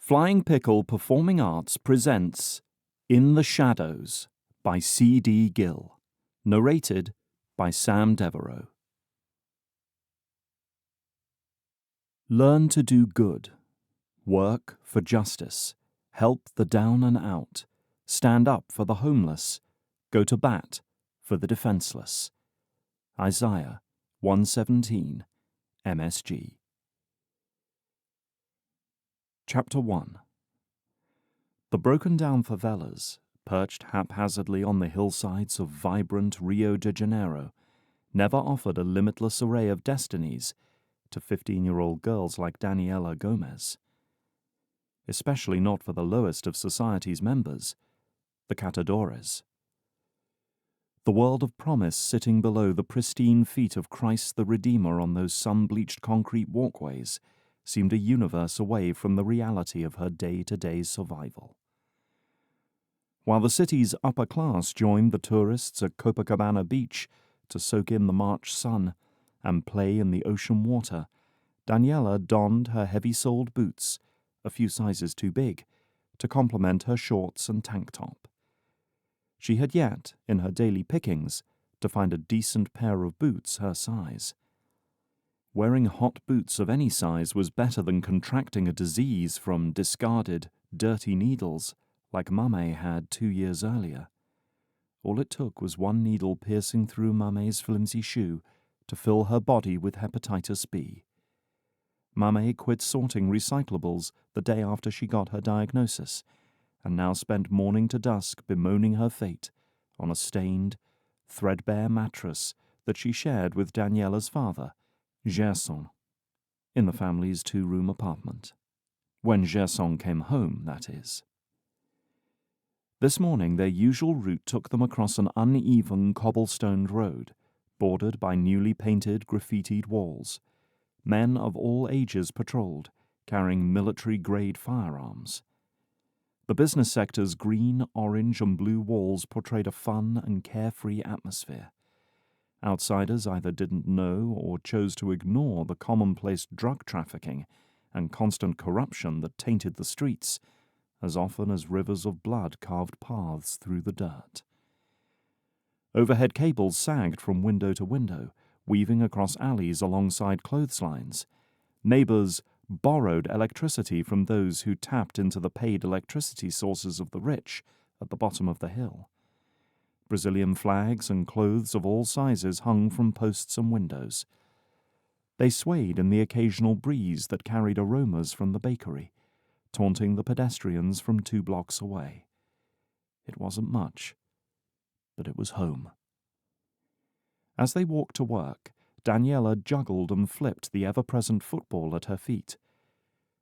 Flying Pickle Performing Arts presents In the Shadows by C.D. Gill, narrated by Sam Devereaux. Learn to do good, work for justice, help the down and out, stand up for the homeless, go to bat for the defenseless. Isaiah 1:17, MSG. Chapter 1. The broken-down favelas, perched haphazardly on the hillsides of vibrant Rio de Janeiro, never offered a limitless array of destinies to 15-year-old girls like Daniela Gomes. Especially not for the lowest of society's members, the catadores. The world of promise sitting below the pristine feet of Christ the Redeemer on those sun-bleached concrete walkways seemed a universe away from the reality of her day-to-day survival. While the city's upper class joined the tourists at Copacabana Beach to soak in the March sun and play in the ocean water, Daniela donned her heavy-soled boots, a few sizes too big, to complement her shorts and tank top. She had yet, in her daily pickings, to find a decent pair of boots her size. Wearing hot boots of any size was better than contracting a disease from discarded, dirty needles like Mame had 2 years earlier. All it took was one needle piercing through Mame's flimsy shoe to fill her body with hepatitis B. Mame quit sorting recyclables the day after she got her diagnosis, and now spent morning to dusk bemoaning her fate on a stained, threadbare mattress that she shared with Daniela's father, Gerson, in the family's 2-room apartment. When Gerson came home, that is. This morning their usual route took them across an uneven cobblestoned road, bordered by newly painted graffitied walls. Men of all ages patrolled, carrying military-grade firearms. The business sector's green, orange, and blue walls portrayed a fun and carefree atmosphere. Outsiders either didn't know or chose to ignore the commonplace drug trafficking and constant corruption that tainted the streets, as often as rivers of blood carved paths through the dirt. Overhead cables sagged from window to window, weaving across alleys alongside clotheslines. Neighbors borrowed electricity from those who tapped into the paid electricity sources of the rich at the bottom of the hill. Brazilian flags and clothes of all sizes hung from posts and windows. They swayed in the occasional breeze that carried aromas from the bakery, taunting the pedestrians from 2 blocks away. It wasn't much, but it was home. As they walked to work, Daniela juggled and flipped the ever-present football at her feet.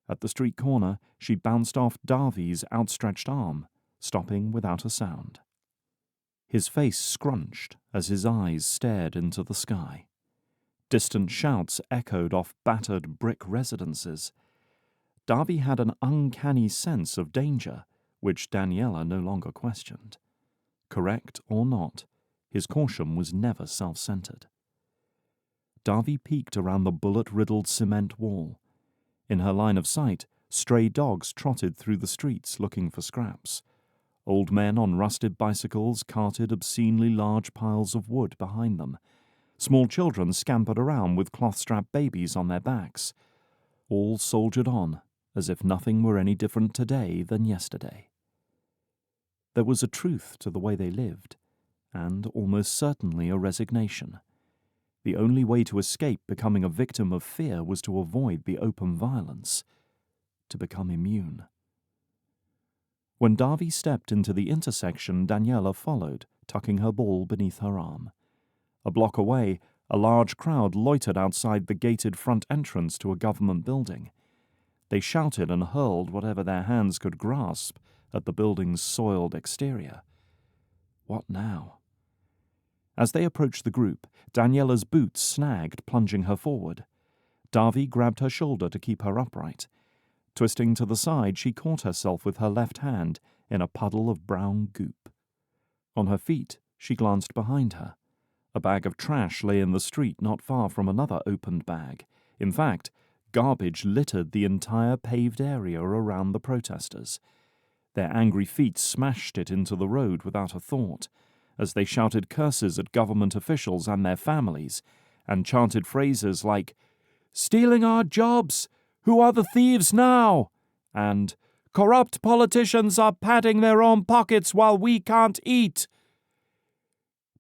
At the street corner, she bounced off Davi's outstretched arm, stopping without a sound. His face scrunched as his eyes stared into the sky. Distant shouts echoed off battered brick residences. Davi had an uncanny sense of danger, which Daniela no longer questioned. Correct or not, his caution was never self-centered. Davi peeked around the bullet-riddled cement wall. In her line of sight, stray dogs trotted through the streets looking for scraps. Old men on rusted bicycles carted obscenely large piles of wood behind them. Small children scampered around with cloth-strapped babies on their backs. All soldiered on, as if nothing were any different today than yesterday. There was a truth to the way they lived, and almost certainly a resignation. The only way to escape becoming a victim of fear was to avoid the open violence, to become immune. When Davi stepped into the intersection, Daniela followed, tucking her ball beneath her arm. A block away, a large crowd loitered outside the gated front entrance to a government building. They shouted and hurled whatever their hands could grasp at the building's soiled exterior. What now? As they approached the group, Daniela's boots snagged, plunging her forward. Davi grabbed her shoulder to keep her upright. Twisting to the side, she caught herself with her left hand in a puddle of brown goop. On her feet, she glanced behind her. A bag of trash lay in the street not far from another opened bag. In fact, Garbage littered the entire paved area around the protesters. Their angry feet smashed it into the road without a thought, as they shouted curses at government officials and their families, and chanted phrases like, "Stealing our jobs! Who are the thieves now?" and "Corrupt politicians are padding their own pockets while we can't eat."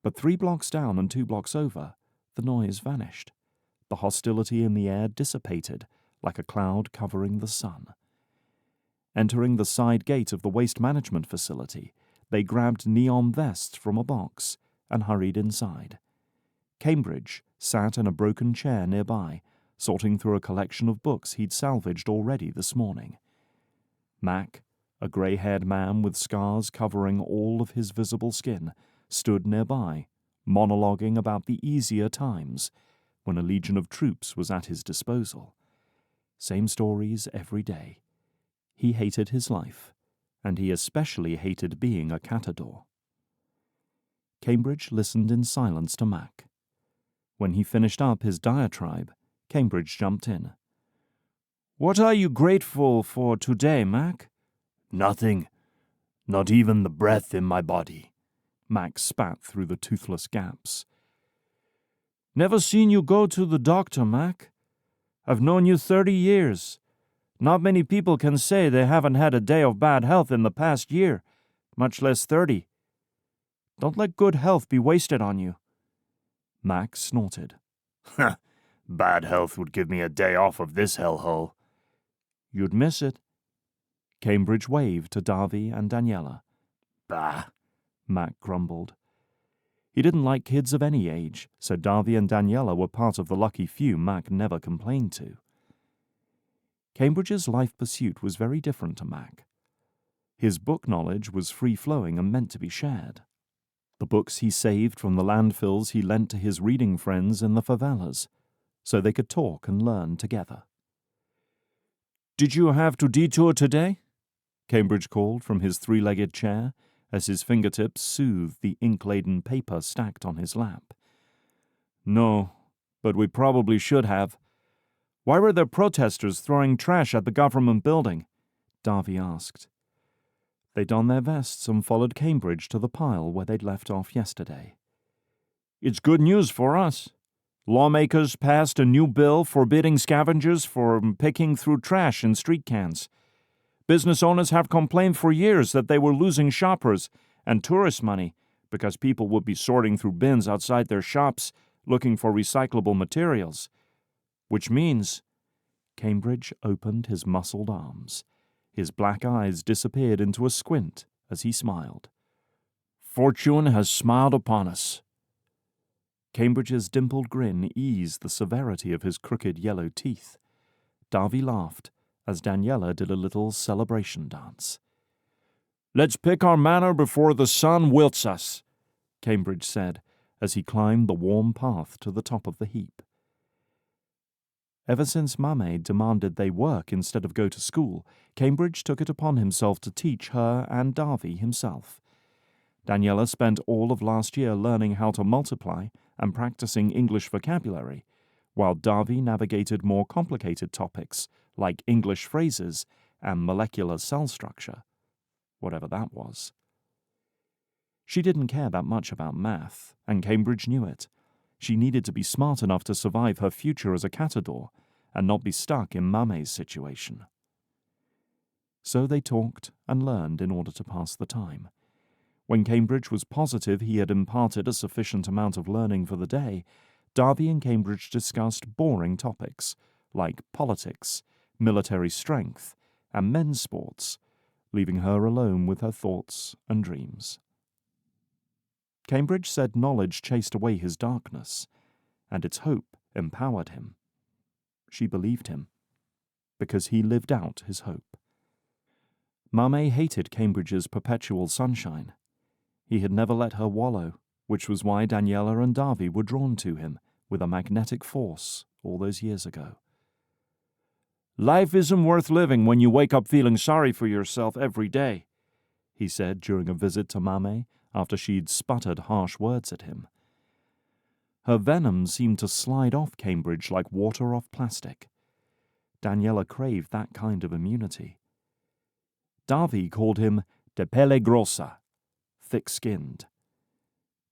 But 3 blocks down and 2 blocks over, the noise vanished. The hostility in the air dissipated like a cloud covering the sun. Entering the side gate of the waste management facility, they grabbed neon vests from a box and hurried inside. Cambridge sat in a broken chair nearby, sorting through a collection of books he'd salvaged already this morning. Mac, a grey-haired man with scars covering all of his visible skin, stood nearby, monologuing about the easier times when a legion of troops was at his disposal. Same stories every day. He hated his life, and he especially hated being a catador. Cambridge listened in silence to Mac. When he finished up his diatribe, Cambridge jumped in. "What are you grateful for today, Mac?" "Nothing. Not even the breath in my body." Mac spat through the toothless gaps. "Never seen you go to the doctor, Mac. I've known you 30 years. Not many people can say they haven't had a day of bad health in the past year, much less 30. Don't let good health be wasted on you." Mac snorted. Bad health would give me a day off of this hellhole. "You'd miss it." Cambridge waved to Davy and Daniela. Bah, Mac grumbled. He didn't like kids of any age, so Davy and Daniela were part of the lucky few Mac never complained to. Cambridge's life pursuit was very different to Mac. His book knowledge was free-flowing and meant to be shared. The books he saved from the landfills he lent to his reading friends in the favelas, so they could talk and learn together. "Did you have to detour today?" Cambridge called from his 3-legged chair as his fingertips soothed the ink-laden paper stacked on his lap. "No, but we probably should have. Why were there protesters throwing trash at the government building?" Davy asked. They donned their vests and followed Cambridge to the pile where they'd left off yesterday. "It's good news for us. Lawmakers passed a new bill forbidding scavengers from picking through trash in street cans. Business owners have complained for years that they were losing shoppers and tourist money because people would be sorting through bins outside their shops looking for recyclable materials. Which means—" Cambridge opened his muscled arms. His black eyes disappeared into a squint as he smiled. "Fortune has smiled upon us." Cambridge's dimpled grin eased the severity of his crooked yellow teeth. Davy laughed as Daniela did a little celebration dance. "Let's pick our manner before the sun wilts us," Cambridge said as he climbed the warm path to the top of the heap. Ever since Mame demanded they work instead of go to school, Cambridge took it upon himself to teach her and Davy himself. Daniela spent all of last year learning how to multiply and practicing English vocabulary, while Davy navigated more complicated topics like English phrases and molecular cell structure, whatever that was. She didn't care that much about math, and Cambridge knew it. She needed to be smart enough to survive her future as a catador and not be stuck in Mame's situation. So they talked and learned in order to pass the time. When Cambridge was positive he had imparted a sufficient amount of learning for the day, Davy and Cambridge discussed boring topics like politics, military strength, and men's sports, leaving her alone with her thoughts and dreams. Cambridge said knowledge chased away his darkness, and its hope empowered him. She believed him, because he lived out his hope. Mame hated Cambridge's perpetual sunshine. He had never let her wallow, which was why Daniela and Davy were drawn to him with a magnetic force all those years ago. "Life isn't worth living when you wake up feeling sorry for yourself every day," he said during a visit to Mame after she'd sputtered harsh words at him. Her venom seemed to slide off Cambridge like water off plastic. Daniela craved that kind of immunity. Davy called him de pelle grossa, thick-skinned.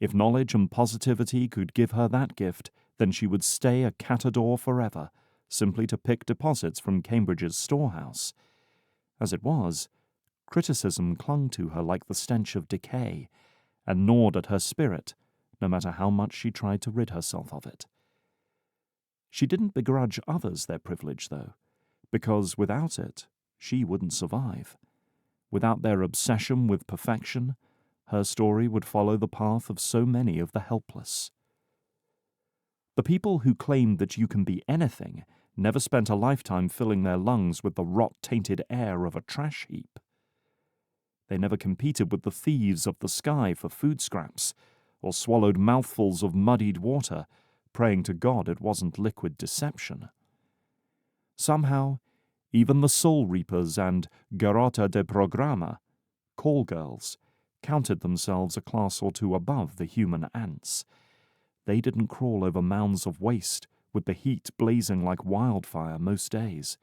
If knowledge and positivity could give her that gift, then she would stay a catador forever, simply to pick deposits from Cambridge's storehouse. As it was, criticism clung to her like the stench of decay, and gnawed at her spirit, no matter how much she tried to rid herself of it. She didn't begrudge others their privilege, though, because without it, she wouldn't survive. Without their obsession with perfection, her story would follow the path of so many of the helpless. The people who claimed that you can be anything never spent a lifetime filling their lungs with the rot-tainted air of a trash heap. They never competed with the thieves of the sky for food scraps, or swallowed mouthfuls of muddied water, praying to God it wasn't liquid deception. Somehow, even the soul reapers and garota de programa, call girls, counted themselves a class or two above the human ants. They didn't crawl over mounds of waste with the heat blazing like wildfire most days,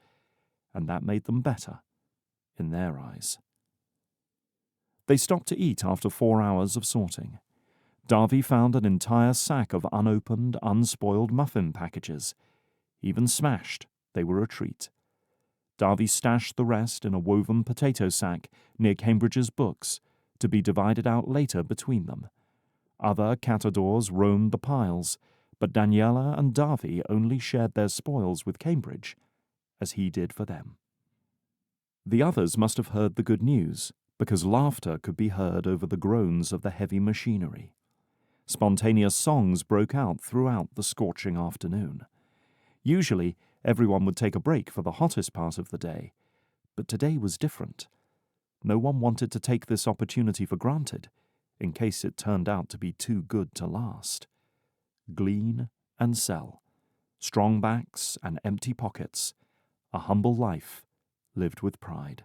and that made them better, in their eyes. They stopped to eat after 4 hours of sorting. Davy found an entire sack of unopened, unspoiled muffin packages. Even smashed, they were a treat. Davy stashed the rest in a woven potato sack near Cambridge's books, to be divided out later between them. Other catadors roamed the piles, but Daniela and Davy only shared their spoils with Cambridge, as he did for them. The others must have heard the good news, because laughter could be heard over the groans of the heavy machinery. Spontaneous songs broke out throughout the scorching afternoon. Usually, everyone would take a break for the hottest part of the day, but today was different. No one wanted to take this opportunity for granted, in case it turned out to be too good to last. Glean and sell, strong backs and empty pockets, a humble life lived with pride.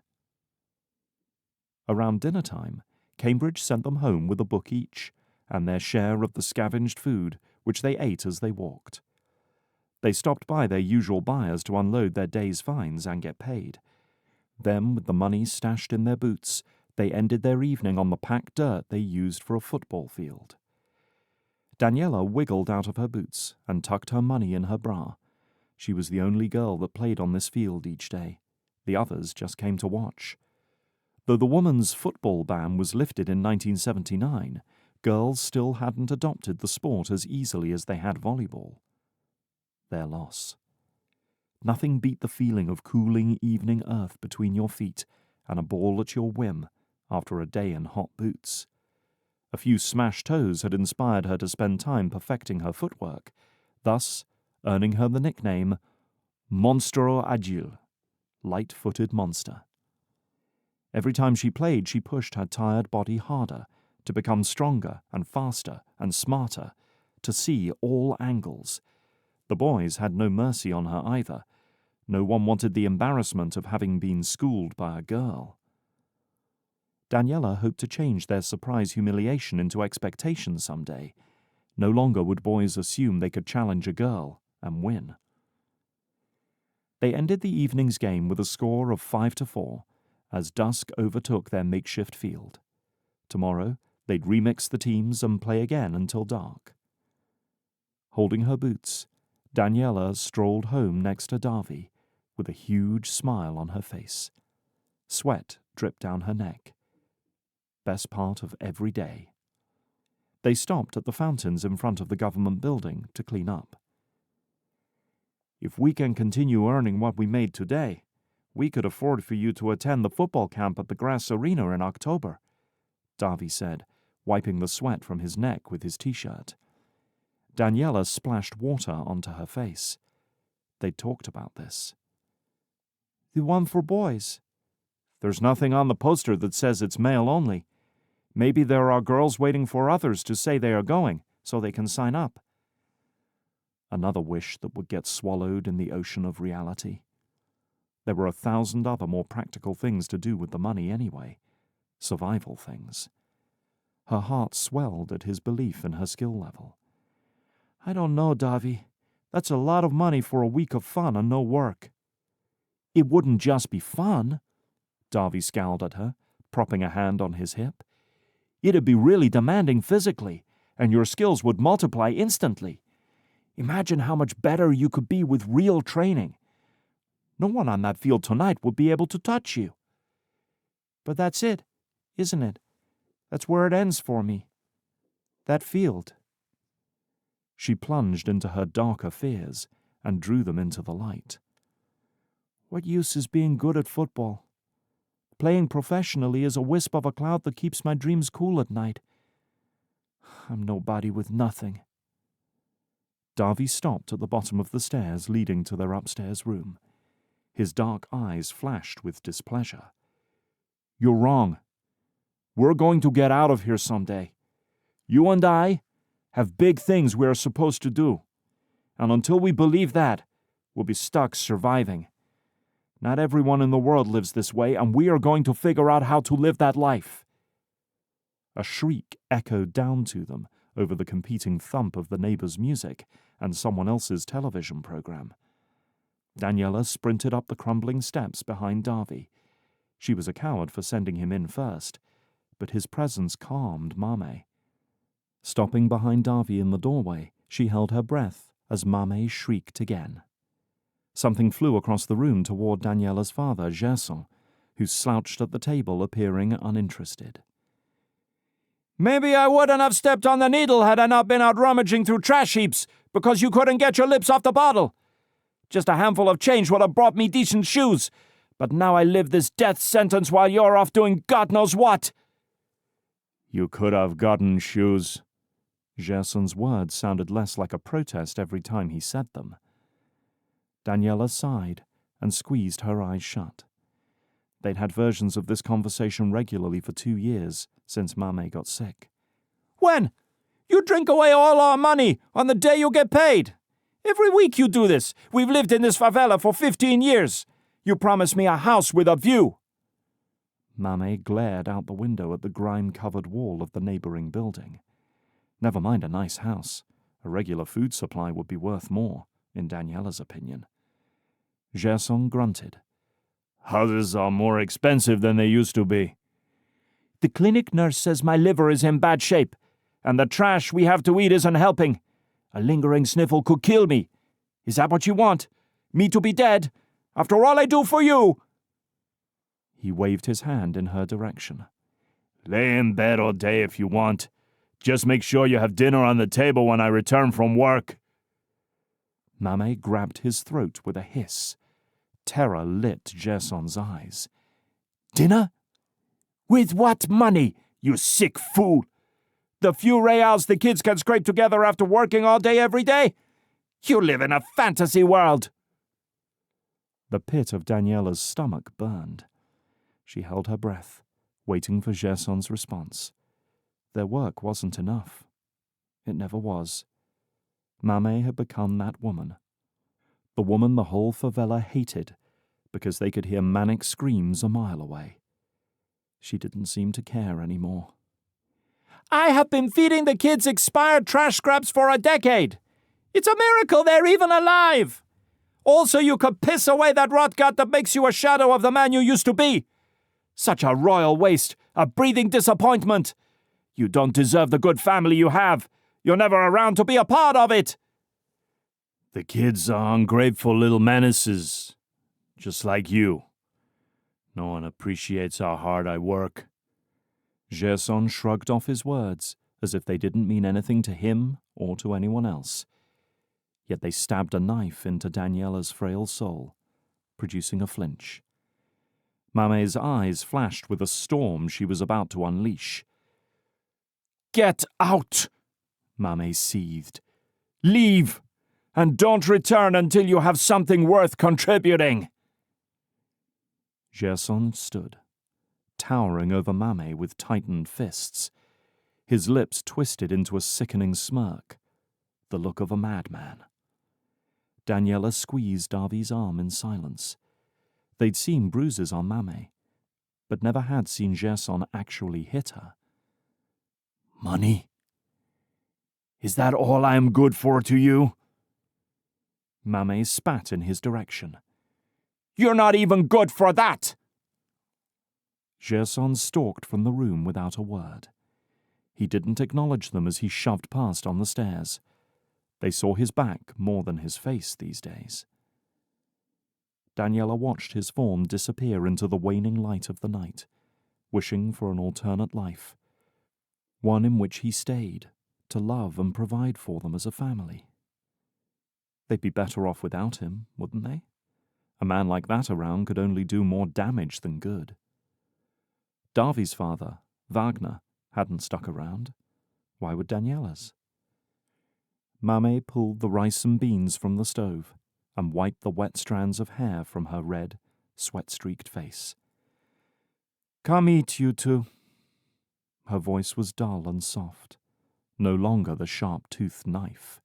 Around dinner time, Cambridge sent them home with a book each, and their share of the scavenged food, which they ate as they walked. They stopped by their usual buyers to unload their day's finds and get paid. Then, with the money stashed in their boots, they ended their evening on the packed dirt they used for a football field. Daniela wiggled out of her boots and tucked her money in her bra. She was the only girl that played on this field each day. The others just came to watch. Though the women's football ban was lifted in 1979, girls still hadn't adopted the sport as easily as they had volleyball. Their loss. Nothing beat the feeling of cooling evening earth between your feet and a ball at your whim after a day in hot boots. A few smashed toes had inspired her to spend time perfecting her footwork, thus earning her the nickname Monstro Agile, light-footed monster. Every time she played, she pushed her tired body harder, to become stronger and faster and smarter, to see all angles. The boys had no mercy on her either. No one wanted the embarrassment of having been schooled by a girl. Daniela hoped to change their surprise humiliation into expectation someday. No longer would boys assume they could challenge a girl and win. They ended the evening's game with a score of 5-4, as dusk overtook their makeshift field. Tomorrow, they'd remix the teams and play again until dark. Holding her boots, Daniela strolled home next to Davy, with a huge smile on her face. Sweat dripped down her neck. Best part of every day. They stopped at the fountains in front of the government building to clean up. If we can continue earning what we made today, we could afford for you to attend the football camp at the grass arena in October, Davy said, wiping the sweat from his neck with his t-shirt. Daniela splashed water onto her face. They'd talked about this. The one for boys. There's nothing on the poster that says it's male only. Maybe there are girls waiting for others to say they are going, so they can sign up. Another wish that would get swallowed in the ocean of reality. There were 1,000 other more practical things to do with the money anyway. Survival things. Her heart swelled at his belief in her skill level. I don't know, Davy. That's a lot of money for a week of fun and no work. It wouldn't just be fun. Davy scowled at her, propping a hand on his hip. It'd be really demanding physically, and your skills would multiply instantly. Imagine how much better you could be with real training. No one on that field tonight would be able to touch you. But that's it, isn't it? That's where it ends for me. That field. She plunged into her darker fears and drew them into the light. What use is being good at football? Playing professionally is a wisp of a cloud that keeps my dreams cool at night. I'm nobody with nothing. Davy stopped at the bottom of the stairs leading to their upstairs room. His dark eyes flashed with displeasure. You're wrong. We're going to get out of here someday. You and I have big things we are supposed to do. And until we believe that, we'll be stuck surviving. Not everyone in the world lives this way, and we are going to figure out how to live that life. A shriek echoed down to them over the competing thump of the neighbor's music and someone else's television program. Daniela sprinted up the crumbling steps behind Davy. She was a coward for sending him in first, but his presence calmed Mame. Stopping behind Davy in the doorway, she held her breath as Mame shrieked again. Something flew across the room toward Daniela's father, Gerson, who slouched at the table, appearing uninterested. Maybe I wouldn't have stepped on the needle had I not been out rummaging through trash heaps because you couldn't get your lips off the bottle. Just a handful of change would have brought me decent shoes, but now I live this death sentence while you're off doing God knows what. You could have gotten shoes. Gerson's words sounded less like a protest every time he said them. Daniela sighed and squeezed her eyes shut. They'd had versions of this conversation regularly for 2 years, since Mame got sick. When? You drink away all our money on the day you get paid. Every week you do this. We've lived in this favela for 15 years. You promised me a house with a view. Mame glared out the window at the grime-covered wall of the neighboring building. Never mind a nice house. A regular food supply would be worth more, in Daniela's opinion. Gerson grunted. Houses are more expensive than they used to be. The clinic nurse says my liver is in bad shape, and the trash we have to eat isn't helping. A lingering sniffle could kill me. Is that what you want? Me to be dead? After all I do for you? He waved his hand in her direction. Lay in bed all day if you want. Just make sure you have dinner on the table when I return from work. Mame grabbed his throat with a hiss. Terror lit Gerson's eyes. Dinner? With what money, you sick fool? The few reals the kids can scrape together after working all day every day? You live in a fantasy world. The pit of Daniela's stomach burned. She held her breath, waiting for Gerson's response. Their work wasn't enough. It never was. Mame had become that woman. The woman the whole favela hated because they could hear manic screams a mile away. She didn't seem to care anymore. I have been feeding the kids expired trash scraps for a decade. It's a miracle they're even alive. Also, you could piss away that rot gut that makes you a shadow of the man you used to be. Such a royal waste, a breathing disappointment. You don't deserve the good family you have. You're never around to be a part of it. The kids are ungrateful little menaces, just like you. No one appreciates how hard I work. Gerson shrugged off his words as if they didn't mean anything to him or to anyone else. Yet they stabbed a knife into Daniela's frail soul, producing a flinch. Mame's eyes flashed with a storm she was about to unleash. Get out! Mame seethed. Leave! And don't return until you have something worth contributing. Gerson stood, towering over Mame with tightened fists. His lips twisted into a sickening smirk, the look of a madman. Daniela squeezed Davy's arm in silence. They'd seen bruises on Mame, but never had seen Gerson actually hit her. Money? Is that all I am good for to you? Mame spat in his direction. You're not even good for that!" Gerson stalked from the room without a word. He didn't acknowledge them as he shoved past on the stairs. They saw his back more than his face these days. Daniela watched his form disappear into the waning light of the night, wishing for an alternate life, one in which he stayed, to love and provide for them as a family. They'd be better off without him, wouldn't they? A man like that around could only do more damage than good. Davi's father, Wagner, hadn't stuck around. Why would Daniela's? Mame pulled the rice and beans from the stove and wiped the wet strands of hair from her red, sweat-streaked face. "Come eat, you two." Her voice was dull and soft, no longer the sharp-toothed knife.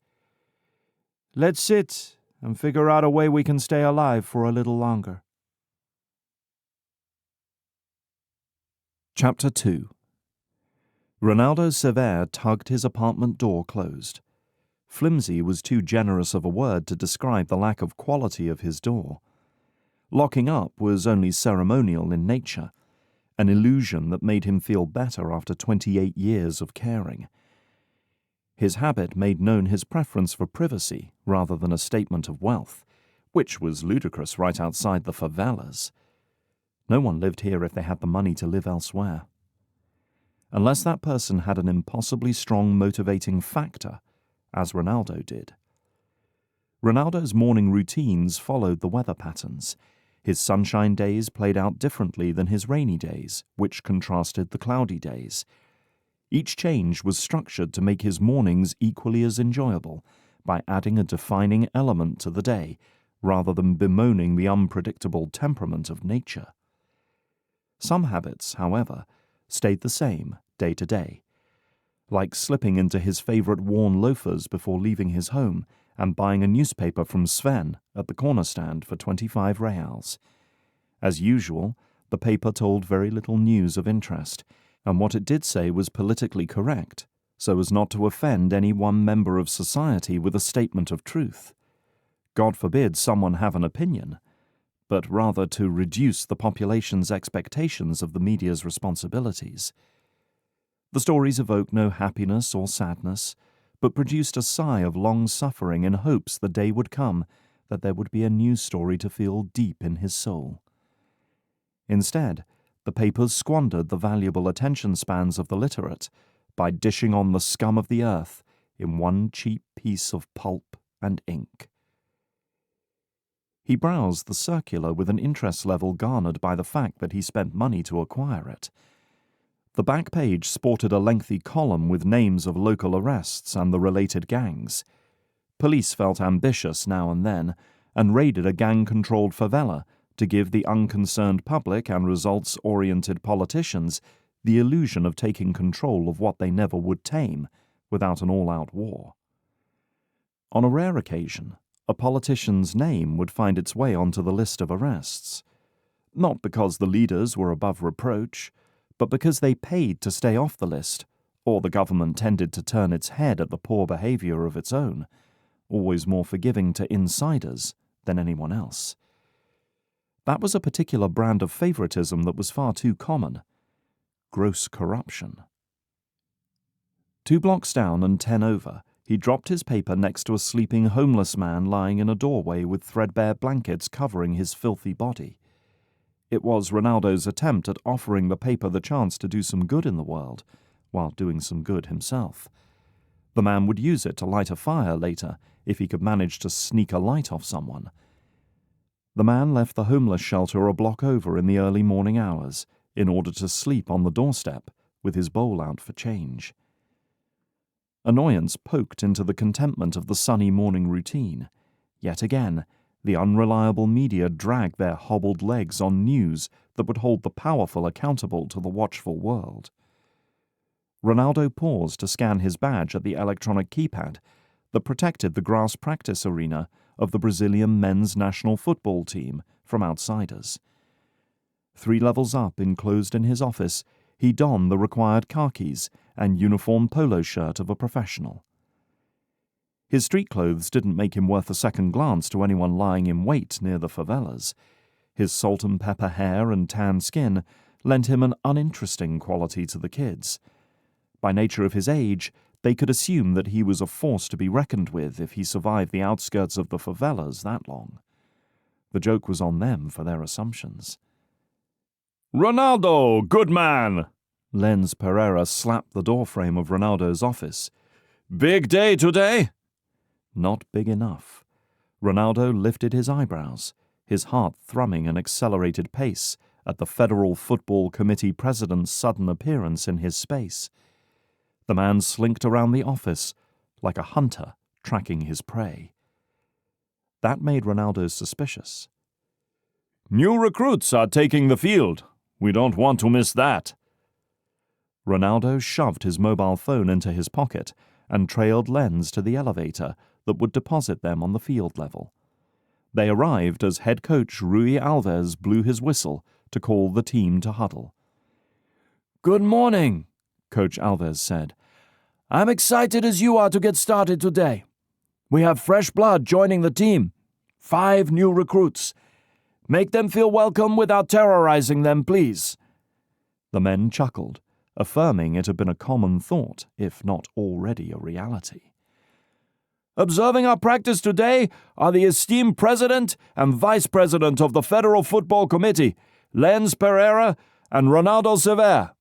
"Let's sit and figure out a way we can stay alive for a little longer." Chapter 2. Ronaldo Cevere tugged his apartment door closed. Flimsy was too generous of a word to describe the lack of quality of his door. Locking up was only ceremonial in nature, an illusion that made him feel better after 28 years of caring. His habit made known his preference for privacy rather than a statement of wealth, which was ludicrous right outside the favelas. No one lived here if they had the money to live elsewhere. Unless that person had an impossibly strong motivating factor, as Ronaldo did. Ronaldo's morning routines followed the weather patterns. His sunshine days played out differently than his rainy days, which contrasted the cloudy days. Each change was structured to make his mornings equally as enjoyable by adding a defining element to the day, rather than bemoaning the unpredictable temperament of nature. Some habits, however, stayed the same day to day, like slipping into his favorite worn loafers before leaving his home and buying a newspaper from Sven at the corner stand for 25 reals. As usual, the paper told very little news of interest, and what it did say was politically correct, so as not to offend any one member of society with a statement of truth. God forbid someone have an opinion, but rather to reduce the population's expectations of the media's responsibilities. The stories evoked no happiness or sadness, but produced a sigh of long suffering in hopes the day would come that there would be a new story to feel deep in his soul. Instead, the papers squandered the valuable attention spans of the literate by dishing on the scum of the earth in one cheap piece of pulp and ink. He browsed the circular with an interest level garnered by the fact that he spent money to acquire it. The back page sported a lengthy column with names of local arrests and the related gangs. Police felt ambitious now and then, and raided a gang-controlled favela to give the unconcerned public and results-oriented politicians the illusion of taking control of what they never would tame without an all-out war. On a rare occasion, a politician's name would find its way onto the list of arrests, not because the leaders were above reproach, but because they paid to stay off the list, or the government tended to turn its head at the poor behavior of its own, always more forgiving to insiders than anyone else. That was a particular brand of favoritism that was far too common: gross corruption. 2 blocks down and 10 over, he dropped his paper next to a sleeping homeless man lying in a doorway with threadbare blankets covering his filthy body. It was Ronaldo's attempt at offering the paper the chance to do some good in the world, while doing some good himself. The man would use it to light a fire later if he could manage to sneak a light off someone. The man left the homeless shelter a block over in the early morning hours in order to sleep on the doorstep with his bowl out for change. Annoyance poked into the contentment of the sunny morning routine. Yet again, the unreliable media dragged their hobbled legs on news that would hold the powerful accountable to the watchful world. Ronaldo paused to scan his badge at the electronic keypad that protected the grass practice arena of the Brazilian men's national football team from outsiders. 3 levels up, enclosed in his office, he donned the required khakis and uniform polo shirt of a professional. His street clothes didn't make him worth a second glance to anyone lying in wait near the favelas. His salt and pepper hair and tan skin lent him an uninteresting quality to the kids. By nature of his age, they could assume that he was a force to be reckoned with if he survived the outskirts of the favelas that long. The joke was on them for their assumptions. "Ronaldo, good man!" Lenz Pereira slapped the doorframe of Ronaldo's office. "Big day today?" Not big enough. Ronaldo lifted his eyebrows, his heart thrumming an accelerated pace at the Federal Football Committee president's sudden appearance in his space. The man slinked around the office like a hunter tracking his prey. That made Ronaldo suspicious. "New recruits are taking the field. We don't want to miss that." Ronaldo shoved his mobile phone into his pocket and trailed Lenz to the elevator that would deposit them on the field level. They arrived as head coach Rui Alves blew his whistle to call the team to huddle. "Good morning," Coach Alves said. "I'm excited as you are to get started today. We have fresh blood joining the team. 5 new recruits. Make them feel welcome without terrorizing them, please." The men chuckled, affirming it had been a common thought, if not already a reality. "Observing our practice today are the esteemed President and Vice President of the Federal Football Committee, Lenz Pereira and Ronaldo Cevere."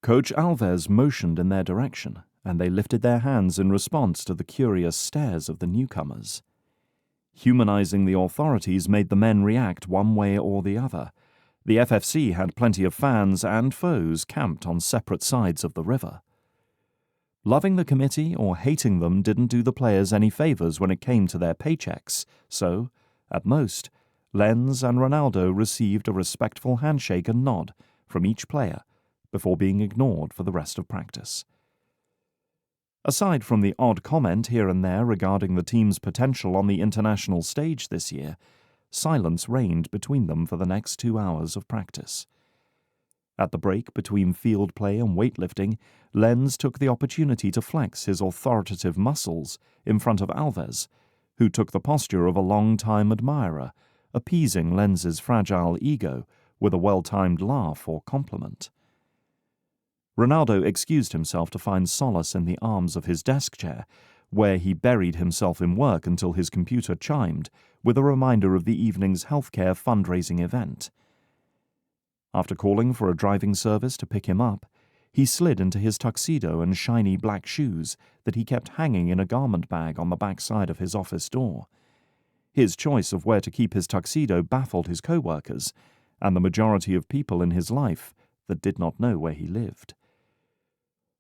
Coach Alves motioned in their direction, and they lifted their hands in response to the curious stares of the newcomers. Humanizing the authorities made the men react one way or the other. The FFC had plenty of fans and foes camped on separate sides of the river. Loving the committee or hating them didn't do the players any favors when it came to their paychecks, so, at most, Lenz and Ronaldo received a respectful handshake and nod from each player before being ignored for the rest of practice. Aside from the odd comment here and there regarding the team's potential on the international stage this year, silence reigned between them for the next 2 hours of practice. At the break between field play and weightlifting, Lenz took the opportunity to flex his authoritative muscles in front of Alves, who took the posture of a long-time admirer, appeasing Lenz's fragile ego with a well-timed laugh or compliment. Ronaldo excused himself to find solace in the arms of his desk chair, where he buried himself in work until his computer chimed with a reminder of the evening's healthcare fundraising event. After calling for a driving service to pick him up, he slid into his tuxedo and shiny black shoes that he kept hanging in a garment bag on the back side of his office door. His choice of where to keep his tuxedo baffled his co-workers and the majority of people in his life that did not know where he lived.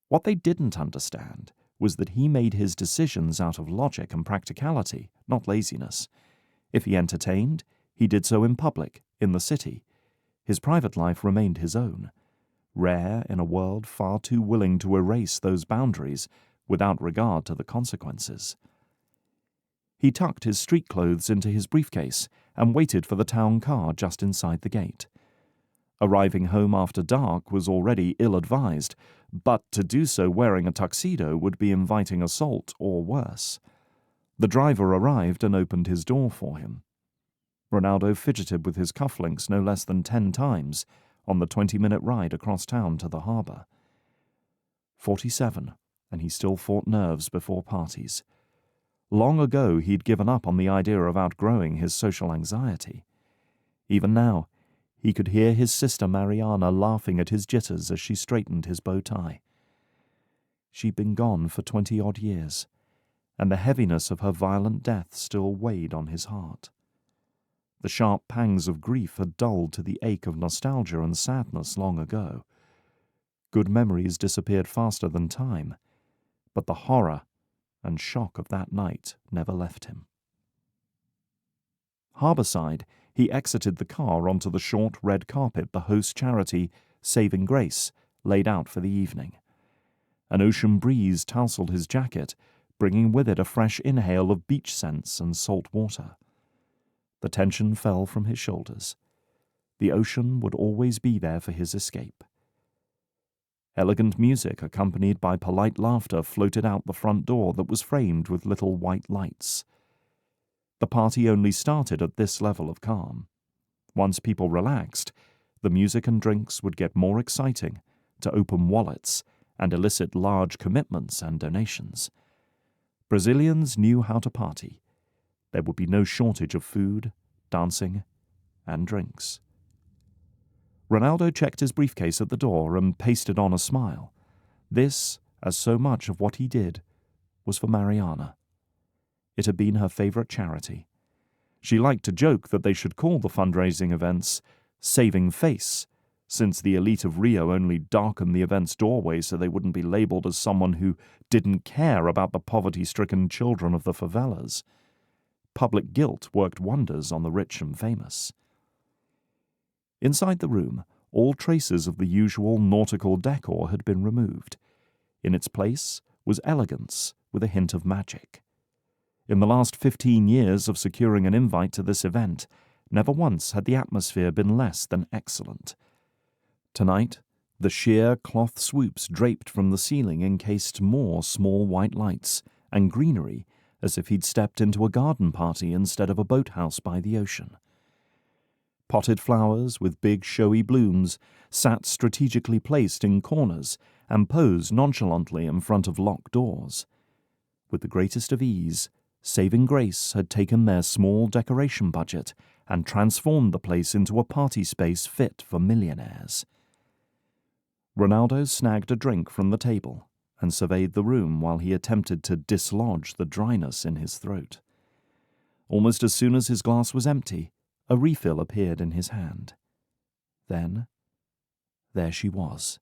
What they didn't understand was that he made his decisions out of logic and practicality, not laziness. If he entertained, he did so in public, in the city. His private life remained his own, rare in a world far too willing to erase those boundaries without regard to the consequences. He tucked his street clothes into his briefcase and waited for the town car just inside the gate. Arriving home after dark was already ill-advised, but to do so wearing a tuxedo would be inviting assault or worse. The driver arrived and opened his door for him. Ronaldo fidgeted with his cufflinks no less than 10 times on the 20-minute ride across town to the harbour. 47, and he still fought nerves before parties. Long ago he'd given up on the idea of outgrowing his social anxiety. Even now, he could hear his sister Mariana laughing at his jitters as she straightened his bow tie. She'd been gone for 20-odd years, and the heaviness of her violent death still weighed on his heart. The sharp pangs of grief had dulled to the ache of nostalgia and sadness long ago. Good memories disappeared faster than time, but the horror and shock of that night never left him. Harbourside, he exited the car onto the short red carpet the host charity, Saving Grace, laid out for the evening. An ocean breeze tousled his jacket, bringing with it a fresh inhale of beach scents and salt water. The tension fell from his shoulders. The ocean would always be there for his escape. Elegant music, accompanied by polite laughter, floated out the front door that was framed with little white lights. The party only started at this level of calm. Once people relaxed, the music and drinks would get more exciting to open wallets and elicit large commitments and donations. Brazilians knew how to party. There would be no shortage of food, dancing, and drinks. Ronaldo checked his briefcase at the door and pasted on a smile. This, as so much of what he did, was for Mariana. It had been her favorite charity. She liked to joke that they should call the fundraising events Saving Face, since the elite of Rio only darkened the event's doorway so they wouldn't be labeled as someone who didn't care about the poverty-stricken children of the favelas. Public guilt worked wonders on the rich and famous. Inside the room, all traces of the usual nautical decor had been removed. In its place was elegance with a hint of magic. In the last 15 years of securing an invite to this event, never once had the atmosphere been less than excellent. Tonight, the sheer cloth swoops draped from the ceiling encased more small white lights and greenery as if he'd stepped into a garden party instead of a boathouse by the ocean. Potted flowers with big showy blooms sat strategically placed in corners and posed nonchalantly in front of locked doors. With the greatest of ease, Saving Grace had taken their small decoration budget and transformed the place into a party space fit for millionaires. Ronaldo snagged a drink from the table and surveyed the room while he attempted to dislodge the dryness in his throat. Almost as soon as his glass was empty, a refill appeared in his hand. Then, there she was,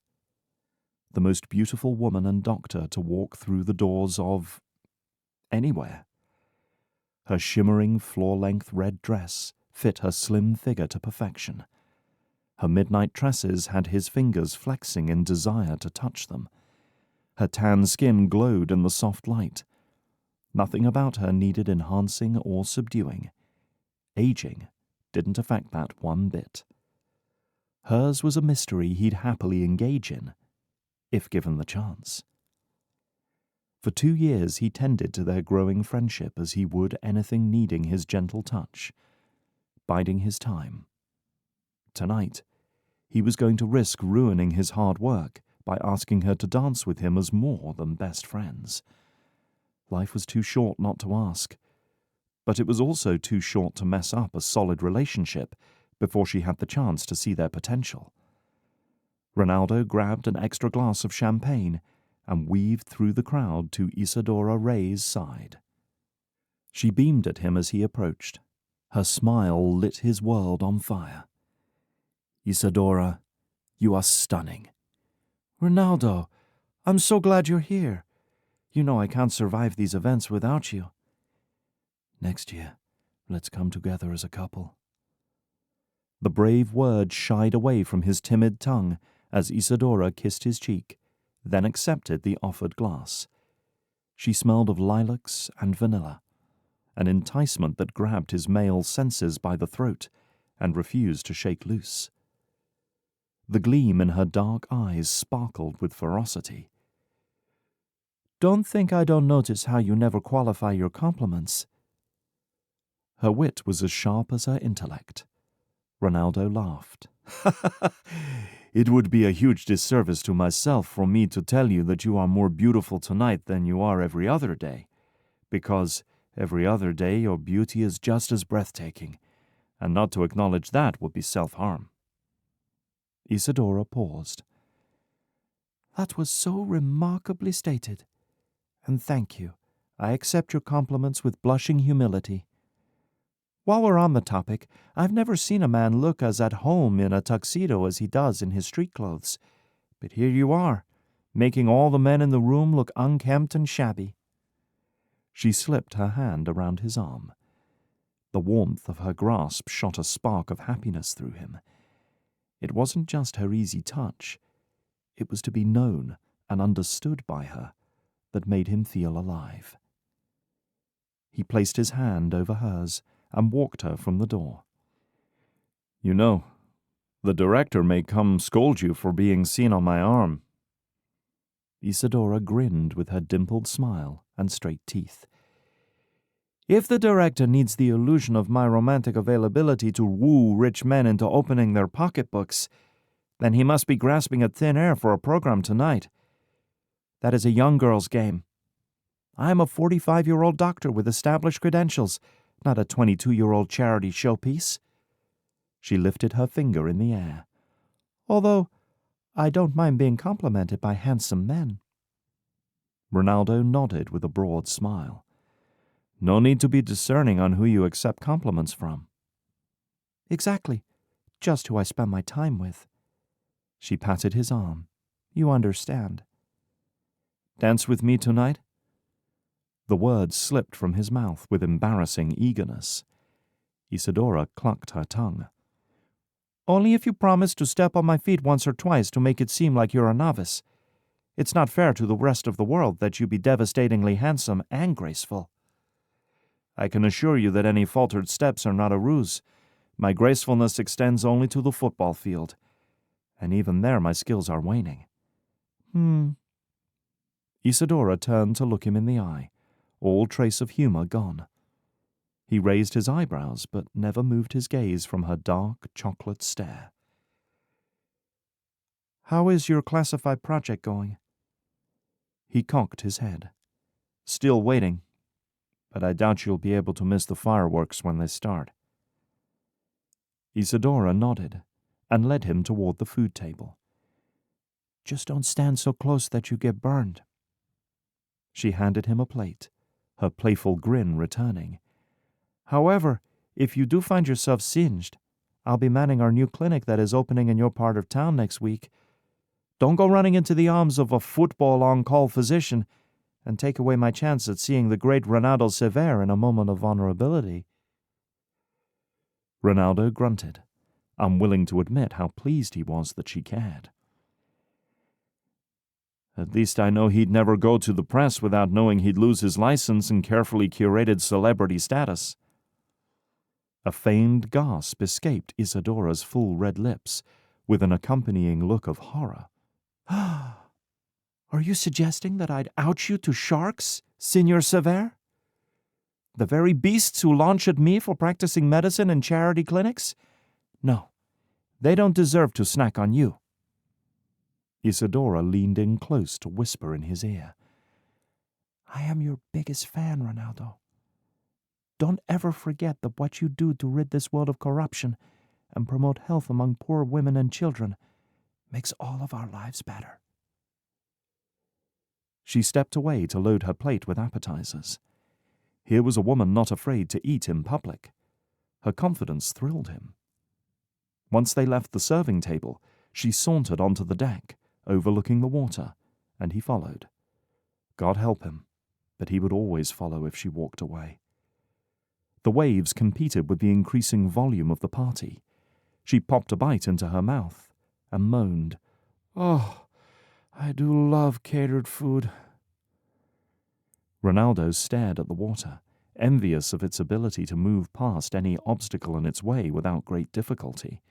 the most beautiful woman and doctor to walk through the doors of anywhere. Her shimmering floor-length red dress fit her slim figure to perfection. Her midnight tresses had his fingers flexing in desire to touch them. Her tan skin glowed in the soft light. Nothing about her needed enhancing or subduing. Aging didn't affect that one bit. Hers was a mystery he'd happily engage in, if given the chance. For 2 years he tended to their growing friendship as he would anything needing his gentle touch, biding his time. Tonight, he was going to risk ruining his hard work by asking her to dance with him as more than best friends. Life was too short not to ask, but it was also too short to mess up a solid relationship before she had the chance to see their potential. Ronaldo grabbed an extra glass of champagne and weaved through the crowd to Isadora Ray's side. She beamed at him as he approached. Her smile lit his world on fire. "Isadora, you are stunning." "Ronaldo, I'm so glad you're here. You know I can't survive these events without you." "Next year, let's come together as a couple." The brave word shied away from his timid tongue as Isadora kissed his cheek, then accepted the offered glass. She smelled of lilacs and vanilla, an enticement that grabbed his male senses by the throat and refused to shake loose. The gleam in her dark eyes sparkled with ferocity. "Don't think I don't notice how you never qualify your compliments." Her wit was as sharp as her intellect. Ronaldo laughed. "It would be a huge disservice to myself for me to tell you that you are more beautiful tonight than you are every other day, because every other day your beauty is just as breathtaking, and not to acknowledge that would be self-harm." Isadora paused. "That was so remarkably stated. And thank you. I accept your compliments with blushing humility. While we're on the topic, I've never seen a man look as at home in a tuxedo as he does in his street clothes. But here you are, making all the men in the room look unkempt and shabby." She slipped her hand around his arm. The warmth of her grasp shot a spark of happiness through him. It wasn't just her easy touch. It was to be known and understood by her that made him feel alive. He placed his hand over hers and walked her from the door. "You know, the director may come scold you for being seen on my arm." Isadora grinned with her dimpled smile and straight teeth. If the director needs the illusion of my romantic availability to woo rich men into opening their pocketbooks, then he must be grasping at thin air for a program tonight. That is a young girl's game. I am a 45-year-old doctor with established credentials, not a 22-year-old charity showpiece. She lifted her finger in the air. Although, I don't mind being complimented by handsome men. Ronaldo nodded with a broad smile. No need to be discerning on who you accept compliments from. Exactly. Just who I spend my time with. She patted his arm. You understand. Dance with me tonight? The words slipped from his mouth with embarrassing eagerness. Isadora clucked her tongue. Only if you promise to step on my feet once or twice to make it seem like you're a novice. It's not fair to the rest of the world that you be devastatingly handsome and graceful. I can assure you that any faltered steps are not a ruse. My gracefulness extends only to the football field, and even there my skills are waning. Isadora turned to look him in the eye, all trace of humor gone. He raised his eyebrows, but never moved his gaze from her dark chocolate stare. How is your classified project going? He cocked his head. Still waiting, but I doubt you'll be able to miss the fireworks when they start. Isadora nodded and led him toward the food table. Just don't stand so close that you get burned. She handed him a plate, her playful grin returning. However, if you do find yourself singed, I'll be manning our new clinic that is opening in your part of town next week. Don't go running into the arms of a football on-call physician and take away my chance at seeing the great Ronaldo Cevere in a moment of vulnerability. Ronaldo grunted, unwilling to admit how pleased he was that she cared. At least I know he'd never go to the press without knowing he'd lose his license and carefully curated celebrity status. A feigned gasp escaped Isadora's full red lips, with an accompanying look of horror. Are you suggesting that I'd out you to sharks, Signor Cevere? The very beasts who launch at me for practicing medicine in charity clinics? No, they don't deserve to snack on you. Isadora leaned in close to whisper in his ear. I am your biggest fan, Ronaldo. Don't ever forget that what you do to rid this world of corruption and promote health among poor women and children makes all of our lives better. She stepped away to load her plate with appetizers. Here was a woman not afraid to eat in public. Her confidence thrilled him. Once they left the serving table, she sauntered onto the deck, overlooking the water, and he followed. God help him, but he would always follow if she walked away. The waves competed with the increasing volume of the party. She popped a bite into her mouth and moaned, Oh, I do love catered food. Ronaldo stared at the water, envious of its ability to move past any obstacle in its way without great difficulty.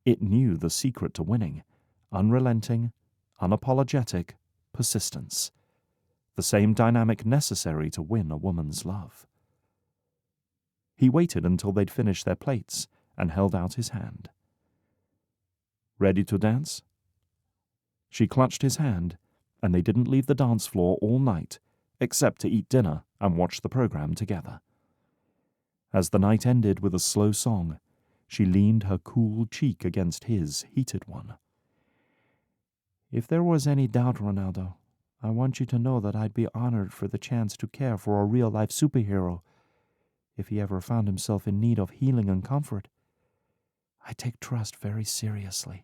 It knew the secret to winning: unrelenting, unapologetic persistence. The same dynamic necessary to win a woman's love. He waited until they'd finished their plates and held out his hand. Ready to dance? She clutched his hand, and they didn't leave the dance floor all night, except to eat dinner and watch the program together. As the night ended with a slow song, she leaned her cool cheek against his heated one. If there was any doubt, Ronaldo, I want you to know that I'd be honored for the chance to care for a real-life superhero if he ever found himself in need of healing and comfort. I take trust very seriously.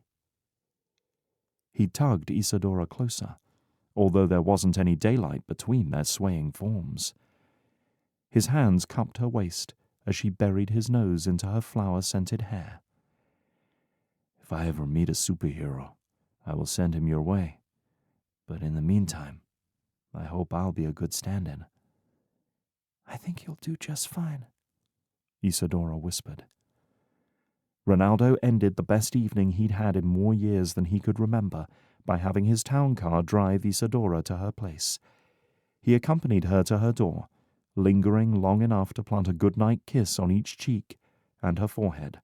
He tugged Isadora closer, although there wasn't any daylight between their swaying forms. His hands cupped her waist as she buried his nose into her flower-scented hair. If I ever meet a superhero, I will send him your way. But in the meantime, I hope I'll be a good stand-in. I think you'll do just fine, Isadora whispered. Ronaldo ended the best evening he'd had in more years than he could remember by having his town car drive Isadora to her place. He accompanied her to her door, lingering long enough to plant a goodnight kiss on each cheek and her forehead.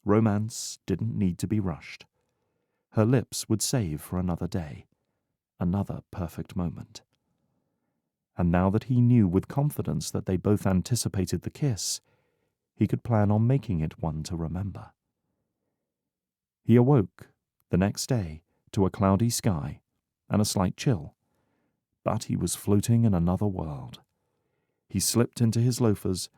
Romance didn't need to be rushed. Her lips would save for another day, another perfect moment. And now that he knew with confidence that they both anticipated the kiss, he could plan on making it one to remember. He awoke the next day to a cloudy sky and a slight chill, but he was floating in another world. He slipped into his loafers,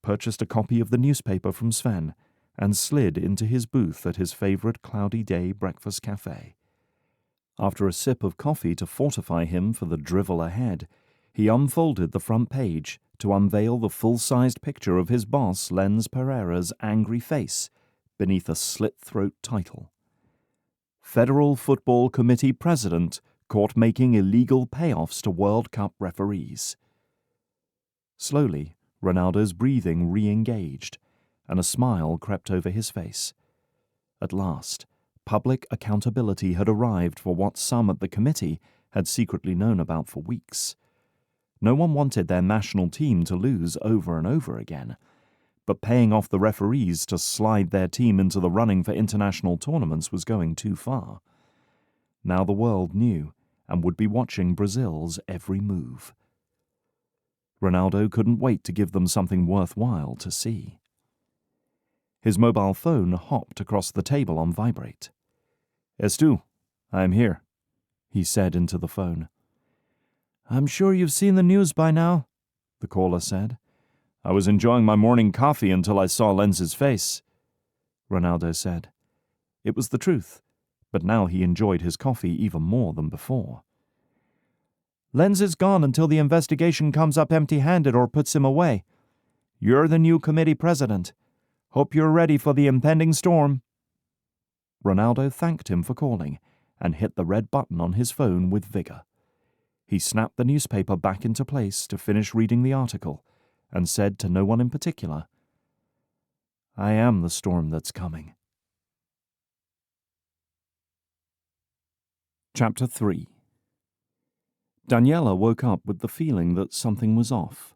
purchased a copy of the newspaper from Sven, and slid into his booth at his favorite cloudy day breakfast cafe. After a sip of coffee to fortify him for the drivel ahead, he unfolded the front page to unveil the full-sized picture of his boss, Lenz Pereira's angry face, beneath a slit-throat title. Federal Football Committee President caught making illegal payoffs to World Cup referees. Slowly, Ronaldo's breathing re-engaged, and a smile crept over his face. At last, public accountability had arrived for what some at the committee had secretly known about for weeks. No one wanted their national team to lose over and over again, but paying off the referees to slide their team into the running for international tournaments was going too far. Now the world knew and would be watching Brazil's every move. Ronaldo couldn't wait to give them something worthwhile to see. His mobile phone hopped across the table on vibrate. "Es tu, I am here," he said into the phone. "I'm sure you've seen the news by now," the caller said. "I was enjoying my morning coffee until I saw Lenz's face," Ronaldo said. It was the truth, but now he enjoyed his coffee even more than before. "Lenz is gone until the investigation comes up empty-handed or puts him away. You're the new committee president. Hope you're ready for the impending storm." Ronaldo thanked him for calling and hit the red button on his phone with vigor. He snapped the newspaper back into place to finish reading the article and said to no one in particular, "I am the storm that's coming." Chapter 3. Daniela woke up with the feeling that something was off.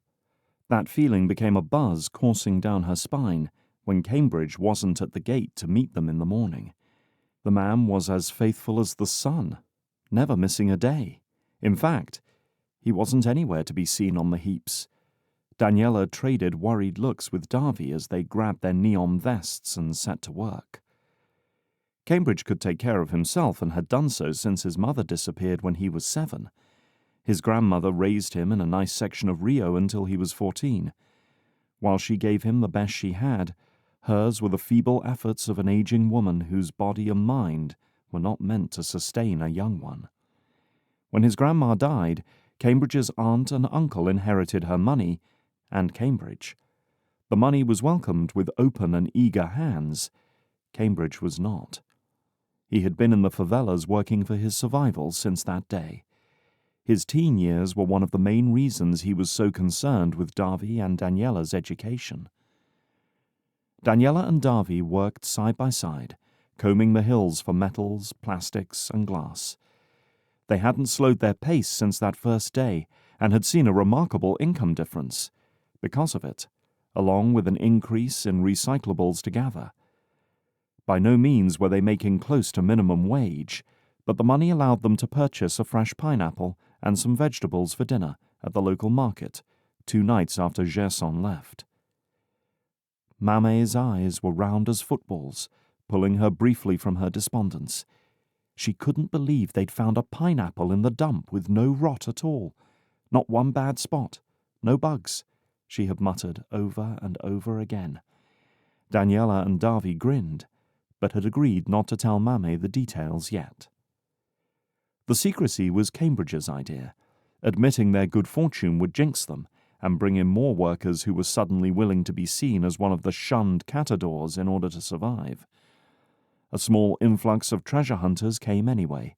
That feeling became a buzz coursing down her spine when Cambridge wasn't at the gate to meet them in the morning. The man was as faithful as the sun, never missing a day. In fact, he wasn't anywhere to be seen on the heaps. Daniela traded worried looks with Davy as they grabbed their neon vests and set to work. Cambridge could take care of himself and had done so since his mother disappeared when he was 7. His grandmother raised him in a nice section of Rio until he was 14. While she gave him the best she had, hers were the feeble efforts of an aging woman whose body and mind were not meant to sustain a young one. When his grandma died, Cambridge's aunt and uncle inherited her money, and Cambridge. The money was welcomed with open and eager hands. Cambridge was not. He had been in the favelas working for his survival since that day. His teen years were one of the main reasons he was so concerned with Davy and Daniela's education. Daniela and Davy worked side by side, combing the hills for metals, plastics, and glass. They hadn't slowed their pace since that first day and had seen a remarkable income difference because of it, along with an increase in recyclables to gather. By no means were they making close to minimum wage, but the money allowed them to purchase a fresh pineapple and some vegetables for dinner at the local market 2 nights after Gerson left. Mame's eyes were round as footballs, pulling her briefly from her despondence. She couldn't believe they'd found a pineapple in the dump with no rot at all. Not one bad spot, no bugs, she had muttered over and over again. Daniela and Davy grinned, but had agreed not to tell Mame the details yet. The secrecy was Cambridge's idea. Admitting their good fortune would jinx them and bring in more workers who were suddenly willing to be seen as one of the shunned catadors in order to survive. A small influx of treasure hunters came anyway.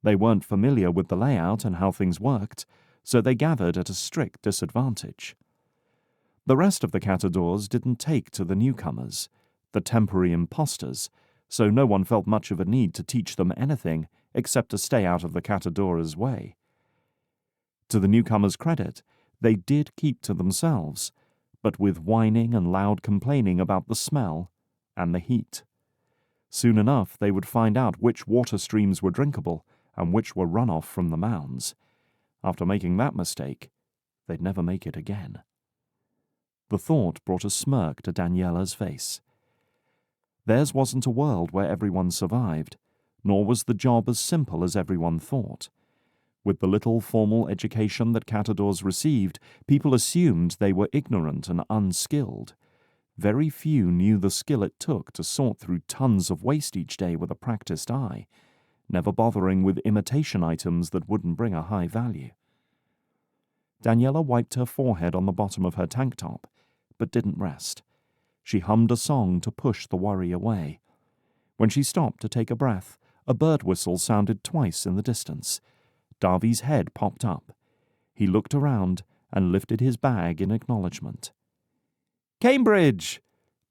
They weren't familiar with the layout and how things worked, so they gathered at a strict disadvantage. The rest of the catadors didn't take to the newcomers, the temporary impostors, so no one felt much of a need to teach them anything except to stay out of the catador's way. To the newcomers' credit, They did keep to themselves, but with whining and loud complaining about the smell and the heat. Soon enough they would find out which water streams were drinkable and which were runoff from the mounds. After making that mistake, they'd never make it again. The thought brought a smirk to Daniela's face. Theirs wasn't a world where everyone survived, nor was the job as simple as everyone thought. With the little formal education that catadors received, people assumed they were ignorant and unskilled. Very few knew the skill it took to sort through tons of waste each day with a practiced eye, never bothering with imitation items that wouldn't bring a high value. Daniela wiped her forehead on the bottom of her tank top, but didn't rest. She hummed a song to push the worry away. When she stopped to take a breath, a bird whistle sounded twice in the distance. Davi's head popped up. He looked around and lifted his bag in acknowledgement. "Cambridge!"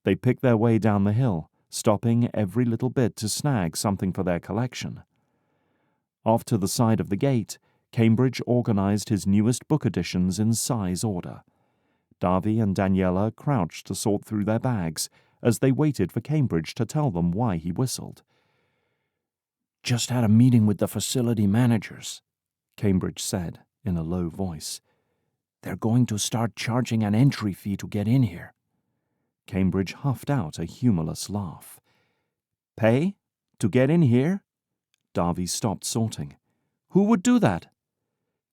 They picked their way down the hill, stopping every little bit to snag something for their collection. Off to the side of the gate, Cambridge organized his newest book editions in size order. Davi and Daniela crouched to sort through their bags as they waited for Cambridge to tell them why he whistled. "Just had a meeting with the facility managers," Cambridge said in a low voice. "They're going to start charging an entry fee to get in here." Cambridge huffed out a humorless laugh. "Pay? To get in here?" Davi stopped sorting. "Who would do that?"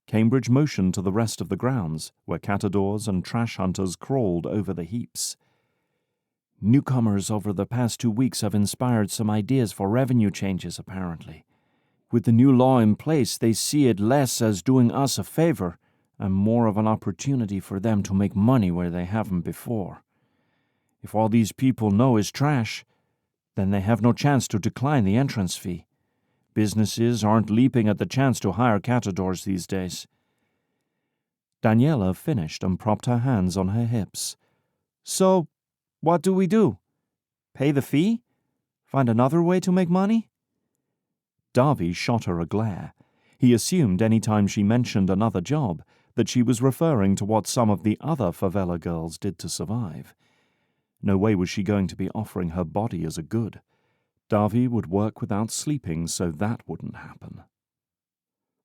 Cambridge motioned to the rest of the grounds, where catadors and trash hunters crawled over the heaps. "Newcomers over the past 2 weeks have inspired some ideas for revenue changes, apparently. With the new law in place, they see it less as doing us a favor and more of an opportunity for them to make money where they haven't before. If all these people know is trash, then they have no chance to decline the entrance fee. Businesses aren't leaping at the chance to hire catadors these days." Daniela finished and propped her hands on her hips. "So, what do we do? Pay the fee? Find another way to make money?" Davi shot her a glare. He assumed any time she mentioned another job that she was referring to what some of the other favela girls did to survive. No way was she going to be offering her body as a good. Davi would work without sleeping, so that wouldn't happen.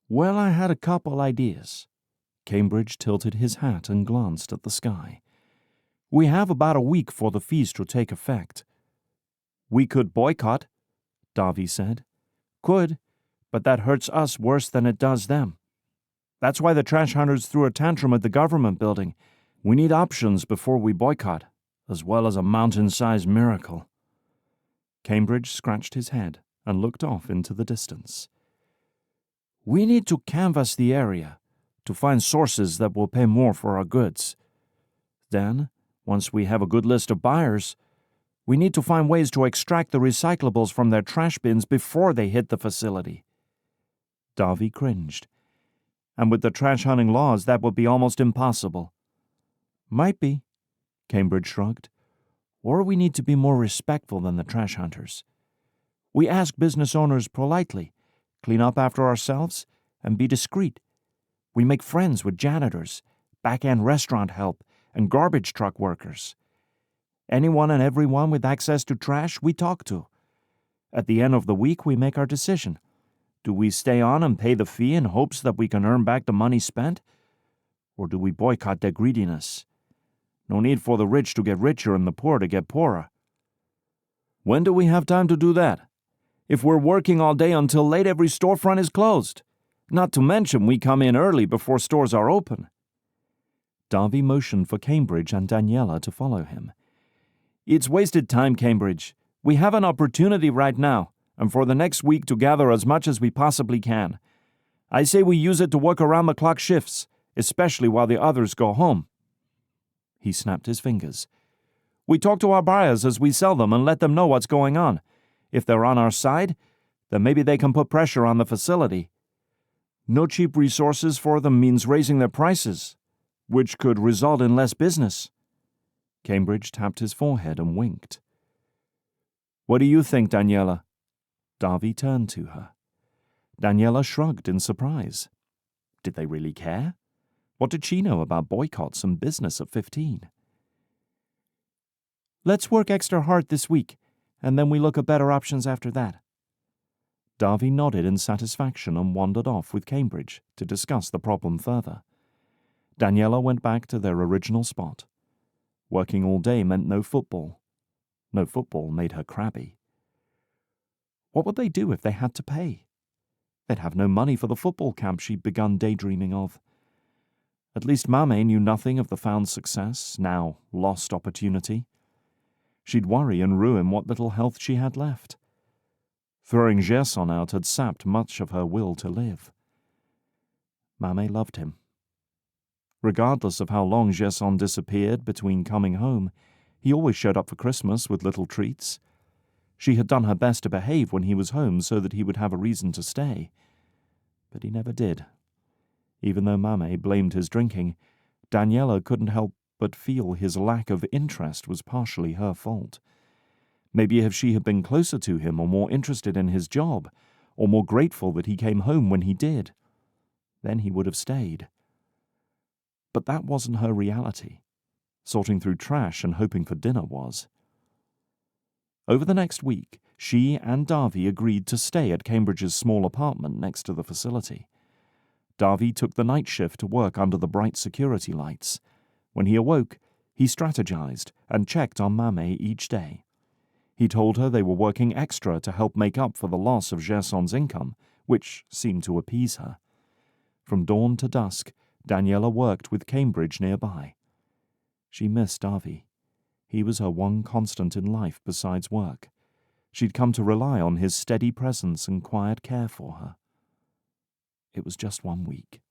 "Well, I had a couple ideas." Cambridge tilted his hat and glanced at the sky. "We have about a week for the fees to take effect." "We could boycott," Davi said. "Could, but that hurts us worse than it does them. That's why the trash hunters threw a tantrum at the government building. We need options before we boycott, as well as a mountain-sized miracle." Cambridge scratched his head and looked off into the distance. "We need to canvass the area to find sources that will pay more for our goods. Then, once we have a good list of buyers, we need to find ways to extract the recyclables from their trash bins before they hit the facility." Davi cringed. "And with the trash hunting laws, that would be almost impossible." "Might be," Cambridge shrugged. "Or we need to be more respectful than the trash hunters. We ask business owners politely, clean up after ourselves, and be discreet. We make friends with janitors, back-end restaurant help, and garbage truck workers. Anyone and everyone with access to trash we talk to. At the end of the week, we make our decision. Do we stay on and pay the fee in hopes that we can earn back the money spent? Or do we boycott their greediness? No need for the rich to get richer and the poor to get poorer." "When do we have time to do that? If we're working all day until late, every storefront is closed. Not to mention we come in early before stores are open." Davi motioned for Cambridge and Daniela to follow him. "It's wasted time, Cambridge. We have an opportunity right now, and for the next week to gather as much as we possibly can. I say we use it to work around-the-clock shifts, especially while the others go home." He snapped his fingers. "We talk to our buyers as we sell them and let them know what's going on. If they're on our side, then maybe they can put pressure on the facility. No cheap resources for them means raising their prices, which could result in less business." Cambridge tapped his forehead and winked. "What do you think, Daniela?" Davi turned to her. Daniela shrugged in surprise. Did they really care? What did she know about boycotts and business at 15? Let's work extra hard this week, and then we look at better options after that. Davy nodded in satisfaction and wandered off with Cambridge to discuss the problem further. Daniela went back to their original spot. Working all day meant no football. No football made her crabby. What would they do if they had to pay? They'd have no money for the football camp she'd begun daydreaming of. At least Mame knew nothing of the found success, now lost opportunity. She'd worry and ruin what little health she had left. Throwing Gerson out had sapped much of her will to live. Mame loved him. Regardless of how long Gerson disappeared between coming home, he always showed up for Christmas with little treats. She had done her best to behave when he was home so that he would have a reason to stay. But he never did. Even though Mame blamed his drinking, Daniela couldn't help but feel his lack of interest was partially her fault. Maybe if she had been closer to him or more interested in his job, or more grateful that he came home when he did, then he would have stayed. But that wasn't her reality. Sorting through trash and hoping for dinner was. Over the next week, she and Davy agreed to stay at Cambridge's small apartment next to the facility. Davy took the night shift to work under the bright security lights. When he awoke, he strategized and checked on Mame each day. He told her they were working extra to help make up for the loss of Gerson's income, which seemed to appease her. From dawn to dusk, Daniela worked with Cambridge nearby. She missed Davy. He was her one constant in life besides work. She'd come to rely on his steady presence and quiet care for her. It was just 1 week.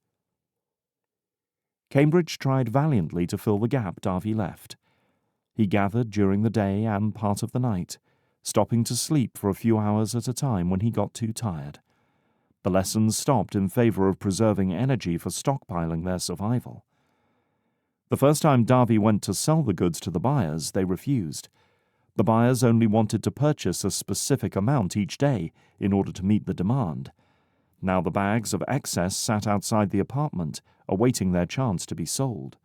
Cambridge tried valiantly to fill the gap Davy left. He gathered during the day and part of the night, stopping to sleep for a few hours at a time when he got too tired. The lessons stopped in favor of preserving energy for stockpiling their survival. The first time Davy went to sell the goods to the buyers, they refused. The buyers only wanted to purchase a specific amount each day in order to meet the demand. Now the bags of excess sat outside the apartment, awaiting their chance to be sold.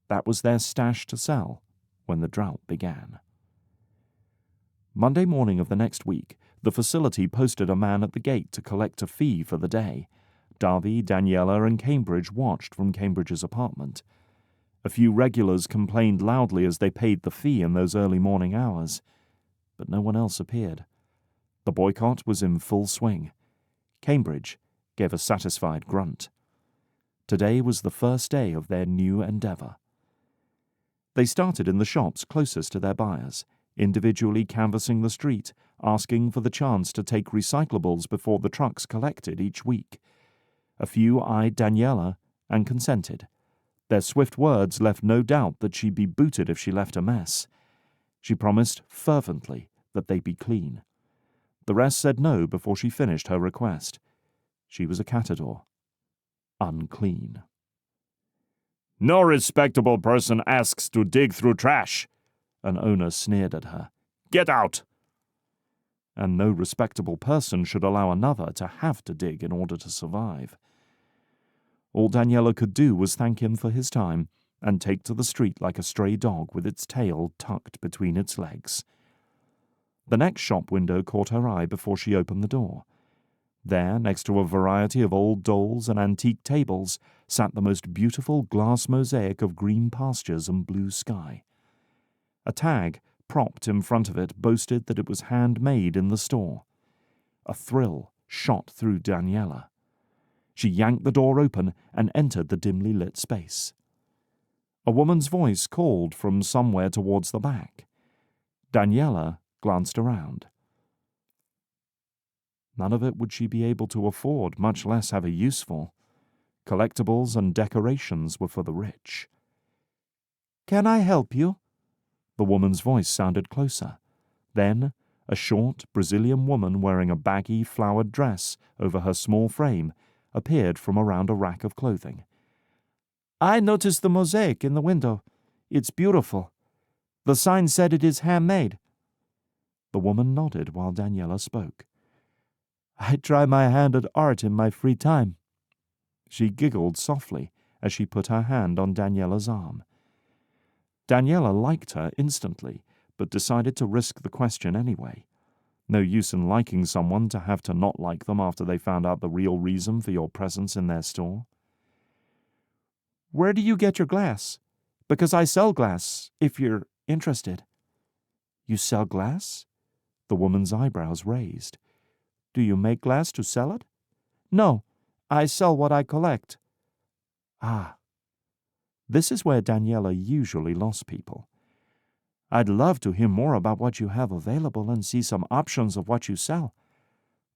That was their stash to sell when the drought began. Monday morning of the next week, the facility posted a man at the gate to collect a fee for the day. Davy, Daniela, and Cambridge watched from Cambridge's apartment. A few regulars complained loudly as they paid the fee in those early morning hours, but no one else appeared. The boycott was in full swing. Cambridge gave a satisfied grunt. Today was the first day of their new endeavor. They started in the shops closest to their buyers, individually canvassing the street, asking for the chance to take recyclables before the trucks collected each week. A few eyed Daniela and consented. Their swift words left no doubt that she'd be booted if she left a mess. She promised fervently that they'd be clean. The rest said no before she finished her request. She was a catador. Unclean. No respectable person asks to dig through trash, an owner sneered at her. Get out! And no respectable person should allow another to have to dig in order to survive. All Daniela could do was thank him for his time and take to the street like a stray dog with its tail tucked between its legs. The next shop window caught her eye before she opened the door. There, next to a variety of old dolls and antique tables, sat the most beautiful glass mosaic of green pastures and blue sky. A tag, propped in front of it, boasted that it was handmade in the store. A thrill shot through Daniela. She yanked the door open and entered the dimly lit space. A woman's voice called from somewhere towards the back. Daniela glanced around. None of it would she be able to afford, much less have a use for. Collectibles and decorations were for the rich. "Can I help you?" The woman's voice sounded closer. Then, a short Brazilian woman wearing a baggy, flowered dress over her small frame appeared from around a rack of clothing. "I noticed the mosaic in the window. It's beautiful. The sign said it is handmade." The woman nodded while Daniela spoke. "I try my hand at art in my free time." She giggled softly as she put her hand on Daniela's arm. Daniela liked her instantly, but decided to risk the question anyway. No use in liking someone to have to not like them after they found out the real reason for your presence in their store. "Where do you get your glass? Because I sell glass, if you're interested." "You sell glass?" The woman's eyebrows raised. "Do you make glass to sell it?" "No, I sell what I collect." "Ah." This is where Daniela usually lost people. "I'd love to hear more about what you have available and see some options of what you sell.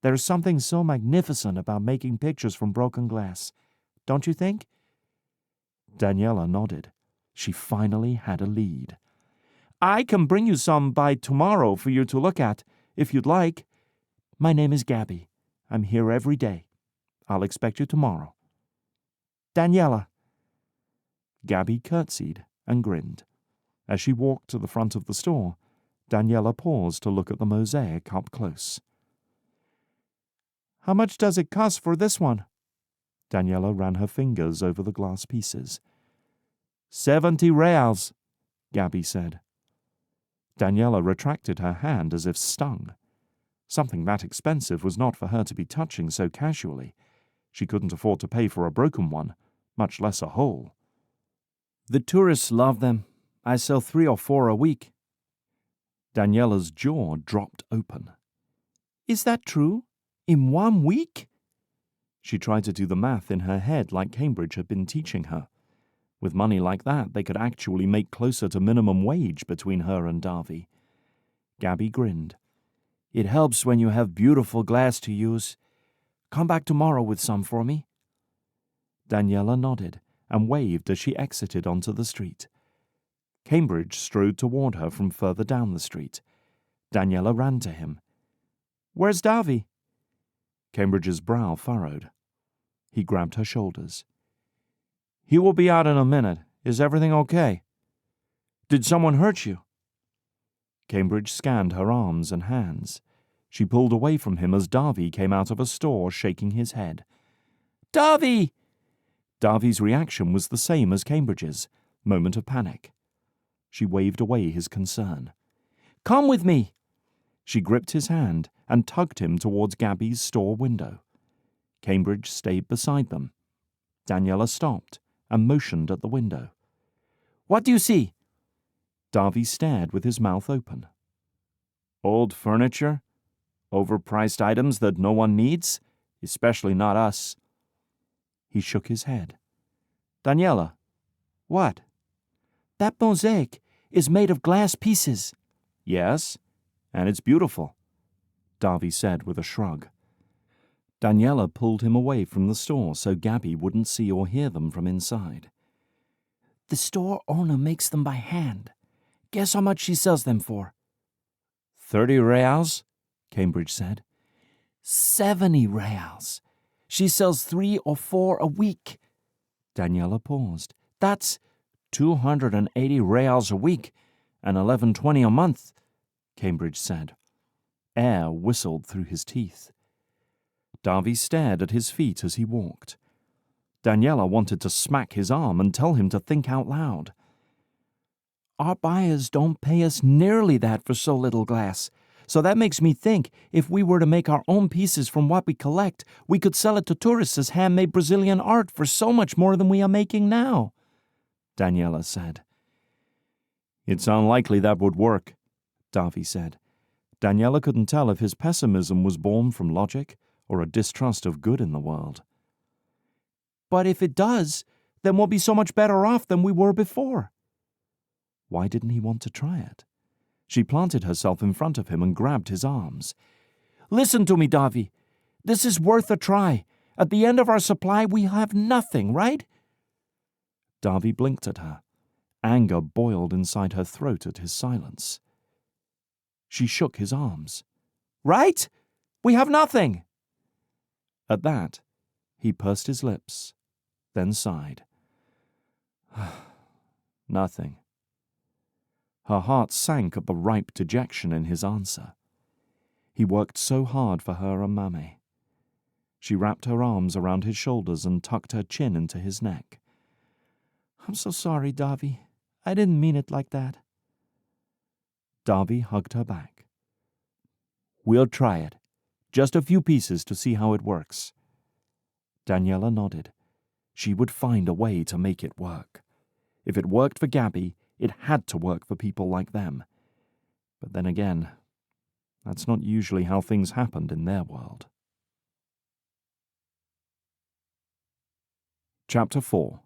There's something so magnificent about making pictures from broken glass, don't you think?" Daniela nodded. She finally had a lead. "I can bring you some by tomorrow for you to look at, if you'd like. My name is Gabby. I'm here every day. I'll expect you tomorrow. Daniela." Gabby curtsied and grinned. As she walked to the front of the store, Daniela paused to look at the mosaic up close. "How much does it cost for this one?" Daniela ran her fingers over the glass pieces. 70 reals, Gabby said. Daniela retracted her hand as if stung. Something that expensive was not for her to be touching so casually. She couldn't afford to pay for a broken one, much less a whole. "The tourists love them. I sell 3 or 4 a week." Daniela's jaw dropped open. "Is that true? In 1 week?" She tried to do the math in her head like Cambridge had been teaching her. With money like that, they could actually make closer to minimum wage between her and Davy. Gabby grinned. "It helps when you have beautiful glass to use. Come back tomorrow with some for me." Daniela nodded and waved as she exited onto the street. Cambridge strode toward her from further down the street. Daniela ran to him. "Where's Davy?" Cambridge's brow furrowed. He grabbed her shoulders. "He will be out in a minute. Is everything okay? Did someone hurt you?" Cambridge scanned her arms and hands. She pulled away from him as Davy came out of a store shaking his head. "Davy!" Davy's reaction was the same as Cambridge's, moment of panic. She waved away his concern. "Come with me!" She gripped his hand and tugged him towards Gabby's store window. Cambridge stayed beside them. Daniela stopped and motioned at the window. "What do you see?" Davy stared with his mouth open. "Old furniture? Overpriced items that no one needs, especially not us." He shook his head. "Daniela, what?" "That mosaic is made of glass pieces." "Yes, and it's beautiful," Davy said with a shrug. Daniela pulled him away from the store so Gabby wouldn't see or hear them from inside. "The store owner makes them by hand. Guess how much she sells them for?" 30 reals, Cambridge said. 70 reals. She sells 3 or 4 a week. Daniela paused. "That's 280 reals a week and 11.20 a month," Cambridge said. Air whistled through his teeth. Davy stared at his feet as he walked. Daniela wanted to smack his arm and tell him to think out loud. "Our buyers don't pay us nearly that for so little glass, so that makes me think if we were to make our own pieces from what we collect, we could sell it to tourists as handmade Brazilian art for so much more than we are making now," Daniela said. "It's unlikely that would work," Davy said. Daniela couldn't tell if his pessimism was born from logic or a distrust of good in the world. "But if it does, then we'll be so much better off than we were before." Why didn't he want to try it? She planted herself in front of him and grabbed his arms. "Listen to me, Davy. This is worth a try. At the end of our supply, we have nothing, right?" Davy blinked at her. Anger boiled inside her throat at his silence. She shook his arms. "Right? We have nothing." At that, he pursed his lips, then sighed. "Nothing." Her heart sank at the ripe dejection in his answer. He worked so hard for her and Mammy. She wrapped her arms around his shoulders and tucked her chin into his neck. I'm so sorry, Davi. I didn't mean it like that. Davi hugged her back. We'll try it. Just a few pieces to see how it works. Daniela nodded. She would find a way to make it work. If it worked for Gabby, it had to work for people like them. But then again, that's not usually how things happened in their world. Chapter 4.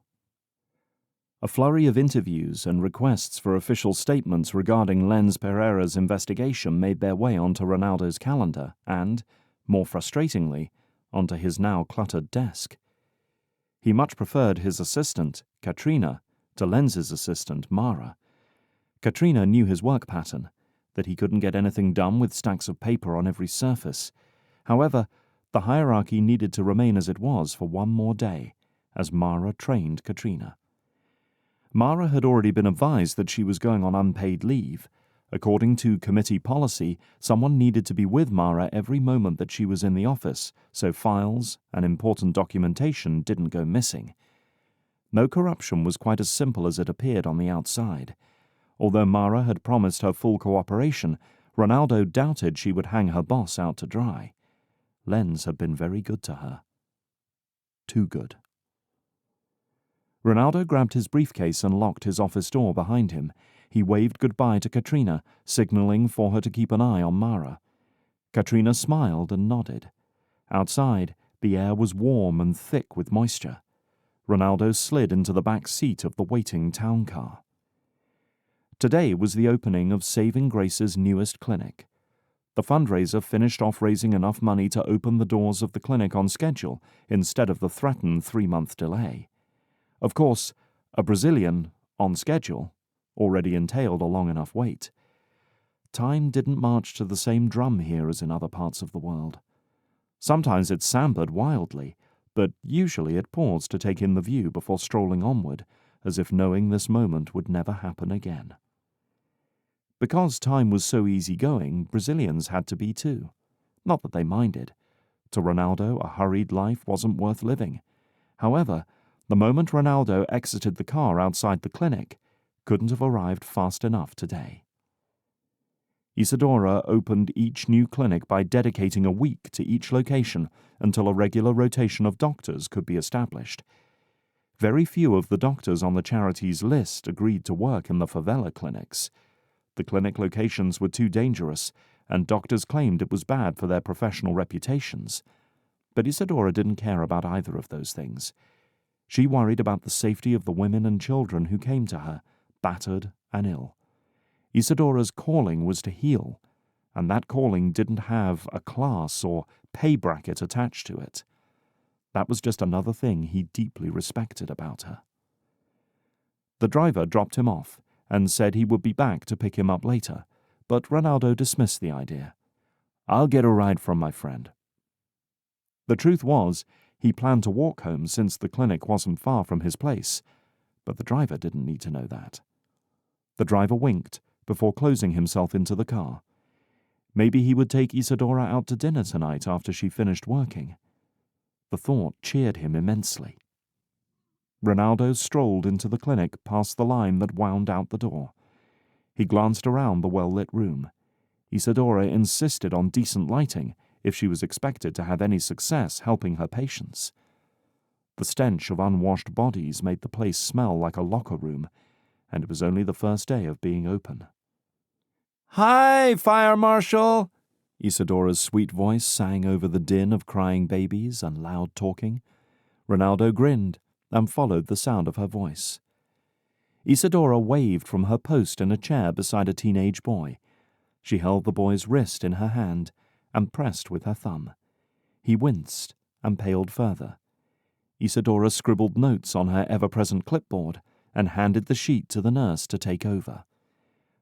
A flurry of interviews and requests for official statements regarding Lenz Pereira's investigation made their way onto Ronaldo's calendar and, more frustratingly, onto his now cluttered desk. He much preferred his assistant, Katrina, to Lenz's assistant, Mara. Katrina knew his work pattern, that he couldn't get anything done with stacks of paper on every surface. However, the hierarchy needed to remain as it was for one more day, as Mara trained Katrina. Mara had already been advised that she was going on unpaid leave. According to committee policy, someone needed to be with Mara every moment that she was in the office, so files and important documentation didn't go missing. No corruption was quite as simple as it appeared on the outside. Although Mara had promised her full cooperation, Ronaldo doubted she would hang her boss out to dry. Lenz had been very good to her. Too good. Ronaldo grabbed his briefcase and locked his office door behind him. He waved goodbye to Katrina, signaling for her to keep an eye on Mara. Katrina smiled and nodded. Outside, the air was warm and thick with moisture. Ronaldo slid into the back seat of the waiting town car. Today was the opening of Saving Grace's newest clinic. The fundraiser finished off raising enough money to open the doors of the clinic on schedule instead of the threatened 3-month delay. Of course, a Brazilian, on schedule, already entailed a long enough wait. Time didn't march to the same drum here as in other parts of the world. Sometimes it sambered wildly, but usually it paused to take in the view before strolling onward, as if knowing this moment would never happen again. Because time was so easygoing, Brazilians had to be too. Not that they minded. To Ronaldo, a hurried life wasn't worth living. However, the moment Ronaldo exited the car outside the clinic, couldn't have arrived fast enough today. Isadora opened each new clinic by dedicating a week to each location until a regular rotation of doctors could be established. Very few of the doctors on the charity's list agreed to work in the favela clinics. The clinic locations were too dangerous, and doctors claimed it was bad for their professional reputations. But Isadora didn't care about either of those things. She worried about the safety of the women and children who came to her, battered and ill. Isadora's calling was to heal, and that calling didn't have a class or pay bracket attached to it. That was just another thing he deeply respected about her. The driver dropped him off and said he would be back to pick him up later, but Ronaldo dismissed the idea. "I'll get a ride from my friend." The truth was, he planned to walk home since the clinic wasn't far from his place, but the driver didn't need to know that. The driver winked before closing himself into the car. Maybe he would take Isadora out to dinner tonight after she finished working. The thought cheered him immensely. Ronaldo strolled into the clinic past the line that wound out the door. He glanced around the well-lit room. Isadora insisted on decent lighting if she was expected to have any success helping her patients. The stench of unwashed bodies made the place smell like a locker room, and it was only the first day of being open. "Hi, Fire Marshal!" Isadora's sweet voice sang over the din of crying babies and loud talking. Ronaldo grinned and followed the sound of her voice. Isadora waved from her post in a chair beside a teenage boy. She held the boy's wrist in her hand and pressed with her thumb. He winced and paled further. Isadora scribbled notes on her ever-present clipboard and handed the sheet to the nurse to take over.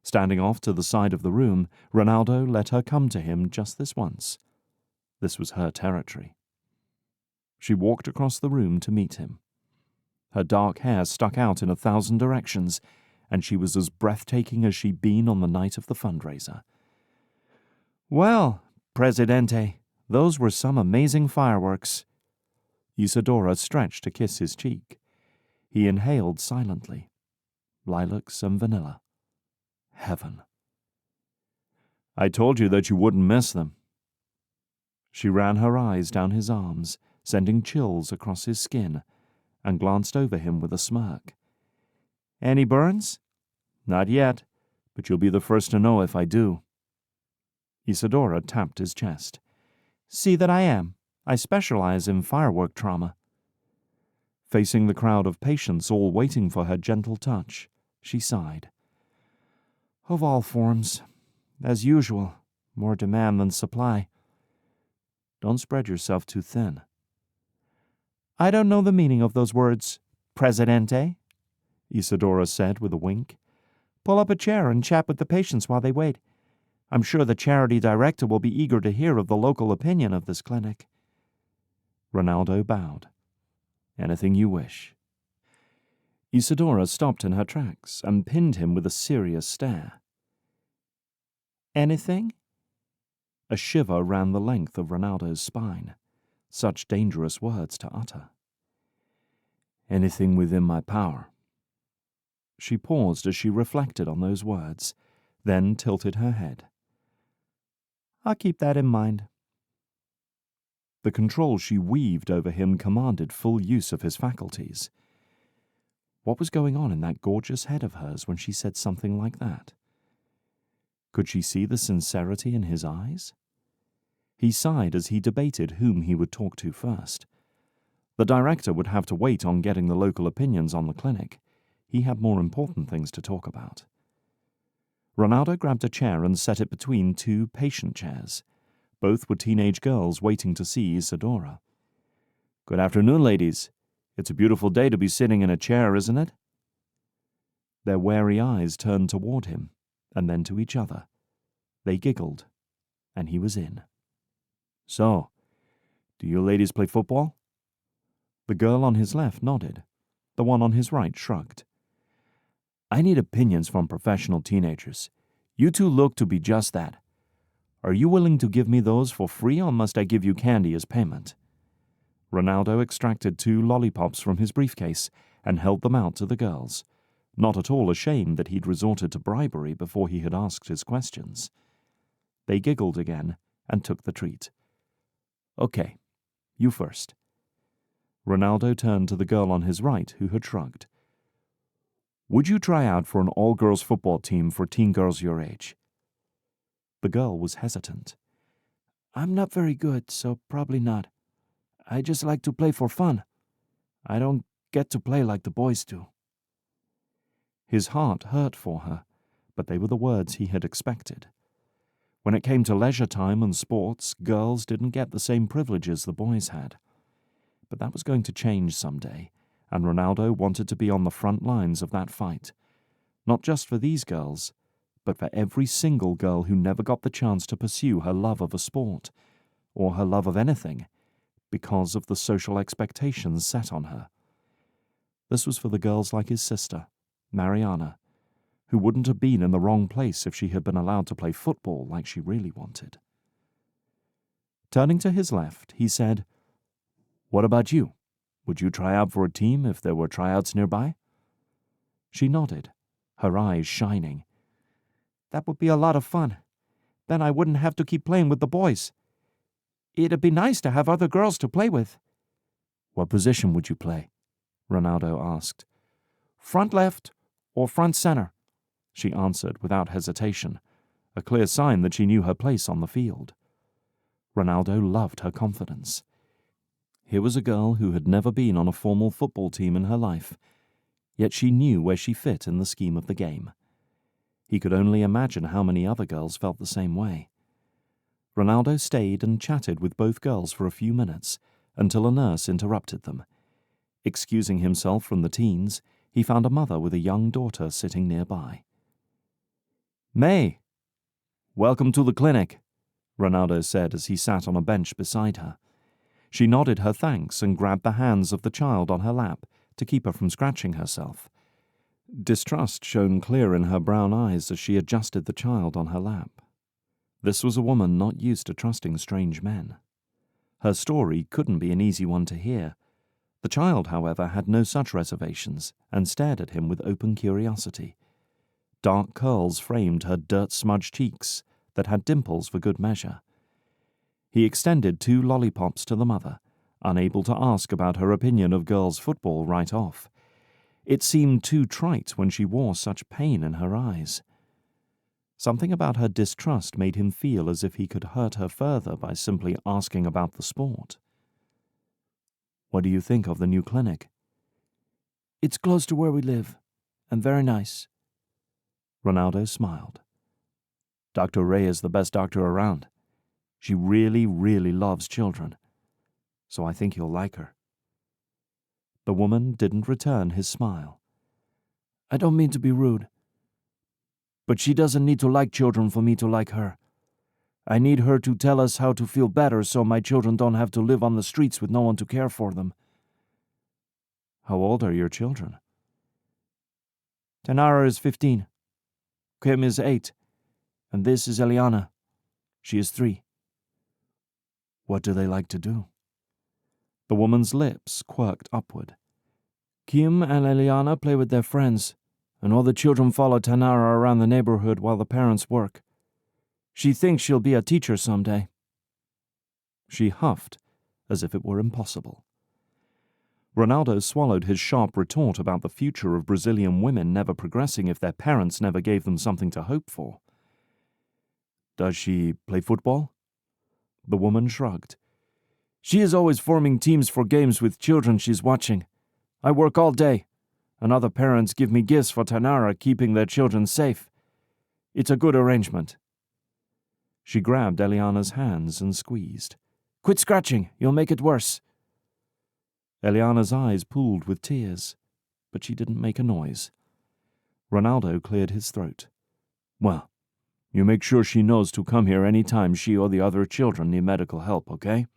Standing off to the side of the room, Ronaldo let her come to him just this once. This was her territory. She walked across the room to meet him. Her dark hair stuck out in 1,000 directions, and she was as breathtaking as she'd been on the night of the fundraiser. "Well, Presidente, those were some amazing fireworks." Isadora stretched to kiss his cheek. He inhaled silently. Lilacs and vanilla. Heaven. I told you that you wouldn't miss them. She ran her eyes down his arms, sending chills across his skin, and glanced over him with a smirk. Any burns? Not yet, but you'll be the first to know if I do. Isadora tapped his chest. See that I am. I specialize in firework trauma. Facing the crowd of patients all waiting for her gentle touch, she sighed. Of all forms, as usual, more demand than supply. Don't spread yourself too thin. I don't know the meaning of those words, Presidente, Isadora said with a wink. Pull up a chair and chat with the patients while they wait. I'm sure the charity director will be eager to hear of the local opinion of this clinic. Ronaldo bowed. Anything you wish. Isadora stopped in her tracks and pinned him with a serious stare. Anything? A shiver ran the length of Ronaldo's spine. Such dangerous words to utter. Anything within my power. She paused as she reflected on those words, then tilted her head. I'll keep that in mind. The control she weaved over him commanded full use of his faculties. What was going on in that gorgeous head of hers when she said something like that? Could she see the sincerity in his eyes? He sighed as he debated whom he would talk to first. The director would have to wait on getting the local opinions on the clinic. He had more important things to talk about. Ronaldo grabbed a chair and set it between two patient chairs. Both were teenage girls waiting to see Isadora. Good afternoon, ladies. It's a beautiful day to be sitting in a chair, isn't it? Their wary eyes turned toward him, and then to each other. They giggled, and he was in. So, do you ladies play football? The girl on his left nodded. The one on his right shrugged. I need opinions from professional teenagers. You two look to be just that. Are you willing to give me those for free, or must I give you candy as payment? Ronaldo extracted 2 lollipops from his briefcase and held them out to the girls, not at all ashamed that he'd resorted to bribery before he had asked his questions. They giggled again and took the treat. Okay, you first. Ronaldo turned to the girl on his right, who had shrugged. Would you try out for an all-girls football team for teen girls your age? The girl was hesitant. I'm not very good, so probably not. I just like to play for fun. I don't get to play like the boys do. His heart hurt for her, but they were the words he had expected. When it came to leisure time and sports, girls didn't get the same privileges the boys had. But that was going to change someday, and Ronaldo wanted to be on the front lines of that fight. Not just for these girls, but for every single girl who never got the chance to pursue her love of a sport, or her love of anything, because of the social expectations set on her. This was for the girls like his sister, Mariana, who wouldn't have been in the wrong place if she had been allowed to play football like she really wanted. Turning to his left, he said, "What about you? Would you try out for a team if there were tryouts nearby?" She nodded, her eyes shining. That would be a lot of fun. Then I wouldn't have to keep playing with the boys. It'd be nice to have other girls to play with. "What position would you play?" Ronaldo asked. Front left or front center, she answered without hesitation, a clear sign that she knew her place on the field. Ronaldo loved her confidence. Here was a girl who had never been on a formal football team in her life, yet she knew where she fit in the scheme of the game. He could only imagine how many other girls felt the same way. Ronaldo stayed and chatted with both girls for a few minutes until a nurse interrupted them. Excusing himself from the teens, he found a mother with a young daughter sitting nearby. "May, welcome to the clinic," Ronaldo said as he sat on a bench beside her. She nodded her thanks and grabbed the hands of the child on her lap to keep her from scratching herself. Distrust shone clear in her brown eyes as she adjusted the child on her lap. This was a woman not used to trusting strange men. Her story couldn't be an easy one to hear, The child, however, had no such reservations and stared at him with open curiosity. Dark curls framed her dirt-smudged cheeks that had dimples for good measure. He extended 2 lollipops to the mother, unable to ask about her opinion of girls' football right off. It seemed too trite when she wore such pain in her eyes. Something about her distrust made him feel as if he could hurt her further by simply asking about the sport. "What do you think of the new clinic?" "It's close to where we live, and very nice." Ronaldo smiled. "Dr. Ray is the best doctor around. She really, really loves children. So I think you'll like her." The woman didn't return his smile. "I don't mean to be rude, but she doesn't need to like children for me to like her. I need her to tell us how to feel better so my children don't have to live on the streets with no one to care for them." "How old are your children?" "Tanara is 15. Kim is 8. And this is Eliana. She is 3. "What do they like to do?" The woman's lips quirked upward. Kim and Eliana play with their friends, and all the children follow Tanara around the neighborhood while the parents work. She thinks she'll be a teacher someday." She huffed, as if it were impossible. Ronaldo swallowed his sharp retort about the future of Brazilian women never progressing if their parents never gave them something to hope for. "Does she play football?" The woman shrugged. "She is always forming teams for games with children she's watching. I work all day, and other parents give me gifts for Tanara keeping their children safe. It's a good arrangement." She grabbed Eliana's hands and squeezed. "Quit scratching, you'll make it worse." Eliana's eyes pooled with tears, but she didn't make a noise. Ronaldo cleared his throat. "Well, you make sure she knows to come here any time she or the other children need medical help, okay?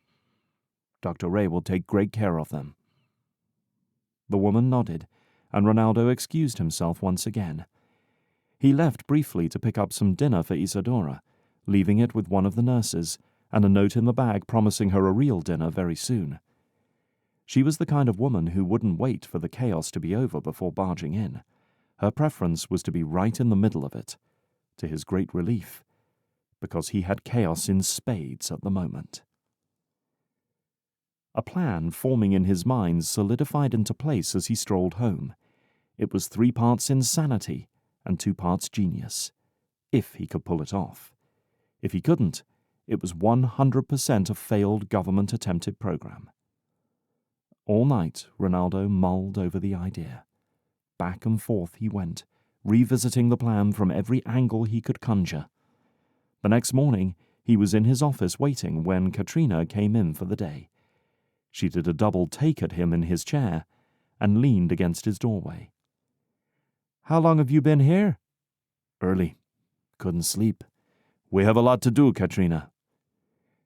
Dr. Ray will take great care of them." The woman nodded, and Ronaldo excused himself once again. He left briefly to pick up some dinner for Isadora, leaving it with one of the nurses, and a note in the bag promising her a real dinner very soon. She was the kind of woman who wouldn't wait for the chaos to be over before barging in. Her preference was to be right in the middle of it, to his great relief, because he had chaos in spades at the moment. A plan forming in his mind solidified into place as he strolled home. It was 3 parts insanity and 2 parts genius, if he could pull it off. If he couldn't, it was 100% a failed government-attempted program. All night, Ronaldo mulled over the idea. Back and forth he went, revisiting the plan from every angle he could conjure. The next morning, he was in his office waiting when Katrina came in for the day. She did a double take at him in his chair and leaned against his doorway. "How long have you been here?" "Early. Couldn't sleep. We have a lot to do, Katrina."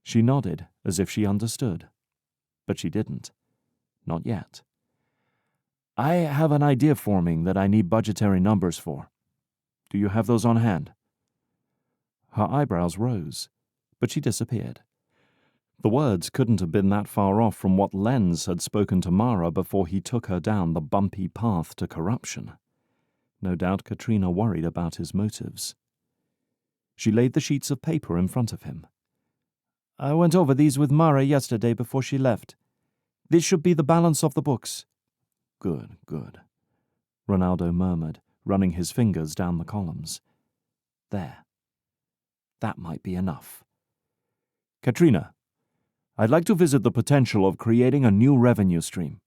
She nodded as if she understood, but she didn't. Not yet. "I have an idea forming that I need budgetary numbers for. Do you have those on hand?" Her eyebrows rose, but she disappeared. The words couldn't have been that far off from what Lenz had spoken to Mara before he took her down the bumpy path to corruption. No doubt Katrina worried about his motives. She laid the sheets of paper in front of him. "I went over these with Mara yesterday before she left. This should be the balance of the books." "Good, good," Ronaldo murmured, running his fingers down the columns. "There. That might be enough." "Katrina, I'd like to visit the potential of creating a new revenue stream,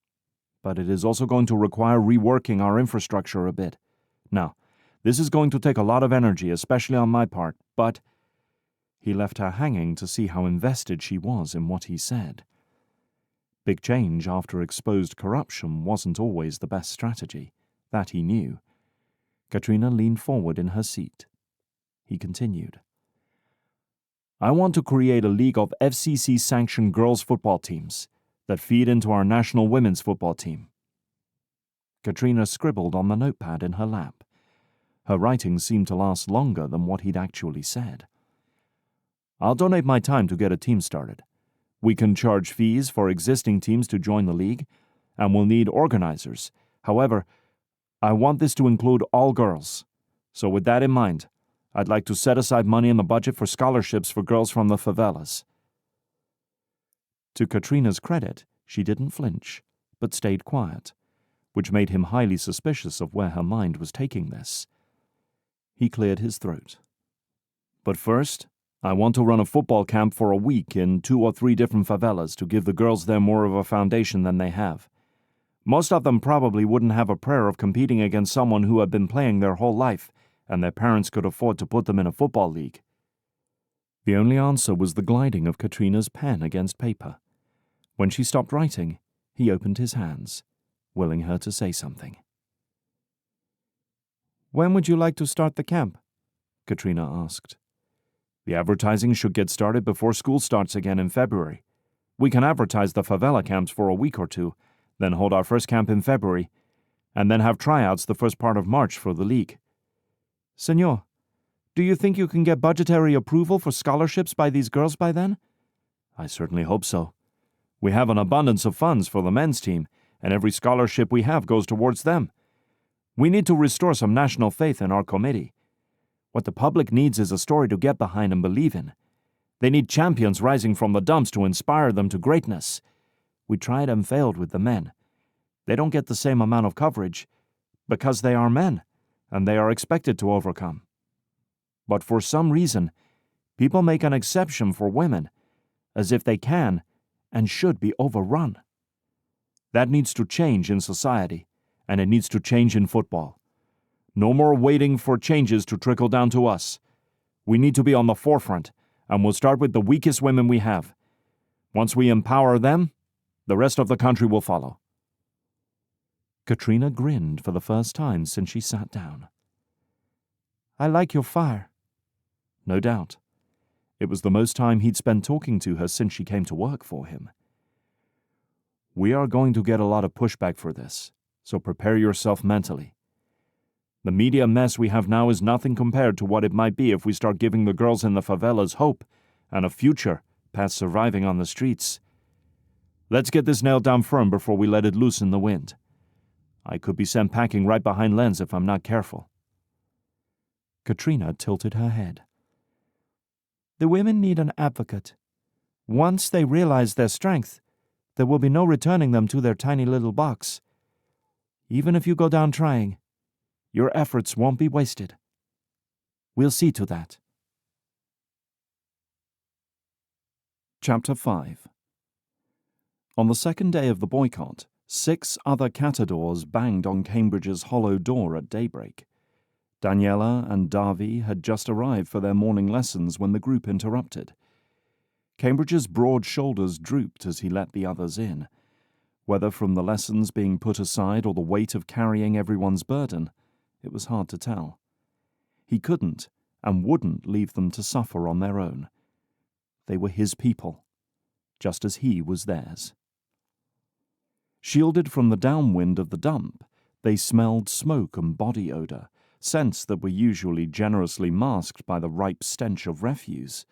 but it is also going to require reworking our infrastructure a bit. Now, this is going to take a lot of energy, especially on my part, but—" He left her hanging to see how invested she was in what he said. Big change after exposed corruption wasn't always the best strategy. That he knew. Katrina leaned forward in her seat. He continued. "I want to create a league of FCC-sanctioned girls' football teams that feed into our national women's football team." Katrina scribbled on the notepad in her lap. Her writing seemed to last longer than what he'd actually said. "I'll donate my time to get a team started. We can charge fees for existing teams to join the league, and we'll need organizers. However, I want this to include all girls. So with that in mind, I'd like to set aside money in the budget for scholarships for girls from the favelas." To Katrina's credit, she didn't flinch, but stayed quiet, which made him highly suspicious of where her mind was taking this. He cleared his throat. "But first, I want to run a football camp for a week in 2 or 3 different favelas to give the girls there more of a foundation than they have. Most of them probably wouldn't have a prayer of competing against someone who had been playing their whole life, and their parents could afford to put them in a football league." The only answer was the gliding of Katrina's pen against paper. When she stopped writing, he opened his hands, willing her to say something. "When would you like to start the camp?" Katrina asked. "The advertising should get started before school starts again in February. We can advertise the favela camps for a week or 2, then hold our first camp in February, and then have tryouts the first part of March for the league." "Senor, do you think you can get budgetary approval for scholarships by these girls by then?" "I certainly hope so. We have an abundance of funds for the men's team, and every scholarship we have goes towards them. We need to restore some national faith in our committee. What the public needs is a story to get behind and believe in. They need champions rising from the dumps to inspire them to greatness. We tried and failed with the men. They don't get the same amount of coverage because they are men, and they are expected to overcome. But for some reason, people make an exception for women, as if they can and should be overrun. That needs to change in society, and it needs to change in football. No more waiting for changes to trickle down to us. We need to be on the forefront, and we'll start with the weakest women we have. Once we empower them, the rest of the country will follow." Katrina grinned for the first time since she sat down. "I like your fire." No doubt. It was the most time he'd spent talking to her since she came to work for him. "We are going to get a lot of pushback for this, so prepare yourself mentally. The media mess we have now is nothing compared to what it might be if we start giving the girls in the favelas hope and a future past surviving on the streets. Let's get this nailed down firm before we let it loose in the wind. I could be sent packing right behind Lenz if I'm not careful." Katrina tilted her head. "The women need an advocate. Once they realize their strength, there will be no returning them to their tiny little box. Even if you go down trying, your efforts won't be wasted. We'll see to that." Chapter 5. On the second day of the boycott, 6 other catadors banged on Cambridge's hollow door at daybreak. Daniela and Davy had just arrived for their morning lessons when the group interrupted. Cambridge's broad shoulders drooped as he let the others in. Whether from the lessons being put aside or the weight of carrying everyone's burden, it was hard to tell. He couldn't and wouldn't leave them to suffer on their own. They were his people, just as he was theirs. Shielded from the downwind of the dump, they smelled smoke and body odor, scents that were usually generously masked by the ripe stench of refuse.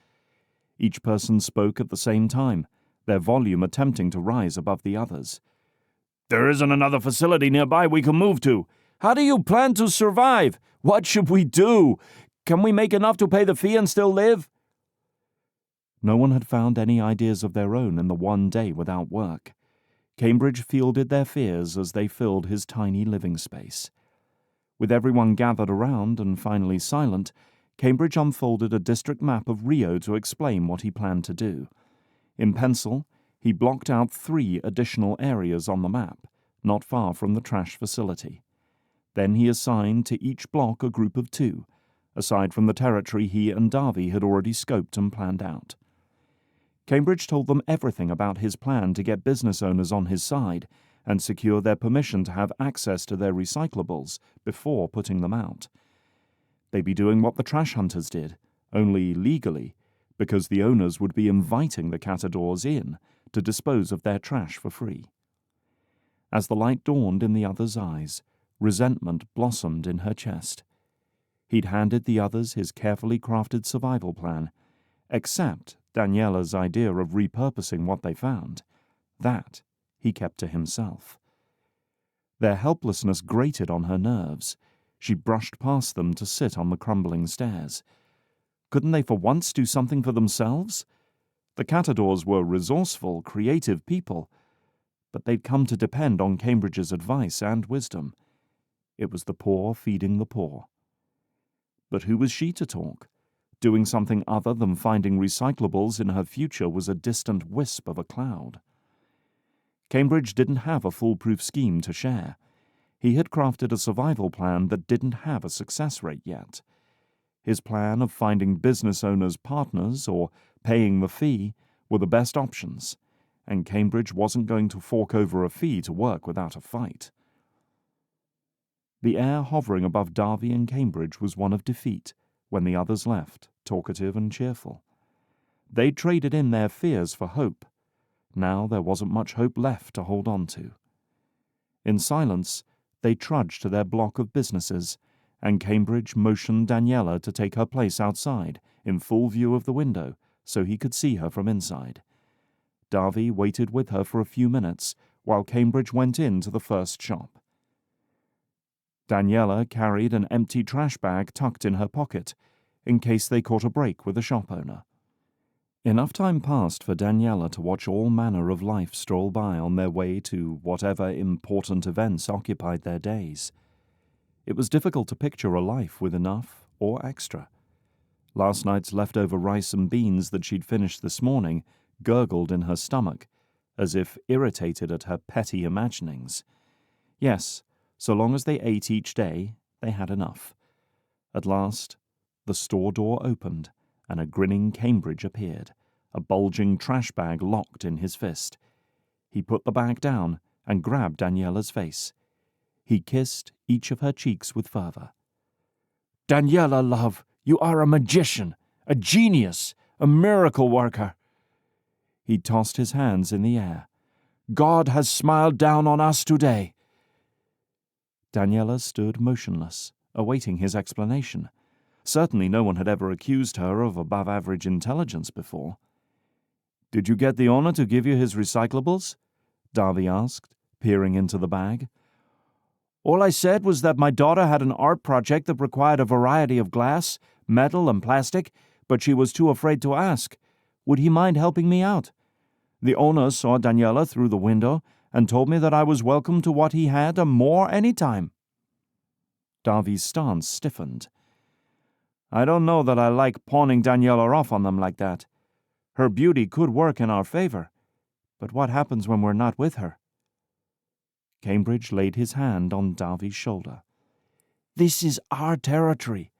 Each person spoke at the same time, their volume attempting to rise above the others. "There isn't another facility nearby we can move to. How do you plan to survive? What should we do? Can we make enough to pay the fee and still live?" No one had found any ideas of their own in the one day without work. Cambridge fielded their fears as they filled his tiny living space. With everyone gathered around and finally silent, Cambridge unfolded a district map of Rio to explain what he planned to do. In pencil, he blocked out 3 additional areas on the map, not far from the trash facility. Then he assigned to each block a group of 2, aside from the territory he and Davy had already scoped and planned out. Cambridge told them everything about his plan to get business owners on his side and secure their permission to have access to their recyclables before putting them out. They'd be doing what the trash hunters did, only legally, because the owners would be inviting the catadors in to dispose of their trash for free. As the light dawned in the other's eyes, resentment blossomed in her chest. He'd handed the others his carefully crafted survival plan, except Daniela's idea of repurposing what they found. That he kept to himself. Their helplessness grated on her nerves. She brushed past them to sit on the crumbling stairs. Couldn't they for once do something for themselves? The Catadors were resourceful, creative people, but they'd come to depend on Cambridge's advice and wisdom. It was the poor feeding the poor. But who was she to talk? Doing something other than finding recyclables in her future was a distant wisp of a cloud. Cambridge didn't have a foolproof scheme to share. He had crafted a survival plan that didn't have a success rate yet. His plan of finding business owners partners or paying the fee were the best options, and Cambridge wasn't going to fork over a fee to work without a fight. The air hovering above Darby and Cambridge was one of defeat when the others left, talkative and cheerful. They traded in their fears for hope. Now there wasn't much hope left to hold on to. In silence, they trudged to their block of businesses, and Cambridge motioned Daniela to take her place outside, in full view of the window, so he could see her from inside. Darby waited with her for a few minutes, while Cambridge went into the first shop. Daniela carried an empty trash bag tucked in her pocket, in case they caught a break with the shop owner. Enough time passed for Daniela to watch all manner of life stroll by on their way to whatever important events occupied their days. It was difficult to picture a life with enough or extra. Last night's leftover rice and beans that she'd finished this morning gurgled in her stomach, as if irritated at her petty imaginings. Yes, so long as they ate each day, they had enough. At last, the store door opened, and a grinning Cambridge appeared, a bulging trash bag locked in his fist. He put the bag down and grabbed Daniela's face. He kissed each of her cheeks with fervor. "Daniela, love, you are a magician, a genius, a miracle worker." He tossed his hands in the air. "God has smiled down on us today." Daniela stood motionless, awaiting his explanation. Certainly no one had ever accused her of above-average intelligence before. "Did you get the owner to give you his recyclables?" Darby asked, peering into the bag. "All I said was that my daughter had an art project that required a variety of glass, metal, and plastic, but she was too afraid to ask. Would he mind helping me out? The owner saw Daniela through the window and told me that I was welcome to what he had and more any time." Darby's stance stiffened. "I don't know that I like pawning Daniela off on them like that. Her beauty could work in our favor, but what happens when we're not with her?" Cambridge laid his hand on Darby's shoulder. "This is our territory.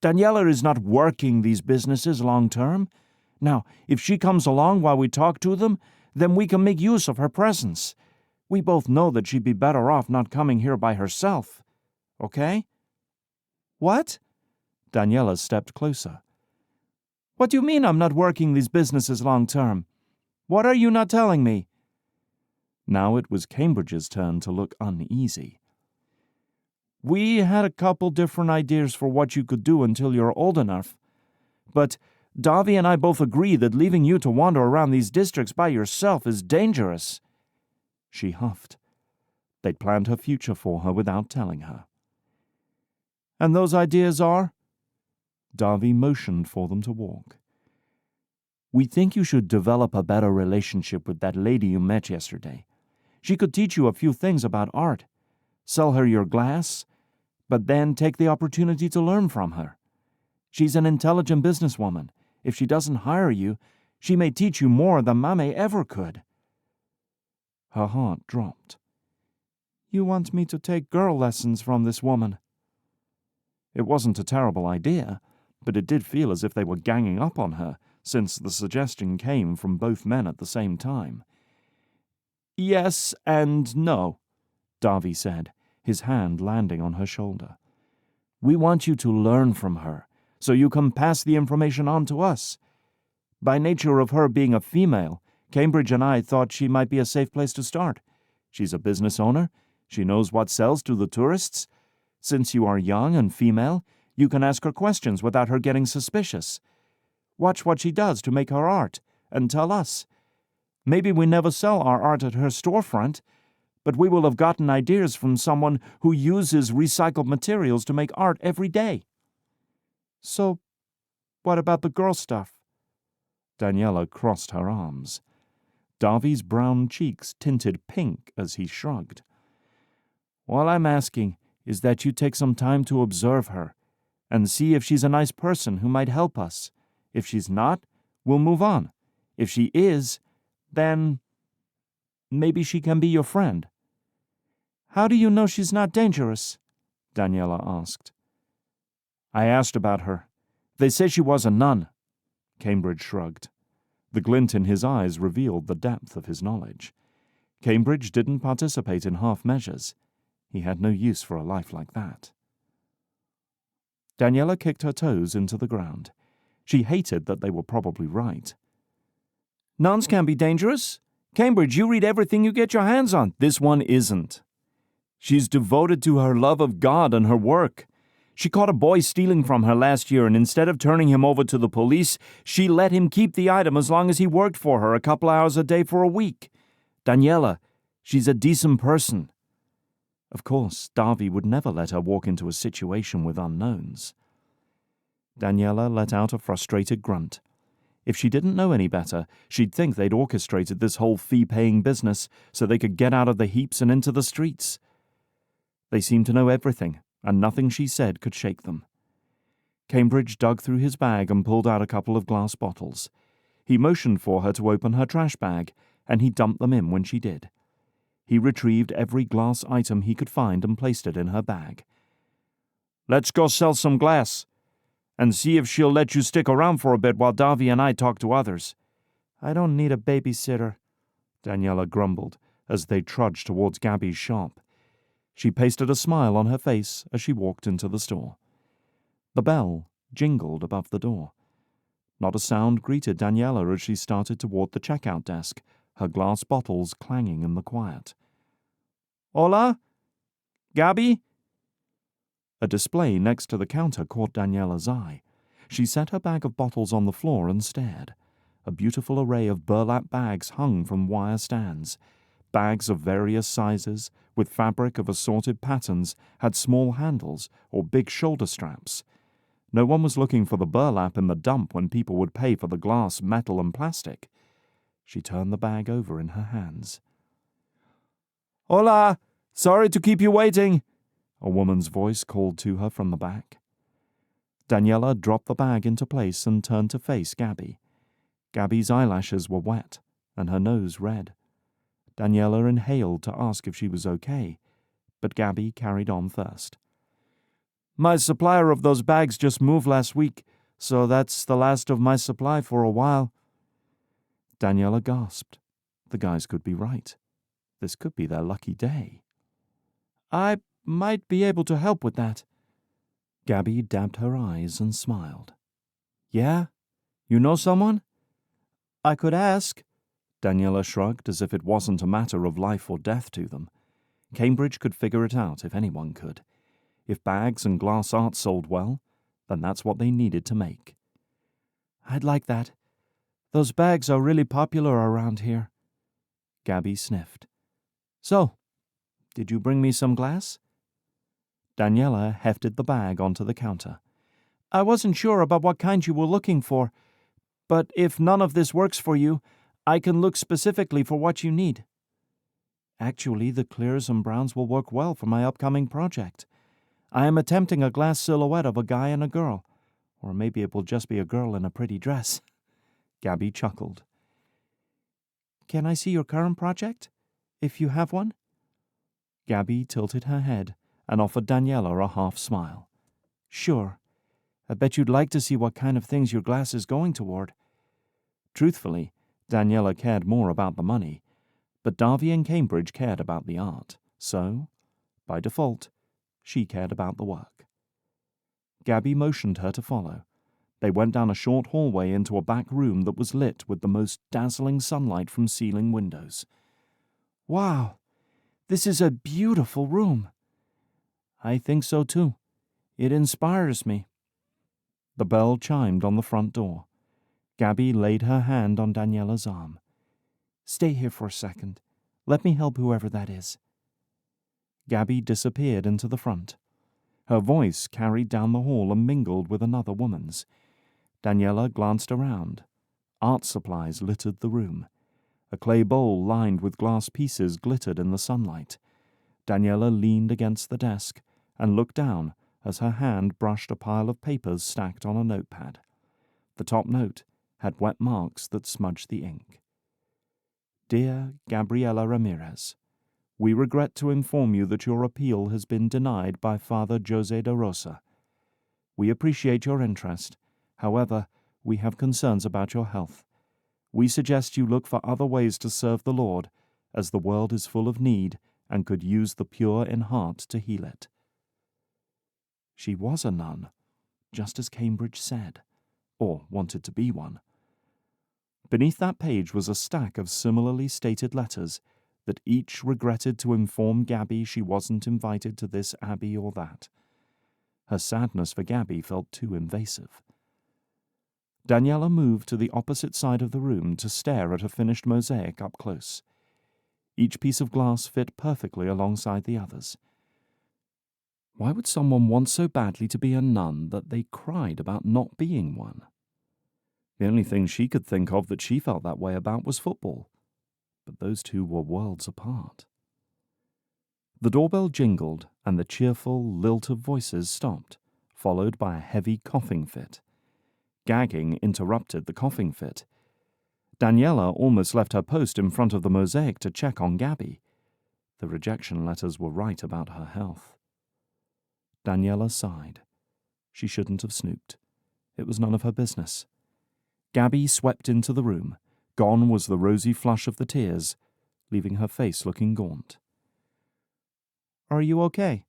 Daniela is not working these businesses long term. Now, if she comes along while we talk to them, then we can make use of her presence. We both know that she'd be better off not coming here by herself. Okay?" "What?" Daniela stepped closer. "What do you mean I'm not working these businesses long term? What are you not telling me?" Now it was Cambridge's turn to look uneasy. "We had a couple different ideas for what you could do until you're old enough. But Darby and I both agree that leaving you to wander around these districts by yourself is dangerous." She huffed. They'd planned her future for her without telling her. "And those ideas are?" Darby motioned for them to walk. "We think you should develop a better relationship with that lady you met yesterday. She could teach you a few things about art. Sell her your glass, but then take the opportunity to learn from her. She's an intelligent businesswoman. If she doesn't hire you, she may teach you more than Mame ever could." Her heart dropped. "You want me to take girl lessons from this woman?" It wasn't a terrible idea, but it did feel as if they were ganging up on her, since the suggestion came from both men at the same time. "Yes and no," Darby said, his hand landing on her shoulder. "We want you to learn from her, so you can pass the information on to us. By nature of her being a female, Cambridge and I thought she might be a safe place to start. She's a business owner. She knows what sells to the tourists. Since you are young and female, you can ask her questions without her getting suspicious. Watch what she does to make her art, and tell us. Maybe we never sell our art at her storefront, but we will have gotten ideas from someone who uses recycled materials to make art every day." "So, what about the girl stuff?" Daniela crossed her arms. Darvy's brown cheeks tinted pink as he shrugged. "All I'm asking is that you take some time to observe her and see if she's a nice person who might help us. If she's not, we'll move on. If she is, then maybe she can be your friend." "How do you know she's not dangerous?" Daniela asked. "I asked about her. They say she was a nun." Cambridge shrugged. The glint in his eyes revealed the depth of his knowledge. Cambridge didn't participate in half measures. He had no use for a life like that. Daniela kicked her toes into the ground. She hated that they were probably right. "Nuns can be dangerous. Cambridge, you read everything you get your hands on. This one isn't. She's devoted to her love of God and her work. She caught a boy stealing from her last year, and instead of turning him over to the police, she let him keep the item as long as he worked for her a couple hours a day for a week. Daniela, she's a decent person." Of course, Darby would never let her walk into a situation with unknowns. Daniela let out a frustrated grunt. If she didn't know any better, she'd think they'd orchestrated this whole fee-paying business so they could get out of the heaps and into the streets. They seemed to know everything, and nothing she said could shake them. Cambridge dug through his bag and pulled out a couple of glass bottles. He motioned for her to open her trash bag, and he dumped them in when she did. He retrieved every glass item he could find and placed it in her bag. "Let's go sell some glass, and see if she'll let you stick around for a bit while Davy and I talk to others." "I don't need a babysitter," Daniela grumbled as they trudged towards Gabby's shop. She pasted a smile on her face as she walked into the store. The bell jingled above the door. Not a sound greeted Daniela as she started toward the checkout desk, her glass bottles clanging in the quiet. "Hola? Gabby?" A display next to the counter caught Daniela's eye. She set her bag of bottles on the floor and stared. A beautiful array of burlap bags hung from wire stands. Bags of various sizes, with fabric of assorted patterns, had small handles or big shoulder straps. No one was looking for the burlap in the dump when people would pay for the glass, metal, and plastic. She turned the bag over in her hands. "Hola! Sorry to keep you waiting," a woman's voice called to her from the back. Daniela dropped the bag into place and turned to face Gabby. Gabby's eyelashes were wet and her nose red. Daniela inhaled to ask if she was okay, but Gabby carried on first. "My supplier of those bags just moved last week, so that's the last of my supply for a while." Daniela gasped. The guys could be right. This could be their lucky day. "I might be able to help with that." Gabby dabbed her eyes and smiled. "Yeah? You know someone?" "I could ask." Daniela shrugged as if it wasn't a matter of life or death to them. Cambridge could figure it out if anyone could. If bags and glass art sold well, then that's what they needed to make. "I'd like that. Those bags are really popular around here." Gabby sniffed. "So, did you bring me some glass?" Daniela hefted the bag onto the counter. "I wasn't sure about what kind you were looking for, but if none of this works for you, I can look specifically for what you need." "Actually, the clears and browns will work well for my upcoming project. I am attempting a glass silhouette of a guy and a girl, or maybe it will just be a girl in a pretty dress." Gabby chuckled. "Can I see your current project, if you have one?" Gabby tilted her head and offered Daniela a half smile. "Sure. I bet you'd like to see what kind of things your glass is going toward." Truthfully, Daniela cared more about the money, but Davy and Cambridge cared about the art, so, by default, she cared about the work. Gabby motioned her to follow. They went down a short hallway into a back room that was lit with the most dazzling sunlight from ceiling windows. "Wow, this is a beautiful room." "I think so too. It inspires me." The bell chimed on the front door. Gabby laid her hand on Daniela's arm. "Stay here for a second. Let me help whoever that is." Gabby disappeared into the front. Her voice carried down the hall and mingled with another woman's. Daniela glanced around. Art supplies littered the room. A clay bowl lined with glass pieces glittered in the sunlight. Daniela leaned against the desk and looked down as her hand brushed a pile of papers stacked on a notepad. The top note had wet marks that smudged the ink. Dear Gabriela Ramirez, we regret to inform you that your appeal has been denied by Father Jose de Rosa. We appreciate your interest. However, we have concerns about your health. We suggest you look for other ways to serve the Lord, as the world is full of need and could use the pure in heart to heal it. She was a nun, just as Cambridge said, or wanted to be one. Beneath that page was a stack of similarly stated letters that each regretted to inform Gabby she wasn't invited to this abbey or that. Her sadness for Gabby felt too invasive. Daniela moved to the opposite side of the room to stare at a finished mosaic up close. Each piece of glass fit perfectly alongside the others. Why would someone want so badly to be a nun that they cried about not being one? The only thing she could think of that she felt that way about was football, but those two were worlds apart. The doorbell jingled, and the cheerful lilt of voices stopped, followed by a heavy coughing fit. Gagging interrupted the coughing fit. Daniela almost left her post in front of the mosaic to check on Gabby. The rejection letters were right about her health. Daniela sighed. She shouldn't have snooped. It was none of her business. Gabby swept into the room. Gone was the rosy flush of the tears, leaving her face looking gaunt. "Are you okay?"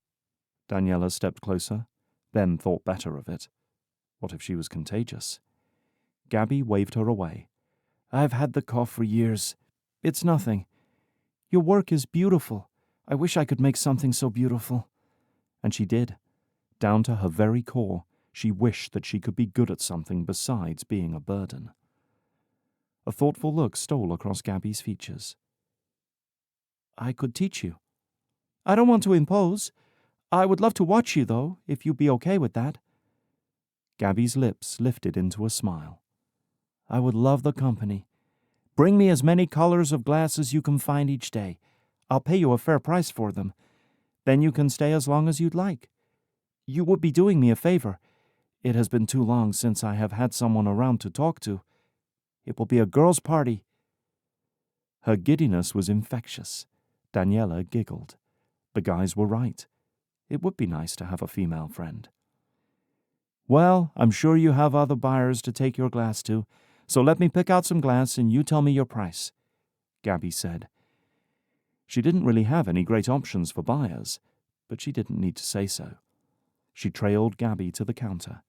Daniela stepped closer, then thought better of it. What if she was contagious? Gabby waved her away. "I've had the cough for years. It's nothing. Your work is beautiful. I wish I could make something so beautiful." And she did. Down to her very core, she wished that she could be good at something besides being a burden. A thoughtful look stole across Gabby's features. "I could teach you. I don't want to impose. I would love to watch you, though, if you'd be okay with that." Gabby's lips lifted into a smile. "I would love the company. Bring me as many colors of glass as you can find each day. I'll pay you a fair price for them. Then you can stay as long as you'd like. You would be doing me a favor. It has been too long since I have had someone around to talk to. It will be a girls' party." Her giddiness was infectious. Daniela giggled. The guys were right. It would be nice to have a female friend. "Well, I'm sure you have other buyers to take your glass to, so let me pick out some glass and you tell me your price," Gabby said. She didn't really have any great options for buyers, but she didn't need to say so. She trailed Gabby to the counter.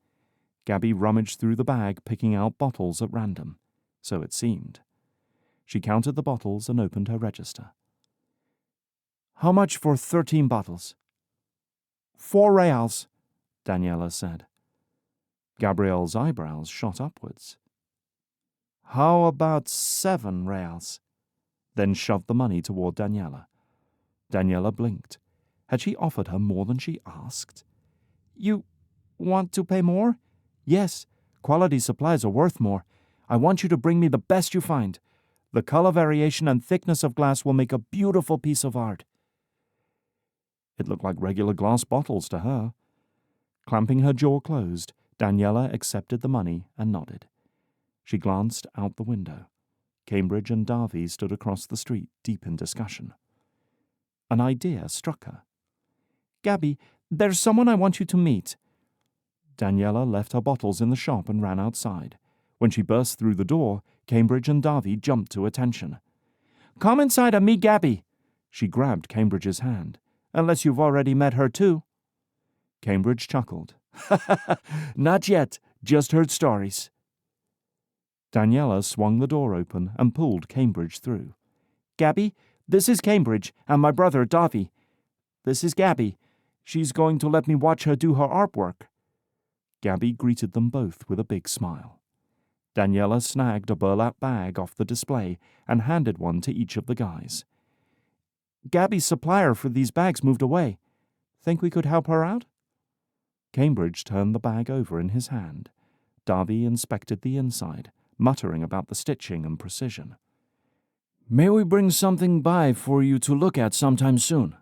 Gabby rummaged through the bag, picking out bottles at random. So it seemed. She counted the bottles and opened her register. "How much for 13 bottles?" "4 reals, Daniela said. Gabrielle's eyebrows shot upwards. "How about 7 reals? Then shoved the money toward Daniela. Daniela blinked. Had she offered her more than she asked? "You want to pay more?" "Yes, quality supplies are worth more. I want you to bring me the best you find. The color variation and thickness of glass will make a beautiful piece of art." It looked like regular glass bottles to her. Clamping her jaw closed, Daniela accepted the money and nodded. She glanced out the window. Cambridge and Davy stood across the street, deep in discussion. An idea struck her. "Gabby, there's someone I want you to meet." Daniela left her bottles in the shop and ran outside. When she burst through the door, Cambridge and Davy jumped to attention. "Come inside and meet Gabby." She grabbed Cambridge's hand. "Unless you've already met her too." Cambridge chuckled. "Not yet, just heard stories." Daniela swung the door open and pulled Cambridge through. "Gabby, this is Cambridge and my brother Davy. This is Gabby. She's going to let me watch her do her artwork." Gabby greeted them both with a big smile. Daniela snagged a burlap bag off the display and handed one to each of the guys. Gabby's supplier for these bags moved away. Think we could help her out?" Cambridge turned the bag over in his hand. Darby inspected the inside, muttering about the stitching and precision. "May we bring something by for you to look at sometime soon?"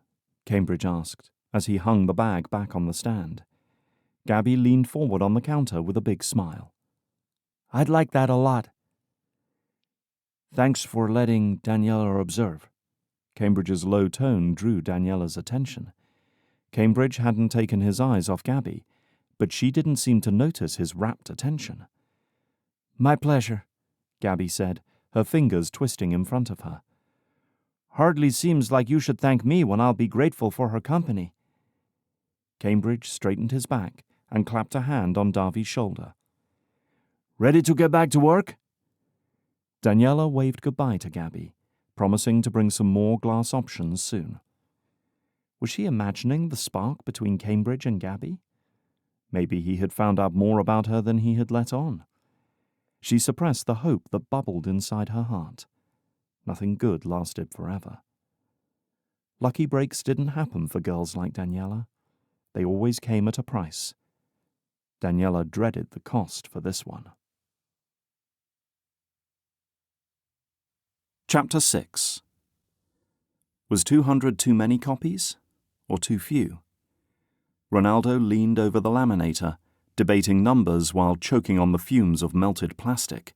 Cambridge asked, as he hung the bag back on the stand. Gabby leaned forward on the counter with a big smile. "I'd like that a lot." "Thanks for letting Daniela observe." Cambridge's low tone drew Daniela's attention. Cambridge hadn't taken his eyes off Gabby, but she didn't seem to notice his rapt attention. "My pleasure," Gabby said, her fingers twisting in front of her. "Hardly seems like you should thank me when I'll be grateful for her company." Cambridge straightened his back and clapped a hand on Darby's shoulder. "Ready to get back to work?" Daniela waved goodbye to Gabby, promising to bring some more glass options soon. Was she imagining the spark between Cambridge and Gabby? Maybe he had found out more about her than he had let on. She suppressed the hope that bubbled inside her heart. Nothing good lasted forever. Lucky breaks didn't happen for girls like Daniela. They always came at a price. Daniela dreaded the cost for this one. Chapter 6. Was 200 too many copies, or too few? Ronaldo leaned over the laminator, debating numbers while choking on the fumes of melted plastic.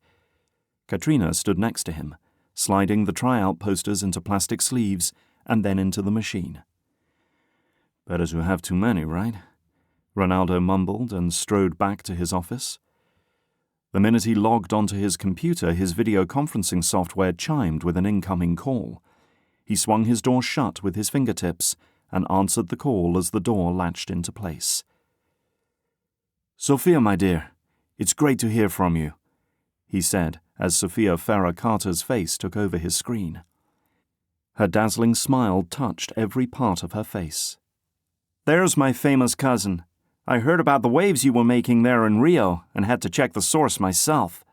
Katrina stood next to him, sliding the tryout posters into plastic sleeves and then into the machine. "Better to have too many, right?" Ronaldo mumbled and strode back to his office. The minute he logged onto his computer, his video conferencing software chimed with an incoming call. He swung his door shut with his fingertips and answered the call as the door latched into place. "Sophia, my dear, it's great to hear from you," he said as Sophia Ferra Carter's face took over his screen. Her dazzling smile touched every part of her face. "There's my famous cousin. I heard about the waves you were making there in Rio and had to check the source myself."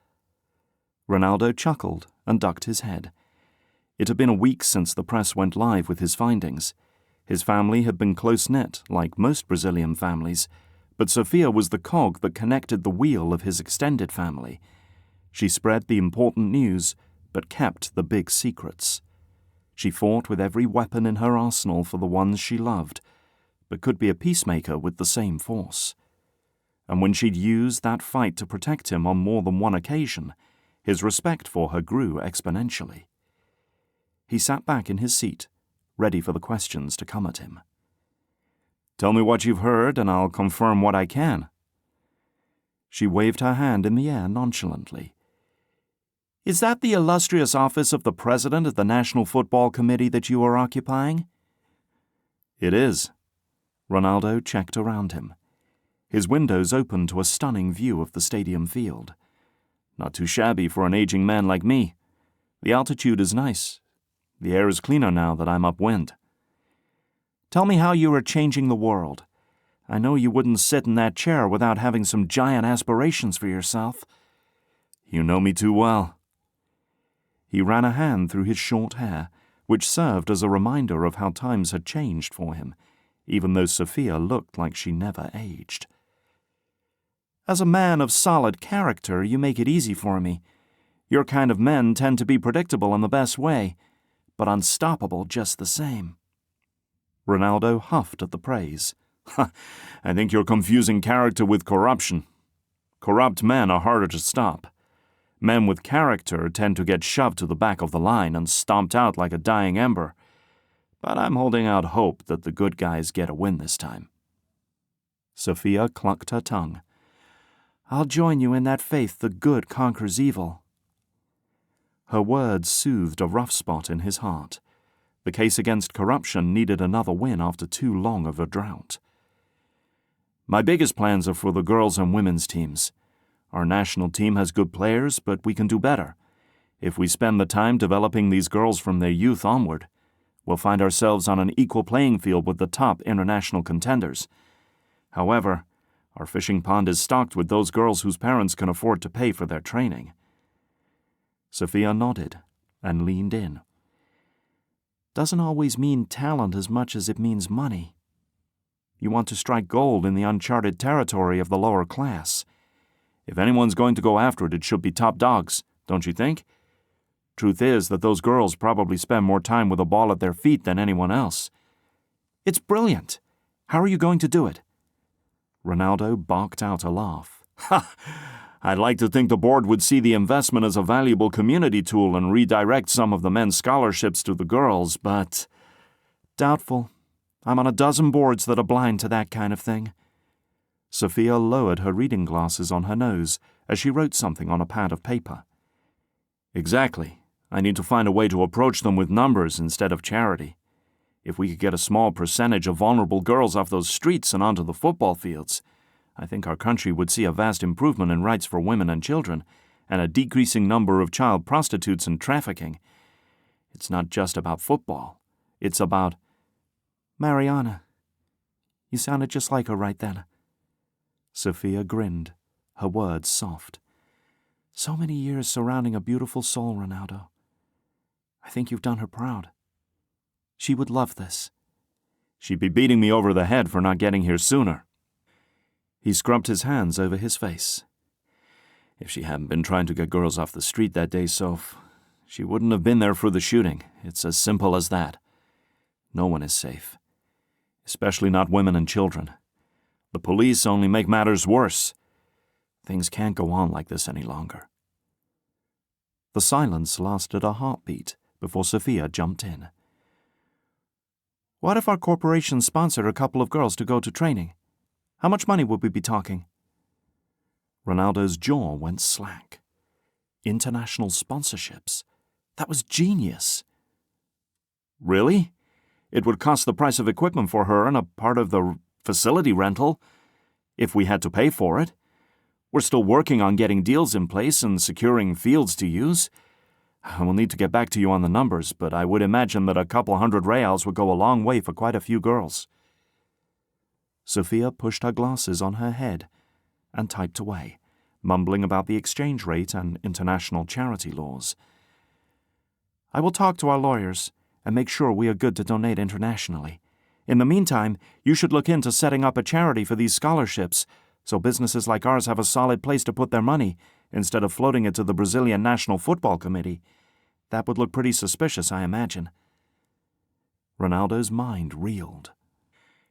Ronaldo chuckled and ducked his head. It had been a week since the press went live with his findings. His family had been close-knit, like most Brazilian families, but Sophia was the cog that connected the wheel of his extended family. She spread the important news, but kept the big secrets. She fought with every weapon in her arsenal for the ones she loved, but could be a peacemaker with the same force. And when she'd used that fight to protect him on more than one occasion, his respect for her grew exponentially. He sat back in his seat, ready for the questions to come at him. "Tell me what you've heard, and I'll confirm what I can." She waved her hand in the air nonchalantly. "Is that the illustrious office of the president of the National Football Committee that you are occupying?" "It is." Ronaldo checked around him. His windows opened to a stunning view of the stadium field. "Not too shabby for an aging man like me. The altitude is nice. The air is cleaner now that I'm upwind." "Tell me how you are changing the world. I know you wouldn't sit in that chair without having some giant aspirations for yourself." "You know me too well." He ran a hand through his short hair, which served as a reminder of how times had changed for him, even though Sophia looked like she never aged. "As a man of solid character, you make it easy for me. Your kind of men tend to be predictable in the best way, but unstoppable just the same." Ronaldo huffed at the praise. "I think you're confusing character with corruption. Corrupt men are harder to stop. Men with character tend to get shoved to the back of the line and stomped out like a dying ember. But I'm holding out hope that the good guys get a win this time." Sophia clucked her tongue. "I'll join you in that faith the good conquers evil." Her words soothed a rough spot in his heart. The case against corruption needed another win after too long of a drought. "My biggest plans are for the girls and women's teams. Our national team has good players, but we can do better. If we spend the time developing these girls from their youth onward, we'll find ourselves on an equal playing field with the top international contenders. However, our fishing pond is stocked with those girls whose parents can afford to pay for their training." Sophia nodded and leaned in. doesn't always mean talent as much as it means money. You want to strike gold in the uncharted territory of the lower class. If anyone's going to go after it, it should be top dogs, don't you think? Truth is that those girls probably spend more time with a ball at their feet than anyone else. It's brilliant. How are you going to do it? Ronaldo barked out a laugh. Ha! I'd like to think the board would see the investment as a valuable community tool and redirect some of the men's scholarships to the girls, but doubtful. I'm on a dozen boards that are blind to that kind of thing. Sophia lowered her reading glasses on her nose as she wrote something on a pad of paper. Exactly. I need to find a way to approach them with numbers instead of charity. If we could get a small percentage of vulnerable girls off those streets and onto the football fields, I think our country would see a vast improvement in rights for women and children, and a decreasing number of child prostitutes and trafficking. It's not just about football. It's about... Mariana. You sounded just like her right then. Sophia grinned, her words soft. So many years surrounding a beautiful soul, Ronaldo. I think you've done her proud. She would love this. She'd be beating me over the head for not getting here sooner. He scrubbed his hands over his face. If she hadn't been trying to get girls off the street that day, Soph, she wouldn't have been there for the shooting. It's as simple as that. No one is safe. Especially not women and children. The police only make matters worse. Things can't go on like this any longer. The silence lasted a heartbeat before Sophia jumped in. What if our corporation sponsored a couple of girls to go to training? How much money would we be talking? Ronaldo's jaw went slack. International sponsorships. That was genius. Really? It would cost the price of equipment for her and a part of the facility rental, if we had to pay for it. We're still working on getting deals in place and securing fields to use. I will need to get back to you on the numbers, but I would imagine that a couple hundred reals would go a long way for quite a few girls. Sophia pushed her glasses on her head and typed away, mumbling about the exchange rate and international charity laws. I will talk to our lawyers and make sure we are good to donate internationally. In the meantime, you should look into setting up a charity for these scholarships, so businesses like ours have a solid place to put their money, instead of floating it to the Brazilian National Football Committee. That would look pretty suspicious, I imagine. Ronaldo's mind reeled.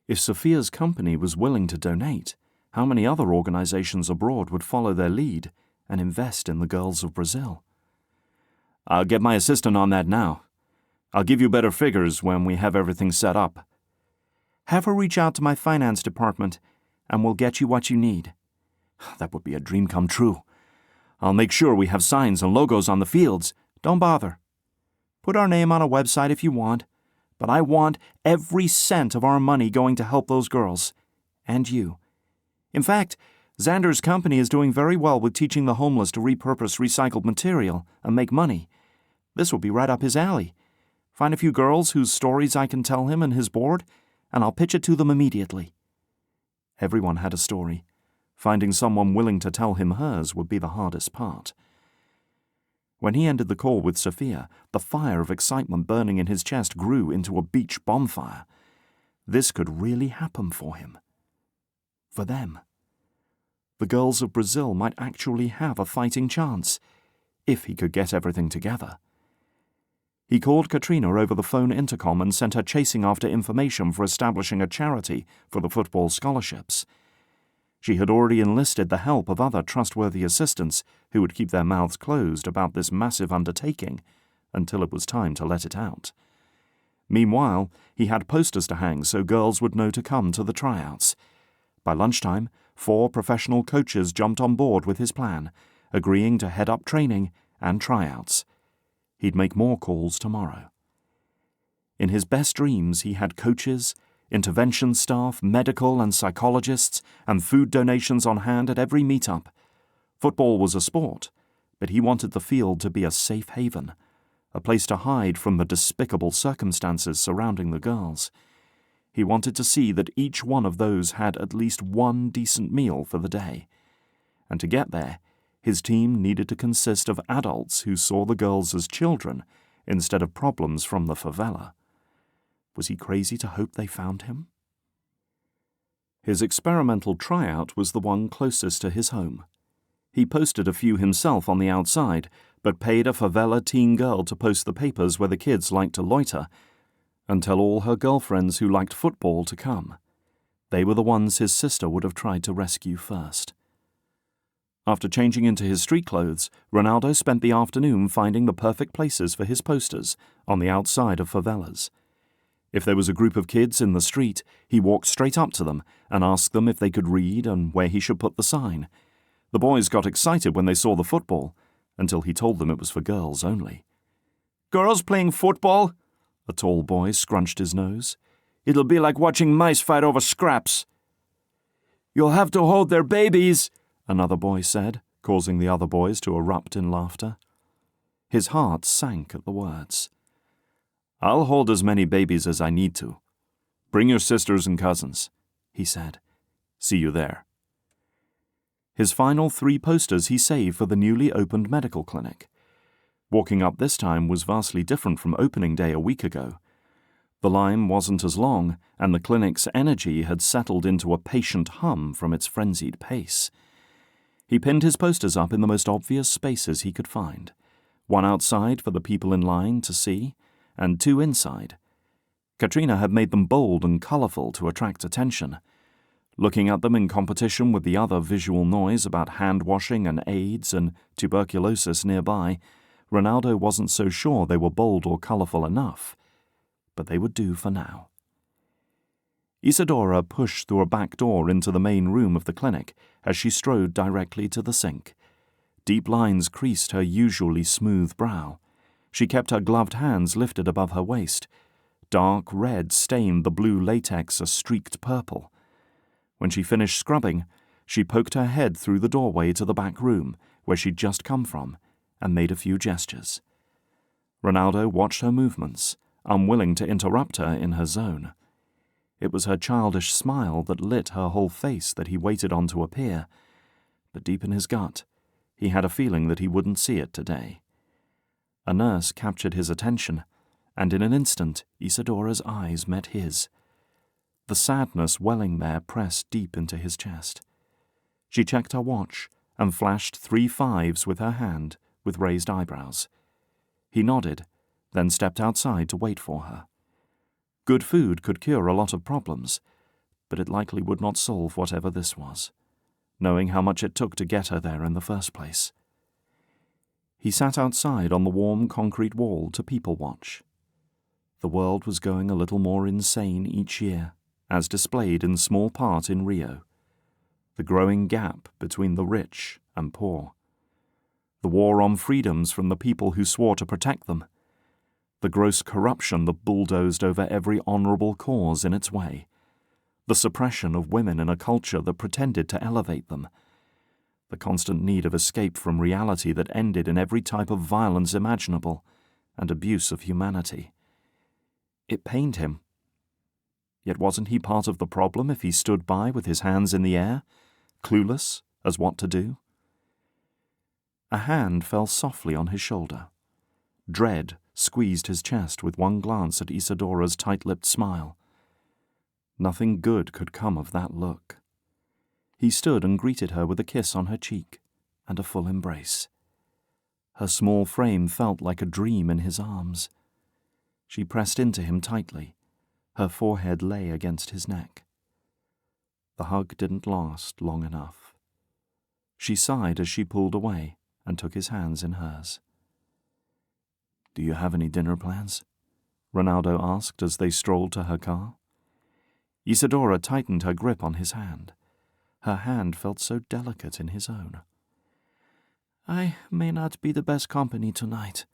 If Sophia's company was willing to donate, how many other organizations abroad would follow their lead and invest in the girls of Brazil? I'll get my assistant on that now. I'll give you better figures when we have everything set up. Have her reach out to my finance department, and we'll get you what you need. That would be a dream come true. I'll make sure we have signs and logos on the fields. Don't bother. Put our name on a website if you want, but I want every cent of our money going to help those girls. And you. In fact, Xander's company is doing very well with teaching the homeless to repurpose recycled material and make money. This will be right up his alley. Find a few girls whose stories I can tell him and his board, and I'll pitch it to them immediately. Everyone had a story. Finding someone willing to tell him hers would be the hardest part. When he ended the call with Sophia, the fire of excitement burning in his chest grew into a beach bonfire. This could really happen for him. For them. The girls of Brazil might actually have a fighting chance, if he could get everything together. He called Katrina over the phone intercom and sent her chasing after information for establishing a charity for the football scholarships. She had already enlisted the help of other trustworthy assistants who would keep their mouths closed about this massive undertaking until it was time to let it out. Meanwhile, he had posters to hang so girls would know to come to the tryouts. By lunchtime, 4 professional coaches jumped on board with his plan, agreeing to head up training and tryouts. He'd make more calls tomorrow. In his best dreams, he had coaches, intervention staff, medical and psychologists, and food donations on hand at every meetup. Football was a sport, but he wanted the field to be a safe haven, a place to hide from the despicable circumstances surrounding the girls. He wanted to see that each one of those had at least one decent meal for the day. And to get there, his team needed to consist of adults who saw the girls as children instead of problems from the favela. Was he crazy to hope they found him? His experimental tryout was the one closest to his home. He posted a few himself on the outside, but paid a favela teen girl to post the papers where the kids liked to loiter, and tell all her girlfriends who liked football to come. They were the ones his sister would have tried to rescue first. After changing into his street clothes, Ronaldo spent the afternoon finding the perfect places for his posters on the outside of favelas. If there was a group of kids in the street, he walked straight up to them and asked them if they could read and where he should put the sign. The boys got excited when they saw the football, until he told them it was for girls only. "Girls playing football?" A tall boy scrunched his nose. "It'll be like watching mice fight over scraps." "You'll have to hold their babies," another boy said, causing the other boys to erupt in laughter. His heart sank at the words. "I'll hold as many babies as I need to. Bring your sisters and cousins," he said. "See you there." His final 3 posters he saved for the newly opened medical clinic. Walking up this time was vastly different from opening day a week ago. The line wasn't as long, and the clinic's energy had settled into a patient hum from its frenzied pace. He pinned his posters up in the most obvious spaces he could find, one outside for the people in line to see, and 2 inside. Katrina had made them bold and colourful to attract attention. Looking at them in competition with the other visual noise about hand-washing and AIDS and tuberculosis nearby, Ronaldo wasn't so sure they were bold or colourful enough. But they would do for now. Isadora pushed through a back door into the main room of the clinic as she strode directly to the sink. Deep lines creased her usually smooth brow. She kept her gloved hands lifted above her waist. Dark red stained the blue latex a streaked purple. When she finished scrubbing, she poked her head through the doorway to the back room, where she'd just come from, and made a few gestures. Ronaldo watched her movements, unwilling to interrupt her in her zone. It was her childish smile that lit her whole face that he waited on to appear, but deep in his gut, he had a feeling that he wouldn't see it today. A nurse captured his attention, and in an instant Isadora's eyes met his. The sadness welling there pressed deep into his chest. She checked her watch and flashed 3 5s with her hand, with raised eyebrows. He nodded, then stepped outside to wait for her. Good food could cure a lot of problems, but it likely would not solve whatever this was, knowing how much it took to get her there in the first place. He sat outside on the warm concrete wall to people watch. The world was going a little more insane each year, as displayed in small part in Rio. The growing gap between the rich and poor. The war on freedoms from the people who swore to protect them. The gross corruption that bulldozed over every honourable cause in its way. The suppression of women in a culture that pretended to elevate them. The constant need of escape from reality that ended in every type of violence imaginable and abuse of humanity. It pained him. Yet wasn't he part of the problem if he stood by with his hands in the air, clueless as what to do? A hand fell softly on his shoulder. Dread squeezed his chest with one glance at Isadora's tight-lipped smile. Nothing good could come of that look. He stood and greeted her with a kiss on her cheek and a full embrace. Her small frame felt like a dream in his arms. She pressed into him tightly. Her forehead lay against his neck. The hug didn't last long enough. She sighed as she pulled away and took his hands in hers. "Do you have any dinner plans?" Ronaldo asked as they strolled to her car. Isadora tightened her grip on his hand. Her hand felt so delicate in his own. "I may not be the best company tonight.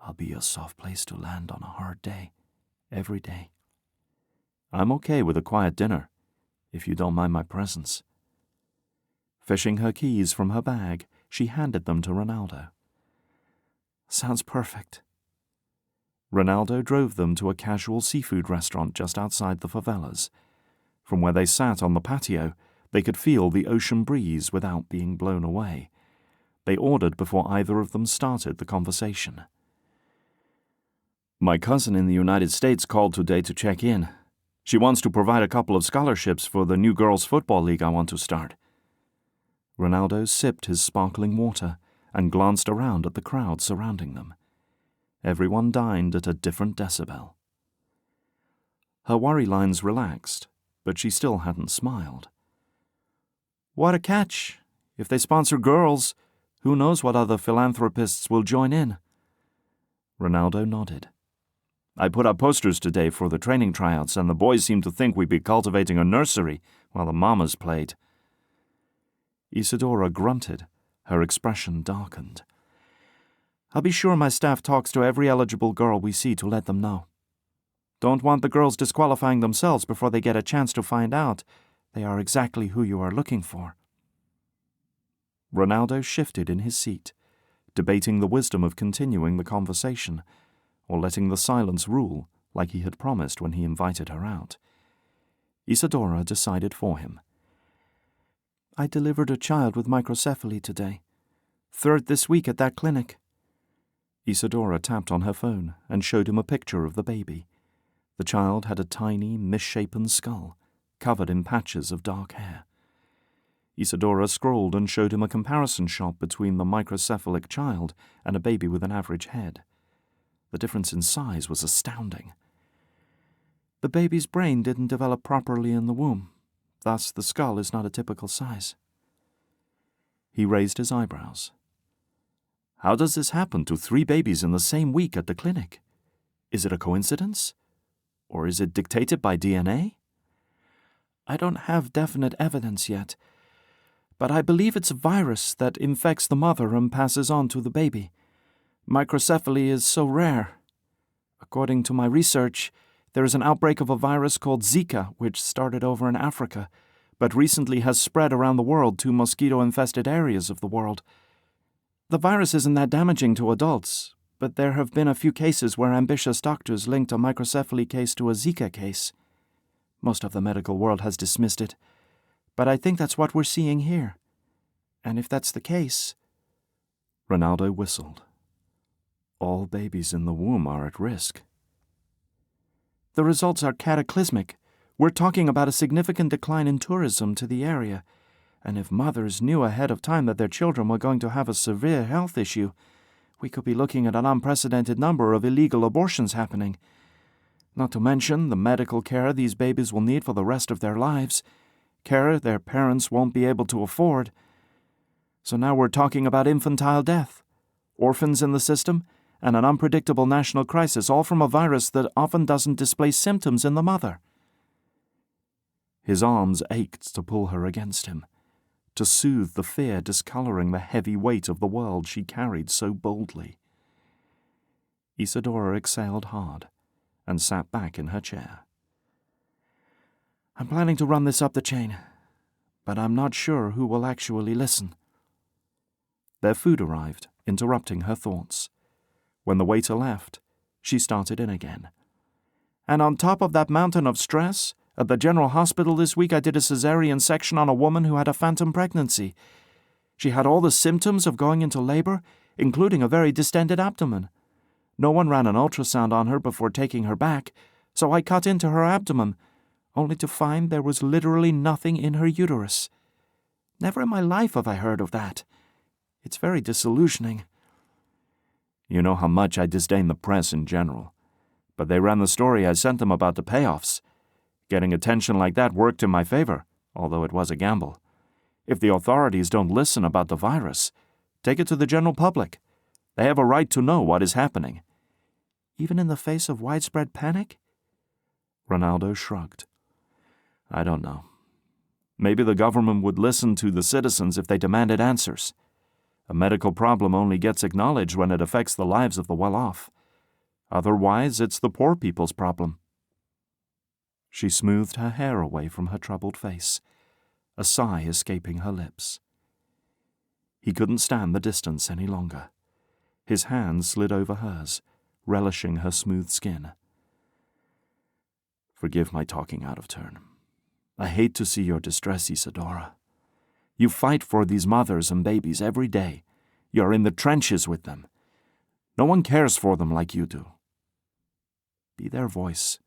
I'll be your soft place to land on a hard day, every day. I'm okay with a quiet dinner, if you don't mind my presence." Fishing her keys from her bag, she handed them to Ronaldo. "Sounds perfect." Ronaldo drove them to a casual seafood restaurant just outside the favelas. From where they sat on the patio, they could feel the ocean breeze without being blown away. They ordered before either of them started the conversation. My cousin in the United States called today to check in. She wants to provide a couple of scholarships for the new girls' football league I want to start. Ronaldo sipped his sparkling water and glanced around at the crowd surrounding them. Everyone dined at a different decibel. Her worry lines relaxed, but she still hadn't smiled. What a catch! If they sponsor girls, who knows what other philanthropists will join in? Ronaldo nodded. I put up posters today for the training tryouts, and the boys seem to think we'd be cultivating a nursery while the mamas played. Isadora grunted. Her expression darkened. I'll be sure my staff talks to every eligible girl we see to let them know. Don't want the girls disqualifying themselves before they get a chance to find out they are exactly who you are looking for. Ronaldo shifted in his seat, debating the wisdom of continuing the conversation, or letting the silence rule like he had promised when he invited her out. Isadora decided for him. I delivered a child with microcephaly today. 3rd this week at that clinic. Isadora tapped on her phone and showed him a picture of the baby. The child had a tiny, misshapen skull, covered in patches of dark hair. Isadora scrolled and showed him a comparison shot between the microcephalic child and a baby with an average head. The difference in size was astounding. The baby's brain didn't develop properly in the womb, thus the skull is not a typical size. He raised his eyebrows. How does this happen to 3 babies in the same week at the clinic? Is it a coincidence? Or is it dictated by DNA? I don't have definite evidence yet, but I believe it's a virus that infects the mother and passes on to the baby. Microcephaly is so rare. According to my research, there is an outbreak of a virus called Zika, which started over in Africa, but recently has spread around the world to mosquito-infested areas of the world. The virus isn't that damaging to adults, but there have been a few cases where ambitious doctors linked a microcephaly case to a Zika case. Most of the medical world has dismissed it, but I think that's what we're seeing here. And if that's the case... Ronaldo whistled. All babies in the womb are at risk. The results are cataclysmic. We're talking about a significant decline in tourism to the area, and if mothers knew ahead of time that their children were going to have a severe health issue, we could be looking at an unprecedented number of illegal abortions happening. Not to mention the medical care these babies will need for the rest of their lives, care their parents won't be able to afford. So now we're talking about infantile death, orphans in the system, and an unpredictable national crisis, all from a virus that often doesn't display symptoms in the mother. His arms ached to pull her against him, to soothe the fear discoloring the heavy weight of the world she carried so boldly. Isadora exhaled hard and sat back in her chair. I'm planning to run this up the chain, but I'm not sure who will actually listen. Their food arrived, interrupting her thoughts. When the waiter left, she started in again. And on top of that mountain of stress, at the general hospital this week I did a cesarean section on a woman who had a phantom pregnancy. She had all the symptoms of going into labor, including a very distended abdomen. No one ran an ultrasound on her before taking her back, so I cut into her abdomen, only to find there was literally nothing in her uterus. Never in my life have I heard of that. It's very disillusioning. You know how much I disdain the press in general, but they ran the story I sent them about the payoffs. Getting attention like that worked in my favor, although it was a gamble. If the authorities don't listen about the virus, take it to the general public. They have a right to know what is happening. Even in the face of widespread panic? Ronaldo shrugged. I don't know. Maybe the government would listen to the citizens if they demanded answers. A medical problem only gets acknowledged when it affects the lives of the well-off. Otherwise, it's the poor people's problem. She smoothed her hair away from her troubled face, a sigh escaping her lips. He couldn't stand the distance any longer. His hand slid over hers, relishing her smooth skin. Forgive my talking out of turn. I hate to see your distress, Isadora. You fight for these mothers and babies every day. You're in the trenches with them. No one cares for them like you do. Be their voice,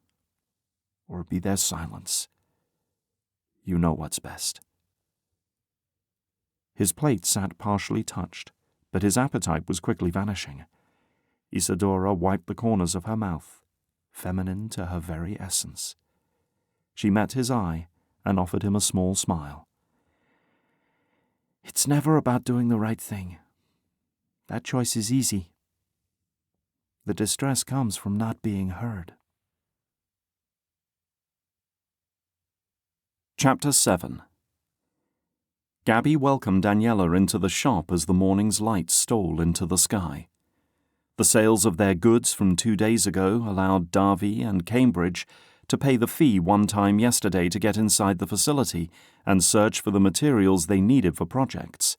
or be their silence. You know what's best. His plate sat partially touched, but his appetite was quickly vanishing. Isadora wiped the corners of her mouth, feminine to her very essence. She met his eye and offered him a small smile. It's never about doing the right thing. That choice is easy. The distress comes from not being heard. Chapter 7. Gabby welcomed Daniela into the shop as the morning's light stole into the sky. The sales of their goods from 2 days ago allowed Davy and Cambridge to pay the fee one time yesterday to get inside the facility and search for the materials they needed for projects.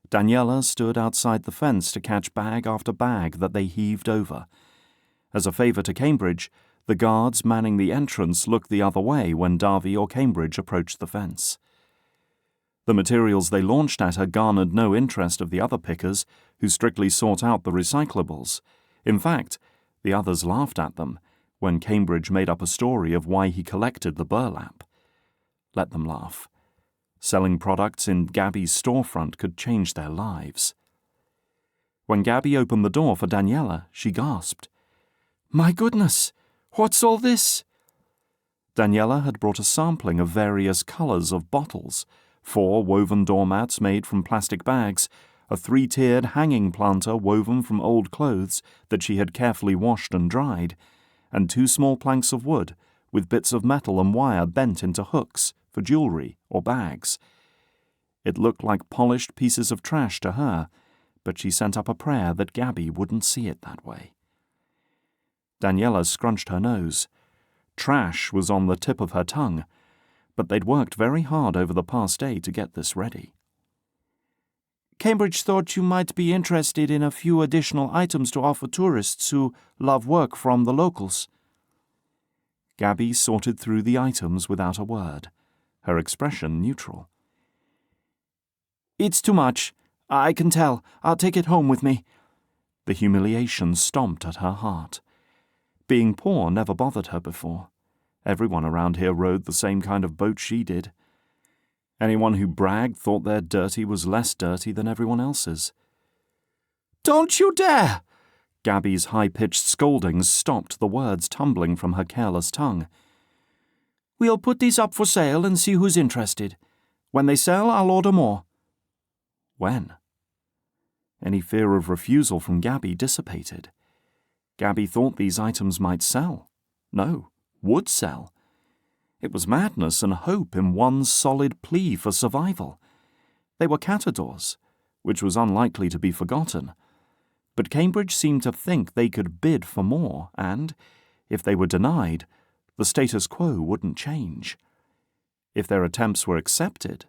Daniela stood outside the fence to catch bag after bag that they heaved over. As a favor to Cambridge, the guards manning the entrance looked the other way when Davy or Cambridge approached the fence. The materials they launched at her garnered no interest of the other pickers, who strictly sought out the recyclables. In fact, the others laughed at them when Cambridge made up a story of why he collected the burlap. Let them laugh. Selling products in Gabby's storefront could change their lives. When Gabby opened the door for Daniela, she gasped, "My goodness, what's all this?" Daniela had brought a sampling of various colors of bottles, 4 woven doormats made from plastic bags, a 3-tiered hanging planter woven from old clothes that she had carefully washed and dried, and 2 small planks of wood with bits of metal and wire bent into hooks for jewelry or bags. It looked like polished pieces of trash to her, but she sent up a prayer that Gabby wouldn't see it that way. Daniela scrunched her nose. Trash was on the tip of her tongue, but they'd worked very hard over the past day to get this ready. Cambridge thought you might be interested in a few additional items to offer tourists who love work from the locals. Gabby sorted through the items without a word, her expression neutral. It's too much. I can tell. I'll take it home with me. The humiliation stomped at her heart. Being poor never bothered her before. Everyone around here rode the same kind of boat she did. Anyone who bragged thought their dirty was less dirty than everyone else's. "Don't you dare!" Gabby's high-pitched scoldings stopped the words tumbling from her careless tongue. "We'll put these up for sale and see who's interested. When they sell, I'll order more." When? Any fear of refusal from Gabby dissipated. Gabby thought these items might sell. No, would sell. It was madness and hope in one solid plea for survival. They were catadors, which was unlikely to be forgotten. But Cambridge seemed to think they could bid for more, and, if they were denied, the status quo wouldn't change. If their attempts were accepted...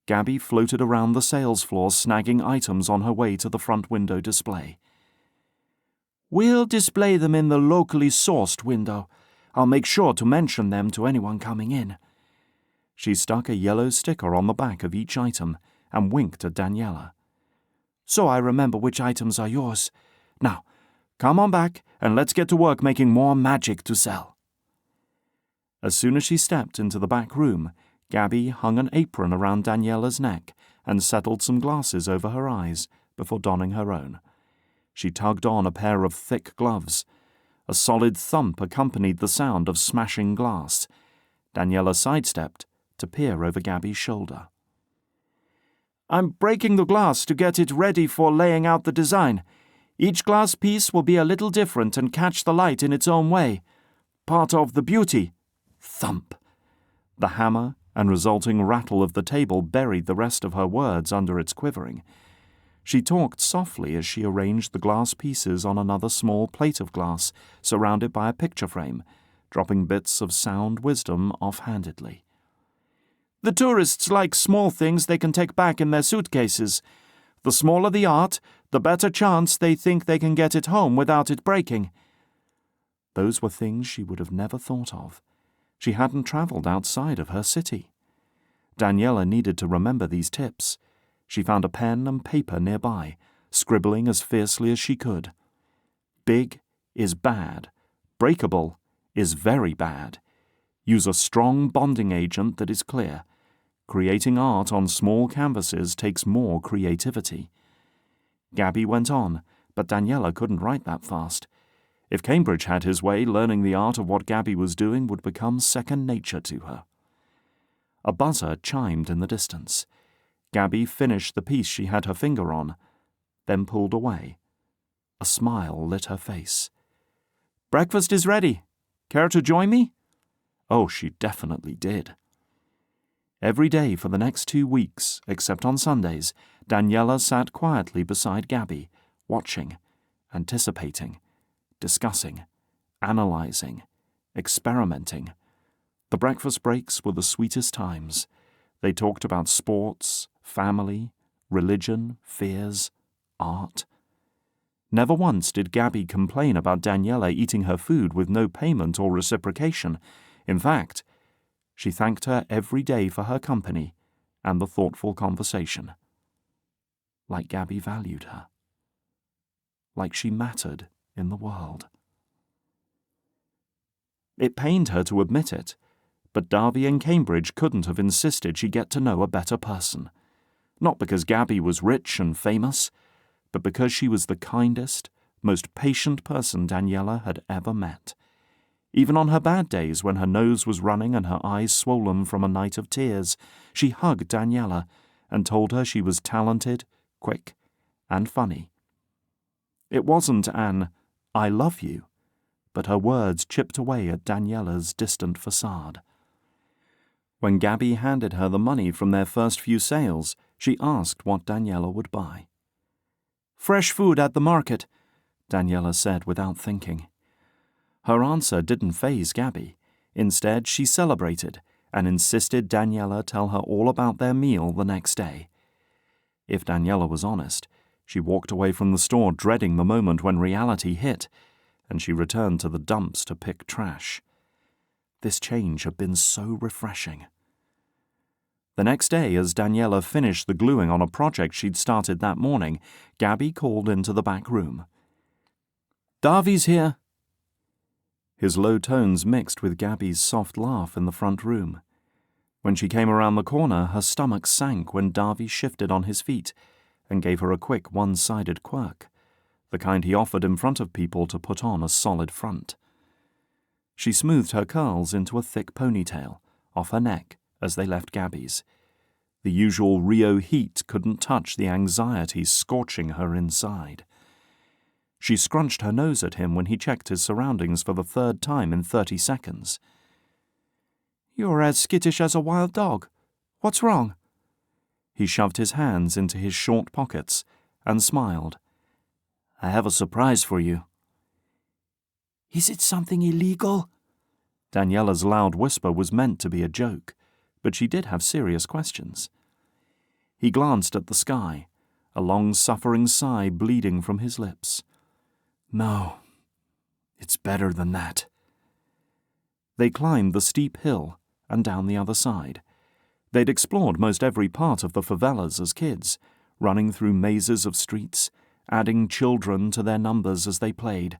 Gabby floated around the sales floor, snagging items on her way to the front window display. "We'll display them in the locally sourced window. I'll make sure to mention them to anyone coming in." She stuck a yellow sticker on the back of each item and winked at Daniela. "So I remember which items are yours. Now, come on back and let's get to work making more magic to sell." As soon as she stepped into the back room, Gabby hung an apron around Daniela's neck and settled some glasses over her eyes before donning her own. She tugged on a pair of thick gloves. A solid thump accompanied the sound of smashing glass. Daniela sidestepped to peer over Gabby's shoulder. "I'm breaking the glass to get it ready for laying out the design. Each glass piece will be a little different and catch the light in its own way. Part of the beauty." Thump. The hammer and resulting rattle of the table buried the rest of her words under its quivering. She talked softly as she arranged the glass pieces on another small plate of glass, surrounded by a picture frame, dropping bits of sound wisdom offhandedly. "The tourists like small things they can take back in their suitcases. The smaller the art, the better chance they think they can get it home without it breaking." Those were things she would have never thought of. She hadn't travelled outside of her city. Daniela needed to remember these tips. She found a pen and paper nearby, scribbling as fiercely as she could. Big, is bad. Breakable is very bad. Use a strong bonding agent that is clear. Creating art on small canvases takes more creativity. Gabby went on, but Daniela couldn't write that fast. If Cambridge had his way, learning the art of what Gabby was doing would become second nature to her. A buzzer chimed in the distance. Gabby finished the piece she had her finger on, then pulled away. A smile lit her face. "Breakfast is ready. Care to join me?" Oh, she definitely did. Every day for the next 2 weeks, except on Sundays, Daniela sat quietly beside Gabby, watching, anticipating, discussing, analyzing, experimenting. The breakfast breaks were the sweetest times. They talked about sports, family, religion, fears, art. Never once did Gabby complain about Daniela eating her food with no payment or reciprocation. In fact, she thanked her every day for her company and the thoughtful conversation. Like Gabby valued her. Like she mattered in the world. It pained her to admit it, but Darby and Cambridge couldn't have insisted she get to know a better person. Not because Gabby was rich and famous, but because she was the kindest, most patient person Daniela had ever met. Even on her bad days, when her nose was running and her eyes swollen from a night of tears, she hugged Daniela and told her she was talented, quick, and funny. It wasn't an "I love you," but her words chipped away at Daniela's distant facade. When Gabby handed her the money from their first few sales, she asked what Daniela would buy. "Fresh food at the market," Daniela said without thinking. Her answer didn't faze Gabby. Instead, she celebrated and insisted Daniela tell her all about their meal the next day. If Daniela was honest, she walked away from the store dreading the moment when reality hit, and she returned to the dumps to pick trash. This change had been so refreshing. The next day, as Daniela finished the gluing on a project she'd started that morning, Gabby called into the back room. "Darvy's here." His low tones mixed with Gabby's soft laugh in the front room. When she came around the corner, her stomach sank when Darby shifted on his feet and gave her a quick one-sided quirk, the kind he offered in front of people to put on a solid front. She smoothed her curls into a thick ponytail off her neck as they left Gabby's. The usual Rio heat couldn't touch the anxiety scorching her inside. She scrunched her nose at him when he checked his surroundings for the 3rd time in 30 seconds. "You're as skittish as a wild dog. What's wrong?" He shoved his hands into his short pockets and smiled. "I have a surprise for you." "Is it something illegal?" Daniela's loud whisper was meant to be a joke, but she did have serious questions. He glanced at the sky, a long suffering sigh bleeding from his lips. "No, it's better than that." They climbed the steep hill and down the other side. They'd explored most every part of the favelas as kids, running through mazes of streets, adding children to their numbers as they played.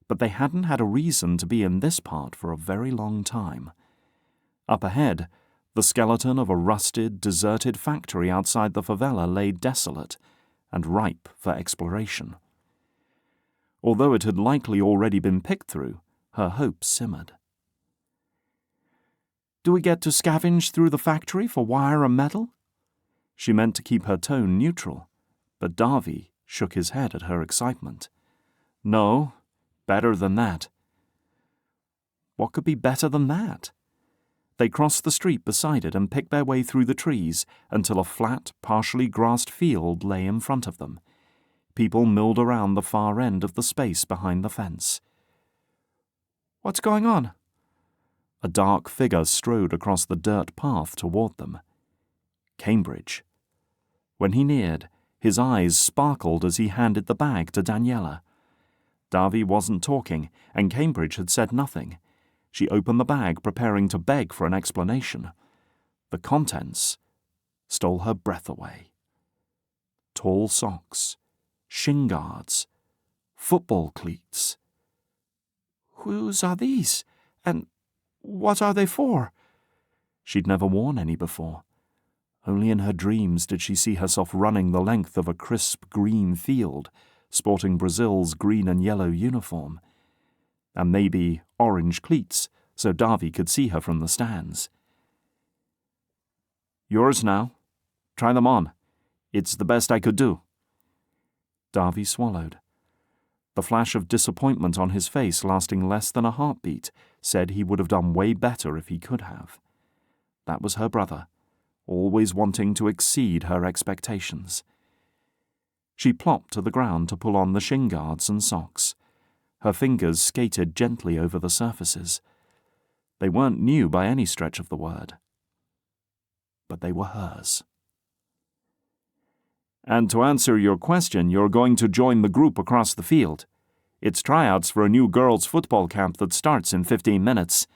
But they hadn't had a reason to be in this part for a very long time. Up ahead, the skeleton of a rusted, deserted factory outside the favela lay desolate and ripe for exploration. Although it had likely already been picked through, her hope simmered. "Do we get to scavenge through the factory for wire and metal?" She meant to keep her tone neutral, but Darby shook his head at her excitement. "No, better than that." What could be better than that? They crossed the street beside it and picked their way through the trees until a flat, partially grassed field lay in front of them. People milled around the far end of the space behind the fence. "What's going on?" A dark figure strode across the dirt path toward them. Cambridge. When he neared, his eyes sparkled as he handed the bag to Daniela. Darby wasn't talking, and Cambridge had said nothing. She opened the bag, preparing to beg for an explanation. The contents stole her breath away. Tall socks, shin guards, football cleats, Whose are these? And what are they for? She'd never worn any before. Only in her dreams did she see herself running the length of a crisp green field, sporting Brazil's green and yellow uniform. And maybe orange cleats, so Davy could see her from the stands. Yours now. Try them on. It's the best I could do. Davy swallowed. The flash of disappointment on his face, lasting less than a heartbeat, said he would have done way better if he could have. That was her brother, always wanting to exceed her expectations. She plopped to the ground to pull on the shin guards and socks. Her fingers skated gently over the surfaces. They weren't new by any stretch of the word. But they were hers. And to answer your question, you're going to join the group across the field. It's tryouts for a new girls' football camp that starts in 15 minutes.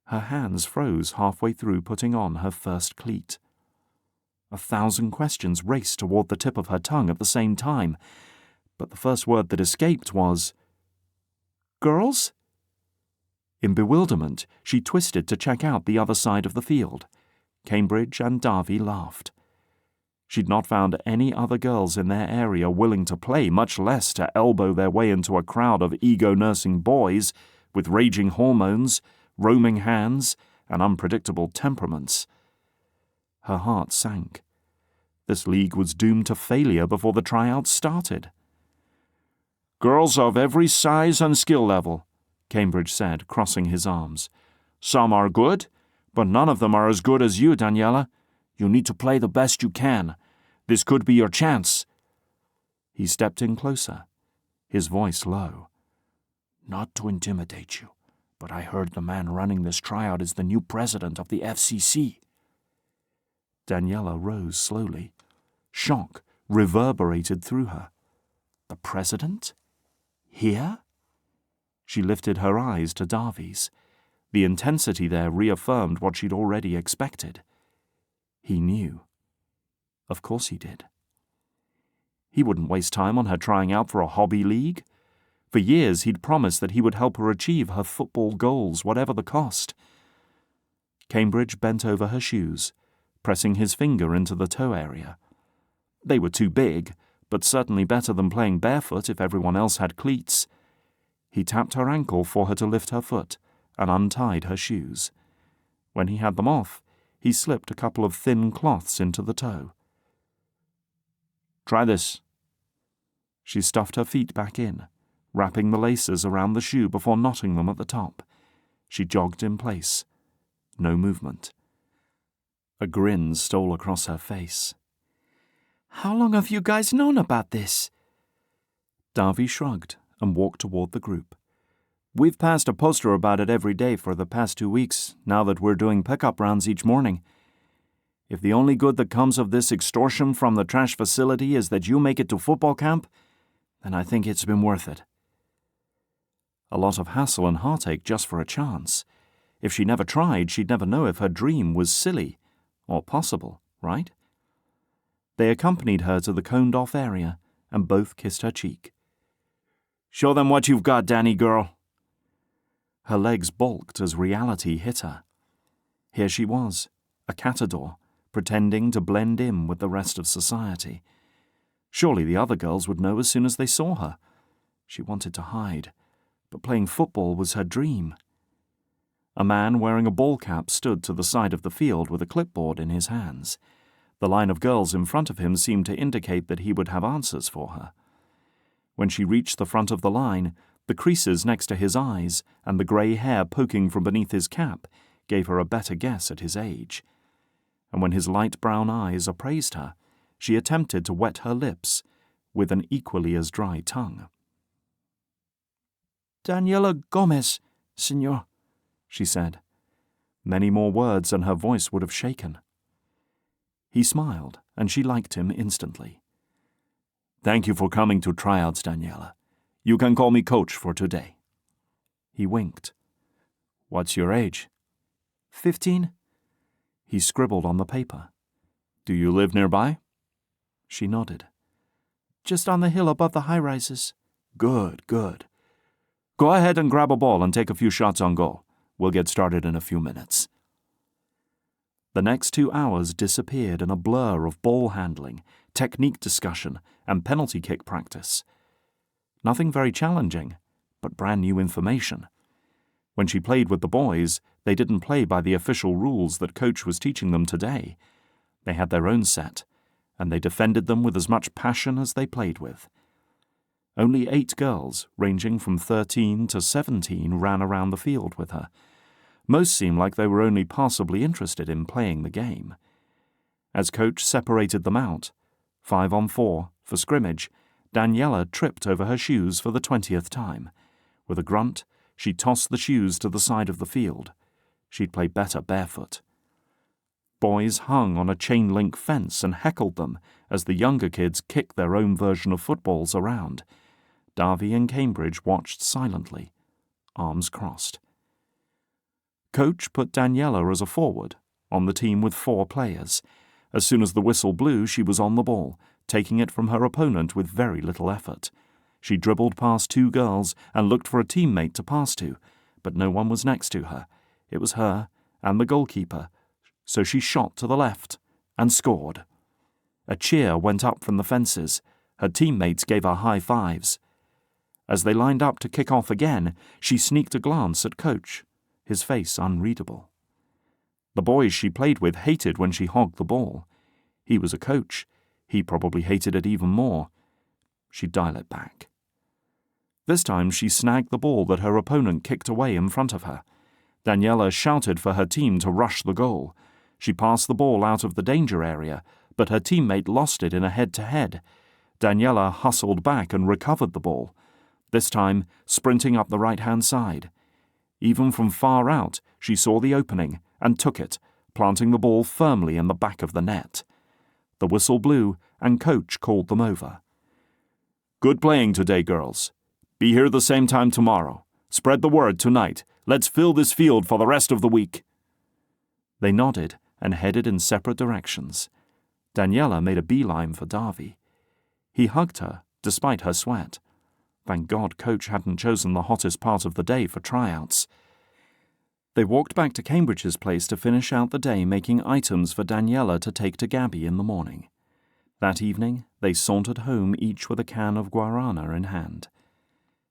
Her hands froze halfway through putting on her first cleat. 1,000 questions raced toward the tip of her tongue at the same time, but the first word that escaped was, "Girls?" In bewilderment, she twisted to check out the other side of the field. Cambridge and Davy laughed. She'd not found any other girls in their area willing to play, much less to elbow their way into a crowd of ego-nursing boys with raging hormones, roaming hands, and unpredictable temperaments. Her heart sank. This league was doomed to failure before the tryouts started. "Girls of every size and skill level," Cambridge said, crossing his arms. "Some are good, but none of them are as good as you, Daniela. You need to play the best you can. This could be your chance." He stepped in closer, his voice low. "Not to intimidate you, but I heard the man running this tryout is the new president of the FCC. Daniela rose slowly. Shock reverberated through her. The president? Here? She lifted her eyes to Davy's. The intensity there reaffirmed what she'd already expected. He knew. Of course he did. He wouldn't waste time on her trying out for a hobby league. For years he'd promised that he would help her achieve her football goals, whatever the cost. Cambridge bent over her shoes, pressing his finger into the toe area. They were too big, but certainly better than playing barefoot if everyone else had cleats. He tapped her ankle for her to lift her foot and untied her shoes. When he had them off, he slipped a couple of thin cloths into the toe. "Try this." She stuffed her feet back in, wrapping the laces around the shoe before knotting them at the top. She jogged in place. No movement. A grin stole across her face. "How long have you guys known about this?" Davy shrugged and walked toward the group. "We've passed a poster about it every day for the past 2 weeks, now that we're doing pickup rounds each morning. If the only good that comes of this extortion from the trash facility is that you make it to football camp, then I think it's been worth it." A lot of hassle and heartache just for a chance. If she never tried, she'd never know if her dream was silly or possible, right? They accompanied her to the coned-off area and both kissed her cheek. "Show them what you've got, Danny girl." Her legs balked as reality hit her. Here she was, a catador, pretending to blend in with the rest of society. Surely the other girls would know as soon as they saw her. She wanted to hide, but playing football was her dream. A man wearing a ball cap stood to the side of the field with a clipboard in his hands. The line of girls in front of him seemed to indicate that he would have answers for her. When she reached the front of the line, the creases next to his eyes and the grey hair poking from beneath his cap gave her a better guess at his age. And when his light brown eyes appraised her, she attempted to wet her lips with an equally as dry tongue. "Daniela Gomes, senor," she said. Many more words and her voice would have shaken. He smiled, and she liked him instantly. "Thank you for coming to tryouts, Daniela. You can call me Coach for today." He winked. "What's your age?" 15. He scribbled on the paper. "Do you live nearby?" She nodded. "Just on the hill above the high-rises." "Good, good. Go ahead and grab a ball and take a few shots on goal. We'll get started in a few minutes." The next 2 hours disappeared in a blur of ball handling, technique discussion, and penalty kick practice. Nothing very challenging, but brand new information. When she played with the boys, they didn't play by the official rules that Coach was teaching them today. They had their own set, and they defended them with as much passion as they played with. Only 8 girls, ranging from 13 to 17, ran around the field with her. Most seemed like they were only passably interested in playing the game. As Coach separated them out, 5-on-4, for scrimmage, Daniela tripped over her shoes for the 20th time. With a grunt, she tossed the shoes to the side of the field. She'd play better barefoot. Boys hung on a chain-link fence and heckled them as the younger kids kicked their own version of footballs around. Davy and Cambridge watched silently, arms crossed. Coach put Daniela as a forward, on the team with 4 players. As soon as the whistle blew, she was on the ball, taking it from her opponent with very little effort. She dribbled past 2 girls and looked for a teammate to pass to, but no one was next to her. It was her and the goalkeeper, so she shot to the left and scored. A cheer went up from the fences. Her teammates gave her high fives. As they lined up to kick off again, she sneaked a glance at Coach, his face unreadable. The boys she played with hated when she hogged the ball. He was a coach. He probably hated it even more. She'd dial it back. This time she snagged the ball that her opponent kicked away in front of her. Daniela shouted for her team to rush the goal. She passed the ball out of the danger area, but her teammate lost it in a head-to-head. Daniela hustled back and recovered the ball, this time sprinting up the right-hand side. Even from far out, she saw the opening and took it, planting the ball firmly in the back of the net. The whistle blew, and Coach called them over. "Good playing today, girls. Be here the same time tomorrow. Spread the word tonight. Let's fill this field for the rest of the week." They nodded and headed in separate directions. Daniela made a beeline for Davy. He hugged her, despite her sweat. Thank God Coach hadn't chosen the hottest part of the day for tryouts. They walked back to Cambridge's place to finish out the day making items for Daniela to take to Gabby in the morning. That evening, they sauntered home each with a can of guarana in hand.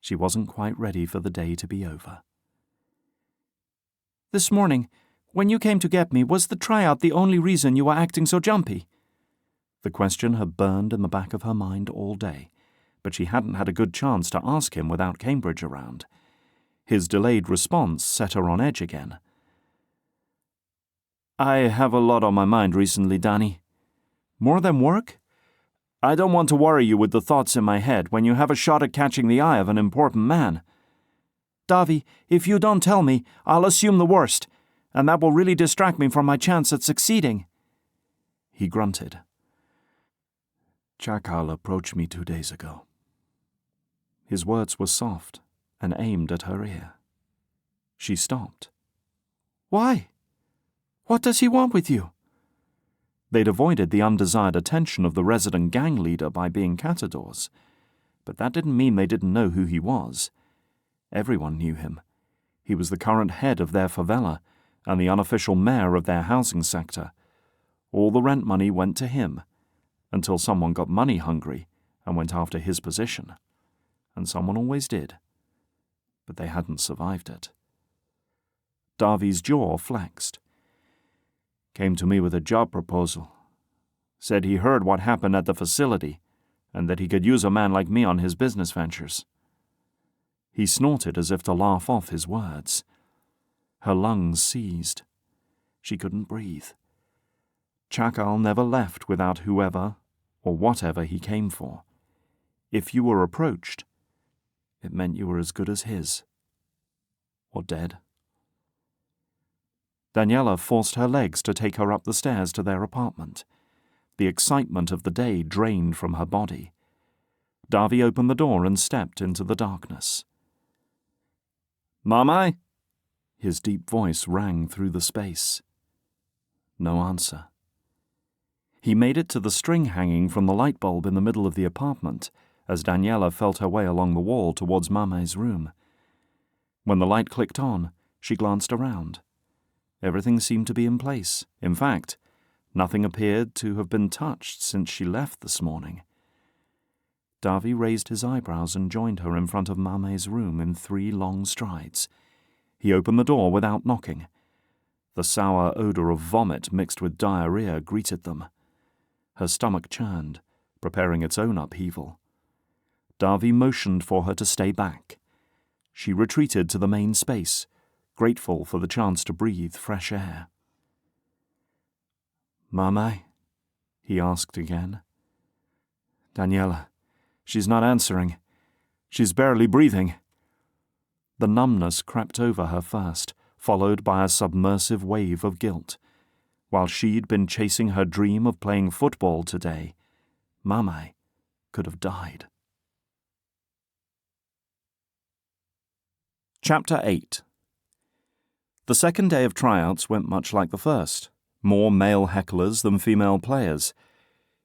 She wasn't quite ready for the day to be over. "This morning, when you came to get me, was the tryout the only reason you were acting so jumpy?" The question had burned in the back of her mind all day, but she hadn't had a good chance to ask him without Cambridge around. His delayed response set her on edge again. "I have a lot on my mind recently, Danny." "More than work?" "I don't want to worry you with the thoughts in my head when you have a shot at catching the eye of an important man." "Davy, if you don't tell me, I'll assume the worst, and that will really distract me from my chance at succeeding." He grunted. "Chakal approached me 2 days ago." His words were soft and aimed at her ear. She stopped. "Why? What does he want with you?" They'd avoided the undesired attention of the resident gang leader by being catadors, but that didn't mean they didn't know who he was. Everyone knew him. He was the current head of their favela and the unofficial mayor of their housing sector. All the rent money went to him, until someone got money hungry and went after his position. And someone always did. But they hadn't survived it. Davy's jaw flexed. "Came to me with a job proposal. Said he heard what happened at the facility, and that he could use a man like me on his business ventures." He snorted as if to laugh off his words. Her lungs seized. She couldn't breathe. Chakal never left without whoever or whatever he came for. If you were approached, it meant you were as good as his. Or dead. Daniela forced her legs to take her up the stairs to their apartment. The excitement of the day drained from her body. Davy opened the door and stepped into the darkness. "Mamai?" His deep voice rang through the space. No answer. He made it to the string hanging from the light bulb in the middle of the apartment as Daniela felt her way along the wall towards Mamai's room. When the light clicked on, she glanced around. Everything seemed to be in place. In fact, nothing appeared to have been touched since she left this morning. Davy raised his eyebrows and joined her in front of Mame's room in 3 long strides. He opened the door without knocking. The sour odor of vomit mixed with diarrhea greeted them. Her stomach churned, preparing its own upheaval. Davy motioned for her to stay back. She retreated to the main space, grateful for the chance to breathe fresh air. "Mame?" he asked again. "Daniela, she's not answering. She's barely breathing." The numbness crept over her first, followed by a submersive wave of guilt. While she'd been chasing her dream of playing football today, Mame could have died. Chapter 8. The second day of tryouts went much like the first. More male hecklers than female players.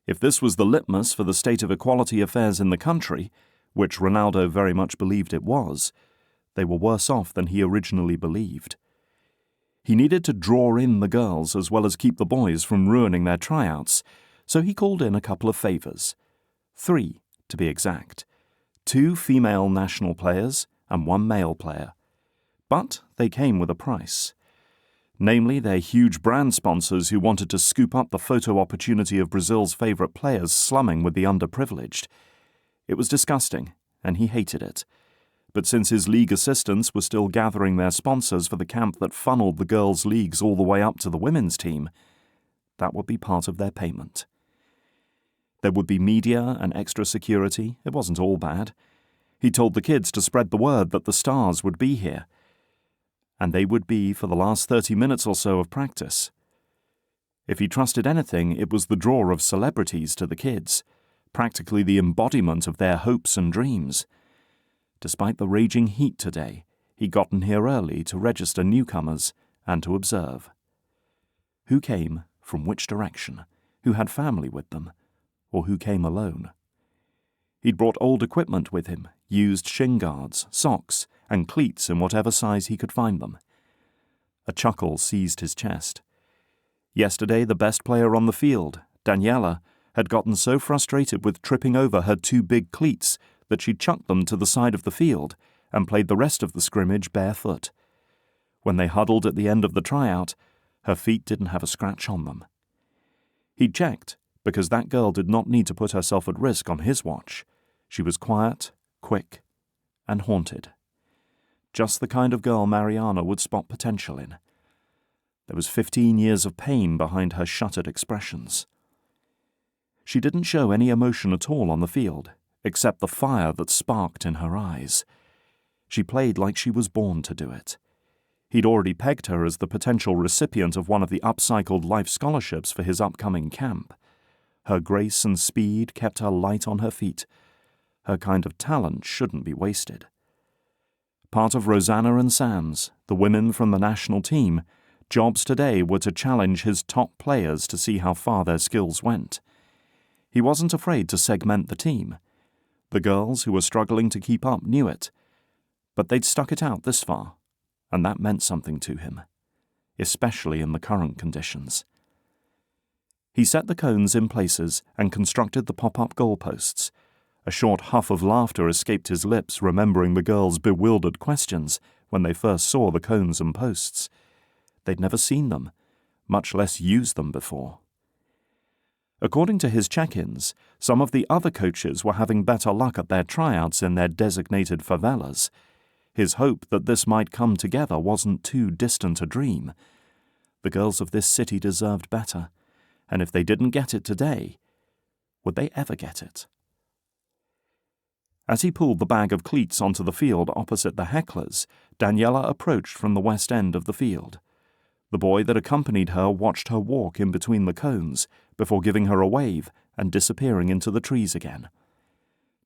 If this was the litmus for the state of equality affairs in the country, which Ronaldo very much believed it was, they were worse off than he originally believed. He needed to draw in the girls as well as keep the boys from ruining their tryouts, so he called in a couple of favours. 3, to be exact. 2 female national players and 1 male player. But they came with a price. Namely, their huge brand sponsors who wanted to scoop up the photo opportunity of Brazil's favourite players slumming with the underprivileged. It was disgusting, and he hated it. But since his league assistants were still gathering their sponsors for the camp that funneled the girls' leagues all the way up to the women's team, that would be part of their payment. There would be media and extra security. It wasn't all bad. He told the kids to spread the word that the stars would be here. And they would be for the last 30 minutes or so of practice. If he trusted anything, it was the draw of celebrities to the kids, practically the embodiment of their hopes and dreams. Despite the raging heat today, he'd gotten here early to register newcomers and to observe. Who came, from which direction, who had family with them, or who came alone. He'd brought old equipment with him, used shin guards, socks, and cleats in whatever size he could find them. A chuckle seized his chest. Yesterday, the best player on the field, Daniela, had gotten so frustrated with tripping over her 2 big cleats that she chucked them to the side of the field and played the rest of the scrimmage barefoot. When they huddled at the end of the tryout, her feet didn't have a scratch on them. He'd checked, because that girl did not need to put herself at risk on his watch. She was quiet, quick, and haunted. Just the kind of girl Mariana would spot potential in. There was 15 years of pain behind her shuttered expressions. She didn't show any emotion at all on the field, except the fire that sparked in her eyes. She played like she was born to do it. He'd already pegged her as the potential recipient of one of the upcycled life scholarships for his upcoming camp. Her grace and speed kept her light on her feet. Her kind of talent shouldn't be wasted. Part of Rosanna and Sam's, the women from the national team, jobs today were to challenge his top players to see how far their skills went. He wasn't afraid to segment the team. The girls who were struggling to keep up knew it, but they'd stuck it out this far, and that meant something to him, especially in the current conditions. He set the cones in places and constructed the pop-up goalposts. A short huff of laughter escaped his lips, remembering the girls' bewildered questions when they first saw the cones and posts. They'd never seen them, much less used them before. According to his check-ins, some of the other coaches were having better luck at their tryouts in their designated favelas. His hope that this might come together wasn't too distant a dream. The girls of this city deserved better, and if they didn't get it today, would they ever get it? As he pulled the bag of cleats onto the field opposite the hecklers, Daniela approached from the west end of the field. The boy that accompanied her watched her walk in between the cones before giving her a wave and disappearing into the trees again.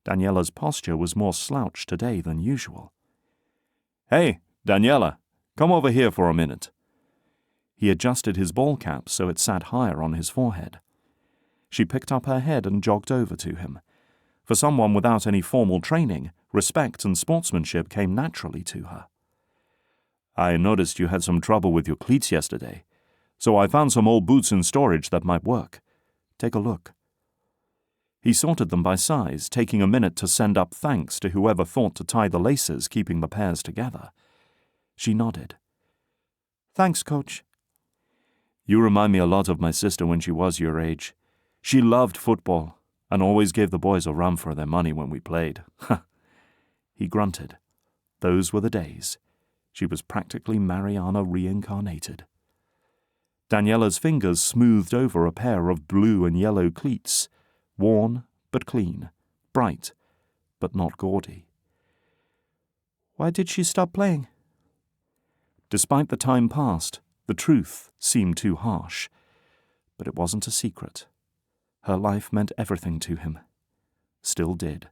Daniela's posture was more slouched today than usual. "Hey, Daniela, come over here for a minute." He adjusted his ball cap so it sat higher on his forehead. She picked up her head and jogged over to him. For someone without any formal training, respect and sportsmanship came naturally to her. I noticed you had some trouble with your cleats yesterday, so I found some old boots in storage that might work. Take a look." He sorted them by size, taking a minute to send up thanks to whoever thought to tie the laces keeping the pairs together. She nodded. "Thanks, Coach." "You remind me a lot of my sister when she was your age. She loved football and always gave the boys a run for their money when we played." He grunted. Those were the days. She was practically Mariana reincarnated. Daniela's fingers smoothed over a pair of blue and yellow cleats, worn but clean, bright but not gaudy. "Why did she stop playing?" Despite the time past, the truth seemed too harsh. But it wasn't a secret. Her life meant everything to him. Still did.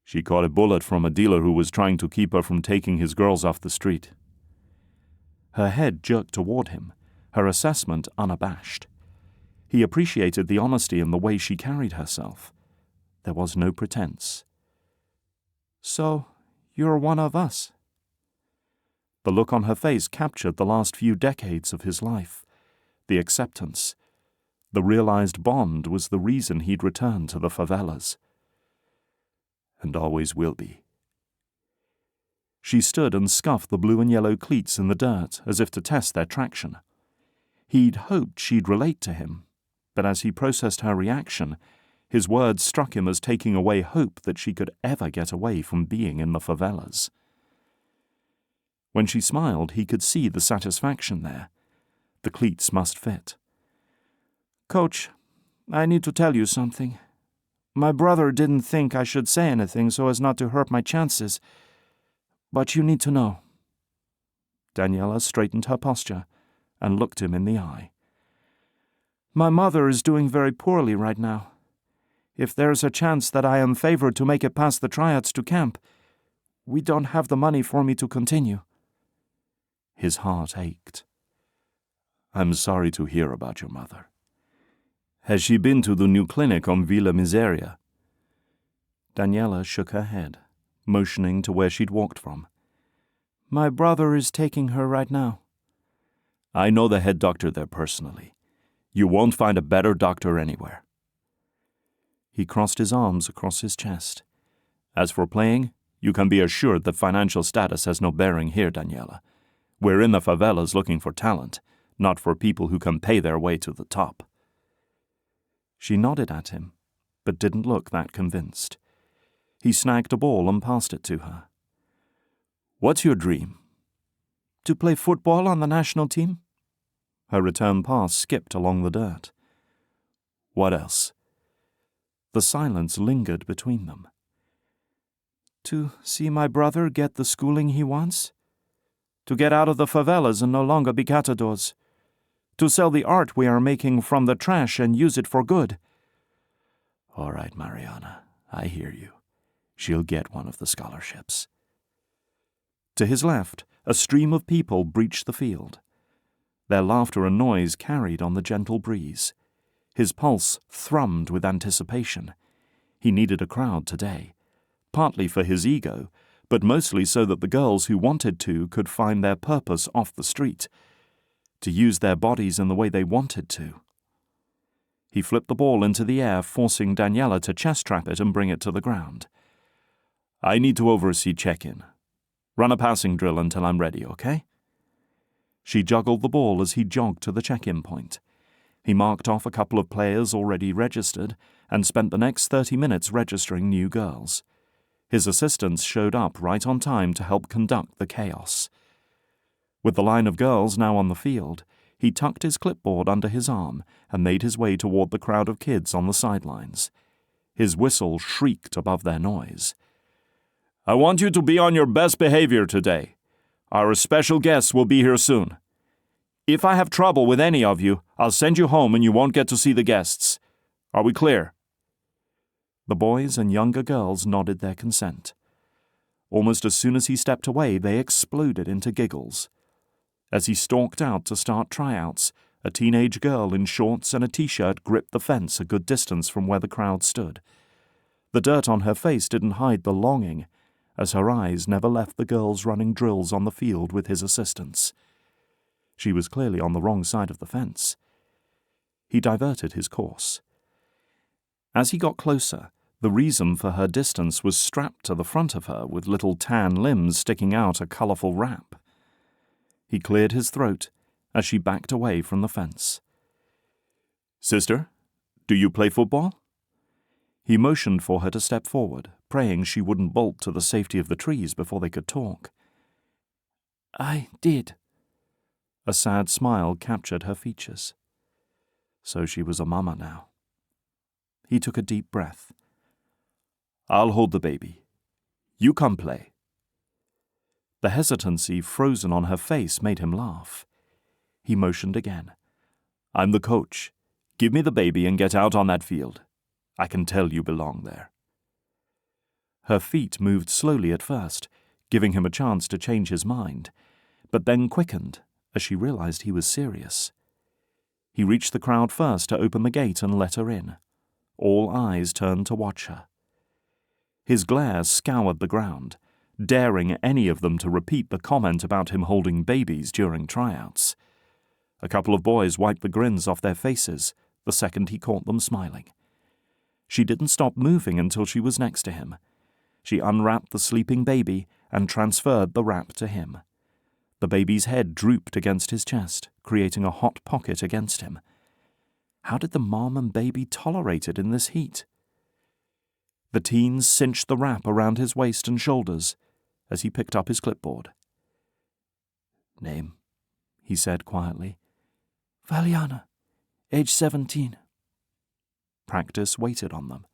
"She caught a bullet from a dealer who was trying to keep her from taking his girls off the street." Her head jerked toward him, her assessment unabashed. He appreciated the honesty in the way she carried herself. There was no pretense. "So, you're one of us?" The look on her face captured the last few decades of his life, the acceptance. The realized bond was the reason he'd returned to the favelas. "And always will be." She stood and scuffed the blue and yellow cleats in the dirt as if to test their traction. He'd hoped she'd relate to him, but as he processed her reaction, his words struck him as taking away hope that she could ever get away from being in the favelas. When she smiled, he could see the satisfaction there. The cleats must fit. "Coach, I need to tell you something. My brother didn't think I should say anything so as not to hurt my chances. But you need to know." Daniela straightened her posture and looked him in the eye. "My mother is doing very poorly right now. If there's a chance that I am favored to make it past the tryouts to camp, we don't have the money for me to continue." His heart ached. "I'm sorry to hear about your mother. Has she been to the new clinic on Villa Miseria?" Daniela shook her head, motioning to where she'd walked from. "My brother is taking her right now." "I know the head doctor there personally. You won't find a better doctor anywhere." He crossed his arms across his chest. "As for playing, you can be assured that financial status has no bearing here, Daniela. We're in the favelas looking for talent, not for people who can pay their way to the top." She nodded at him, but didn't look that convinced. He snagged a ball and passed it to her. "What's your dream?" "To play football on the national team." Her return pass skipped along the dirt. "What else?" The silence lingered between them. "To see my brother get the schooling he wants. To get out of the favelas and no longer be catadores. To sell the art we are making from the trash and use it for good." "All right, Mariana, I hear you. She'll get one of the scholarships." To his left, a stream of people breached the field. Their laughter and noise carried on the gentle breeze. His pulse thrummed with anticipation. He needed a crowd today, partly for his ego, but mostly so that the girls who wanted to could find their purpose off the street, to use their bodies in the way they wanted to. He flipped the ball into the air, forcing Daniela to chest trap it and bring it to the ground. "I need to oversee check-in. Run a passing drill until I'm ready, okay?" She juggled the ball as he jogged to the check-in point. He marked off a couple of players already registered and spent the next 30 minutes registering new girls. His assistants showed up right on time to help conduct the chaos. With the line of girls now on the field, he tucked his clipboard under his arm and made his way toward the crowd of kids on the sidelines. His whistle shrieked above their noise. "I want you to be on your best behavior today. Our special guests will be here soon. If I have trouble with any of you, I'll send you home and you won't get to see the guests. Are we clear?" The boys and younger girls nodded their consent. Almost as soon as he stepped away, they exploded into giggles. As he stalked out to start tryouts, a teenage girl in shorts and a t-shirt gripped the fence a good distance from where the crowd stood. The dirt on her face didn't hide the longing, as her eyes never left the girls running drills on the field with his assistants. She was clearly on the wrong side of the fence. He diverted his course. As he got closer, the reason for her distance was strapped to the front of her with little tan limbs sticking out a colourful wrap. He cleared his throat as she backed away from the fence. "Sister, do you play football?" He motioned for her to step forward, praying she wouldn't bolt to the safety of the trees before they could talk. "I did." A sad smile captured her features. So she was a mama now. He took a deep breath. "I'll hold the baby. You come play." The hesitancy frozen on her face made him laugh. He motioned again. "I'm the coach. Give me the baby and get out on that field. I can tell you belong there." Her feet moved slowly at first, giving him a chance to change his mind, but then quickened as she realized he was serious. He reached the crowd first to open the gate and let her in. All eyes turned to watch her. His glare scoured the ground, daring any of them to repeat the comment about him holding babies during tryouts. A couple of boys wiped the grins off their faces the second he caught them smiling. She didn't stop moving until she was next to him. She unwrapped the sleeping baby and transferred the wrap to him. The baby's head drooped against his chest, creating a hot pocket against him. How did the mom and baby tolerate it in this heat? The teens cinched the wrap around his waist and shoulders as he picked up his clipboard. "Name," he said quietly. "Valiana, age 17. Practice waited on them.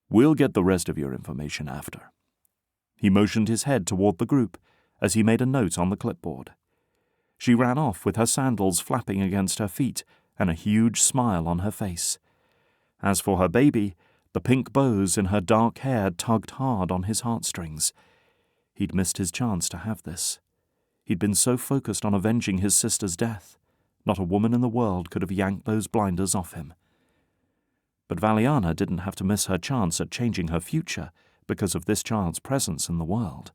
"We'll get the rest of your information after." He motioned his head toward the group as he made a note on the clipboard. She ran off with her sandals flapping against her feet and a huge smile on her face. As for her baby, the pink bows in her dark hair tugged hard on his heartstrings. He'd missed his chance to have this. He'd been so focused on avenging his sister's death, not a woman in the world could have yanked those blinders off him. But Valiana didn't have to miss her chance at changing her future because of this child's presence in the world.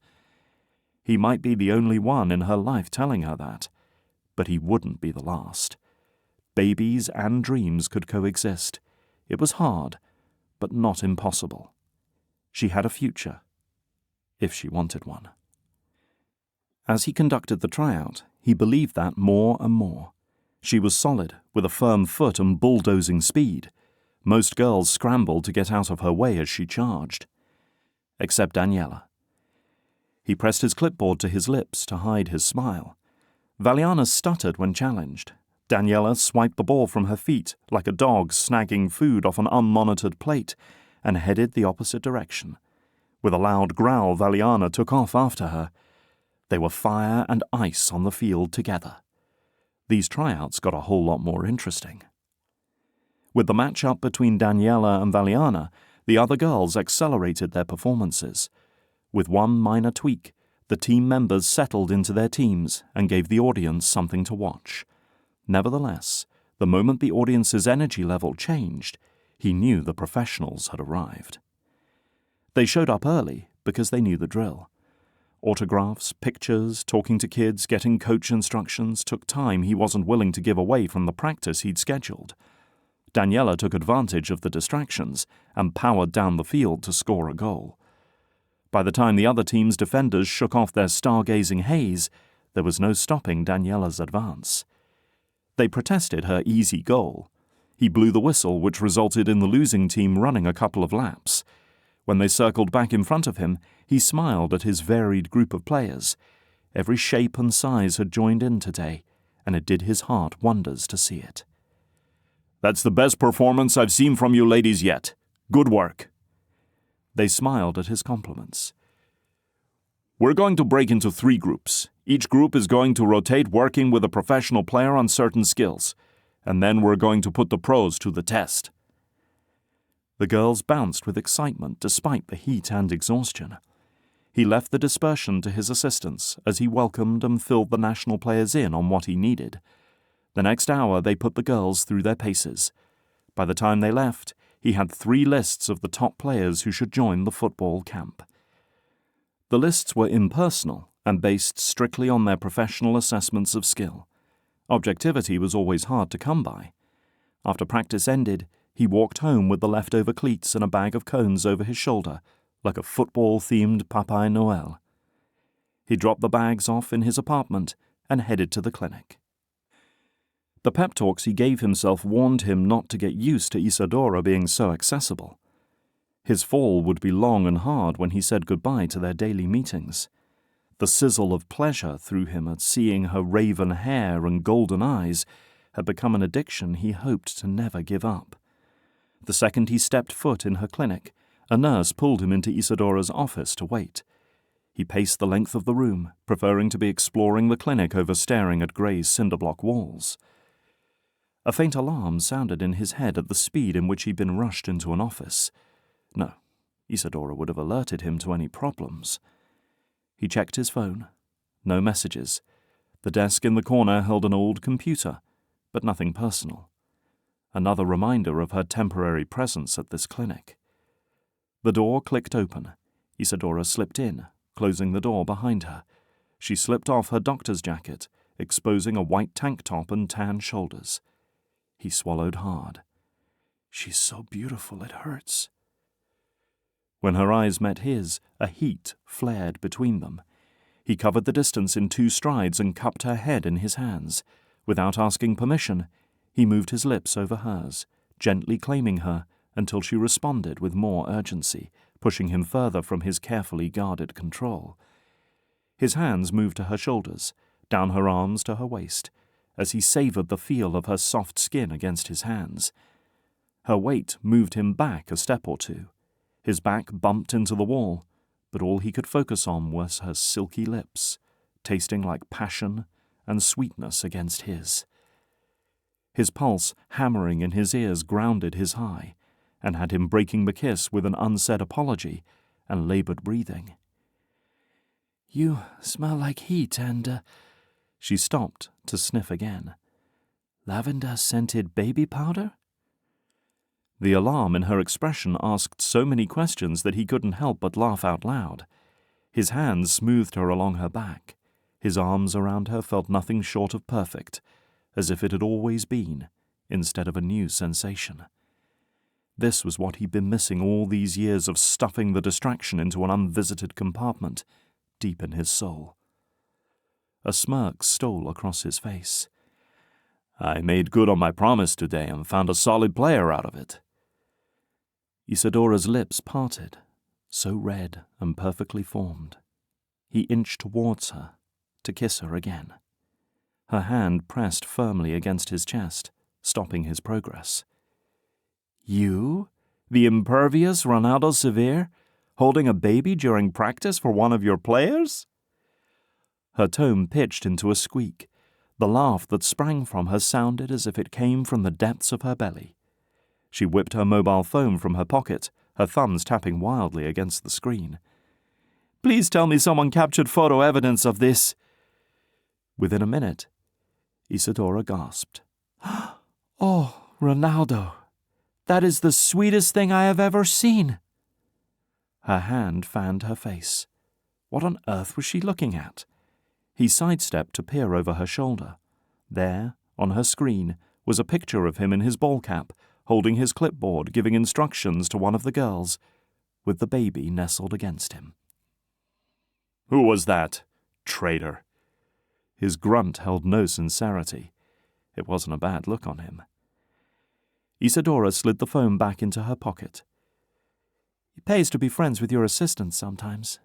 He might be the only one in her life telling her that, but he wouldn't be the last. Babies and dreams could coexist. It was hard, but not impossible. She had a future, if she wanted one. As he conducted the tryout, he believed that more and more. She was solid, with a firm foot and bulldozing speed. Most girls scrambled to get out of her way as she charged. Except Daniela. He pressed his clipboard to his lips to hide his smile. Valiana stuttered when challenged. Daniela swiped the ball from her feet like a dog snagging food off an unmonitored plate and headed the opposite direction. With a loud growl, Valiana took off after her. They were fire and ice on the field together. These tryouts got a whole lot more interesting. With the match-up between Daniela and Valiana, the other girls accelerated their performances. With one minor tweak, the team members settled into their teams and gave the audience something to watch. Nevertheless, the moment the audience's energy level changed, he knew the professionals had arrived. They showed up early because they knew the drill. Autographs, pictures, talking to kids, getting coach instructions took time he wasn't willing to give away from the practice he'd scheduled. Daniela took advantage of the distractions and powered down the field to score a goal. By the time the other team's defenders shook off their stargazing haze, there was no stopping Daniela's advance. They protested her easy goal. He blew the whistle, which resulted in the losing team running a couple of laps. When they circled back in front of him, he smiled at his varied group of players. Every shape and size had joined in today, and it did his heart wonders to see it. "That's the best performance I've seen from you ladies yet. Good work." They smiled at his compliments. "We're going to break into 3 groups. Each group is going to rotate working with a professional player on certain skills, and then we're going to put the pros to the test." The girls bounced with excitement despite the heat and exhaustion. He left the dispersion to his assistants as he welcomed and filled the national players in on what he needed. The next hour they put the girls through their paces. By the time they left, he had 3 lists of the top players who should join the football camp. The lists were impersonal and based strictly on their professional assessments of skill. Objectivity was always hard to come by. After practice ended, he walked home with the leftover cleats and a bag of cones over his shoulder, like a football-themed Papa Noel. He dropped the bags off in his apartment and headed to the clinic. The pep talks he gave himself warned him not to get used to Isadora being so accessible. His fall would be long and hard when he said goodbye to their daily meetings. The sizzle of pleasure through him at seeing her raven hair and golden eyes had become an addiction he hoped to never give up. The second he stepped foot in her clinic, a nurse pulled him into Isadora's office to wait. He paced the length of the room, preferring to be exploring the clinic over staring at grey cinder-block walls. A faint alarm sounded in his head at the speed in which he'd been rushed into an office. No, Isadora would have alerted him to any problems. He checked his phone. No messages. The desk in the corner held an old computer, but nothing personal. Another reminder of her temporary presence at this clinic. The door clicked open. Isadora slipped in, closing the door behind her. She slipped off her doctor's jacket, exposing a white tank top and tan shoulders. He swallowed hard. She's so beautiful it hurts. When her eyes met his, a heat flared between them. He covered the distance in 2 strides and cupped her head in his hands. Without asking permission, he moved his lips over hers, gently claiming her until she responded with more urgency, pushing him further from his carefully guarded control. His hands moved to her shoulders, down her arms to her waist, as he savored the feel of her soft skin against his hands. Her weight moved him back a step or two. His back bumped into the wall, but all he could focus on was her silky lips, tasting like passion and sweetness against his. His pulse hammering in his ears grounded his high, and had him breaking the kiss with an unsaid apology and labored breathing. "You smell like heat and, She stopped to sniff again. "Lavender-scented baby powder?" The alarm in her expression asked so many questions that he couldn't help but laugh out loud. His hands smoothed her along her back. His arms around her felt nothing short of perfect, as if it had always been, instead of a new sensation. This was what he'd been missing all these years of stuffing the distraction into an unvisited compartment, deep in his soul. A smirk stole across his face. "I made good on my promise today and found a solid player out of it." Isadora's lips parted, so red and perfectly formed. He inched towards her, to kiss her again. Her hand pressed firmly against his chest, stopping his progress. "You? The impervious Ronaldo Cevere? Holding a baby during practice for one of your players?" Her tone pitched into a squeak. The laugh that sprang from her sounded as if it came from the depths of her belly. She whipped her mobile phone from her pocket, her thumbs tapping wildly against the screen. "Please tell me someone captured photo evidence of this." Within a minute, Isadora gasped. "Oh, Ronaldo, that is the sweetest thing I have ever seen." Her hand fanned her face. What on earth was she looking at? He sidestepped to peer over her shoulder. There, on her screen, was a picture of him in his ball cap, holding his clipboard, giving instructions to one of the girls, with the baby nestled against him. "Who was that? Traitor." His grunt held no sincerity. It wasn't a bad look on him. Isadora slid the phone back into her pocket. "It pays to be friends with your assistants sometimes."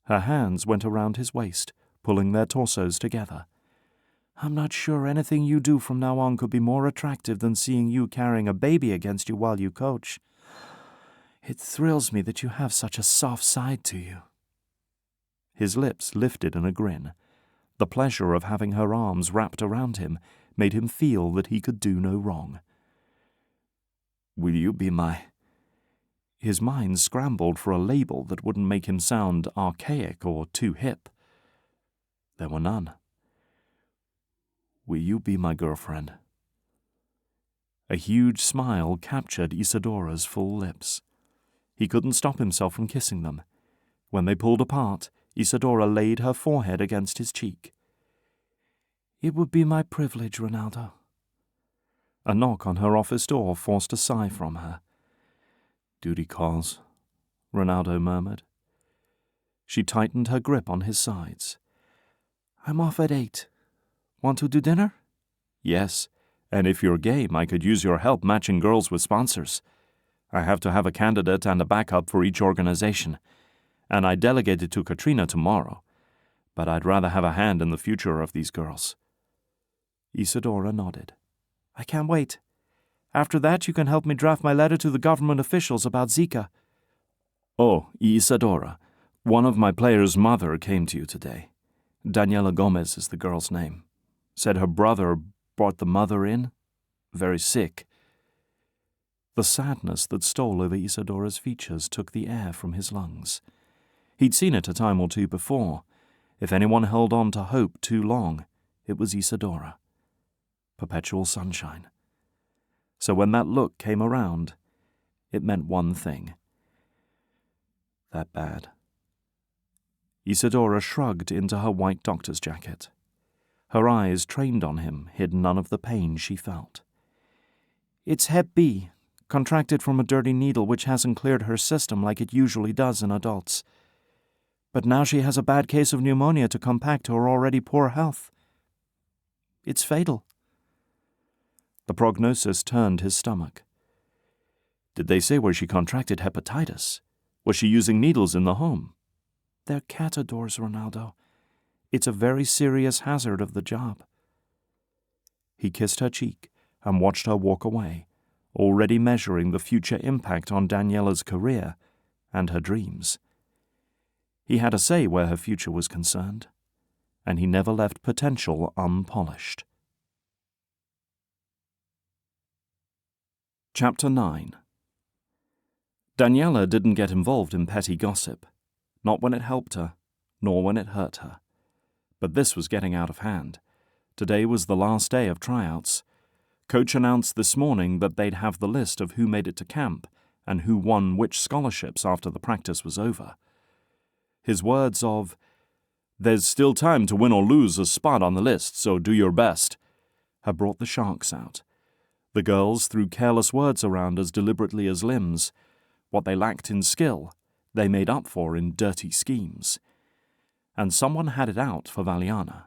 Her hands went around his waist, pulling their torsos together. "I'm not sure anything you do from now on could be more attractive than seeing you carrying a baby against you while you coach. It thrills me that you have such a soft side to you." His lips lifted in a grin. The pleasure of having her arms wrapped around him made him feel that he could do no wrong. "Will you be my—" His mind scrambled for a label that wouldn't make him sound archaic or too hip. There were none. "Will you be my girlfriend?" A huge smile captured Isadora's full lips. He couldn't stop himself from kissing them. When they pulled apart, Isadora laid her forehead against his cheek. "It would be my privilege, Ronaldo." A knock on her office door forced a sigh from her. "Duty calls," Ronaldo murmured. She tightened her grip on his sides. "I'm off at 8. Want to do dinner?" "Yes, and if you're game, I could use your help matching girls with sponsors. I have to have a candidate and a backup for each organization, and I delegated to Katrina tomorrow, but I'd rather have a hand in the future of these girls." Isadora nodded. "I can't wait. After that, you can help me draft my letter to the government officials about Zika." "Oh, Isadora, one of my players' mother came to you today. Daniela Gomes is the girl's name. Said her brother brought the mother in. Very sick." The sadness that stole over Isadora's features took the air from his lungs. He'd seen it a time or two before. If anyone held on to hope too long, it was Isadora. Perpetual sunshine. So when that look came around, it meant one thing. That bad. Isadora shrugged into her white doctor's jacket. Her eyes, trained on him, hid none of the pain she felt. "It's Hep B, contracted from a dirty needle which hasn't cleared her system like it usually does in adults. But now she has a bad case of pneumonia to compact to her already poor health. It's fatal." The prognosis turned his stomach. "Did they say where she contracted hepatitis? Was she using needles in the home?" "They're catadors, Ronaldo. It's a very serious hazard of the job." He kissed her cheek and watched her walk away, already measuring the future impact on Daniela's career and her dreams. He had a say where her future was concerned, and he never left potential unpolished. Chapter 9. Daniela didn't get involved in petty gossip, not when it helped her, nor when it hurt her. But this was getting out of hand. Today was the last day of tryouts. Coach announced this morning that they'd have the list of who made it to camp and who won which scholarships after the practice was over. His words of, "There's still time to win or lose a spot on the list, so do your best," had brought the sharks out. The girls threw careless words around as deliberately as limbs. What they lacked in skill, they made up for in dirty schemes. And someone had it out for Valiana.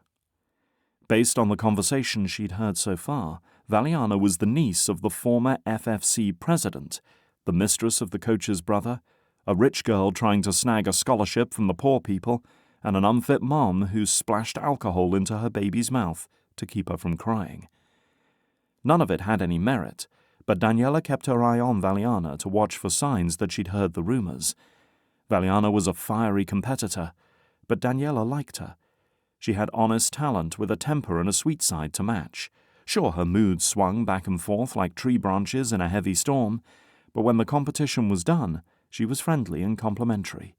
Based on the conversation she'd heard so far, Valiana was the niece of the former FFC president, the mistress of the coach's brother, a rich girl trying to snag a scholarship from the poor people, and an unfit mom who splashed alcohol into her baby's mouth to keep her from crying. None of it had any merit, but Daniela kept her eye on Valiana to watch for signs that she'd heard the rumors. Valiana was a fiery competitor, but Daniela liked her. She had honest talent with a temper and a sweet side to match. Sure, her mood swung back and forth like tree branches in a heavy storm, but when the competition was done, she was friendly and complimentary,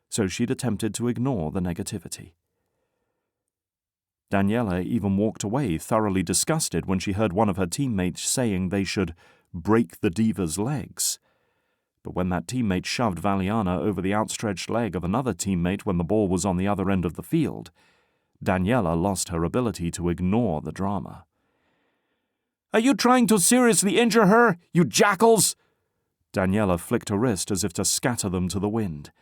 so she'd attempted to ignore the negativity. Daniela even walked away thoroughly disgusted when she heard one of her teammates saying they should break the diva's legs. But when that teammate shoved Valiana over the outstretched leg of another teammate when the ball was on the other end of the field, Daniela lost her ability to ignore the drama. "Are you trying to seriously injure her, you jackals?" Daniela flicked her wrist as if to scatter them to the wind.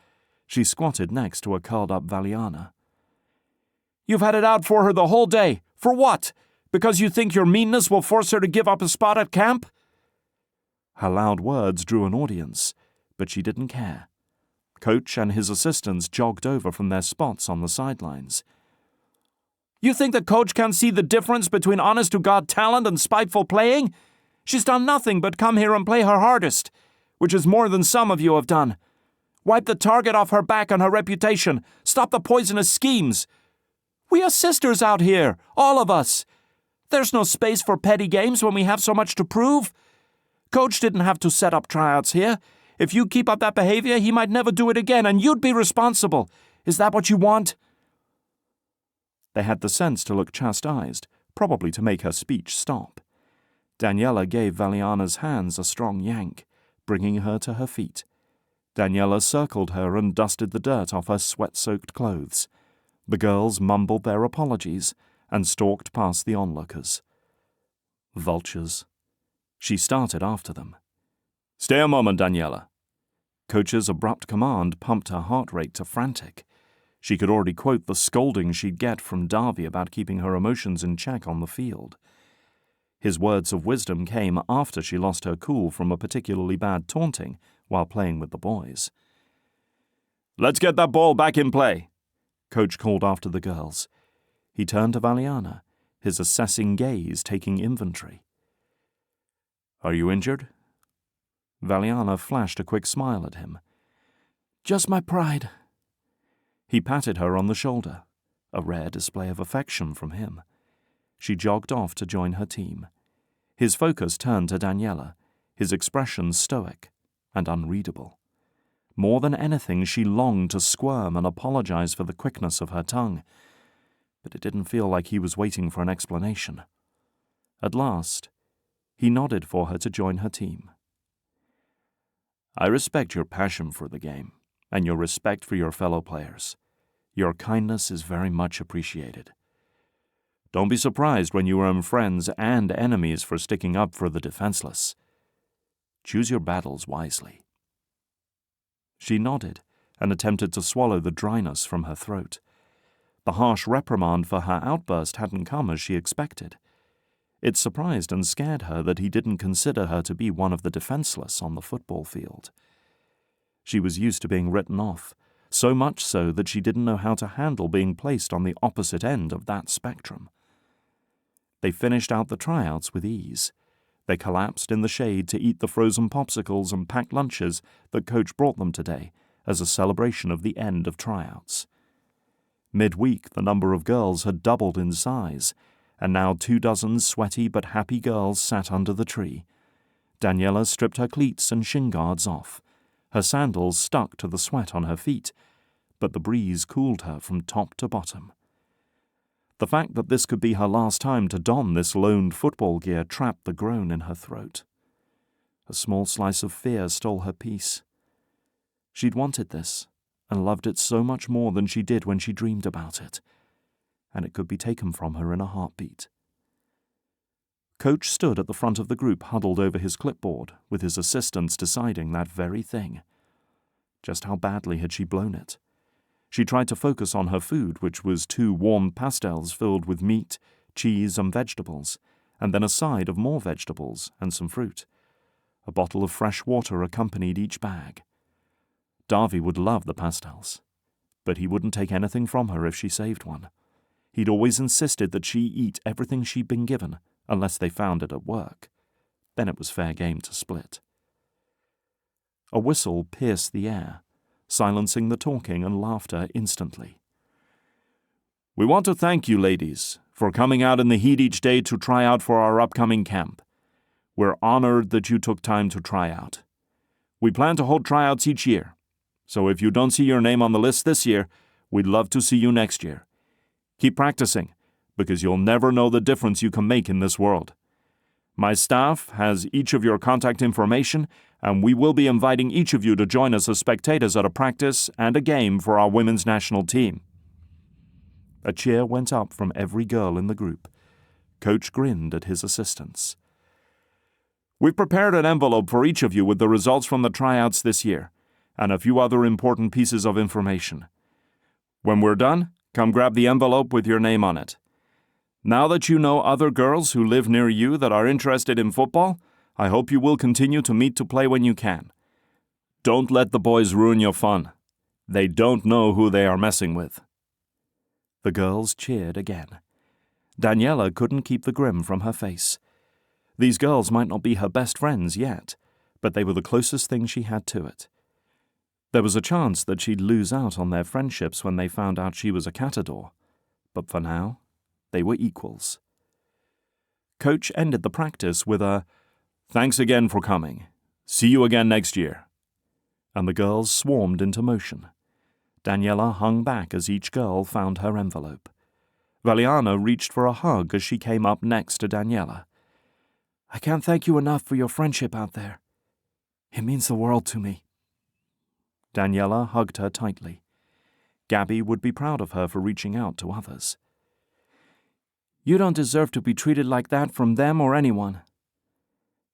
She squatted next to a curled-up Valiana. "You've had it out for her the whole day. For what? Because you think your meanness will force her to give up a spot at camp?" Her loud words drew an audience, but she didn't care. Coach and his assistants jogged over from their spots on the sidelines. "You think the coach can't see the difference between honest-to-God talent and spiteful playing? She's done nothing but come here and play her hardest, which is more than some of you have done. Wipe the target off her back and her reputation. Stop the poisonous schemes. We are sisters out here, all of us. There's no space for petty games when we have so much to prove. Coach didn't have to set up tryouts here. If you keep up that behavior, he might never do it again, and you'd be responsible. Is that what you want?" They had the sense to look chastised, probably to make her speech stop. Daniela gave Valiana's hands a strong yank, bringing her to her feet. Daniela circled her and dusted the dirt off her sweat-soaked clothes. The girls mumbled their apologies and stalked past the onlookers. Vultures. She started after them. "Stay a moment, Daniela." Coach's abrupt command pumped her heart rate to frantic. She could already quote the scolding she'd get from Darby about keeping her emotions in check on the field. His words of wisdom came after she lost her cool from a particularly bad taunting while playing with the boys. "Let's get that ball back in play," Coach called after the girls. He turned to Valiana, his assessing gaze taking inventory. "Are you injured?" Valiana flashed a quick smile at him. "Just my pride." He patted her on the shoulder, a rare display of affection from him. She jogged off to join her team. His focus turned to Daniela, his expression stoic and unreadable. More than anything, she longed to squirm and apologize for the quickness of her tongue, but it didn't feel like he was waiting for an explanation. At last, he nodded for her to join her team. "I respect your passion for the game and your respect for your fellow players. Your kindness is very much appreciated. Don't be surprised when you earn friends and enemies for sticking up for the defenseless. Choose your battles wisely." She nodded and attempted to swallow the dryness from her throat. The harsh reprimand for her outburst hadn't come as she expected. It surprised and scared her that he didn't consider her to be one of the defenseless on the football field. She was used to being written off, so much so that she didn't know how to handle being placed on the opposite end of that spectrum. They finished out the tryouts with ease. They collapsed in the shade to eat the frozen popsicles and packed lunches that Coach brought them today as a celebration of the end of tryouts. Midweek, the number of girls had doubled in size, and now 24 sweaty but happy girls sat under the tree. Daniela stripped her cleats and shin guards off. Her sandals stuck to the sweat on her feet, but the breeze cooled her from top to bottom. The fact that this could be her last time to don this loaned football gear trapped the groan in her throat. A small slice of fear stole her peace. She'd wanted this, and loved it so much more than she did when she dreamed about it, and it could be taken from her in a heartbeat. Coach stood at the front of the group huddled over his clipboard, with his assistants deciding that very thing. Just how badly had she blown it? She tried to focus on her food, which was 2 warm pastels filled with meat, cheese, and vegetables, and then a side of more vegetables and some fruit. A bottle of fresh water accompanied each bag. Darby would love the pastels, but he wouldn't take anything from her if she saved one. He'd always insisted that she eat everything she'd been given, unless they found it at work. Then it was fair game to split. A whistle pierced the air, silencing the talking and laughter instantly. "We want to thank you, ladies, for coming out in the heat each day to try out for our upcoming camp. We're honored that you took time to try out. We plan to hold tryouts each year, so if you don't see your name on the list this year, we'd love to see you next year. Keep practicing, because you'll never know the difference you can make in this world. My staff has each of your contact information, and we will be inviting each of you to join us as spectators at a practice and a game for our women's national team." A cheer went up from every girl in the group. Coach grinned at his assistants. "We've prepared an envelope for each of you with the results from the tryouts this year, and a few other important pieces of information. When we're done, come grab the envelope with your name on it. Now that you know other girls who live near you that are interested in football, I hope you will continue to meet to play when you can. Don't let the boys ruin your fun. They don't know who they are messing with." The girls cheered again. Daniela couldn't keep the grin from her face. These girls might not be her best friends yet, but they were the closest thing she had to it. There was a chance that she'd lose out on their friendships when they found out she was a catador, but for now, they were equals. Coach ended the practice with a, "Thanks again for coming. See you again next year." And the girls swarmed into motion. Daniela hung back as each girl found her envelope. Valiana reached for a hug as she came up next to Daniela. "I can't thank you enough for your friendship out there. It means the world to me." Daniela hugged her tightly. Gabby would be proud of her for reaching out to others. You don't deserve to be treated like that from them or anyone.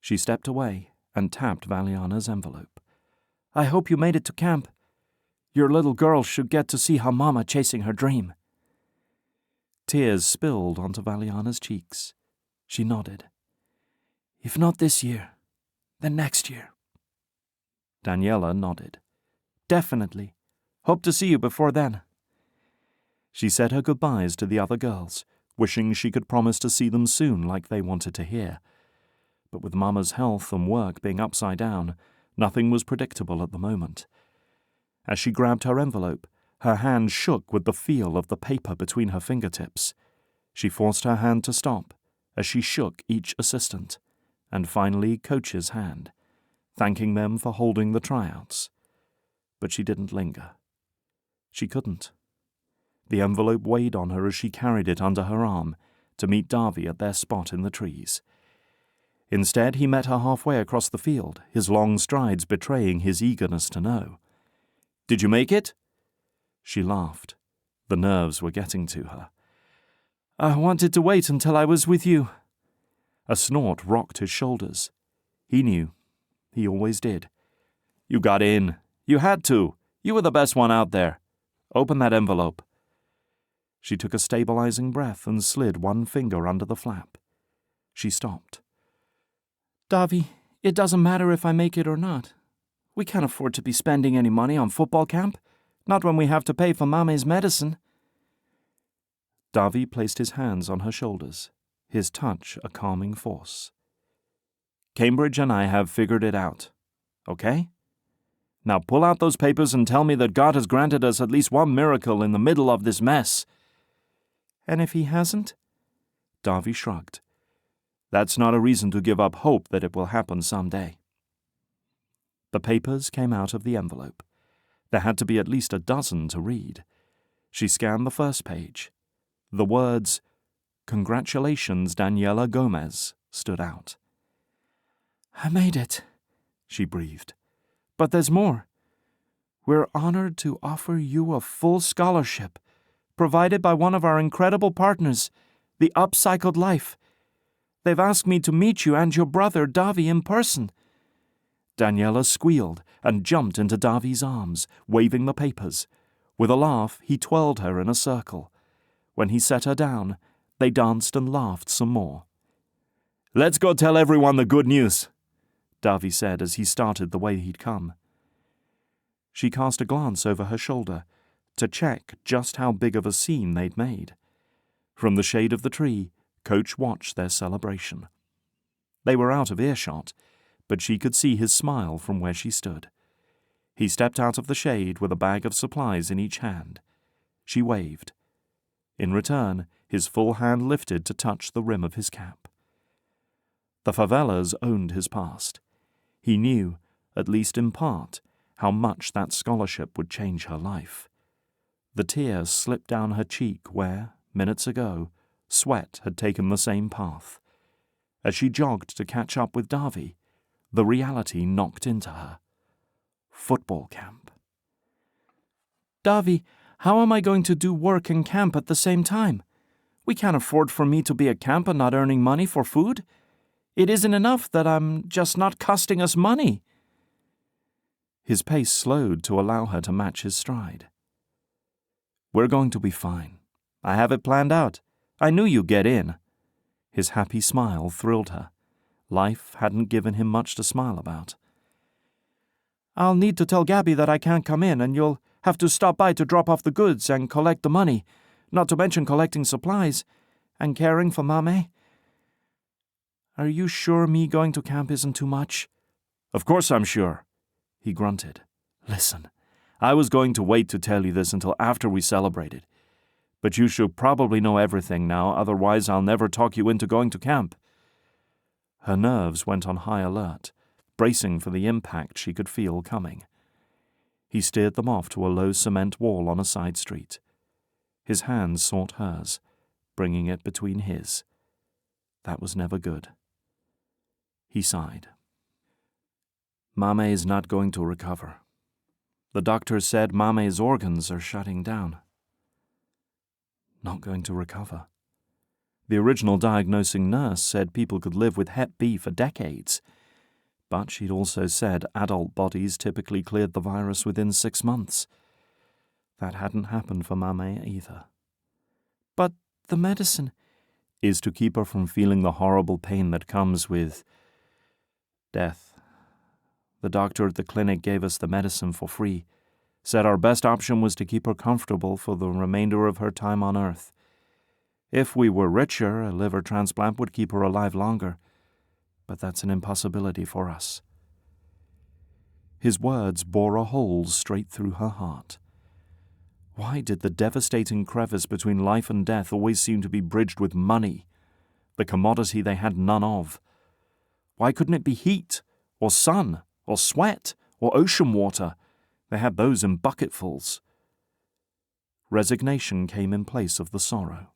She stepped away and tapped Valiana's envelope. I hope you made it to camp. Your little girl should get to see her mama chasing her dream. Tears spilled onto Valiana's cheeks. She nodded. If not this year, then next year. Daniela nodded. Definitely. Hope to see you before then. She said her goodbyes to the other girls, wishing she could promise to see them soon like they wanted to hear. But with Mama's health and work being upside down, nothing was predictable at the moment. As she grabbed her envelope, her hand shook with the feel of the paper between her fingertips. She forced her hand to stop as she shook each assistant, and finally Coach's hand, thanking them for holding the tryouts. But she didn't linger. She couldn't. The envelope weighed on her as she carried it under her arm to meet Davy at their spot in the trees. Instead, he met her halfway across the field, his long strides betraying his eagerness to know. Did you make it? She laughed. The nerves were getting to her. I wanted to wait until I was with you. A snort rocked his shoulders. He knew. He always did. You got in. You had to. You were the best one out there. Open that envelope. She took a stabilizing breath and slid one finger under the flap. She stopped. Davy, it doesn't matter if I make it or not. We can't afford to be spending any money on football camp, not when we have to pay for Mame's medicine. Davy placed his hands on her shoulders, his touch a calming force. Cambridge and I have figured it out, okay? Now pull out those papers and tell me that God has granted us at least one miracle in the middle of this mess. And if he hasn't? Davy shrugged. That's not a reason to give up hope that it will happen someday. The papers came out of the envelope. There had to be at least a dozen to read. She scanned the first page. The words, "Congratulations, Daniela Gomes," stood out. I made it, she breathed. But there's more. We're honored to offer you a full scholarship, provided by one of our incredible partners, the Upcycled Life. They've asked me to meet you and your brother, Davy, in person. Daniela squealed and jumped into Davy's arms, waving the papers. With a laugh, he twirled her in a circle. When he set her down, they danced and laughed some more. Let's go tell everyone the good news, Davy said as he started the way he'd come. She cast a glance over her shoulder to check just how big of a scene they'd made. From the shade of the tree, Coach watched their celebration. They were out of earshot, but she could see his smile from where she stood. He stepped out of the shade with a bag of supplies in each hand. She waved. In return, his full hand lifted to touch the rim of his cap. The favelas owned his past. He knew, at least in part, how much that scholarship would change her life. The tear slipped down her cheek where, minutes ago, sweat had taken the same path. As she jogged to catch up with Davy, the reality knocked into her. Football camp. Davy, how am I going to do work and camp at the same time? We can't afford for me to be at camp and not earning money for food. It isn't enough that I'm just not costing us money. His pace slowed to allow her to match his stride. We're going to be fine. I have it planned out. I knew you'd get in. His happy smile thrilled her. Life hadn't given him much to smile about. I'll need to tell Gabby that I can't come in, and you'll have to stop by to drop off the goods and collect the money, not to mention collecting supplies and caring for Mame. Are you sure me going to camp isn't too much? Of course I'm sure, he grunted. Listen, I was going to wait to tell you this until after we celebrated. But you should probably know everything now, otherwise I'll never talk you into going to camp. Her nerves went on high alert, bracing for the impact she could feel coming. He steered them off to a low cement wall on a side street. His hand sought hers, bringing it between his. That was never good. He sighed. Mame is not going to recover. The doctor said Mame's organs are shutting down. Not going to recover. The original diagnosing nurse said people could live with Hep B for decades, but she'd also said adult bodies typically cleared the virus within 6 months. That hadn't happened for Mame either. But the medicine is to keep her from feeling the horrible pain that comes with death. The doctor at the clinic gave us the medicine for free, said our best option was to keep her comfortable for the remainder of her time on Earth. If we were richer, a liver transplant would keep her alive longer, but that's an impossibility for us. His words bore a hole straight through her heart. Why did the devastating crevice between life and death always seem to be bridged with money, the commodity they had none of? Why couldn't it be heat, or sun, or sweat, or ocean water? They had those in bucketfuls. Resignation came in place of the sorrow.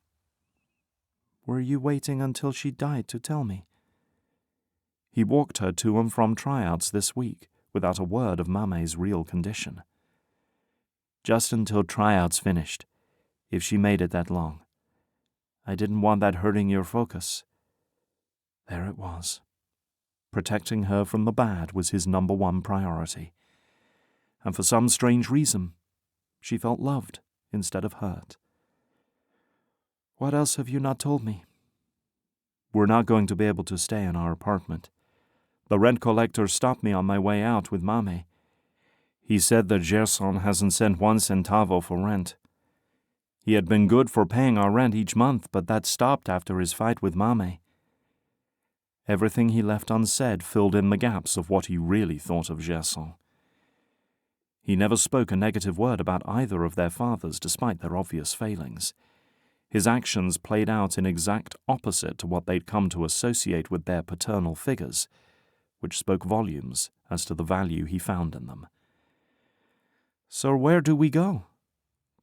Were you waiting until she died to tell me? He walked her to and from tryouts this week, without a word of Mame's real condition. Just until tryouts finished, if she made it that long. I didn't want that hurting your focus. There it was. Protecting her from the bad was his number one priority. And for some strange reason, she felt loved instead of hurt. What else have you not told me? We're not going to be able to stay in our apartment. The rent collector stopped me on my way out with Mame. He said that Gerson hasn't sent 1 centavo for rent. He had been good for paying our rent each month, but that stopped after his fight with Mame. Everything he left unsaid filled in the gaps of what he really thought of Gerson. He never spoke a negative word about either of their fathers despite their obvious failings. His actions played out in exact opposite to what they'd come to associate with their paternal figures, which spoke volumes as to the value he found in them. So where do we go?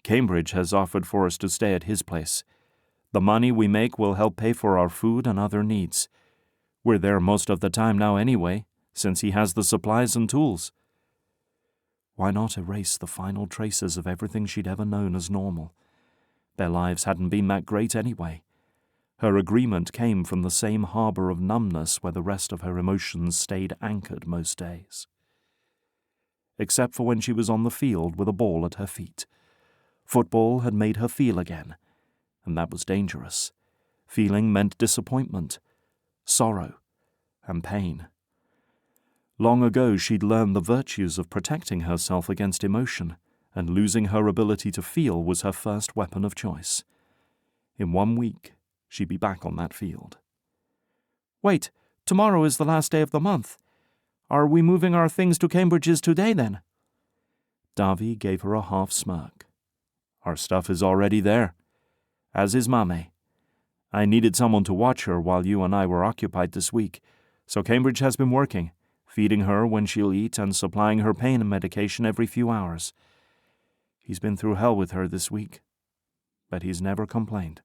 Cambridge has offered for us to stay at his place. The money we make will help pay for our food and other needs. We're there most of the time now anyway, since he has the supplies and tools. Why not erase the final traces of everything she'd ever known as normal? Their lives hadn't been that great anyway. Her agreement came from the same harbor of numbness where the rest of her emotions stayed anchored most days. Except for when she was on the field with a ball at her feet. Football had made her feel again, and that was dangerous. Feeling meant disappointment, sorrow, and pain. Long ago she'd learned the virtues of protecting herself against emotion, and losing her ability to feel was her first weapon of choice. In 1 week, she'd be back on that field. Wait, tomorrow is the last day of the month. Are we moving our things to Cambridge's today, then? Davy gave her a half smirk. Our stuff is already there, as is Mame. I needed someone to watch her while you and I were occupied this week, so Cambridge has been working, feeding her when she'll eat and supplying her pain medication every few hours. He's been through hell with her this week, but he's never complained.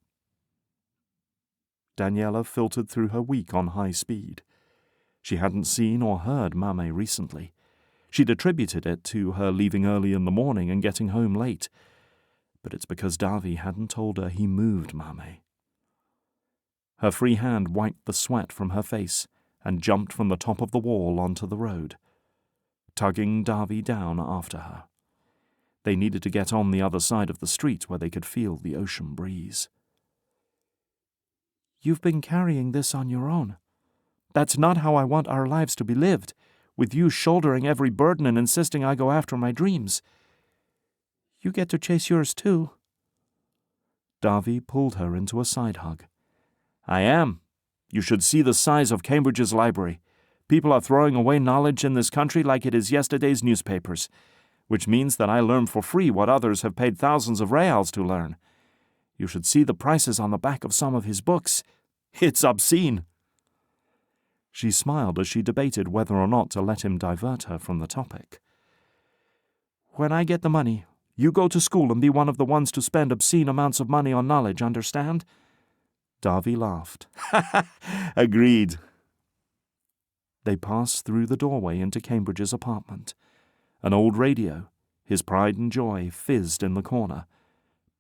Daniela filtered through her week on high speed. She hadn't seen or heard Mame recently. She'd attributed it to her leaving early in the morning and getting home late, but it's because Davy hadn't told her he moved Mame. Her free hand wiped the sweat from her face and jumped from the top of the wall onto the road, tugging Davy down after her. They needed to get on the other side of the street where they could feel the ocean breeze. You've been carrying this on your own. That's not how I want our lives to be lived, with you shouldering every burden and insisting I go after my dreams. You get to chase yours too. Davy pulled her into a side hug. I am. You should see the size of Cambridge's library. People are throwing away knowledge in this country like it is yesterday's newspapers, which means that I learn for free what others have paid thousands of reals to learn. You should see the prices on the back of some of his books. It's obscene. She smiled as she debated whether or not to let him divert her from the topic. When I get the money, you go to school and be one of the ones to spend obscene amounts of money on knowledge, understand? Davy laughed. Agreed. They passed through the doorway into Cambridge's apartment. An old radio, His pride and joy fizzed in the corner,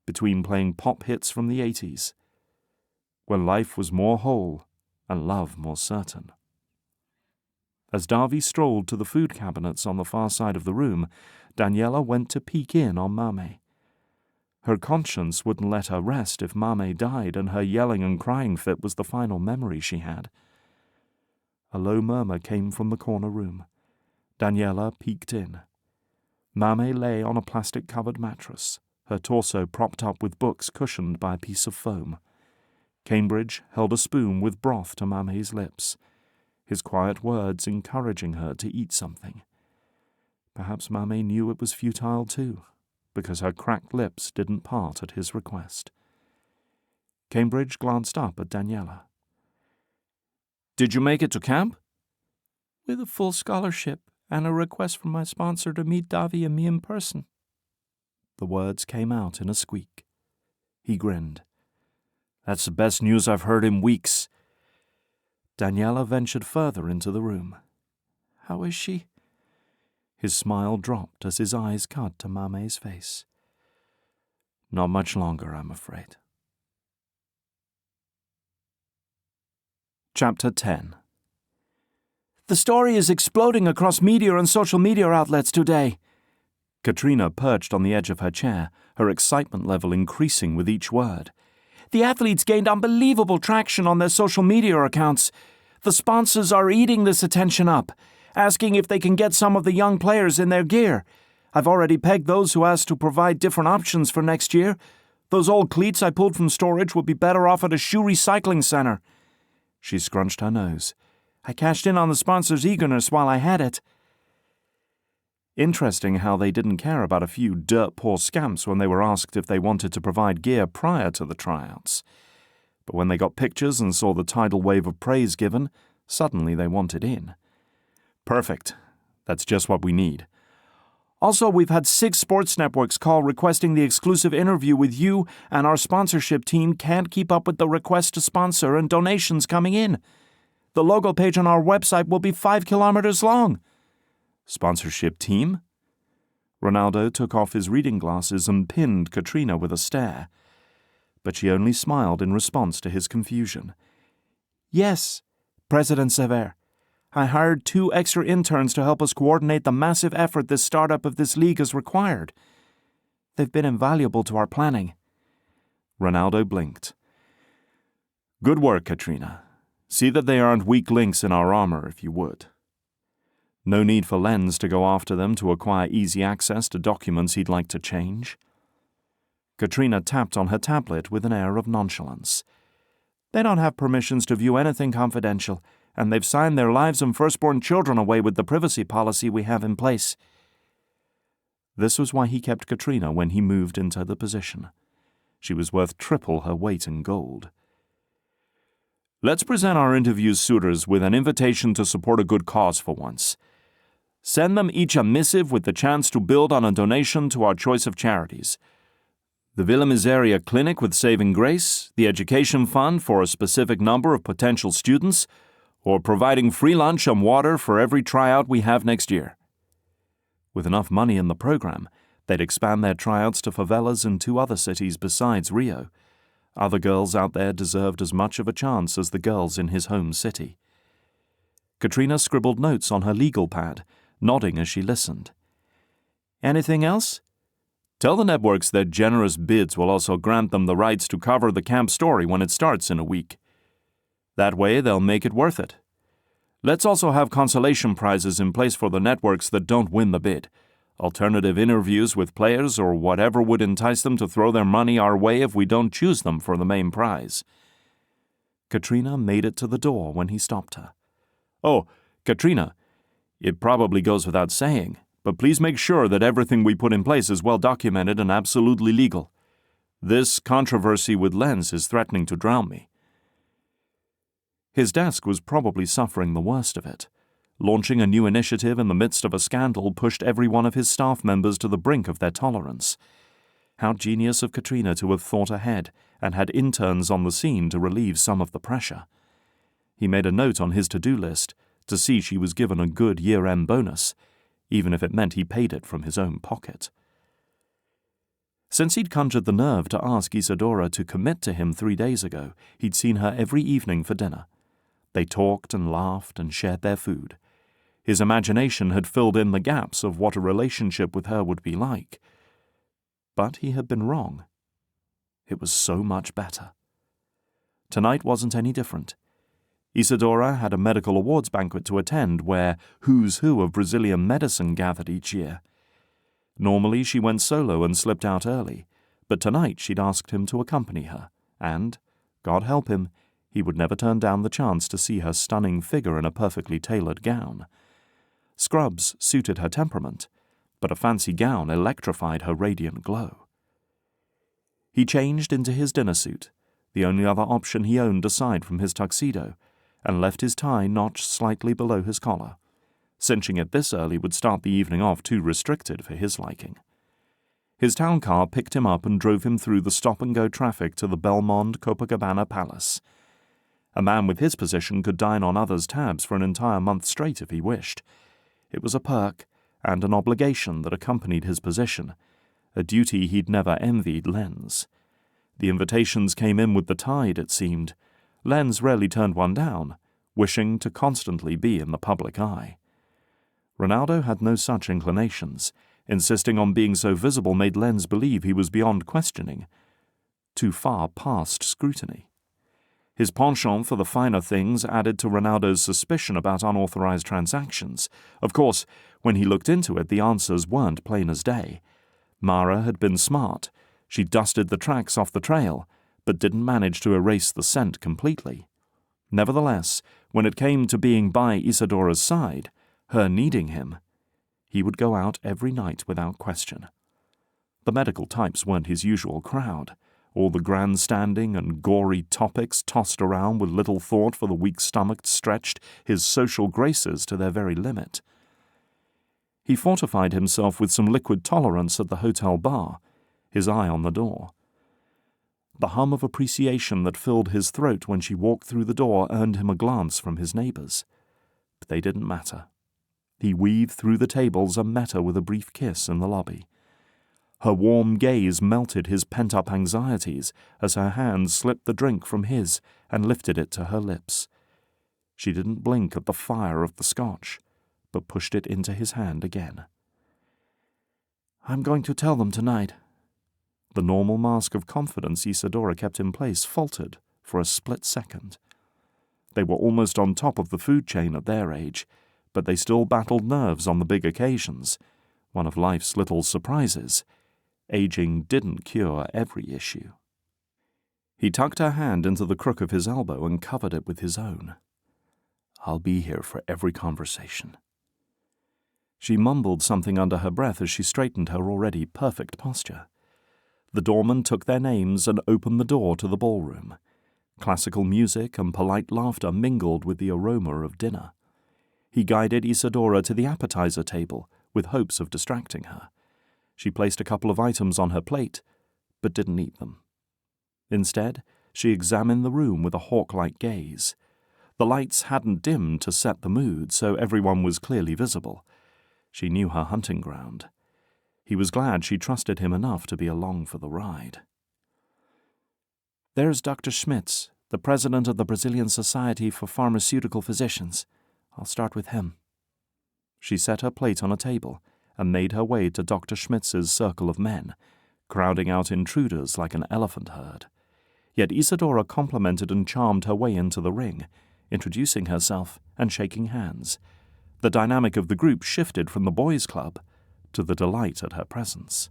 between playing pop hits from the 80s, when life was more whole and love more certain. As Davy strolled to the food cabinets on the far side of the room, Daniela went to peek in on Mame. Her conscience wouldn't let her rest if Mame died and her yelling and crying fit was the final memory she had. A low murmur came from the corner room. Daniela peeked in. Mame lay on a plastic-covered mattress, her torso propped up with books cushioned by a piece of foam. Cambridge held a spoon with broth to Mame's lips, his quiet words encouraging her to eat something. Perhaps Mame knew it was futile too, because her cracked lips didn't part at his request. Cambridge glanced up at Daniela. "Did you make it to camp?" "With a full scholarship and a request from my sponsor to meet Davy and me in person." The words came out in a squeak. He grinned. "That's the best news I've heard in weeks." Daniela ventured further into the room. "How is she?" His smile dropped as his eyes cut to Mame's face. "Not much longer, I'm afraid." Chapter 10. "The story is exploding across media and social media outlets today." Katrina perched on the edge of her chair, her excitement level increasing with each word. "The athletes gained unbelievable traction on their social media accounts. The sponsors are eating this attention up, asking if they can get some of the young players in their gear. I've already pegged those who asked to provide different options for next year. Those old cleats I pulled from storage would be better off at a shoe recycling center." She scrunched her nose. "I cashed in on the sponsors' eagerness while I had it." Interesting how they didn't care about a few dirt-poor scamps when they were asked if they wanted to provide gear prior to the tryouts. But when they got pictures and saw the tidal wave of praise given, suddenly they wanted in. Perfect. That's just what we need. Also, we've had 6 sports networks call requesting the exclusive interview with you, and our sponsorship team can't keep up with the request to sponsor and donations coming in. The logo page on our website will be 5 kilometers long. Sponsorship team? Ronaldo took off his reading glasses and pinned Katrina with a stare. But she only smiled in response to his confusion. "Yes, President Cevere. I hired 2 extra interns to help us coordinate the massive effort this startup of this league has required. They've been invaluable to our planning." Ronaldo blinked. "Good work, Katrina. See that they aren't weak links in our armor, if you would." No need for Lenz to go after them to acquire easy access to documents he'd like to change. Katrina tapped on her tablet with an air of nonchalance. "They don't have permissions to view anything confidential, and they've signed their lives and firstborn children away with the privacy policy we have in place." This was why he kept Katrina when he moved into the position. She was worth triple her weight in gold. "Let's present our interview's suitors with an invitation to support a good cause for once. Send them each a missive with the chance to build on a donation to our choice of charities. The Villa Miseria Clinic with Saving Grace, the Education Fund for a specific number of potential students, or providing free lunch and water for every tryout we have next year." With enough money in the program, they'd expand their tryouts to favelas in 2 other cities besides Rio. Other girls out there deserved as much of a chance as the girls in his home city. Katrina scribbled notes on her legal pad, nodding as she listened. "Anything else?" "Tell the networks that generous bids will also grant them the rights to cover the camp story when it starts in a week. That way they'll make it worth it. Let's also have consolation prizes in place for the networks that don't win the bid. Alternative interviews with players or whatever would entice them to throw their money our way if we don't choose them for the main prize." Katrina made it to the door when he stopped her. "Oh, Katrina, it probably goes without saying, but please make sure that everything we put in place is well documented and absolutely legal. This controversy with Lenz is threatening to drown me." His desk was probably suffering the worst of it. Launching a new initiative in the midst of a scandal pushed every one of his staff members to the brink of their tolerance. How genius of Katrina to have thought ahead and had interns on the scene to relieve some of the pressure. He made a note on his to-do list to see she was given a good year-end bonus, even if it meant he paid it from his own pocket. Since he'd conjured the nerve to ask Isadora to commit to him 3 days ago, he'd seen her every evening for dinner. They talked and laughed and shared their food. His imagination had filled in the gaps of what a relationship with her would be like. But he had been wrong. It was so much better. Tonight wasn't any different. Isadora had a medical awards banquet to attend where who's who of Brazilian medicine gathered each year. Normally she went solo and slipped out early, but tonight she'd asked him to accompany her, and, God help him, he would never turn down the chance to see her stunning figure in a perfectly tailored gown. Scrubs suited her temperament, but a fancy gown electrified her radiant glow. He changed into his dinner suit, the only other option he owned aside from his tuxedo, and left his tie notched slightly below his collar. Cinching it this early would start the evening off too restricted for his liking. His town car picked him up and drove him through the stop-and-go traffic to the Belmond Copacabana Palace. A man with his position could dine on others' tabs for an entire month straight if he wished. It was a perk and an obligation that accompanied his position, a duty he'd never envied Len's. The invitations came in with the tide, it seemed. Len's rarely turned one down, wishing to constantly be in the public eye. Ronaldo had no such inclinations. Insisting on being so visible made Len's believe he was beyond questioning, too far past scrutiny. His penchant for the finer things added to Ronaldo's suspicion about unauthorized transactions. Of course, when he looked into it, the answers weren't plain as day. Mara had been smart. She dusted the tracks off the trail, but didn't manage to erase the scent completely. Nevertheless, when it came to being by Isadora's side, her needing him, he would go out every night without question. The medical types weren't his usual crowd. All the grandstanding and gory topics tossed around with little thought for the weak-stomached stretched his social graces to their very limit. He fortified himself with some liquid tolerance at the hotel bar, his eye on the door. The hum of appreciation that filled his throat when she walked through the door earned him a glance from his neighbors. But they didn't matter. He weaved through the tables and met her with a brief kiss in the lobby. Her warm gaze melted his pent-up anxieties as her hand slipped the drink from his and lifted it to her lips. She didn't blink at the fire of the scotch, but pushed it into his hand again. "I'm going to tell them tonight." The normal mask of confidence Isadora kept in place faltered for a split second. They were almost on top of the food chain at their age, but they still battled nerves on the big occasions, one of life's little surprises. Aging didn't cure every issue. He tucked her hand into the crook of his elbow and covered it with his own. "I'll be here for every conversation." She mumbled something under her breath as she straightened her already perfect posture. The doorman took their names and opened the door to the ballroom. Classical music and polite laughter mingled with the aroma of dinner. He guided Isadora to the appetizer table with hopes of distracting her. She placed a couple of items on her plate, but didn't eat them. Instead, she examined the room with a hawk-like gaze. The lights hadn't dimmed to set the mood, so everyone was clearly visible. She knew her hunting ground. He was glad she trusted him enough to be along for the ride. "There's Dr. Schmitz, the president of the Brazilian Society for Pharmaceutical Physicians. I'll start with him." She set her plate on a table and made her way to Dr. Schmitz's circle of men, crowding out intruders like an elephant herd. Yet Isadora complimented and charmed her way into the ring, introducing herself and shaking hands. The dynamic of the group shifted from the boys' club to the delight at her presence.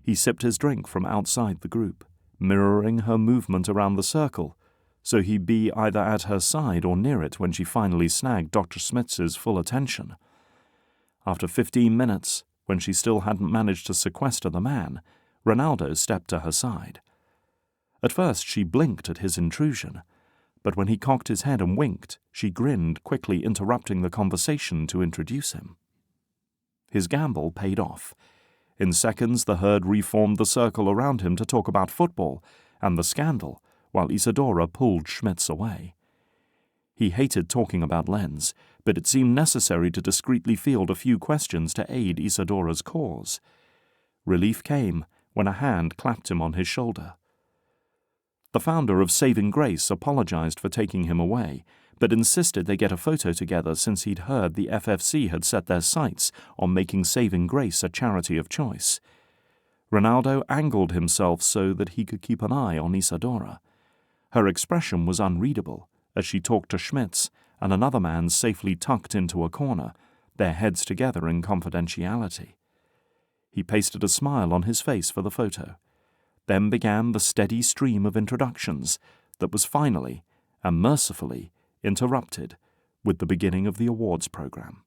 He sipped his drink from outside the group, mirroring her movement around the circle, so he'd be either at her side or near it when she finally snagged Dr. Schmitz's full attention. After 15 minutes, when she still hadn't managed to sequester the man, Ronaldo stepped to her side. At first she blinked at his intrusion, but when he cocked his head and winked, she grinned, quickly interrupting the conversation to introduce him. His gamble paid off. In seconds, the herd reformed the circle around him to talk about football and the scandal, while Isadora pulled Schmitz away. He hated talking about Lenz, but it seemed necessary to discreetly field a few questions to aid Isadora's cause. Relief came when a hand clapped him on his shoulder. The founder of Saving Grace apologized for taking him away, but insisted they get a photo together since he'd heard the FFC had set their sights on making Saving Grace a charity of choice. Ronaldo angled himself so that he could keep an eye on Isadora. Her expression was unreadable as she talked to Schmitz and another man safely tucked into a corner, their heads together in confidentiality. He pasted a smile on his face for the photo. Then began the steady stream of introductions that was finally, and mercifully, interrupted with the beginning of the awards program.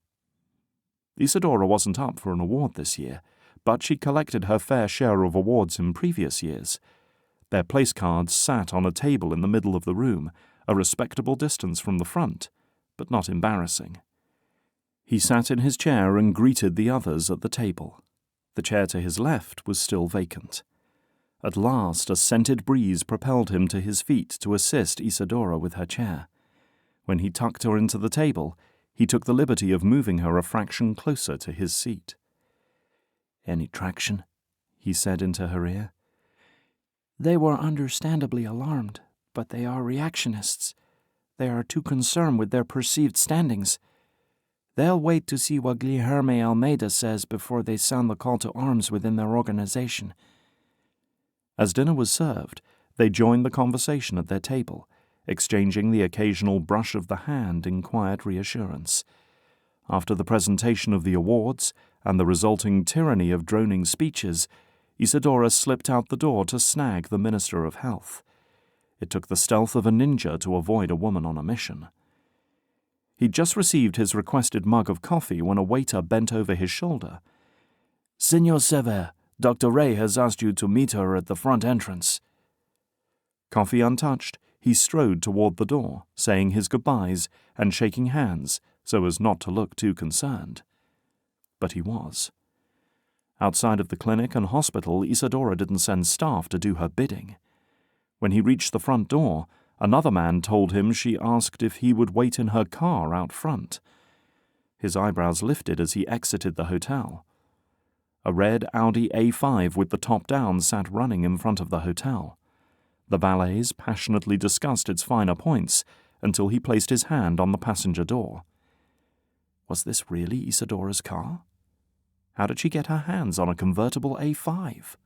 Isadora wasn't up for an award this year, but she'd collected her fair share of awards in previous years. Their place cards sat on a table in the middle of the room, a respectable distance from the front, but not embarrassing. He sat in his chair and greeted the others at the table. The chair to his left was still vacant. At last a scented breeze propelled him to his feet to assist Isadora with her chair. When he tucked her into the table, he took the liberty of moving her a fraction closer to his seat. "Any traction?" he said into her ear. They were understandably alarmed, but they are reactionists. They are too concerned with their perceived standings. They'll wait to see what Guilherme Almeida says before they sound the call to arms within their organization. As dinner was served, they joined the conversation at their table, exchanging the occasional brush of the hand in quiet reassurance. After the presentation of the awards and the resulting tyranny of droning speeches, Isadora slipped out the door to snag the Minister of Health. It took the stealth of a ninja to avoid a woman on a mission. He'd just received his requested mug of coffee when a waiter bent over his shoulder. "Senor Cevere, Dr. Ray has asked you to meet her at the front entrance." Coffee untouched, he strode toward the door, saying his goodbyes and shaking hands so as not to look too concerned. But he was. Outside of the clinic and hospital, Isadora didn't send staff to do her bidding. When he reached the front door, another man told him she asked if he would wait in her car out front. His eyebrows lifted as he exited the hotel. A red Audi A5 with the top down sat running in front of the hotel. The valets passionately discussed its finer points until he placed his hand on the passenger door. Was this really Isadora's car? How did she get her hands on a convertible A5?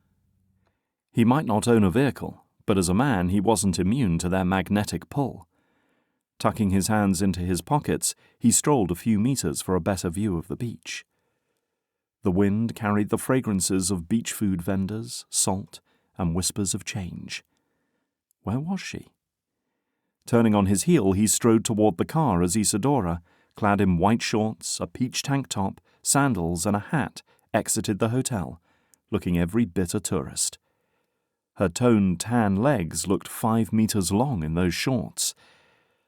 He might not own a vehicle, but as a man he wasn't immune to their magnetic pull. Tucking his hands into his pockets, he strolled a few meters for a better view of the beach. The wind carried the fragrances of beach food vendors, salt, and whispers of change. Where was she? Turning on his heel, he strode toward the car as Isadora, clad in white shorts, a peach tank top, sandals, and a hat, exited the hotel, looking every bit a tourist. Her toned tan legs looked 5 meters long in those shorts.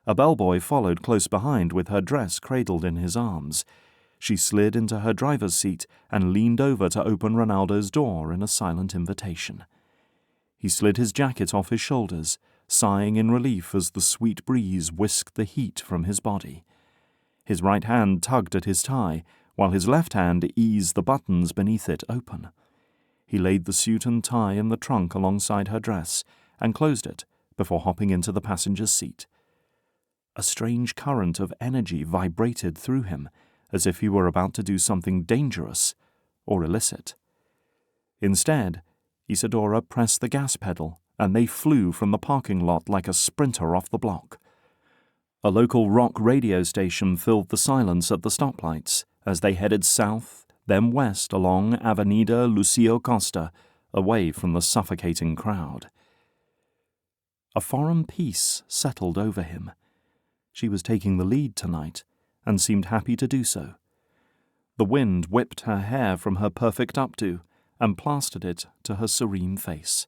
A bellboy followed close behind with her dress cradled in his arms. She slid into her driver's seat and leaned over to open Ronaldo's door in a silent invitation. He slid his jacket off his shoulders, sighing in relief as the sweet breeze whisked the heat from his body. His right hand tugged at his tie, while his left hand eased the buttons beneath it open. He laid the suit and tie in the trunk alongside her dress and closed it before hopping into the passenger's seat. A strange current of energy vibrated through him, as if he were about to do something dangerous or illicit. Instead, Isadora pressed the gas pedal, and they flew from the parking lot like a sprinter off the block. A local rock radio station filled the silence at the stoplights as they headed south, then west along Avenida Lucio Costa, away from the suffocating crowd. A foreign peace settled over him. She was taking the lead tonight, and seemed happy to do so. The wind whipped her hair from her perfect updo and plastered it to her serene face.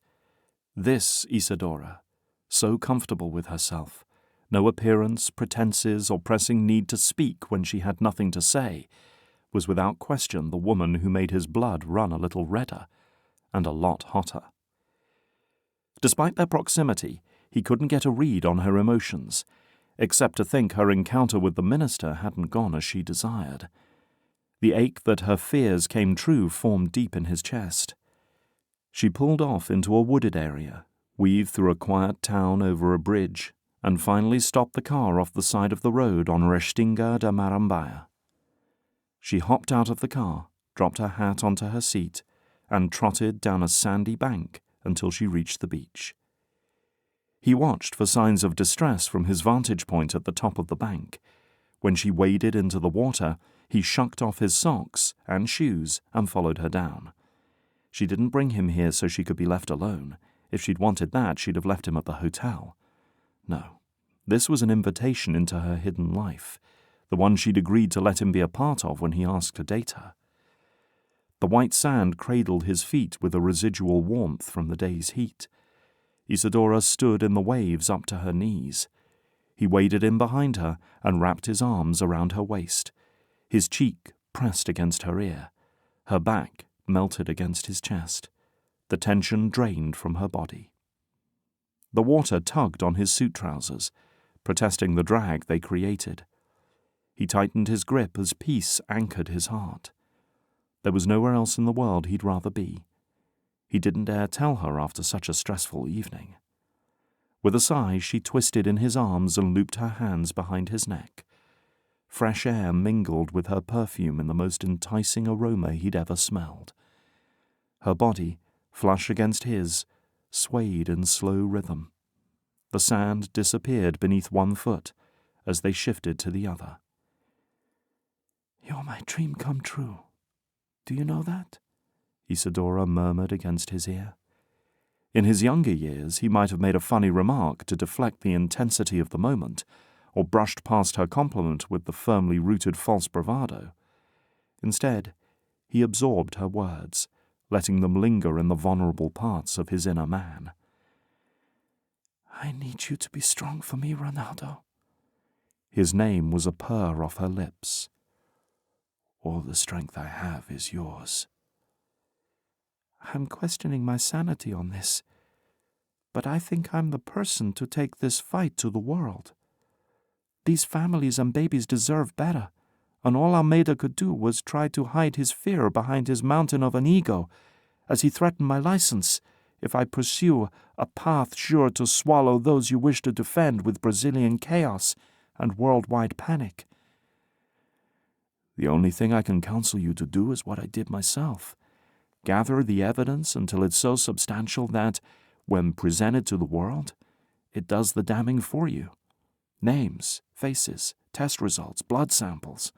This Isadora, so comfortable with herself, no appearance, pretenses, or pressing need to speak when she had nothing to say, was without question the woman who made his blood run a little redder and a lot hotter. Despite their proximity, he couldn't get a read on her emotions, except to think her encounter with the minister hadn't gone as she desired. The ache that her fears came true formed deep in his chest. She pulled off into a wooded area, weaved through a quiet town over a bridge, and finally stopped the car off the side of the road on Restinga de Marambaya. She hopped out of the car, dropped her hat onto her seat, and trotted down a sandy bank until she reached the beach. He watched for signs of distress from his vantage point at the top of the bank. When she waded into the water, he shucked off his socks and shoes and followed her down. She didn't bring him here so she could be left alone. If she'd wanted that, she'd have left him at the hotel. No, this was an invitation into her hidden life, the one she'd agreed to let him be a part of when he asked to date her. The white sand cradled his feet with a residual warmth from the day's heat. Isadora stood in the waves up to her knees. He waded in behind her and wrapped his arms around her waist. His cheek pressed against her ear. Her back melted against his chest. The tension drained from her body. The water tugged on his suit trousers, protesting the drag they created. He tightened his grip as peace anchored his heart. There was nowhere else in the world he'd rather be. He didn't dare tell her after such a stressful evening. With a sigh, she twisted in his arms and looped her hands behind his neck. Fresh air mingled with her perfume in the most enticing aroma he'd ever smelled. Her body, flush against his, swayed in slow rhythm. The sand disappeared beneath one foot as they shifted to the other. "You're my dream come true. Do you know that?" Isadora murmured against his ear. In his younger years, he might have made a funny remark to deflect the intensity of the moment, or brushed past her compliment with the firmly rooted false bravado. Instead, he absorbed her words, letting them linger in the vulnerable parts of his inner man. "I need you to be strong for me, Ronaldo." His name was a purr off her lips. "All the strength I have is yours." "I'm questioning my sanity on this, but I think I'm the person to take this fight to the world. These families and babies deserve better, and all Almeida could do was try to hide his fear behind his mountain of an ego, as he threatened my license if I pursue a path sure to swallow those you wish to defend with Brazilian chaos and worldwide panic. The only thing I can counsel you to do is what I did myself. Gather the evidence until it's so substantial that, when presented to the world, it does the damning for you. Names, faces, test results, blood samples.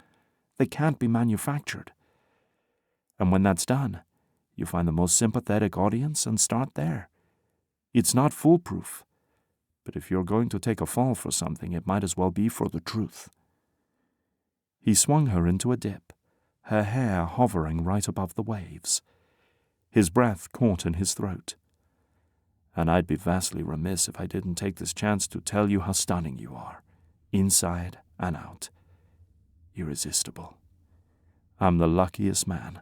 They can't be manufactured. And when that's done, you find the most sympathetic audience and start there. It's not foolproof, but if you're going to take a fall for something, it might as well be for the truth." He swung her into a dip, her hair hovering right above the waves. His breath caught in his throat. "And I'd be vastly remiss if I didn't take this chance to tell you how stunning you are, inside and out. Irresistible. I'm the luckiest man."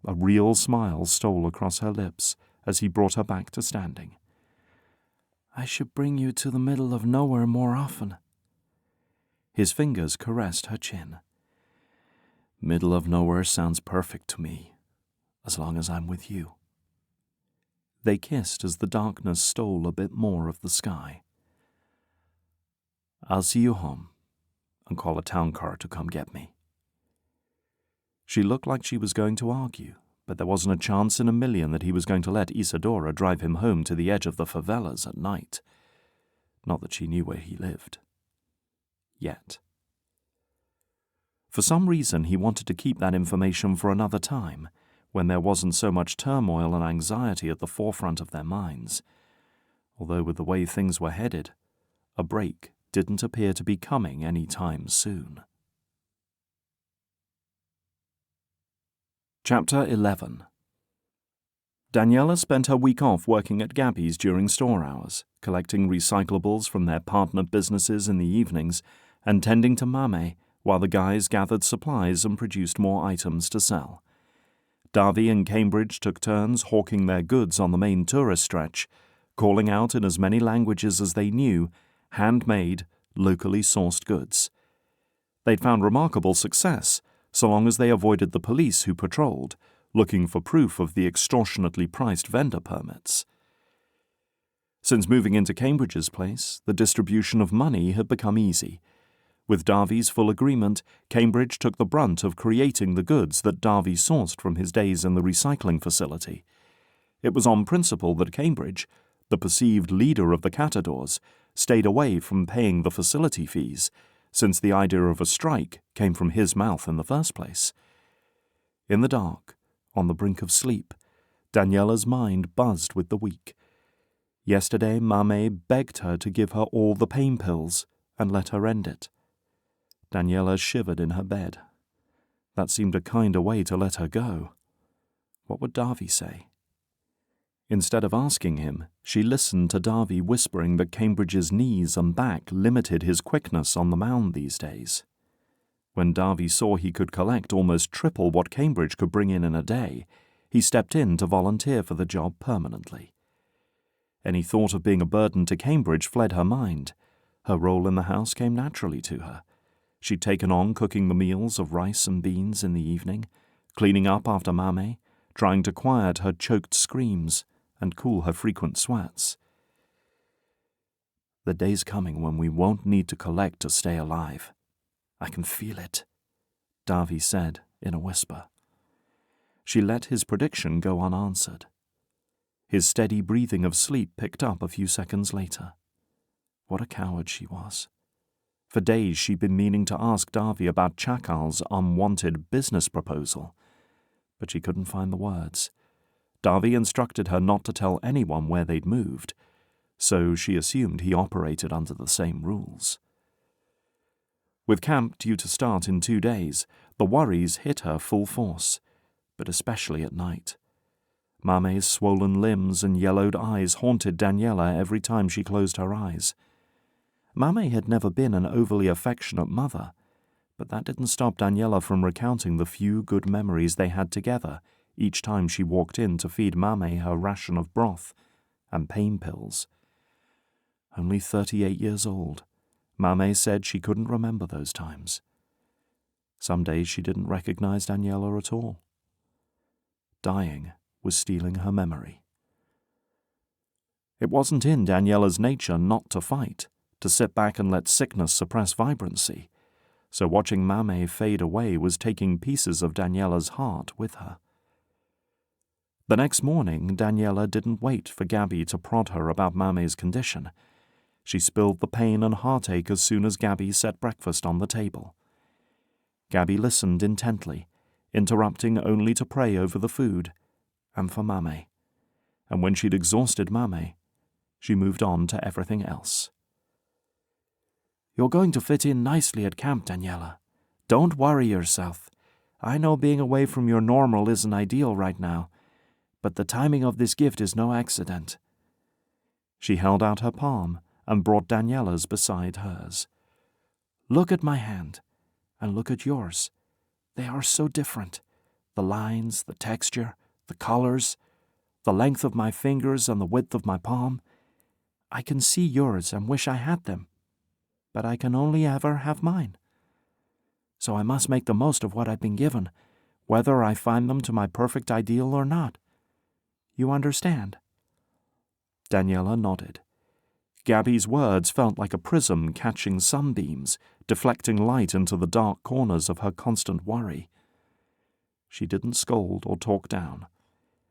A real smile stole across her lips as he brought her back to standing. "I should bring you to the middle of nowhere more often." His fingers caressed her chin. "Middle of nowhere sounds perfect to me, as long as I'm with you." They kissed as the darkness stole a bit more of the sky. "I'll see you home, and call a town car to come get me." She looked like she was going to argue, but there wasn't a chance in a million that he was going to let Isadora drive him home to the edge of the favelas at night. Not that she knew where he lived. Yet. For some reason, he wanted to keep that information for another time, when there wasn't so much turmoil and anxiety at the forefront of their minds. Although with the way things were headed, a break didn't appear to be coming any time soon. Chapter 11. Daniela spent her week off working at Gabby's during store hours, collecting recyclables from their partner businesses in the evenings, and tending to Mame while the guys gathered supplies and produced more items to sell. Davy and Cambridge took turns hawking their goods on the main tourist stretch, calling out in as many languages as they knew handmade, locally sourced goods. They'd found remarkable success, so long as they avoided the police who patrolled, looking for proof of the extortionately priced vendor permits. Since moving into Cambridge's place, the distribution of money had become easy. With Darby's full agreement, Cambridge took the brunt of creating the goods that Darby sourced from his days in the recycling facility. It was on principle that Cambridge, the perceived leader of the catadors, stayed away from paying the facility fees, since the idea of a strike came from his mouth in the first place. In the dark, on the brink of sleep, Daniela's mind buzzed with the week. Yesterday Mame begged her to give her all the pain pills and let her end it. Daniela shivered in her bed. That seemed a kinder way to let her go. What would Darby say? Instead of asking him, she listened to Darby whispering that Cambridge's knees and back limited his quickness on the mound these days. When Darby saw he could collect almost triple what Cambridge could bring in a day, he stepped in to volunteer for the job permanently. Any thought of being a burden to Cambridge fled her mind. Her role in the house came naturally to her. She'd taken on cooking the meals of rice and beans in the evening, cleaning up after Mame, trying to quiet her choked screams and cool her frequent sweats. The day's coming when we won't need to collect to stay alive. I can feel it, Darby said in a whisper. She let his prediction go unanswered. His steady breathing of sleep picked up a few seconds later. What a coward she was. For days she'd been meaning to ask Darby about Chakal's unwanted business proposal, but she couldn't find the words. Darby instructed her not to tell anyone where they'd moved, so she assumed he operated under the same rules. With camp due to start in 2 days, the worries hit her full force, but especially at night. Mame's swollen limbs and yellowed eyes haunted Daniela every time she closed her eyes. Mame had never been an overly affectionate mother, but that didn't stop Daniela from recounting the few good memories they had together each time she walked in to feed Mame her ration of broth and pain pills. Only 38 years old, Mame said she couldn't remember those times. Some days she didn't recognize Daniela at all. Dying was stealing her memory. It wasn't in Daniela's nature not to fight, to sit back and let sickness suppress vibrancy, so watching Mame fade away was taking pieces of Daniela's heart with her. The next morning, Daniela didn't wait for Gabby to prod her about Mame's condition. She spilled the pain and heartache as soon as Gabby set breakfast on the table. Gabby listened intently, interrupting only to pray over the food, and for Mame. And when she'd exhausted Mame, she moved on to everything else. You're going to fit in nicely at camp, Daniela. Don't worry yourself. I know being away from your normal isn't ideal right now, but the timing of this gift is no accident. She held out her palm and brought Daniela's beside hers. Look at my hand, and look at yours. They are so different. The lines, the texture, the colors, the length of my fingers and the width of my palm. I can see yours and wish I had them, but I can only ever have mine. So I must make the most of what I've been given, whether I find them to my perfect ideal or not. You understand? Daniela nodded. Gabby's words felt like a prism catching sunbeams, deflecting light into the dark corners of her constant worry. She didn't scold or talk down.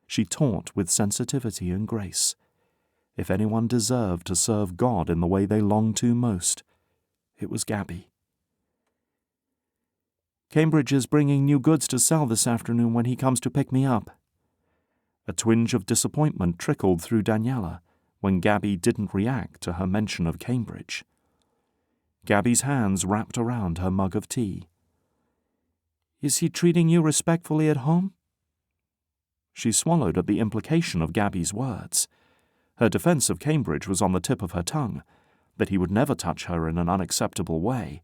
She taught with sensitivity and grace. If anyone deserved to serve God in the way they longed to most, it was Gabby. Cambridge is bringing new goods to sell this afternoon when he comes to pick me up. A twinge of disappointment trickled through Daniela when Gabby didn't react to her mention of Cambridge. Gabby's hands wrapped around her mug of tea. Is he treating you respectfully at home? She swallowed at the implication of Gabby's words. Her defense of Cambridge was on the tip of her tongue, that he would never touch her in an unacceptable way.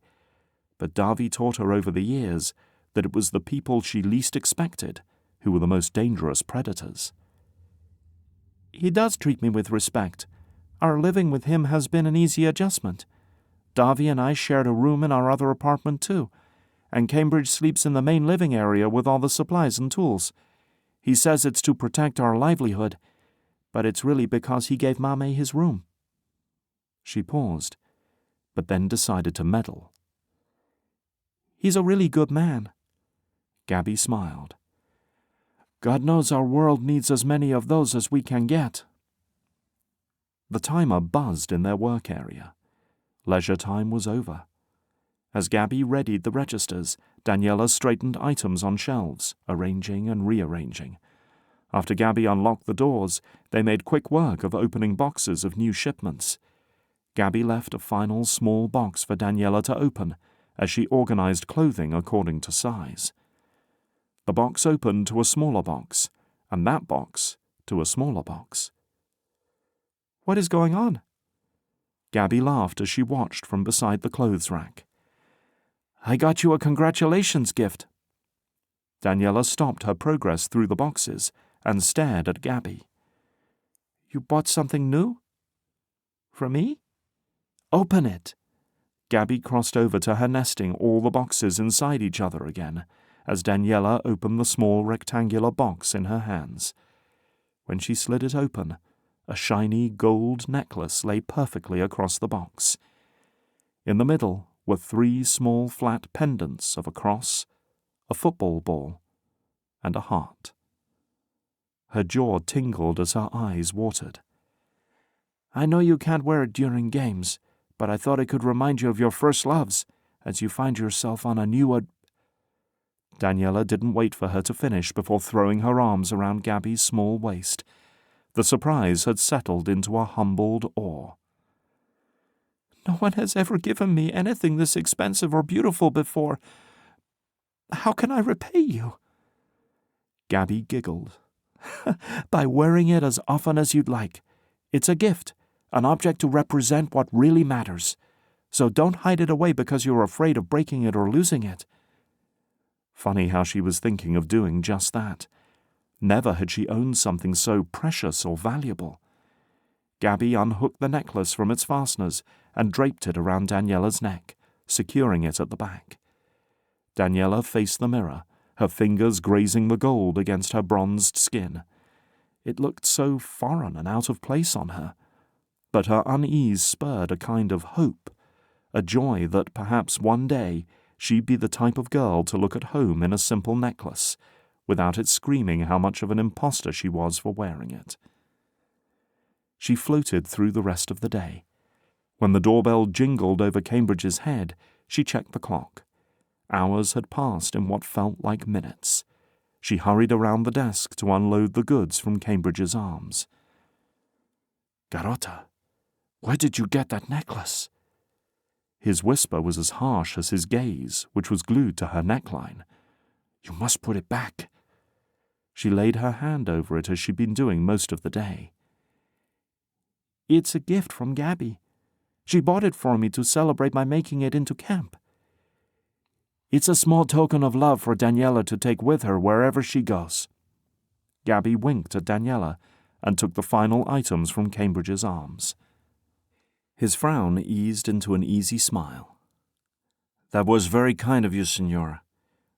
But Darby taught her over the years that it was the people she least expected who were the most dangerous predators. He does treat me with respect. Our living with him has been an easy adjustment. Davy and I shared a room in our other apartment too, and Cambridge sleeps in the main living area with all the supplies and tools. He says it's to protect our livelihood, but it's really because he gave Mame his room." She paused, but then decided to meddle. "He's a really good man." Gabby smiled. "God knows our world needs as many of those as we can get." The timer buzzed in their work area. Leisure time was over. As Gabby readied the registers, Daniela straightened items on shelves, arranging and rearranging. After Gabby unlocked the doors, they made quick work of opening boxes of new shipments. Gabby left a final small box for Daniela to open as she organized clothing according to size. The box opened to a smaller box, and that box to a smaller box. "What is going on?" Gabby laughed as she watched from beside the clothes rack. "I got you a congratulations gift." Daniela stopped her progress through the boxes and stared at Gabby. "You bought something new? For me?" "Open it." Gabby crossed over to her, nesting all the boxes inside each other again, as Daniela opened the small rectangular box in her hands. When she slid it open, a shiny gold necklace lay perfectly across the box. In the middle were 3 small flat pendants of a cross, a football ball, and a heart. Her jaw tingled as her eyes watered. "I know you can't wear it during games, but I thought it could remind you of your first loves as you find yourself on a new Daniela didn't wait for her to finish before throwing her arms around Gabby's small waist. The surprise had settled into a humbled awe. "No one has ever given me anything this expensive or beautiful before. How can I repay you?" Gabby giggled. "By wearing it as often as you'd like. It's a gift, an object to represent what really matters. So don't hide it away because you're afraid of breaking it or losing it." Funny how she was thinking of doing just that. Never had she owned something so precious or valuable. Gabby unhooked the necklace from its fasteners and draped it around Daniela's neck, securing it at the back. Daniela faced the mirror, her fingers grazing the gold against her bronzed skin. It looked so foreign and out of place on her, but her unease spurred a kind of hope, a joy that perhaps one day she'd be the type of girl to look at home in a simple necklace, without it screaming how much of an imposter she was for wearing it. She floated through the rest of the day. When the doorbell jingled over Cambridge's head, she checked the clock. Hours had passed in what felt like minutes. She hurried around the desk to unload the goods from Cambridge's arms. "Garota, where did you get that necklace?" His whisper was as harsh as his gaze, which was glued to her neckline. "You must put it back." She laid her hand over it as she'd been doing most of the day. "It's a gift from Gabby. She bought it for me to celebrate my making it into camp. It's a small token of love for Daniela to take with her wherever she goes." Gabby winked at Daniela and took the final items from Cambridge's arms. His frown eased into an easy smile. "That was very kind of you, Signora.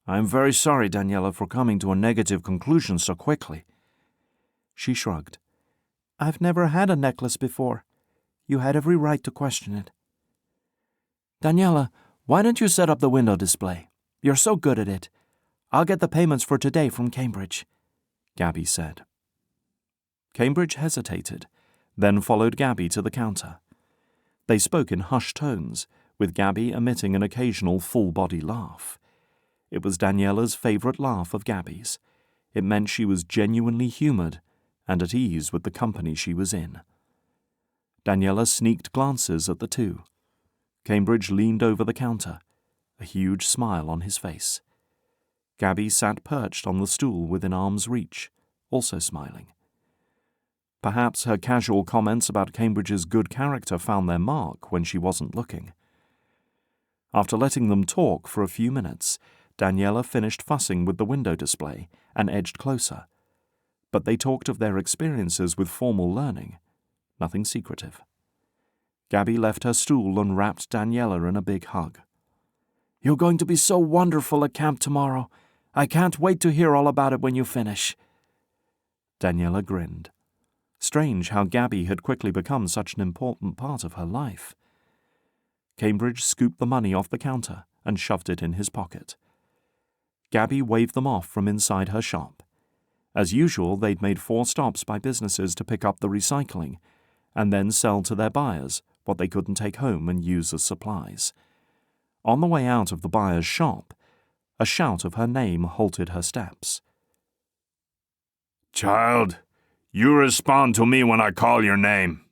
I am very sorry, Daniela, for coming to a negative conclusion so quickly." She shrugged. "I've never had a necklace before. You had every right to question it." "Daniela, why don't you set up the window display? You're so good at it. I'll get the payments for today from Cambridge," Gabby said. Cambridge hesitated, then followed Gabby to the counter. They spoke in hushed tones, with Gabby emitting an occasional full-body laugh. It was Daniela's favorite laugh of Gabby's. It meant she was genuinely humored and at ease with the company she was in. Daniela sneaked glances at the two. Cambridge leaned over the counter, a huge smile on his face. Gabby sat perched on the stool within arm's reach, also smiling. Perhaps her casual comments about Cambridge's good character found their mark when she wasn't looking. After letting them talk for a few minutes, Daniela finished fussing with the window display and edged closer. But they talked of their experiences with formal learning, nothing secretive. Gabby left her stool and wrapped Daniela in a big hug. "You're going to be so wonderful at camp tomorrow. I can't wait to hear all about it when you finish." Daniela grinned. Strange how Gabby had quickly become such an important part of her life. Cambridge scooped the money off the counter and shoved it in his pocket. Gabby waved them off from inside her shop. As usual, they'd made 4 stops by businesses to pick up the recycling, and then sell to their buyers what they couldn't take home and use as supplies. On the way out of the buyer's shop, a shout of her name halted her steps. "Child, you respond to me when I call your name."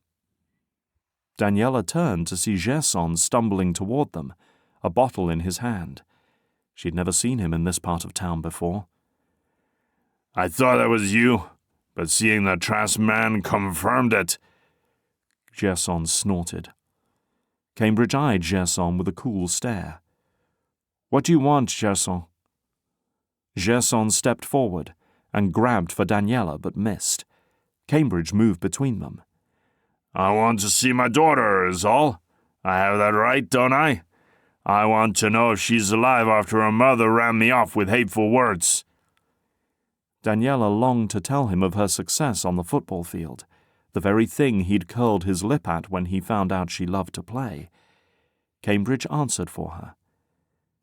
Daniela turned to see Gerson stumbling toward them, a bottle in his hand. She'd never seen him in this part of town before. "I thought that was you, but seeing the trash man confirmed it." Gerson snorted. Cambridge eyed Gerson with a cool stare. "What do you want, Gerson?" Gerson stepped forward and grabbed for Daniela but missed. Cambridge moved between them. "I want to see my daughter, is all. I have that right, don't I? I want to know if she's alive after her mother ran me off with hateful words." Daniela longed to tell him of her success on the football field, the very thing he'd curled his lip at when he found out she loved to play. Cambridge answered for her.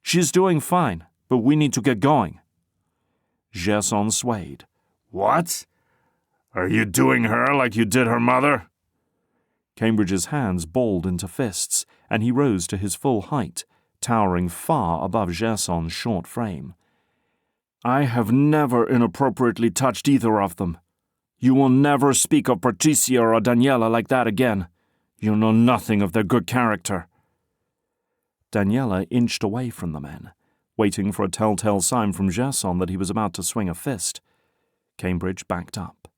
"She's doing fine, but we need to get going." Gerson swayed. "What? Are you doing her like you did her mother?" Cambridge's hands balled into fists, and he rose to his full height, towering far above Gerson's short frame. "I have never inappropriately touched either of them. You will never speak of Patricia or Daniela like that again. You know nothing of their good character." Daniela inched away from the men, waiting for a telltale sign from Gerson that he was about to swing a fist. Cambridge backed up.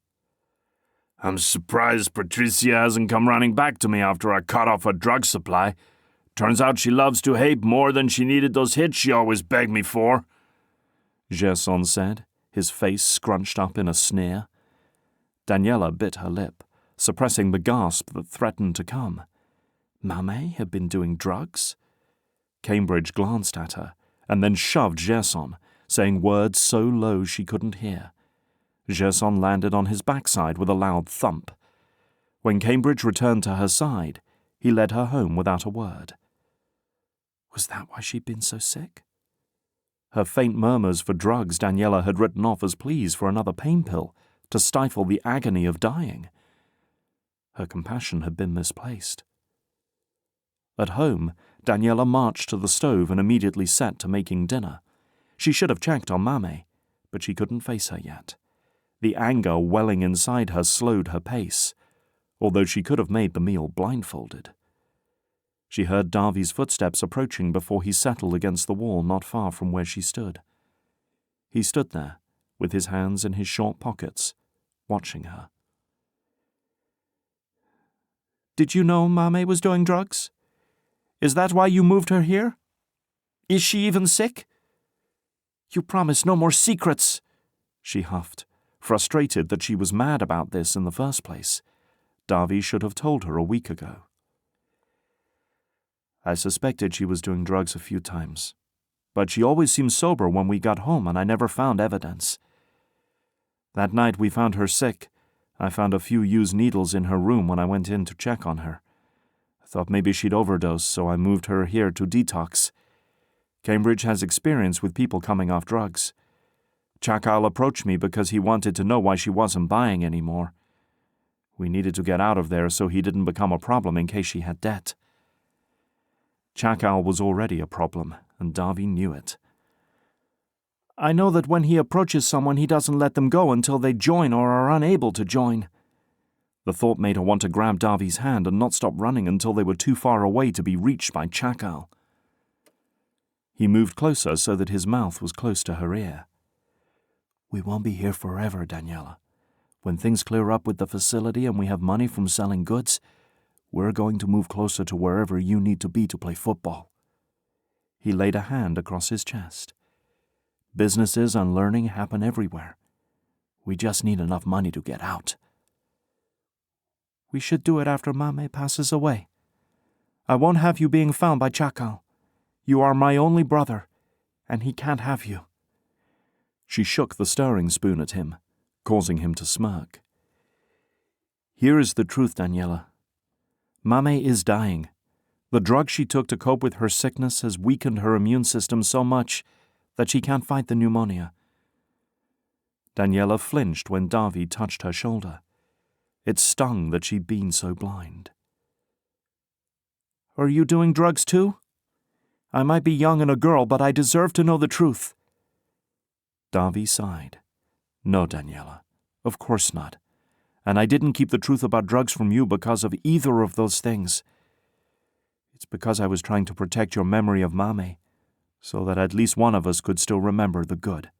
"I'm surprised Patricia hasn't come running back to me after I cut off her drug supply. Turns out she loves to hate more than she needed those hits she always begged me for," Gerson said, his face scrunched up in a sneer. Daniela bit her lip, suppressing the gasp that threatened to come. Mame had been doing drugs? Cambridge glanced at her, and then shoved Gerson, saying words so low she couldn't hear. Gerson landed on his backside with a loud thump. When Cambridge returned to her side, he led her home without a word. Was that why she'd been so sick? Her faint murmurs for drugs Daniela had written off as pleas for another pain pill to stifle the agony of dying. Her compassion had been misplaced. At home, Daniela marched to the stove and immediately set to making dinner. She should have checked on Mame, but she couldn't face her yet. The anger welling inside her slowed her pace, although she could have made the meal blindfolded. She heard Darby's footsteps approaching before he settled against the wall not far from where she stood. He stood there, with his hands in his short pockets, watching her. "Did you know Mame was doing drugs? Is that why you moved her here? Is she even sick?" "You promised no more secrets," she huffed, frustrated that she was mad about this in the first place. Darby should have told her a week ago. "I suspected she was doing drugs a few times, but she always seemed sober when we got home and I never found evidence. That night we found her sick. I found a few used needles in her room when I went in to check on her. I thought maybe she'd overdose, so I moved her here to detox. Cambridge has experience with people coming off drugs. Chakal approached me because he wanted to know why she wasn't buying anymore. We needed to get out of there so he didn't become a problem in case she had debt. Chakal was already a problem, and Darby knew it. I know that when he approaches someone, he doesn't let them go until they join or are unable to join." The thought made her want to grab Darby's hand and not stop running until they were too far away to be reached by Chakal. He moved closer so that his mouth was close to her ear. "We won't be here forever, Daniela. When things clear up with the facility and we have money from selling goods, we're going to move closer to wherever you need to be to play football." He laid a hand across his chest. "Businesses and learning happen everywhere. We just need enough money to get out." "We should do it after Mame passes away," I won't have you being found by Chacal. You are my only brother, and he can't have you." She shook the stirring spoon at him, causing him to smirk. "Here is the truth, Daniela. Mame is dying. The drug she took to cope with her sickness has weakened her immune system so much that she can't fight the pneumonia." Daniela flinched when Davi touched her shoulder. It stung that she'd been so blind. "Are you doing drugs too? I might be young and a girl, but I deserve to know the truth." Davi sighed. "No, Daniela, of course not. And I didn't keep the truth about drugs from you because of either of those things. It's because I was trying to protect your memory of Mame, so that at least one of us could still remember the good."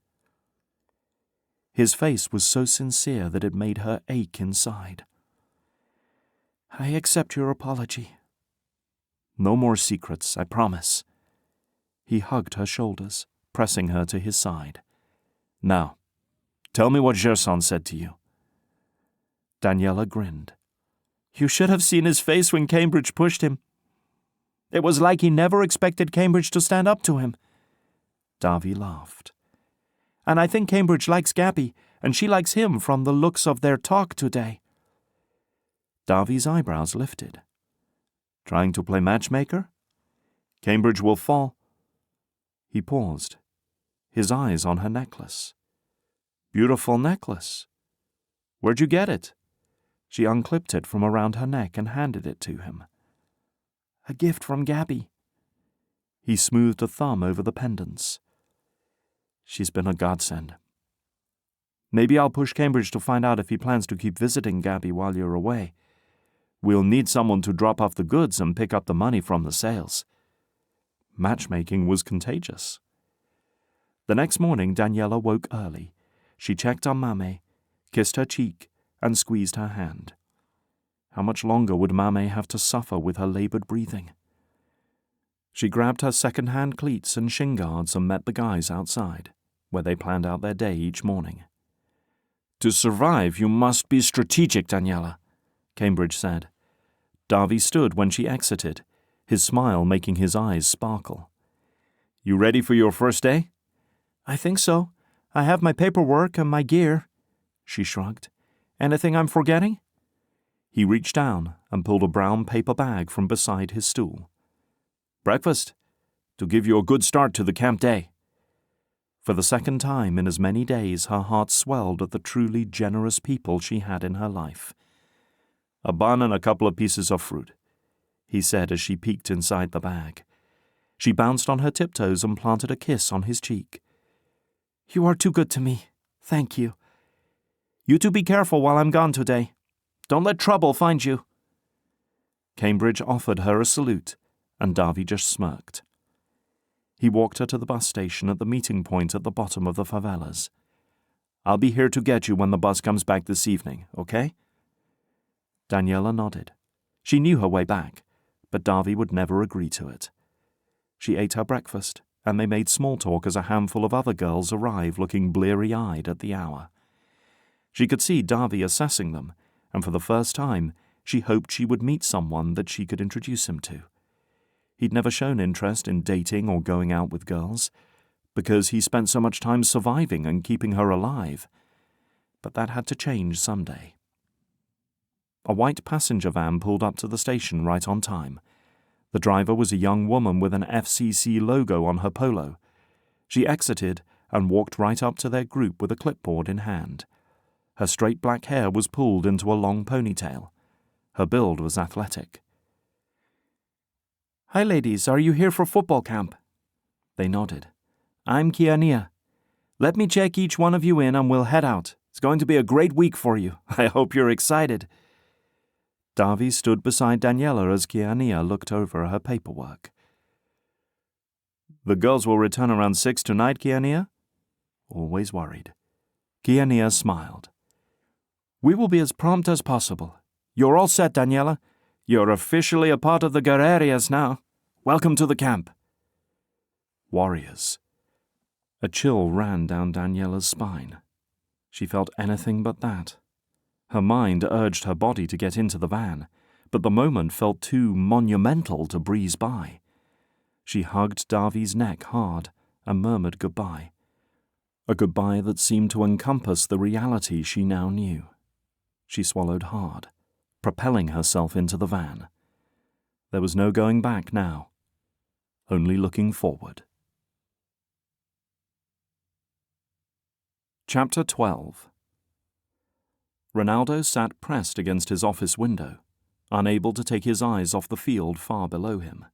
His face was so sincere that it made her ache inside. "I accept your apology." "No more secrets, I promise." He hugged her shoulders, pressing her to his side. "Now, tell me what Gerson said to you." Daniela grinned. "You should have seen his face when Cambridge pushed him. It was like he never expected Cambridge to stand up to him." Davi laughed. "And I think Cambridge likes Gabby, and she likes him from the looks of their talk today." Davi's eyebrows lifted. "Trying to play matchmaker? Cambridge will fall." He paused, his eyes on her necklace. "Beautiful necklace. Where'd you get it?" She unclipped it from around her neck and handed it to him. "A gift from Gabby." He smoothed a thumb over the pendants. "She's been a godsend. Maybe I'll push Cambridge to find out if he plans to keep visiting Gabby while you're away. We'll need someone to drop off the goods and pick up the money from the sales." Matchmaking was contagious. The next morning, Daniela woke early. She checked on Mame, kissed her cheek, and squeezed her hand. How much longer would Mame have to suffer with her labored breathing? She grabbed her second-hand cleats and shin guards and met the guys outside, where they planned out their day each morning. "To survive, you must be strategic, Daniela," Cambridge said. Davi stood when she exited, his smile making his eyes sparkle. "You ready for your first day?" "I think so. I have my paperwork and my gear." She shrugged. "Anything I'm forgetting?" He reached down and pulled a brown paper bag from beside his stool. "Breakfast, to give you a good start to the camp day." For the second time in as many days, her heart swelled at the truly generous people she had in her life. "A bun and a couple of pieces of fruit," he said as she peeked inside the bag. She bounced on her tiptoes and planted a kiss on his cheek. "You are too good to me. Thank you. You two be careful while I'm gone today. Don't let trouble find you." Cambridge offered her a salute, and Davi just smirked. He walked her to the bus station at the meeting point at the bottom of the favelas. "I'll be here to get you when the bus comes back this evening, okay?" Daniela nodded. She knew her way back, but Davi would never agree to it. She ate her breakfast, and they made small talk as a handful of other girls arrived looking bleary-eyed at the hour. She could see Davi assessing them, and for the first time, she hoped she would meet someone that she could introduce him to. He'd never shown interest in dating or going out with girls, because he spent so much time surviving and keeping her alive. But that had to change someday. A white passenger van pulled up to the station right on time. The driver was a young woman with an FCC logo on her polo. She exited and walked right up to their group with a clipboard in hand. Her straight black hair was pulled into a long ponytail. Her build was athletic. "Hi, ladies. Are you here for football camp?" They nodded. "I'm Kiania. Let me check each one of you in and we'll head out. It's going to be a great week for you. I hope you're excited." Davi stood beside Daniela as Kiania looked over her paperwork. "The girls will return around 6 tonight, Kiania?" Always worried. Kiania smiled. "We will be as prompt as possible. You're all set, Daniela. You're officially a part of the guerrerias now. Welcome to the camp." Warriors. A chill ran down Daniela's spine. She felt anything but that. Her mind urged her body to get into the van, but the moment felt too monumental to breeze by. She hugged Davi's neck hard and murmured goodbye, a goodbye that seemed to encompass the reality she now knew. She swallowed hard, propelling herself into the van. There was no going back now, only looking forward. Chapter 12. Ronaldo sat pressed against his office window, unable to take his eyes off the field far below him.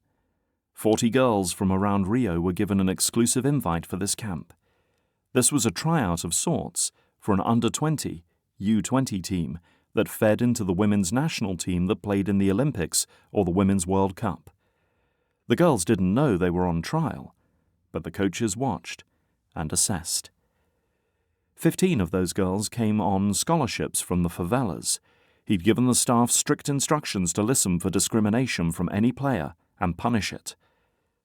40 girls from around Rio were given an exclusive invite for this camp. This was a tryout of sorts for an under-20, U20 team that fed into the women's national team that played in the Olympics or the Women's World Cup. The girls didn't know they were on trial, but the coaches watched and assessed. 15 of those girls came on scholarships from the favelas. He'd given the staff strict instructions to listen for discrimination from any player and punish it.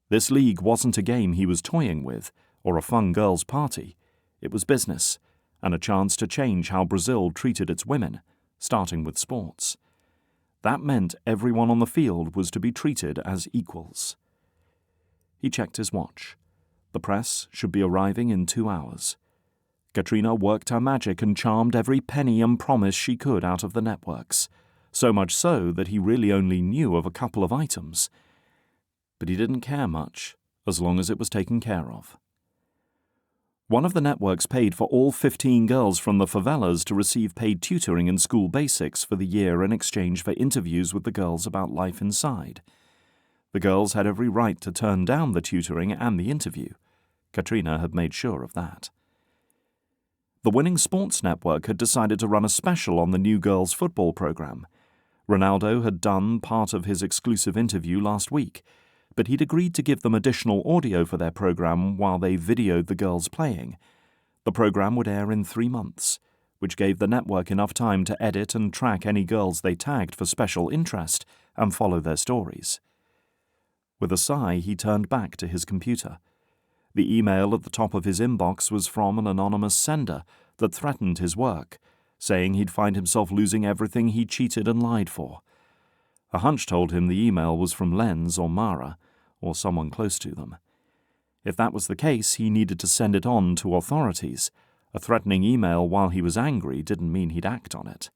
This league wasn't a game he was toying with or a fun girls' party. It was business and a chance to change how Brazil treated its women, starting with sports. That meant everyone on the field was to be treated as equals. He checked his watch. The press should be arriving in 2 hours. Katrina worked her magic and charmed every penny and promise she could out of the networks, so much so that he really only knew of a couple of items. But he didn't care much, as long as it was taken care of. One of the networks paid for all 15 girls from the favelas to receive paid tutoring in school basics for the year in exchange for interviews with the girls about life inside. The girls had every right to turn down the tutoring and the interview. Katrina had made sure of that. The winning sports network had decided to run a special on the new girls' football program. Ronaldo had done part of his exclusive interview last week, but he'd agreed to give them additional audio for their program while they videoed the girls playing. The program would air in 3 months, which gave the network enough time to edit and track any girls they tagged for special interest and follow their stories. With a sigh, he turned back to his computer. The email at the top of his inbox was from an anonymous sender that threatened his work, saying he'd find himself losing everything he cheated and lied for. A hunch told him the email was from Lenz or Mara, or someone close to them. If that was the case, he needed to send it on to authorities. A threatening email while he was angry didn't mean he'd act on it.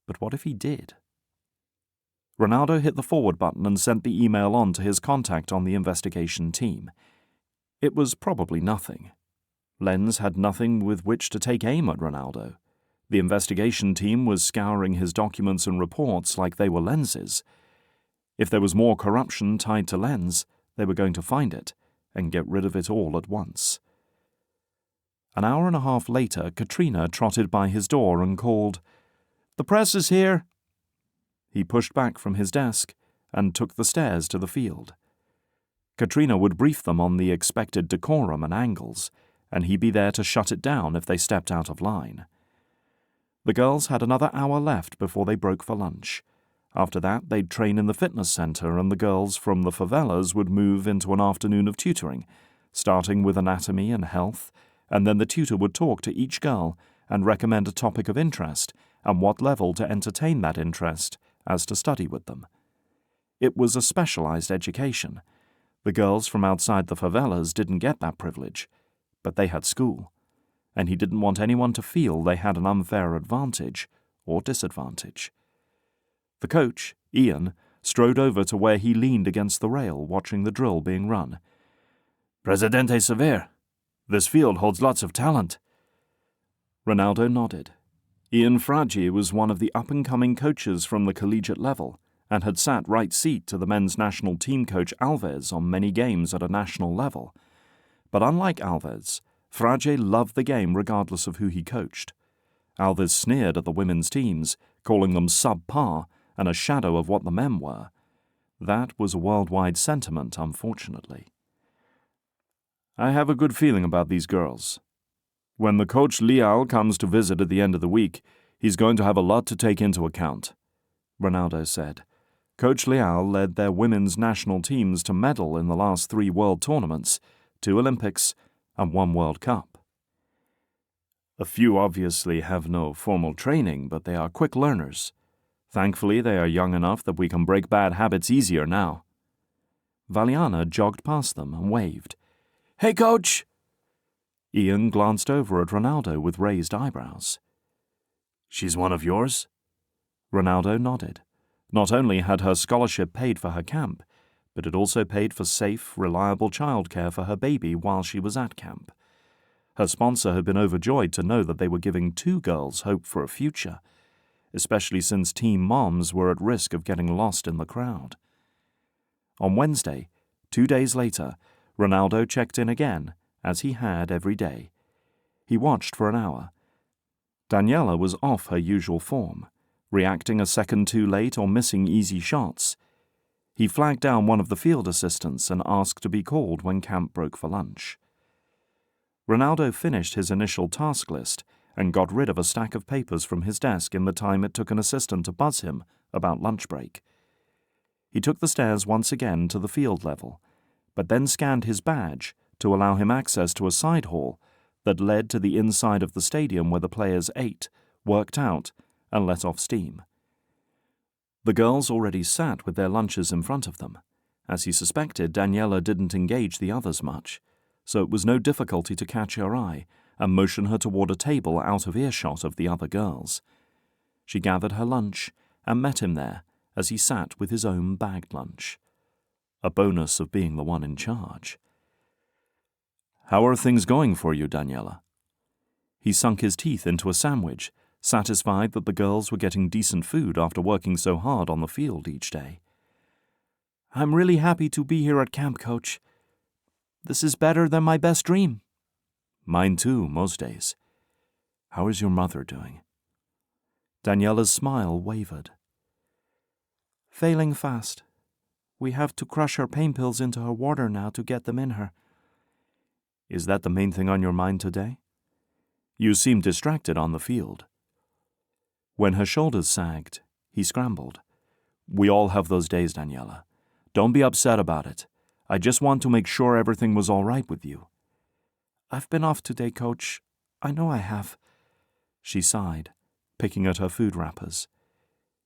But what if he did? Ronaldo hit the forward button and sent the email on to his contact on the investigation team. It was probably nothing. Lenz had nothing with which to take aim at Ronaldo. The investigation team was scouring his documents and reports like they were Lenz's. If there was more corruption tied to Lenz, they were going to find it and get rid of it all at once. An hour and a half later, Katrina trotted by his door and called, "The press is here." He pushed back from his desk and took the stairs to the field. Katrina would brief them on the expected decorum and angles, and he'd be there to shut it down if they stepped out of line. The girls had another hour left before they broke for lunch. After that, they'd train in the fitness center, and the girls from the favelas would move into an afternoon of tutoring, starting with anatomy and health, and then the tutor would talk to each girl and recommend a topic of interest and what level to entertain that interest as to study with them. It was a specialized education. The girls from outside the favelas didn't get that privilege, but they had school, and he didn't want anyone to feel they had an unfair advantage or disadvantage. The coach, Ian, strode over to where he leaned against the rail watching the drill being run. "Presidente Cevere, this field holds lots of talent." Ronaldo nodded. Ian Fragi was one of the up-and-coming coaches from the collegiate level and had sat right seat to the men's national team coach Alves on many games at a national level. But unlike Alves, Fragi loved the game regardless of who he coached. Alves sneered at the women's teams, calling them subpar and a shadow of what the men were. That was a worldwide sentiment, unfortunately. "I have a good feeling about these girls. When the coach Leal comes to visit at the end of the week, he's going to have a lot to take into account," Ronaldo said. Coach Leal led their women's national teams to medal in the last 3 world tournaments, 2 Olympics, and 1 World Cup. "A few obviously have no formal training, but they are quick learners. Thankfully, they are young enough that we can break bad habits easier now. Valiana jogged past them and waved. Hey, Coach! Ian glanced over at Ronaldo with raised eyebrows. She's one of yours? Ronaldo nodded. Not only had her scholarship paid for her camp, but it also paid for safe, reliable childcare for her baby while she was at camp. Her sponsor had been overjoyed to know that they were giving 2 girls hope for a future, especially since team moms were at risk of getting lost in the crowd. On Wednesday, 2 days later, Ronaldo checked in again, as he had every day. He watched for an hour. Daniela was off her usual form, reacting a second too late or missing easy shots. He flagged down one of the field assistants and asked to be called when camp broke for lunch. Ronaldo finished his initial task list and got rid of a stack of papers from his desk in the time it took an assistant to buzz him about lunch break. He took the stairs once again to the field level, but then scanned his badge to allow him access to a side hall that led to the inside of the stadium where the players ate, worked out, and let off steam. The girls already sat with their lunches in front of them. As he suspected, Daniela didn't engage the others much, so it was no difficulty to catch her eye and motion her toward a table out of earshot of the other girls. She gathered her lunch and met him there as he sat with his own bagged lunch. A bonus of being the one in charge. "How are things going for you, Daniela?" He sunk his teeth into a sandwich, satisfied that the girls were getting decent food after working so hard on the field each day. "I'm really happy to be here at camp, Coach. This is better than my best dream." "Mine too, most days. How is your mother doing?" Daniela's smile wavered. "Failing fast. We have to crush her pain pills into her water now to get them in her." "Is that the main thing on your mind today? You seem distracted on the field." When her shoulders sagged, he scrambled. "We all have those days, Daniela. Don't be upset about it. I just want to make sure everything was all right with you." "I've been off today, Coach. I know I have." She sighed, picking at her food wrappers.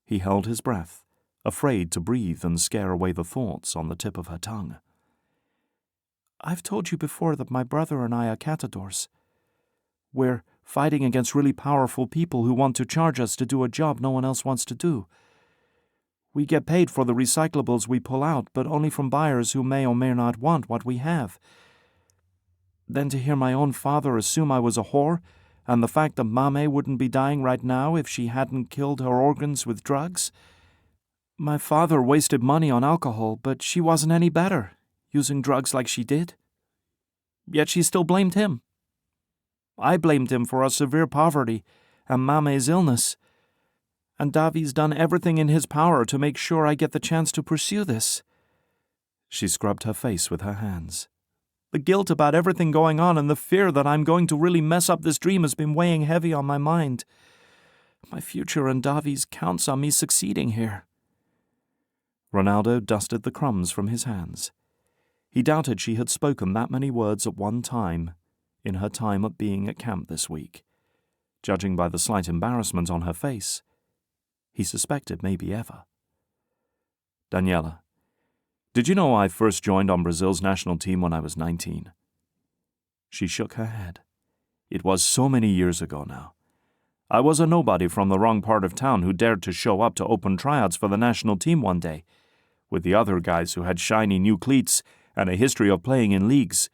He held his breath, afraid to breathe and scare away the thoughts on the tip of her tongue. "I've told you before that my brother and I are catadors. We're fighting against really powerful people who want to charge us to do a job no one else wants to do. We get paid for the recyclables we pull out, but only from buyers who may or may not want what we have. Then to hear my own father assume I was a whore, and the fact that Mame wouldn't be dying right now if she hadn't killed her organs with drugs. My father wasted money on alcohol, but she wasn't any better, using drugs like she did. Yet she still blamed him. I blamed him for our severe poverty and Mame's illness. And Davi's done everything in his power to make sure I get the chance to pursue this." She scrubbed her face with her hands. "The guilt about everything going on and the fear that I'm going to really mess up this dream has been weighing heavy on my mind. My future and Davi's counts on me succeeding here." Ronaldo dusted the crumbs from his hands. He doubted she had spoken that many words at one time in her time of being at camp this week. Judging by the slight embarrassment on her face, he suspected maybe ever. "Daniela, did you know I first joined on Brazil's national team when I was 19? She shook her head. "It was so many years ago now. I was a nobody from the wrong part of town who dared to show up to open tryouts for the national team one day, with the other guys who had shiny new cleats and a history of playing in leagues.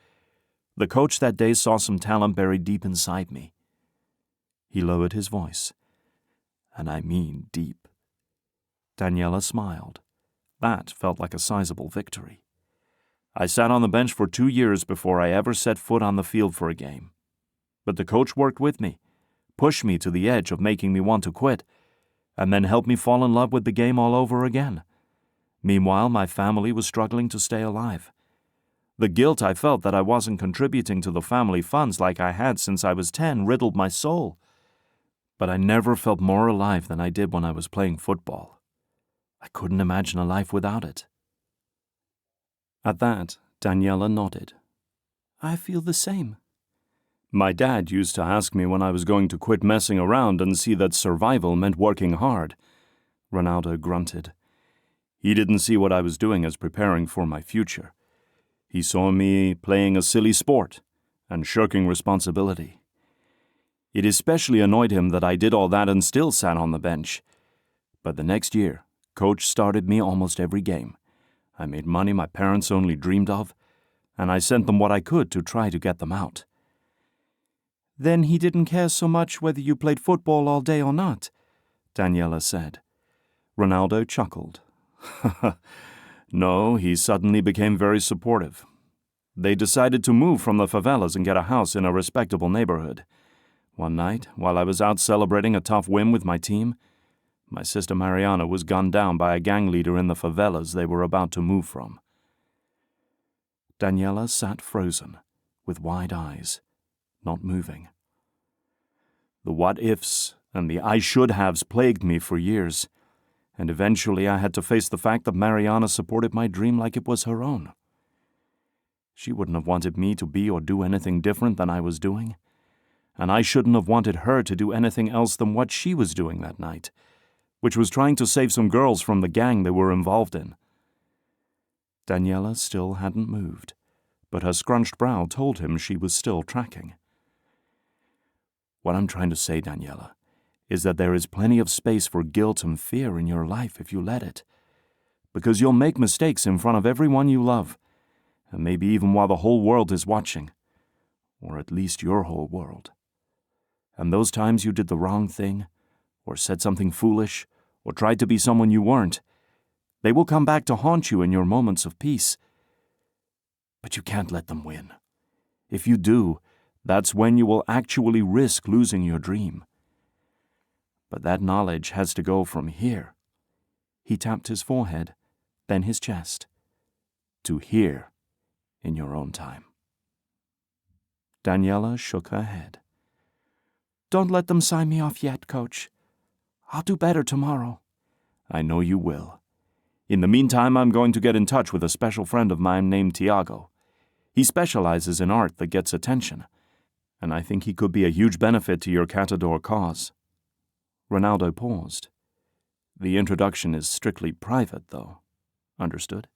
The coach that day saw some talent buried deep inside me." He lowered his voice. "And I mean deep." Daniela smiled. That felt like a sizable victory. "I sat on the bench for 2 years before I ever set foot on the field for a game. But the coach worked with me, pushed me to the edge of making me want to quit, and then helped me fall in love with the game all over again. Meanwhile, my family was struggling to stay alive. The guilt I felt that I wasn't contributing to the family funds like I had since I was 10 riddled my soul. But I never felt more alive than I did when I was playing football. I couldn't imagine a life without it." At that, Daniela nodded. "I feel the same." "My dad used to ask me when I was going to quit messing around and see that survival meant working hard. Ronaldo grunted. He didn't see what I was doing as preparing for my future. He saw me playing a silly sport and shirking responsibility. It especially annoyed him that I did all that and still sat on the bench. But the next year, Coach started me almost every game. I made money my parents only dreamed of, and I sent them what I could to try to get them out. Then he didn't care so much whether you played football all day or not, Daniela said. Ronaldo chuckled. No, he suddenly became very supportive. They decided to move from the favelas and get a house in a respectable neighborhood. One night, while I was out celebrating a tough win with my team, my sister Mariana was gunned down by a gang leader in the favelas they were about to move from. Daniela sat frozen, with wide eyes, not moving. The what-ifs and the I-should-haves plagued me for years, and eventually I had to face the fact that Mariana supported my dream like it was her own. She wouldn't have wanted me to be or do anything different than I was doing, and I shouldn't have wanted her to do anything else than what she was doing that night, which was trying to save some girls from the gang they were involved in. Daniela still hadn't moved, but her scrunched brow told him she was still tracking. What I'm trying to say, Daniela, is that there is plenty of space for guilt and fear in your life if you let it, because you'll make mistakes in front of everyone you love, and maybe even while the whole world is watching, or at least your whole world. And those times you did the wrong thing, or said something foolish, or tried to be someone you weren't, they will come back to haunt you in your moments of peace. But you can't let them win. If you do, that's when you will actually risk losing your dream. But that knowledge has to go from here. He tapped his forehead, then his chest, to here in your own time. Daniela shook her head. Don't let them sign me off yet, Coach. I'll do better tomorrow. I know you will. In the meantime, I'm going to get in touch with a special friend of mine named Tiago. He specializes in art that gets attention, and I think he could be a huge benefit to your Catador cause. Ronaldo paused. The introduction is strictly private, though. Understood?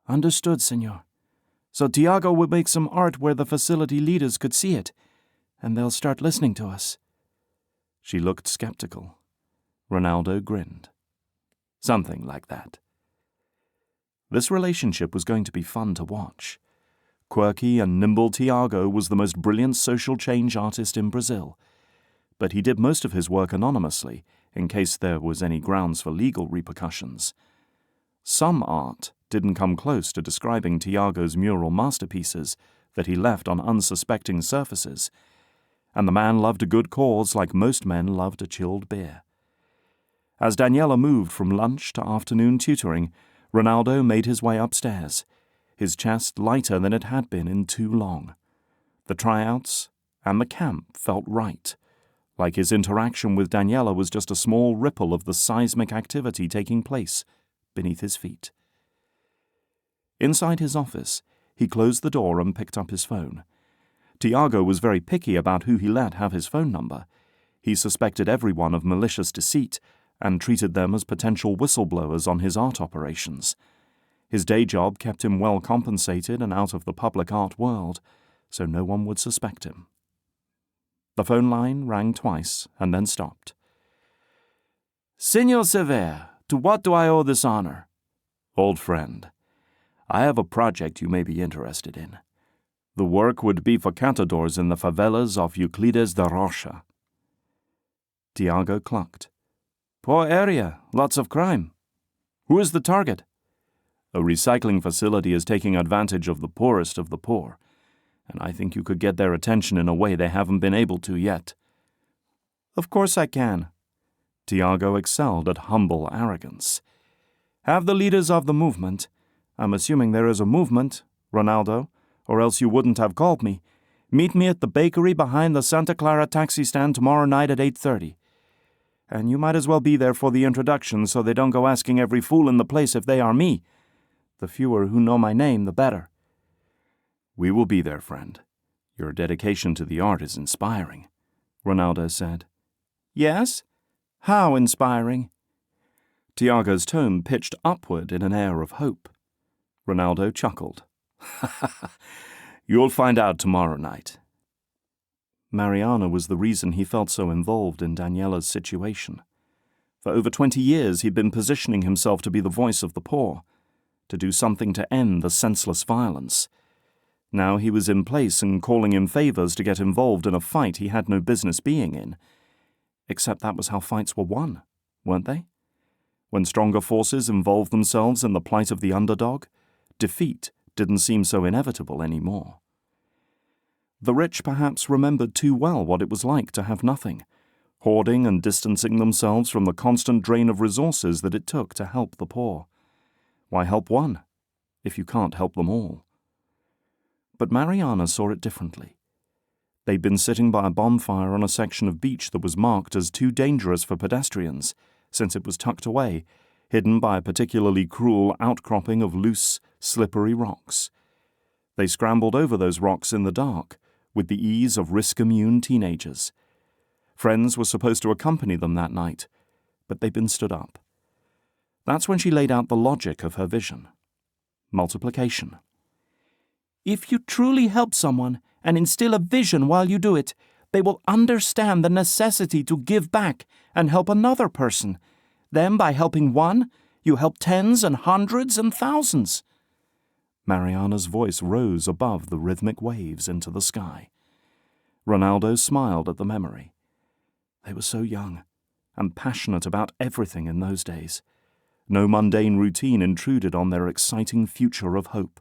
Understood, senor. So Tiago will make some art where the facility leaders could see it, and they'll start listening to us. She looked skeptical. Ronaldo grinned. Something like that. This relationship was going to be fun to watch. Quirky and nimble Tiago was the most brilliant social change artist in Brazil, but he did most of his work anonymously, in case there was any grounds for legal repercussions. Some art didn't come close to describing Tiago's mural masterpieces that he left on unsuspecting surfaces, and the man loved a good cause like most men loved a chilled beer. As Daniela moved from lunch to afternoon tutoring, Ronaldo made his way upstairs, his chest lighter than it had been in too long. The tryouts and the camp felt right, like his interaction with Daniela was just a small ripple of the seismic activity taking place beneath his feet. Inside his office, he closed the door and picked up his phone. Tiago was very picky about who he let have his phone number. He suspected everyone of malicious deceit and treated them as potential whistleblowers on his art operations. His day job kept him well compensated and out of the public art world, so no one would suspect him. The phone line rang twice and then stopped. Senor Cevere, to what do I owe this honor? Old friend, I have a project you may be interested in. The work would be for cantadores in the favelas of Euclides da Rocha. Tiago clucked. Poor area, lots of crime. Who is the target? A recycling facility is taking advantage of the poorest of the poor, and I think you could get their attention in a way they haven't been able to yet. Of course I can. Tiago excelled at humble arrogance. Have the leaders of the movement, I'm assuming there is a movement, Ronaldo, or else you wouldn't have called me, meet me at the bakery behind the Santa Clara taxi stand tomorrow night at 8:30. And you might as well be there for the introduction so they don't go asking every fool in the place if they are me. The fewer who know my name, the better. We will be there, friend. Your dedication to the art is inspiring, Ronaldo said. Yes? How inspiring? Tiago's tone pitched upward in an air of hope. Ronaldo chuckled. You'll find out tomorrow night. Mariana was the reason he felt so involved in Daniela's situation. For over 20 years he'd been positioning himself to be the voice of the poor, to do something to end the senseless violence. Now he was in place and calling in favors to get involved in a fight he had no business being in. Except that was how fights were won, weren't they? When stronger forces involved themselves in the plight of the underdog, defeat didn't seem so inevitable anymore. The rich perhaps remembered too well what it was like to have nothing, hoarding and distancing themselves from the constant drain of resources that it took to help the poor. Why help one, if you can't help them all? But Mariana saw it differently. They'd been sitting by a bonfire on a section of beach that was marked as too dangerous for pedestrians, since it was tucked away, hidden by a particularly cruel outcropping of loose, slippery rocks. They scrambled over those rocks in the dark, with the ease of risk-immune teenagers. Friends were supposed to accompany them that night, but they'd been stood up. That's when she laid out the logic of her vision. Multiplication. If you truly help someone and instill a vision while you do it, they will understand the necessity to give back and help another person. Then, by helping one, you help tens and hundreds and thousands. Mariana's voice rose above the rhythmic waves into the sky. Ronaldo smiled at the memory. They were so young and passionate about everything in those days. No mundane routine intruded on their exciting future of hope.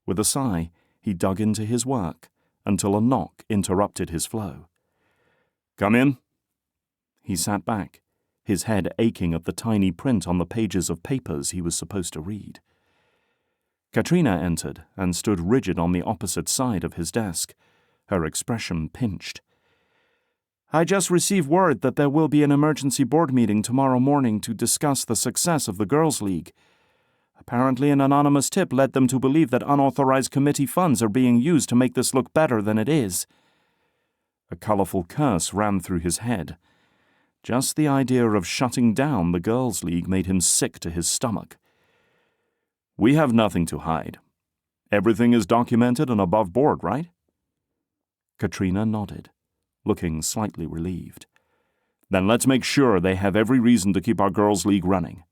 With a sigh, he dug into his work until a knock interrupted his flow. Come in. He sat back, his head aching at the tiny print on the pages of papers he was supposed to read. Katrina entered and stood rigid on the opposite side of his desk, her expression pinched. I just received word that there will be an emergency board meeting tomorrow morning to discuss the success of the Girls' League. Apparently an anonymous tip led them to believe that unauthorized committee funds are being used to make this look better than it is. A colorful curse ran through his head. Just the idea of shutting down the Girls' League made him sick to his stomach. We have nothing to hide. Everything is documented and above board, right? Katrina nodded, looking slightly relieved. Then let's make sure they have every reason to keep our Girls' League running,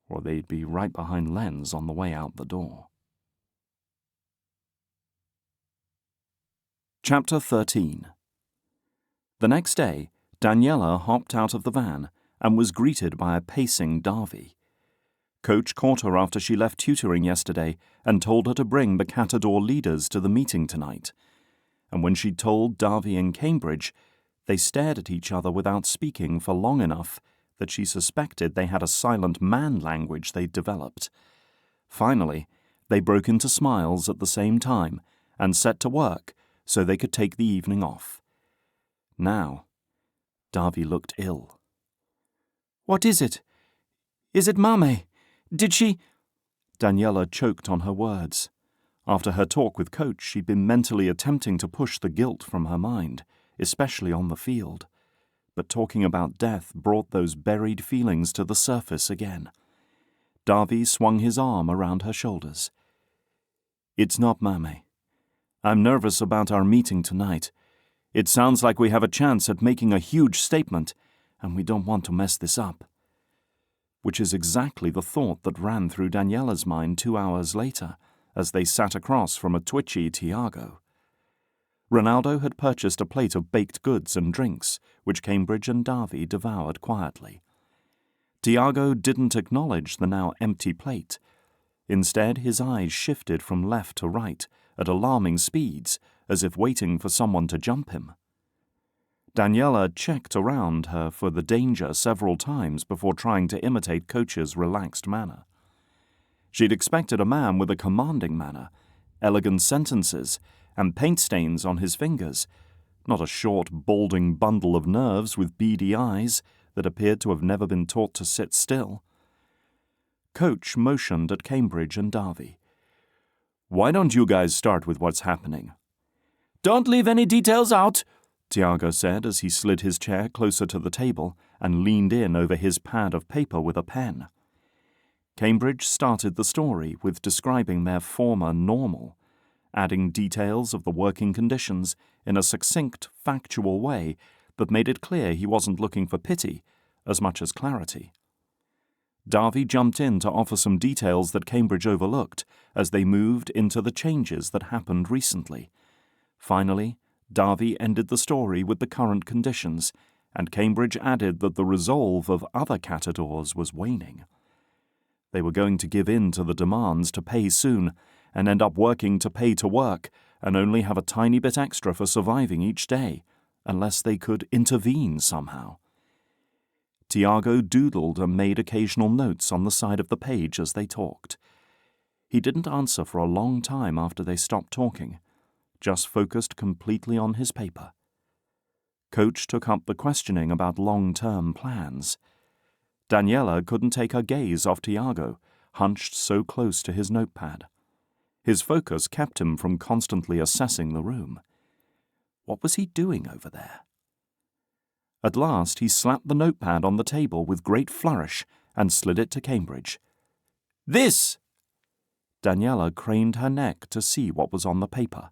or they'd be right behind Lenz on the way out the door. Chapter 13. The next day, Daniela hopped out of the van and was greeted by a pacing Davy. Coach caught her after she left tutoring yesterday and told her to bring the Catador leaders to the meeting tonight. And when she told Davy in Cambridge, they stared at each other without speaking for long enough that she suspected they had a silent man language they'd developed. Finally, they broke into smiles at the same time and set to work so they could take the evening off. Now, Davy looked ill. What is it? Is it Mame? Did she— Daniela choked on her words. After her talk with Coach, she'd been mentally attempting to push the guilt from her mind, especially on the field. But talking about death brought those buried feelings to the surface again. Davy swung his arm around her shoulders. It's not Mame. I'm nervous about our meeting tonight. It sounds like we have a chance at making a huge statement, and we don't want to mess this up. Which is exactly the thought that ran through Daniela's mind 2 hours later, as they sat across from a twitchy Tiago. Ronaldo had purchased a plate of baked goods and drinks, which Cambridge and Davy devoured quietly. Tiago didn't acknowledge the now empty plate. Instead, his eyes shifted from left to right at alarming speeds, as if waiting for someone to jump him. Daniela checked around her for the danger several times before trying to imitate Coach's relaxed manner. She'd expected a man with a commanding manner, elegant sentences, and paint stains on his fingers, not a short, balding bundle of nerves with beady eyes that appeared to have never been taught to sit still. Coach motioned at Cambridge and Davy. Why don't you guys start with what's happening? Don't leave any details out, Tiago said as he slid his chair closer to the table and leaned in over his pad of paper with a pen. Cambridge started the story with describing their former normal, adding details of the working conditions in a succinct, factual way that made it clear he wasn't looking for pity as much as clarity. Darby jumped in to offer some details that Cambridge overlooked as they moved into the changes that happened recently. Finally, Darby ended the story with the current conditions, and Cambridge added that the resolve of other catadors was waning. They were going to give in to the demands to pay soon, and end up working to pay to work, and only have a tiny bit extra for surviving each day, unless they could intervene somehow. Tiago doodled and made occasional notes on the side of the page as they talked. He didn't answer for a long time after they stopped talking, just focused completely on his paper. Coach took up the questioning about long-term plans. Daniela couldn't take her gaze off Tiago, hunched so close to his notepad. His focus kept him from constantly assessing the room. What was he doing over there? At last he slapped the notepad on the table with great flourish and slid it to Cambridge. "This!" Daniela craned her neck to see what was on the paper.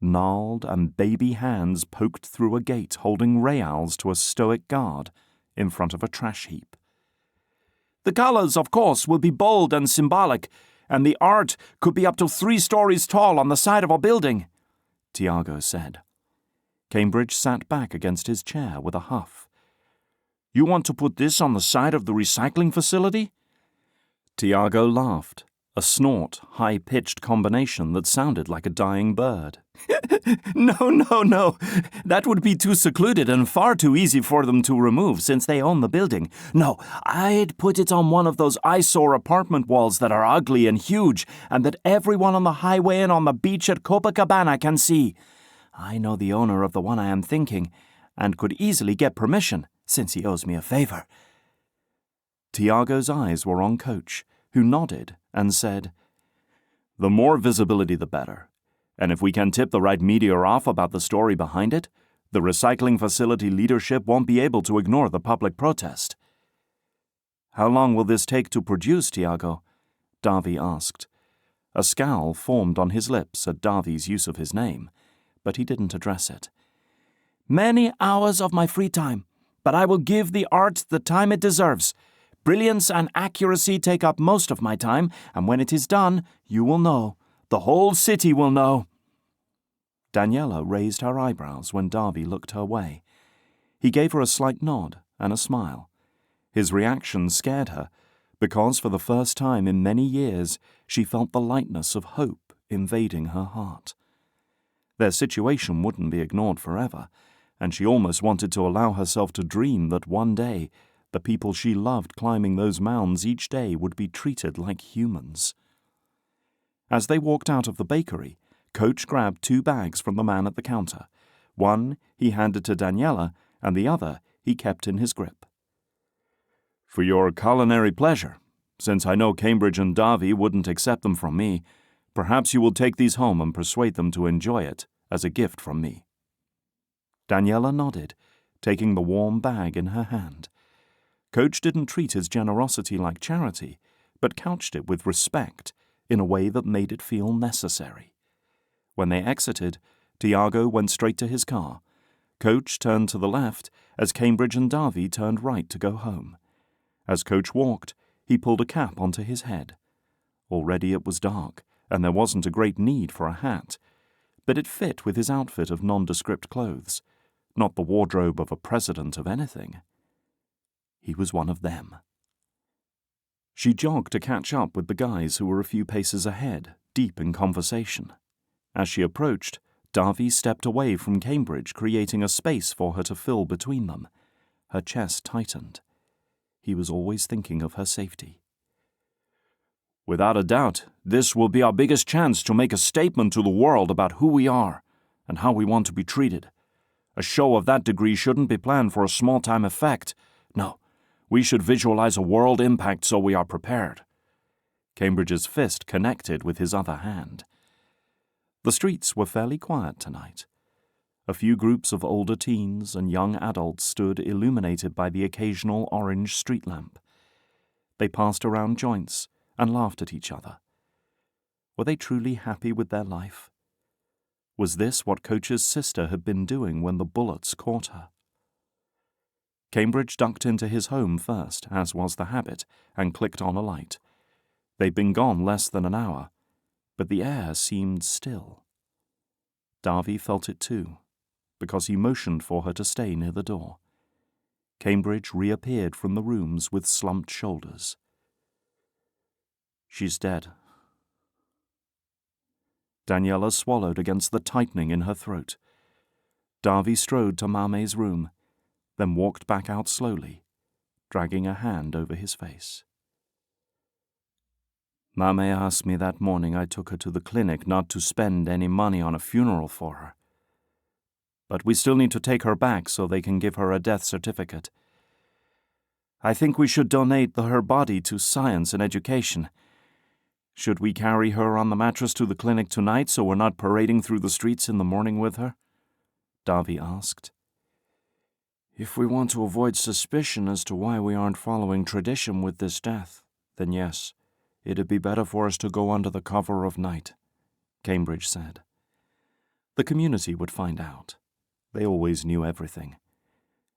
Gnarled and baby hands poked through a gate holding reals to a stoic guard in front of a trash heap. "The colors, of course, will be bold and symbolic, and the art could be up to 3 stories tall on the side of a building," Tiago said. Cambridge sat back against his chair with a huff. "You want to put this on the side of the recycling facility?" Tiago laughed, a snort, high-pitched combination that sounded like a dying bird. No. That would be too secluded and far too easy for them to remove since they own the building. No, I'd put it on one of those eyesore apartment walls that are ugly and huge and that everyone on the highway and on the beach at Copacabana can see. I know the owner of the one I am thinking and could easily get permission since he owes me a favor." Tiago's eyes were on Coach, who nodded and said, "The more visibility the better. And if we can tip the right media off about the story behind it, the recycling facility leadership won't be able to ignore the public protest." "How long will this take to produce, Tiago?" Darby asked. A scowl formed on his lips at Darby's use of his name, but he didn't address it. "Many hours of my free time, but I will give the art the time it deserves. Brilliance and accuracy take up most of my time, and when it is done, you will know. The whole city will know." Daniela raised her eyebrows when Darby looked her way. He gave her a slight nod and a smile. His reaction scared her, because for the first time in many years she felt the lightness of hope invading her heart. Their situation wouldn't be ignored forever, and she almost wanted to allow herself to dream that one day the people she loved climbing those mounds each day would be treated like humans. As they walked out of the bakery, Coach grabbed 2 bags from the man at the counter. One he handed to Daniela, and the other he kept in his grip. "For your culinary pleasure, since I know Cambridge and Darby wouldn't accept them from me, perhaps you will take these home and persuade them to enjoy it as a gift from me." Daniela nodded, taking the warm bag in her hand. Coach didn't treat his generosity like charity, but couched it with respect in a way that made it feel necessary. When they exited, Tiago went straight to his car. Coach turned to the left as Cambridge and Darby turned right to go home. As Coach walked, he pulled a cap onto his head. Already it was dark, and there wasn't a great need for a hat, but it fit with his outfit of nondescript clothes, not the wardrobe of a president of anything. He was one of them. She jogged to catch up with the guys who were a few paces ahead, deep in conversation. As she approached, Darby stepped away from Cambridge, creating a space for her to fill between them. Her chest tightened. He was always thinking of her safety. "Without a doubt, this will be our biggest chance to make a statement to the world about who we are and how we want to be treated. A show of that degree shouldn't be planned for a small-time effect. No, we should visualize a world impact so we are prepared." Cambridge's fist connected with his other hand. The streets were fairly quiet tonight. A few groups of older teens and young adults stood illuminated by the occasional orange street lamp. They passed around joints and laughed at each other. Were they truly happy with their life? Was this what Coach's sister had been doing when the bullets caught her? Cambridge ducked into his home first, as was the habit, and clicked on a light. They'd been gone less than an hour, but the air seemed still. Davy felt it too, because he motioned for her to stay near the door. Cambridge reappeared from the rooms with slumped shoulders. "She's dead." Daniela swallowed against the tightening in her throat. Davy strode to Mame's room, then walked back out slowly, dragging a hand over his face. "Mame asked me that morning I took her to the clinic not to spend any money on a funeral for her. But we still need to take her back so they can give her a death certificate. I think we should donate her body to science and education. Should we carry her on the mattress to the clinic tonight so we're not parading through the streets in the morning with her?" Davy asked. "If we want to avoid suspicion as to why we aren't following tradition with this death, then yes, it'd be better for us to go under the cover of night," Cambridge said. The community would find out. They always knew everything.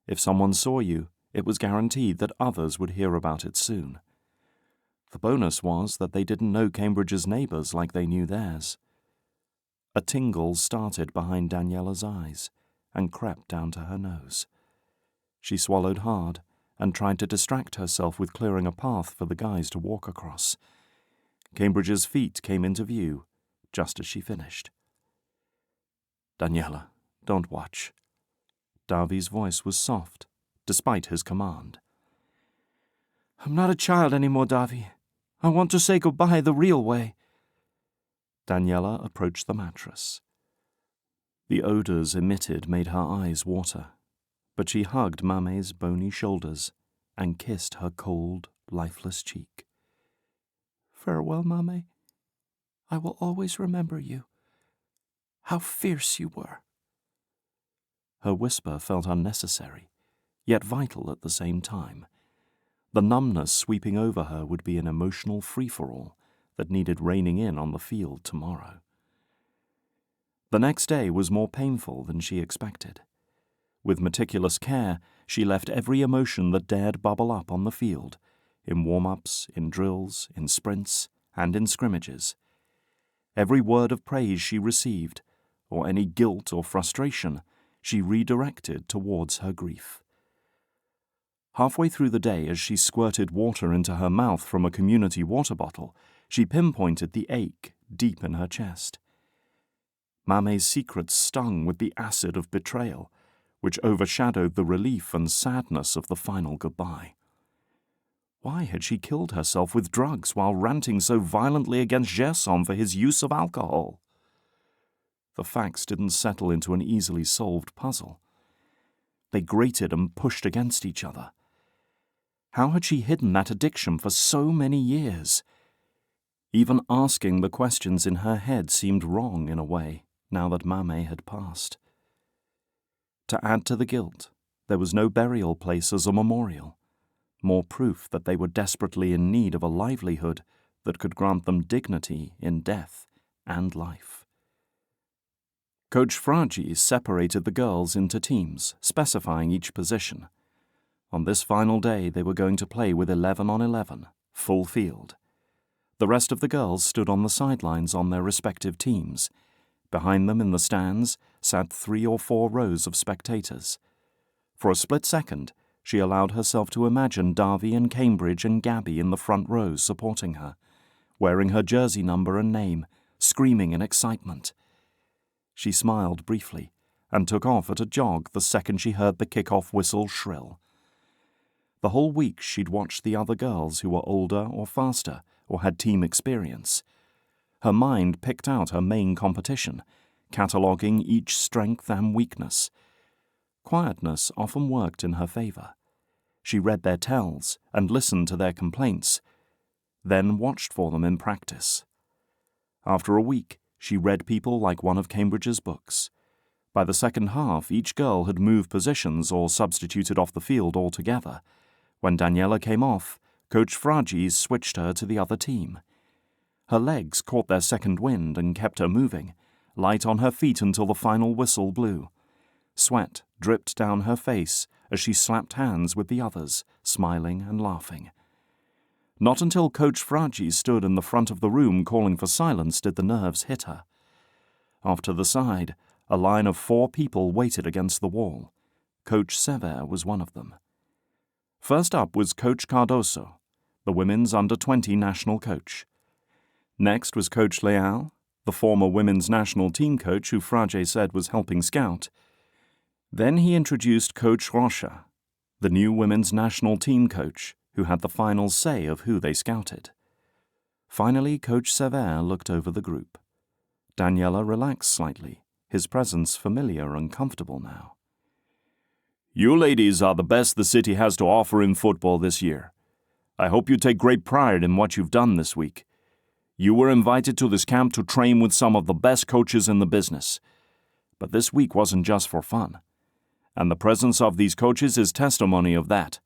If someone saw you, it was guaranteed that others would hear about it soon. The bonus was that they didn't know Cambridge's neighbors like they knew theirs. A tingle started behind Daniela's eyes and crept down to her nose. She swallowed hard and tried to distract herself with clearing a path for the guys to walk across. Cambridge's feet came into view just as she finished. "Daniela, don't watch." Davy's voice was soft, despite his command. "I'm not a child anymore, Davy. I want to say goodbye the real way." Daniela approached the mattress. The odors emitted made her eyes water, but she hugged Mame's bony shoulders and kissed her cold, lifeless cheek. "Farewell, Mame. I will always remember you. How fierce you were." Her whisper felt unnecessary, yet vital at the same time. The numbness sweeping over her would be an emotional free-for-all that needed reining in on the field tomorrow. The next day was more painful than she expected. With meticulous care, she left every emotion that dared bubble up on the field, in warm-ups, in drills, in sprints, and in scrimmages. Every word of praise she received, or any guilt or frustration, she redirected towards her grief. Halfway through the day, as she squirted water into her mouth from a community water bottle, she pinpointed the ache deep in her chest. Mame's secrets stung with the acid of betrayal, which overshadowed the relief and sadness of the final goodbye. Why had she killed herself with drugs while ranting so violently against Gerson for his use of alcohol? The facts didn't settle into an easily solved puzzle. They grated and pushed against each other. How had she hidden that addiction for so many years? Even asking the questions in her head seemed wrong in a way, now that Mame had passed. To add to the guilt, there was no burial place as a memorial, more proof that they were desperately in need of a livelihood that could grant them dignity in death and life. Coach Fragi separated the girls into teams, specifying each position. On this final day, they were going to play with 11 on 11, full field. The rest of the girls stood on the sidelines on their respective teams. Behind them in the stands sat 3 or 4 rows of spectators. For a split second, she allowed herself to imagine Davy and Cambridge and Gabby in the front rows supporting her, wearing her jersey number and name, screaming in excitement. She smiled briefly and took off at a jog the second she heard the kick-off whistle shrill. The whole week she'd watched the other girls who were older or faster or had team experience. Her mind picked out her main competition, cataloguing each strength and weakness. Quietness often worked in her favor. She read their tells and listened to their complaints, then watched for them in practice. After a week, she read people like one of Cambridge's books. By the second half, each girl had moved positions or substituted off the field altogether. When Daniela came off, Coach Fragi switched her to the other team. Her legs caught their second wind and kept her moving, light on her feet until the final whistle blew. Sweat dripped down her face as she slapped hands with the others, smiling and laughing. Not until Coach Fragi stood in the front of the room calling for silence did the nerves hit her. Off to the side, a line of 4 people waited against the wall. Coach Cevere was one of them. First up was Coach Cardoso, the women's under-20 national coach. Next was Coach Leal, the former women's national team coach who Frage said was helping scout. Then he introduced Coach Rocha, the new women's national team coach, who had the final say of who they scouted. Finally, Coach Cevere looked over the group. Daniela relaxed slightly, his presence familiar and comfortable now. You ladies are the best the city has to offer in football this year. I hope you take great pride in what you've done this week. You were invited to this camp to train with some of the best coaches in the business. But this week wasn't just for fun. And the presence of these coaches is testimony of that.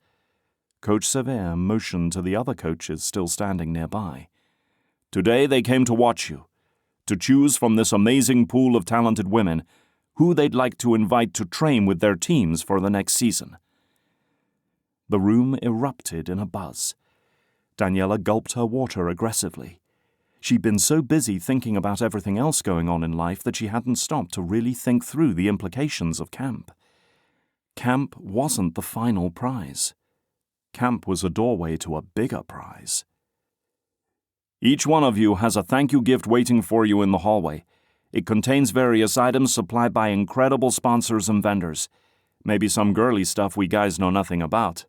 Coach Cevere motioned to the other coaches still standing nearby. Today they came to watch you, to choose from this amazing pool of talented women who they'd like to invite to train with their teams for the next season. The room erupted in a buzz. Daniela gulped her water aggressively. She'd been so busy thinking about everything else going on in life that she hadn't stopped to really think through the implications of camp. Camp wasn't the final prize. Camp was a doorway to a bigger prize. Each one of you has a thank you gift waiting for you in the hallway. It contains various items supplied by incredible sponsors and vendors. Maybe some girly stuff we guys know nothing about.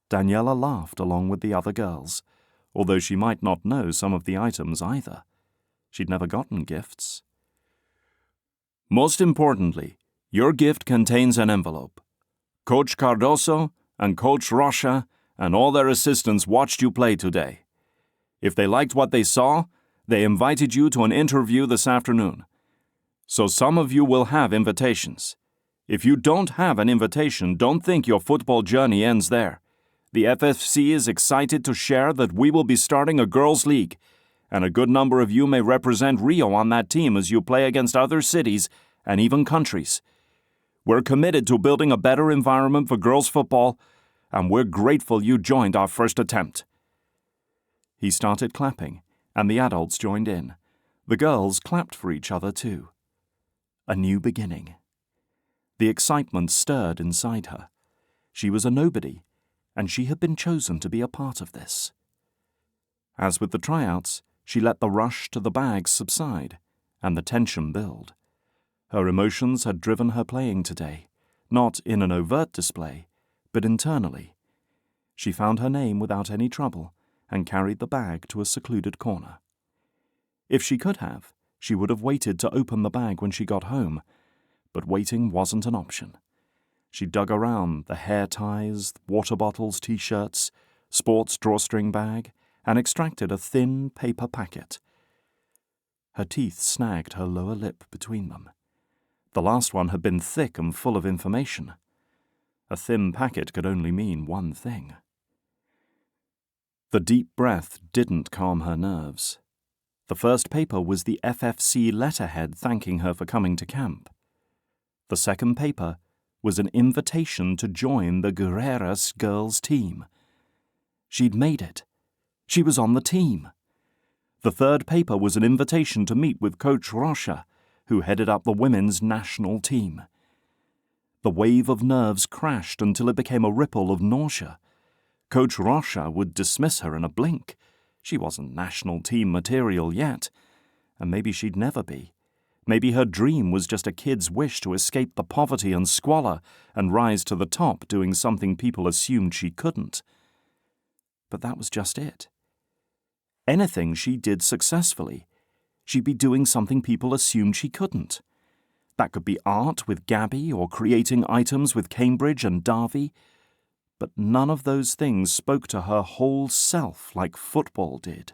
Daniela laughed along with the other girls, although she might not know some of the items either. She'd never gotten gifts. Most importantly, your gift contains an envelope. Coach Cardoso and Coach Rocha and all their assistants watched you play today. If they liked what they saw, they invited you to an interview this afternoon. So some of you will have invitations. If you don't have an invitation, don't think your football journey ends there. The FFC is excited to share that we will be starting a girls' league, and a good number of you may represent Rio on that team as you play against other cities and even countries. We're committed to building a better environment for girls' football, and we're grateful you joined our first attempt. He started clapping, and the adults joined in. The girls clapped for each other too. A new beginning. The excitement stirred inside her. She was a nobody, and she had been chosen to be a part of this. As with the tryouts, she let the rush to the bags subside, and the tension build. Her emotions had driven her playing today, not in an overt display, but internally. She found her name without any trouble, and carried the bag to a secluded corner. If she could have, she would have waited to open the bag when she got home, but waiting wasn't an option. She dug around the hair ties, water bottles, T-shirts, sports drawstring bag, and extracted a thin paper packet. Her teeth snagged her lower lip between them. The last one had been thick and full of information. A thin packet could only mean one thing. The deep breath didn't calm her nerves. The first paper was the FFC letterhead thanking her for coming to camp. The second paper was an invitation to join the Guerreras girls' team. She'd made it. She was on the team. The third paper was an invitation to meet with Coach Rocha, who headed up the women's national team. The wave of nerves crashed until it became a ripple of nausea. Coach Rocha would dismiss her in a blink. She wasn't national team material yet, and maybe she'd never be. Maybe her dream was just a kid's wish to escape the poverty and squalor and rise to the top doing something people assumed she couldn't. But that was just it. Anything she did successfully, she'd be doing something people assumed she couldn't. That could be art with Gabby or creating items with Cambridge and Darby, but none of those things spoke to her whole self like football did.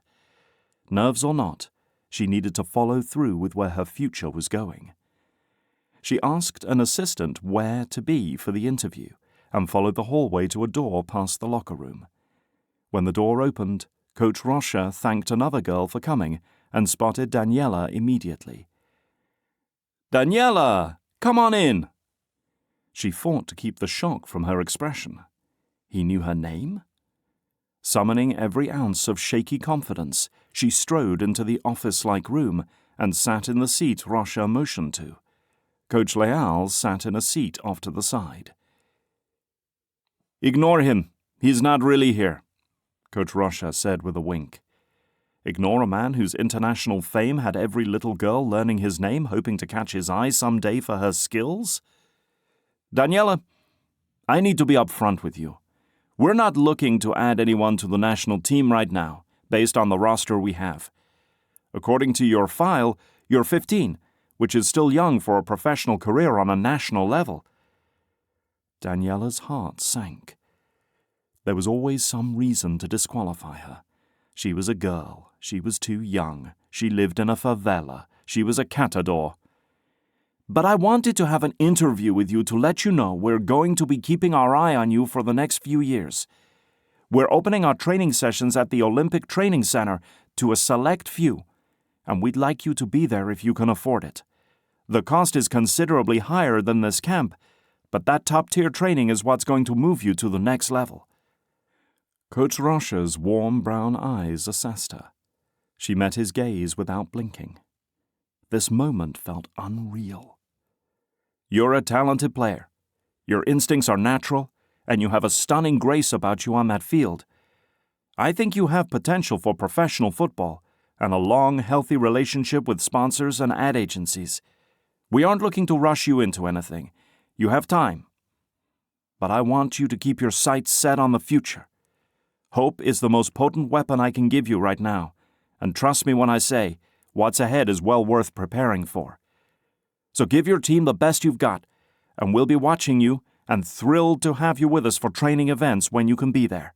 Nerves or not, she needed to follow through with where her future was going. She asked an assistant where to be for the interview and followed the hallway to a door past the locker room. When the door opened, Coach Rocha thanked another girl for coming and spotted Daniela immediately. "Daniela, come on in." She fought to keep the shock from her expression. He knew her name? Summoning every ounce of shaky confidence, she strode into the office-like room and sat in the seat Rocha motioned to. Coach Leal sat in a seat off to the side. "Ignore him. He's not really here," Coach Rocha said with a wink. Ignore a man whose international fame had every little girl learning his name, hoping to catch his eye someday for her skills? "Daniela, I need to be upfront with you. We're not looking to add anyone to the national team right now, based on the roster we have. According to your file, you're 15, which is still young for a professional career on a national level." Daniela's heart sank. There was always some reason to disqualify her. She was a girl. She was too young. She lived in a favela. She was a catador. "But I wanted to have an interview with you to let you know we're going to be keeping our eye on you for the next few years. We're opening our training sessions at the Olympic Training Center to a select few, and we'd like you to be there if you can afford it. The cost is considerably higher than this camp, but that top-tier training is what's going to move you to the next level." Coach Rocha's warm brown eyes assessed her. She met his gaze without blinking. This moment felt unreal. "You're a talented player. Your instincts are natural, and you have a stunning grace about you on that field. I think you have potential for professional football and a long, healthy relationship with sponsors and ad agencies. We aren't looking to rush you into anything. You have time. But I want you to keep your sights set on the future. Hope is the most potent weapon I can give you right now, and trust me when I say, what's ahead is well worth preparing for. So give your team the best you've got, and we'll be watching you and thrilled to have you with us for training events when you can be there."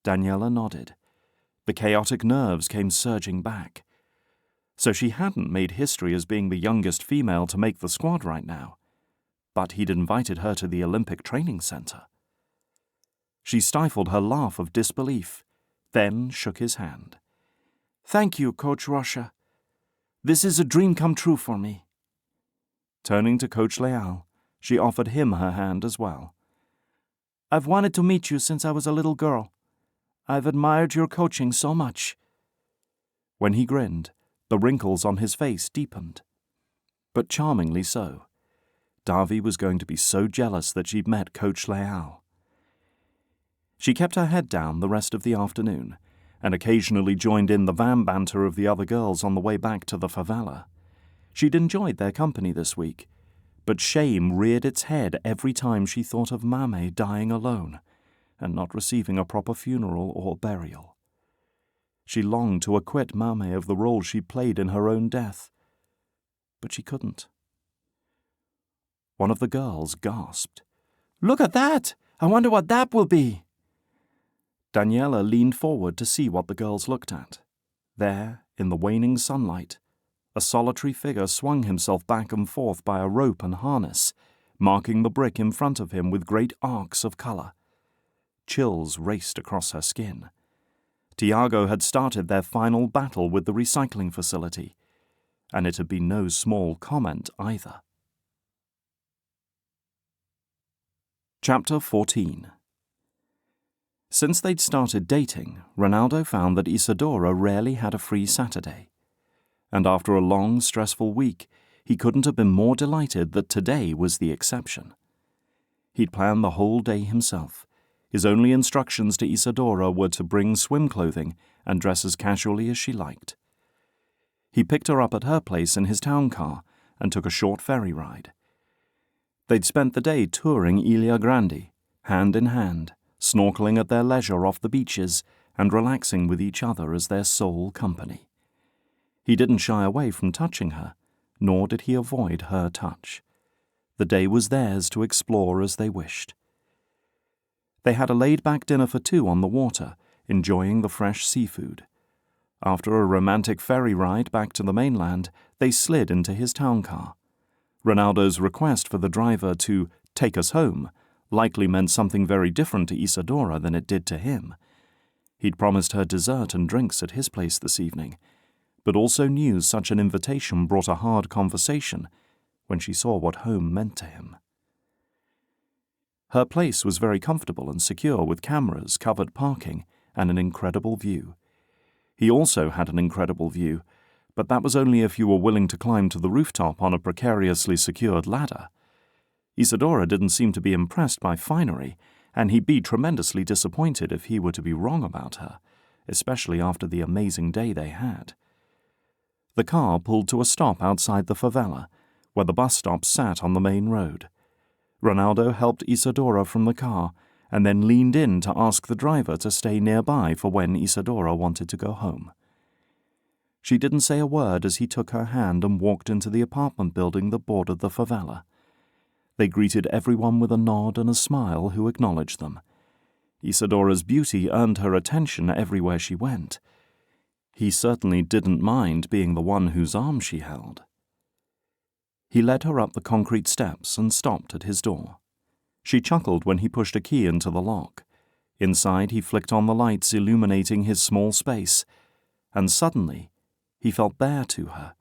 Daniela nodded. The chaotic nerves came surging back. So she hadn't made history as being the youngest female to make the squad right now. But he'd invited her to the Olympic Training Center. She stifled her laugh of disbelief, then shook his hand. "Thank you, Coach Rocha. This is a dream come true for me." Turning to Coach Leal, she offered him her hand as well. "I've wanted to meet you since I was a little girl. I've admired your coaching so much." When he grinned, the wrinkles on his face deepened. But charmingly so. Davy was going to be so jealous that she'd met Coach Leal. She kept her head down the rest of the afternoon, and occasionally joined in the van banter of the other girls on the way back to the favela. She'd enjoyed their company this week, but shame reared its head every time she thought of Mame dying alone and not receiving a proper funeral or burial. She longed to acquit Mame of the role she played in her own death, but she couldn't. One of the girls gasped. "Look at that! I wonder what that will be." Daniela leaned forward to see what the girls looked at. There, in the waning sunlight, a solitary figure swung himself back and forth by a rope and harness, marking the brick in front of him with great arcs of color. Chills raced across her skin. Tiago had started their final battle with the recycling facility, and it had been no small comment either. Chapter 14. Since they'd started dating, Ronaldo found that Isadora rarely had a free Saturday. And after a long, stressful week, he couldn't have been more delighted that today was the exception. He'd planned the whole day himself. His only instructions to Isadora were to bring swim clothing and dress as casually as she liked. He picked her up at her place in his town car and took a short ferry ride. They'd spent the day touring Ilha Grande, hand in hand, snorkeling at their leisure off the beaches and relaxing with each other as their sole company. He didn't shy away from touching her, nor did he avoid her touch. The day was theirs to explore as they wished. They had a laid-back dinner for two on the water, enjoying the fresh seafood. After a romantic ferry ride back to the mainland, they slid into his town car. Ronaldo's request for the driver to take us home likely meant something very different to Isadora than it did to him. He'd promised her dessert and drinks at his place this evening, but also knew such an invitation brought a hard conversation when she saw what home meant to him. Her place was very comfortable and secure with cameras, covered parking, and an incredible view. He also had an incredible view, but that was only if you were willing to climb to the rooftop on a precariously secured ladder. Isadora didn't seem to be impressed by finery, and he'd be tremendously disappointed if he were to be wrong about her, especially after the amazing day they had. The car pulled to a stop outside the favela, where the bus stop sat on the main road. Ronaldo helped Isadora from the car and then leaned in to ask the driver to stay nearby for when Isadora wanted to go home. She didn't say a word as he took her hand and walked into the apartment building that bordered the favela. They greeted everyone with a nod and a smile who acknowledged them. Isadora's beauty earned her attention everywhere she went. He certainly didn't mind being the one whose arm she held. He led her up the concrete steps and stopped at his door. She chuckled when he pushed a key into the lock. Inside, he flicked on the lights illuminating his small space, and suddenly he felt bare to her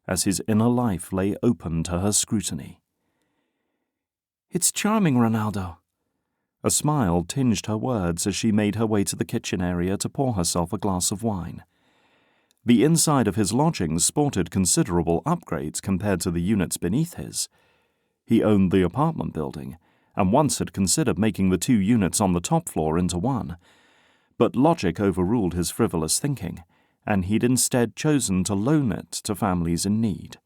as his inner life lay open to her scrutiny. "It's charming, Ronaldo." A smile tinged her words as she made her way to the kitchen area to pour herself a glass of wine. The inside of his lodgings sported considerable upgrades compared to the units beneath his. He owned the apartment building, and once had considered making the 2 units on the top floor into one. But logic overruled his frivolous thinking, and he'd instead chosen to loan it to families in need.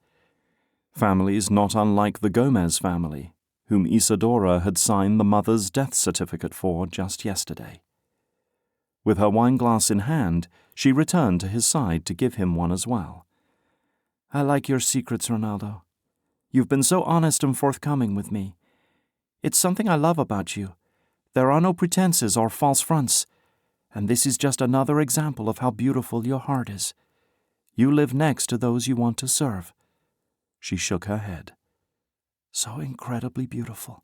Families not unlike the Gomez family, whom Isadora had signed the mother's death certificate for just yesterday. With her wineglass in hand, she returned to his side to give him one as well. "I like your secrets, Ronaldo. You've been so honest and forthcoming with me. It's something I love about you. There are no pretenses or false fronts, and this is just another example of how beautiful your heart is. You live next to those you want to serve." She shook her head. "So incredibly beautiful."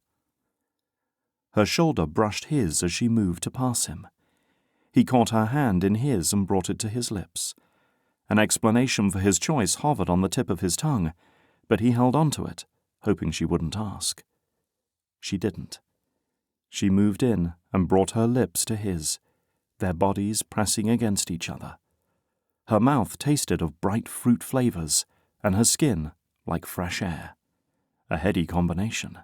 Her shoulder brushed his as she moved to pass him. He caught her hand in his and brought it to his lips. An explanation for his choice hovered on the tip of his tongue, but he held on to it, hoping she wouldn't ask. She didn't. She moved in and brought her lips to his, their bodies pressing against each other. Her mouth tasted of bright fruit flavors, and her skin like fresh air. A heady combination.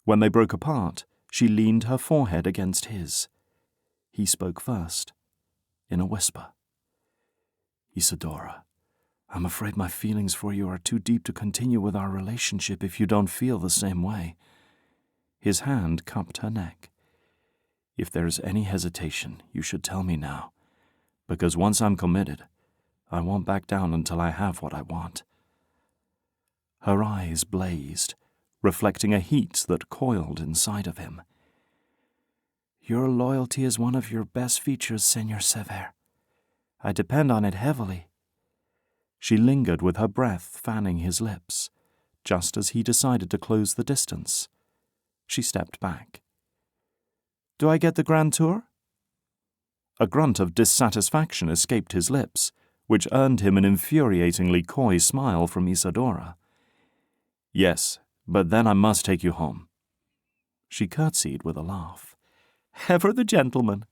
When they broke apart, she leaned her forehead against his. He spoke first, in a whisper. "Isadora, I'm afraid my feelings for you are too deep to continue with our relationship if you don't feel the same way." His hand cupped her neck. "If there is any hesitation, you should tell me now, because once I'm committed, I won't back down until I have what I want." Her eyes blazed, reflecting a heat that coiled inside of him. "Your loyalty is one of your best features, Senor Cevere. I depend on it heavily." She lingered with her breath fanning his lips, just as he decided to close the distance. She stepped back. "Do I get the grand tour?" A grunt of dissatisfaction escaped his lips, which earned him an infuriatingly coy smile from Isadora. "Yes, but then I must take you home." She curtsied with a laugh. "Ever the gentleman."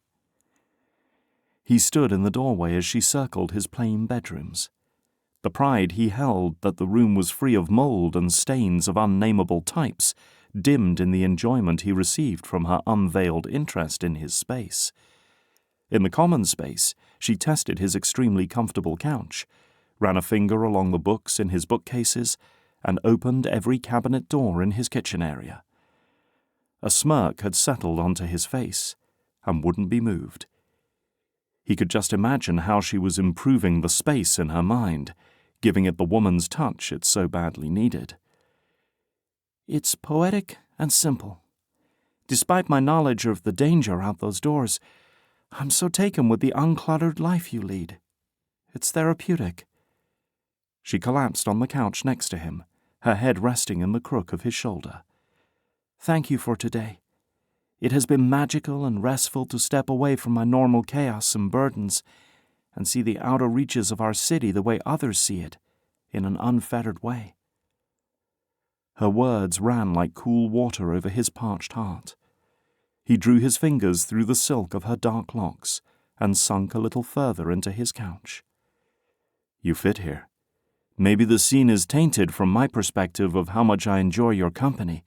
He stood in the doorway as she circled his plain bedrooms. The pride he held that the room was free of mold and stains of unnameable types dimmed in the enjoyment he received from her unveiled interest in his space. In the common space, she tested his extremely comfortable couch, ran a finger along the books in his bookcases, and opened every cabinet door in his kitchen area. A smirk had settled onto his face, and wouldn't be moved. He could just imagine how she was improving the space in her mind, giving it the woman's touch it so badly needed. "It's poetic and simple. Despite my knowledge of the danger out those doors, I'm so taken with the uncluttered life you lead. It's therapeutic." She collapsed on the couch next to him, her head resting in the crook of his shoulder. "Thank you for today. It has been magical and restful to step away from my normal chaos and burdens and see the outer reaches of our city the way others see it, in an unfettered way." Her words ran like cool water over his parched heart. He drew his fingers through the silk of her dark locks and sunk a little further into his couch. "You fit here. Maybe the scene is tainted from my perspective of how much I enjoy your company,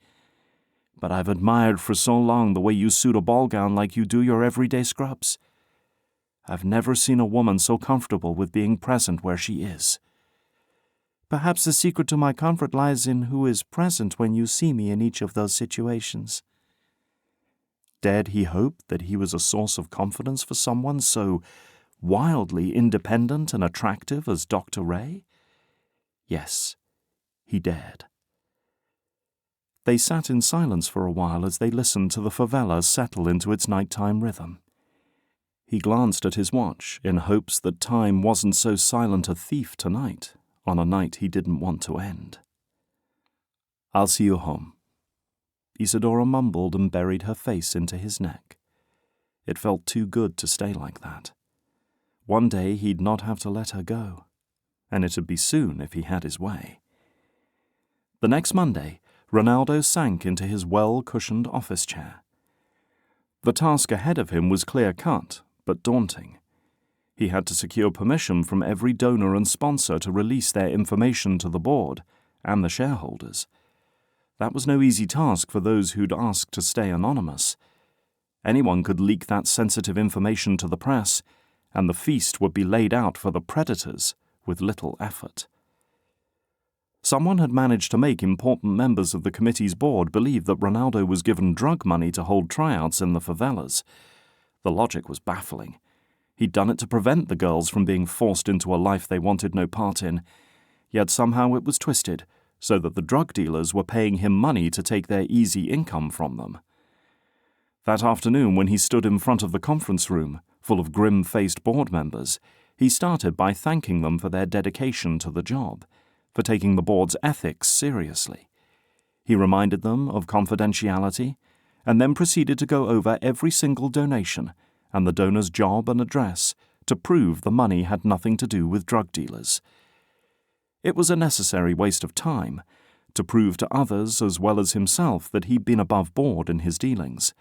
but I've admired for so long the way you suit a ball gown like you do your everyday scrubs. I've never seen a woman so comfortable with being present where she is. Perhaps the secret to my comfort lies in who is present when you see me in each of those situations." Dared he hope that he was a source of confidence for someone so wildly independent and attractive as Dr. Ray? Yes, he dared. They sat in silence for a while as they listened to the favela settle into its nighttime rhythm. He glanced at his watch in hopes that time wasn't so silent a thief tonight, on a night he didn't want to end. "I'll see you home." Isadora mumbled and buried her face into his neck. It felt too good to stay like that. One day he'd not have to let her go, and it'd be soon if he had his way. The next Monday, Ronaldo sank into his well-cushioned office chair. The task ahead of him was clear-cut, but daunting. He had to secure permission from every donor and sponsor to release their information to the board and the shareholders. That was no easy task for those who'd asked to stay anonymous. Anyone could leak that sensitive information to the press, and the feast would be laid out for the predators with little effort. Someone had managed to make important members of the committee's board believe that Ronaldo was given drug money to hold tryouts in the favelas. The logic was baffling. He'd done it to prevent the girls from being forced into a life they wanted no part in, yet somehow it was twisted so that the drug dealers were paying him money to take their easy income from them. That afternoon, when he stood in front of the conference room, full of grim-faced board members, he started by thanking them for their dedication to the job, for taking the board's ethics seriously. He reminded them of confidentiality, and then proceeded to go over every single donation and the donor's job and address to prove the money had nothing to do with drug dealers. It was a necessary waste of time to prove to others as well as himself that he'd been above board in his dealings.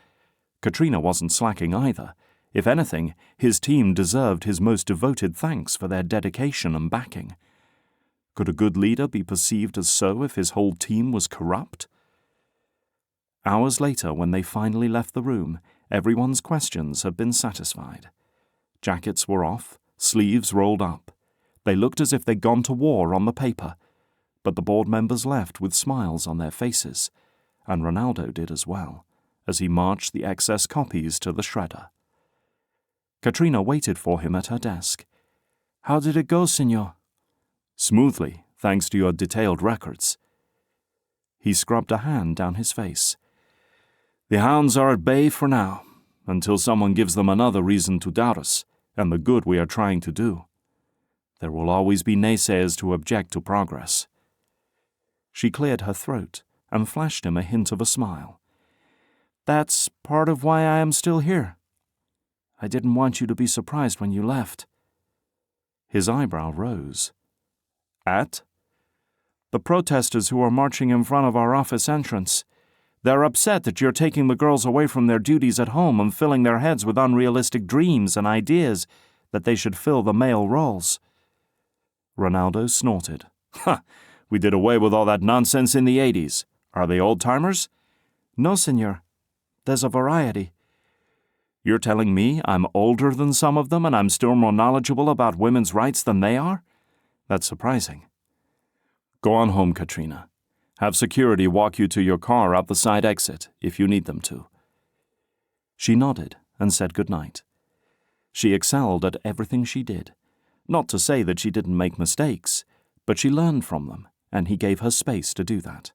Katrina wasn't slacking either. If anything, his team deserved his most devoted thanks for their dedication and backing. Could a good leader be perceived as so if his whole team was corrupt? Hours later, when they finally left the room, everyone's questions had been satisfied. Jackets were off, sleeves rolled up. They looked as if they'd gone to war on the paper, but the board members left with smiles on their faces, and Ronaldo did as well, as he marched the excess copies to the shredder. Katrina waited for him at her desk. "How did it go, senor?" "Smoothly, thanks to your detailed records." He scrubbed a hand down his face. "The hounds are at bay for now, until someone gives them another reason to doubt us and the good we are trying to do. There will always be naysayers to object to progress." She cleared her throat and flashed him a hint of a smile. "That's part of why I am still here. I didn't want you to be surprised when you left." His eyebrow rose. "At?" "The protesters who are marching in front of our office entrance. They're upset that you're taking the girls away from their duties at home and filling their heads with unrealistic dreams and ideas that they should fill the male roles." Ronaldo snorted. "Ha! We did away with all that nonsense in the 80s. Are they old-timers?" "No, senor. There's a variety." "You're telling me I'm older than some of them and I'm still more knowledgeable about women's rights than they are? That's surprising." "Go on home, Katrina. Have security walk you to your car out the side exit, if you need them to." She nodded and said good night. She excelled at everything she did. Not to say that she didn't make mistakes, but she learned from them, and he gave her space to do that.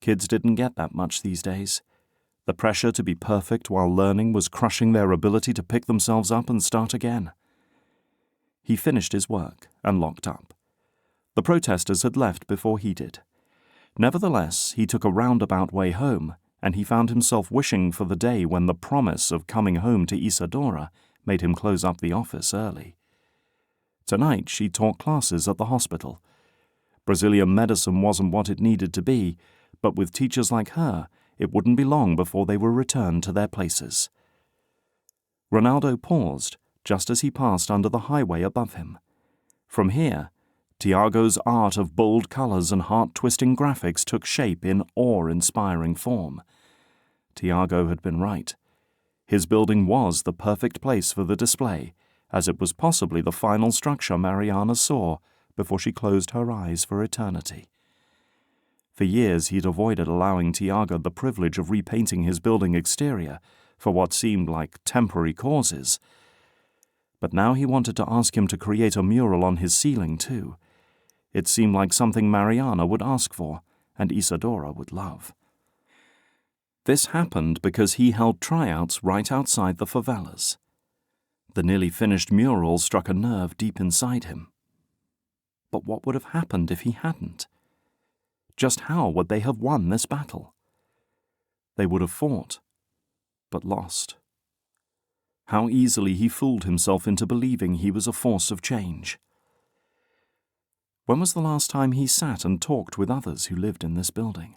Kids didn't get that much these days. The pressure to be perfect while learning was crushing their ability to pick themselves up and start again. He finished his work and locked up. The protesters had left before he did. Nevertheless, he took a roundabout way home, and he found himself wishing for the day when the promise of coming home to Isadora made him close up the office early. Tonight she taught classes at the hospital. Brazilian medicine wasn't what it needed to be, but with teachers like her, it wouldn't be long before they were returned to their places. Ronaldo paused just as he passed under the highway above him. From here, Tiago's art of bold colors and heart-twisting graphics took shape in awe-inspiring form. Tiago had been right. His building was the perfect place for the display, as it was possibly the final structure Mariana saw before she closed her eyes for eternity. For years he'd avoided allowing Tiago the privilege of repainting his building exterior for what seemed like temporary causes. But now he wanted to ask him to create a mural on his ceiling too. It seemed like something Mariana would ask for, and Isadora would love. This happened because he held tryouts right outside the favelas. The nearly finished mural struck a nerve deep inside him. But what would have happened if he hadn't? Just how would they have won this battle? They would have fought, but lost. How easily he fooled himself into believing he was a force of change. When was the last time he sat and talked with others who lived in this building?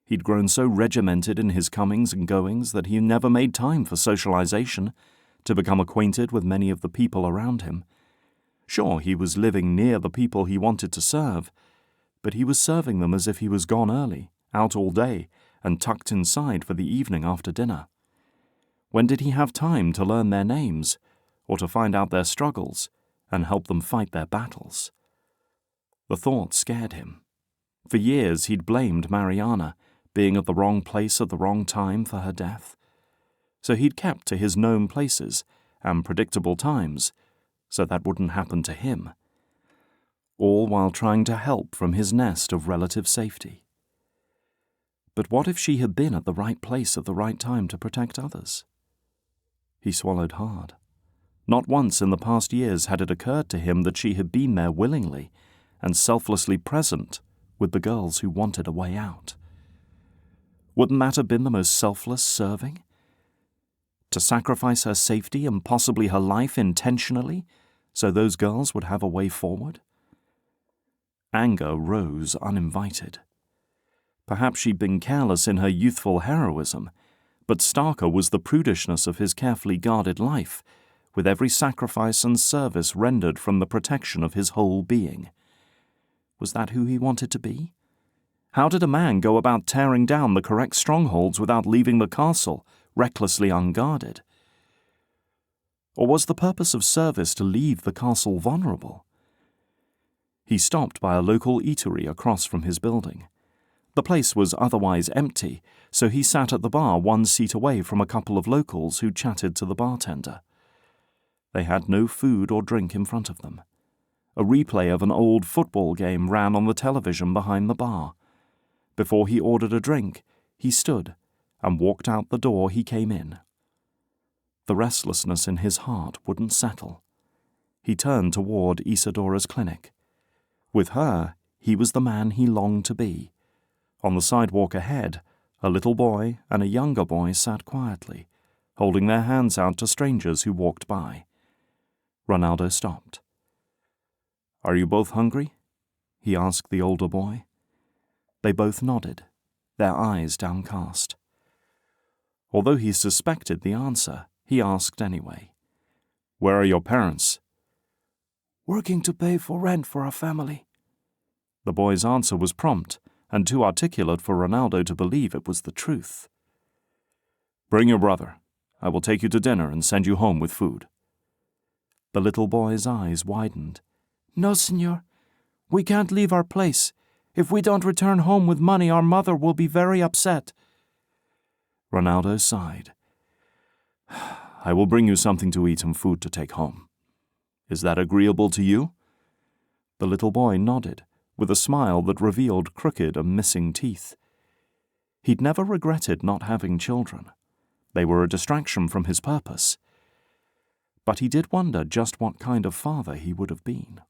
He'd grown so regimented in his comings and goings that he never made time for socialization, to become acquainted with many of the people around him. Sure, he was living near the people he wanted to serve, but he was serving them as if he was gone early, out all day, and tucked inside for the evening after dinner. When did he have time to learn their names, or to find out their struggles, and help them fight their battles? The thought scared him. For years he'd blamed Mariana, being at the wrong place at the wrong time for her death. So he'd kept to his known places and predictable times, so that wouldn't happen to him. All while trying to help from his nest of relative safety. But what if she had been at the right place at the right time to protect others? He swallowed hard. Not once in the past years had it occurred to him that she had been there willingly and selflessly present with the girls who wanted a way out. Wouldn't that have been the most selfless serving? To sacrifice her safety and possibly her life intentionally so those girls would have a way forward? Anger rose uninvited. Perhaps she'd been careless in her youthful heroism, but starker was the prudishness of his carefully guarded life, with every sacrifice and service rendered from the protection of his whole being. Was that who he wanted to be? How did a man go about tearing down the correct strongholds without leaving the castle recklessly unguarded? Or was the purpose of service to leave the castle vulnerable? He stopped by a local eatery across from his building. The place was otherwise empty, so he sat at the bar one seat away from a couple of locals who chatted to the bartender. They had no food or drink in front of them. A replay of an old football game ran on the television behind the bar. Before he ordered a drink, he stood and walked out the door he came in. The restlessness in his heart wouldn't settle. He turned toward Isadora's clinic. With her, he was the man he longed to be. On the sidewalk ahead, a little boy and a younger boy sat quietly, holding their hands out to strangers who walked by. Ronaldo stopped. "Are you both hungry?" he asked the older boy. They both nodded, their eyes downcast. Although he suspected the answer, he asked anyway. "Where are your parents?" "Working to pay for rent for our family." The boy's answer was prompt and too articulate for Ronaldo to believe it was the truth. "Bring your brother. I will take you to dinner and send you home with food." The little boy's eyes widened. "No, senor. We can't leave our place. If we don't return home with money, our mother will be very upset." Ronaldo sighed. "I will bring you something to eat and food to take home. Is that agreeable to you?" The little boy nodded, with a smile that revealed crooked and missing teeth. He'd never regretted not having children. They were a distraction from his purpose. But he did wonder just what kind of father he would have been.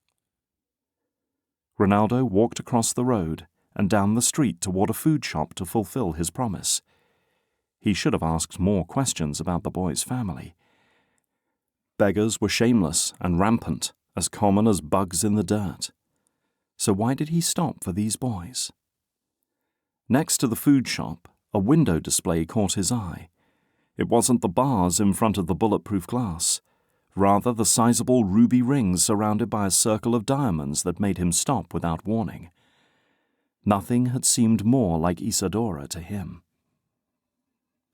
Ronaldo walked across the road and down the street toward a food shop to fulfill his promise. He should have asked more questions about the boy's family. Beggars were shameless and rampant, as common as bugs in the dirt. So why did he stop for these boys? Next to the food shop, a window display caught his eye. It wasn't the bars in front of the bulletproof glass, rather the sizable ruby rings surrounded by a circle of diamonds that made him stop without warning. Nothing had seemed more like Isadora to him.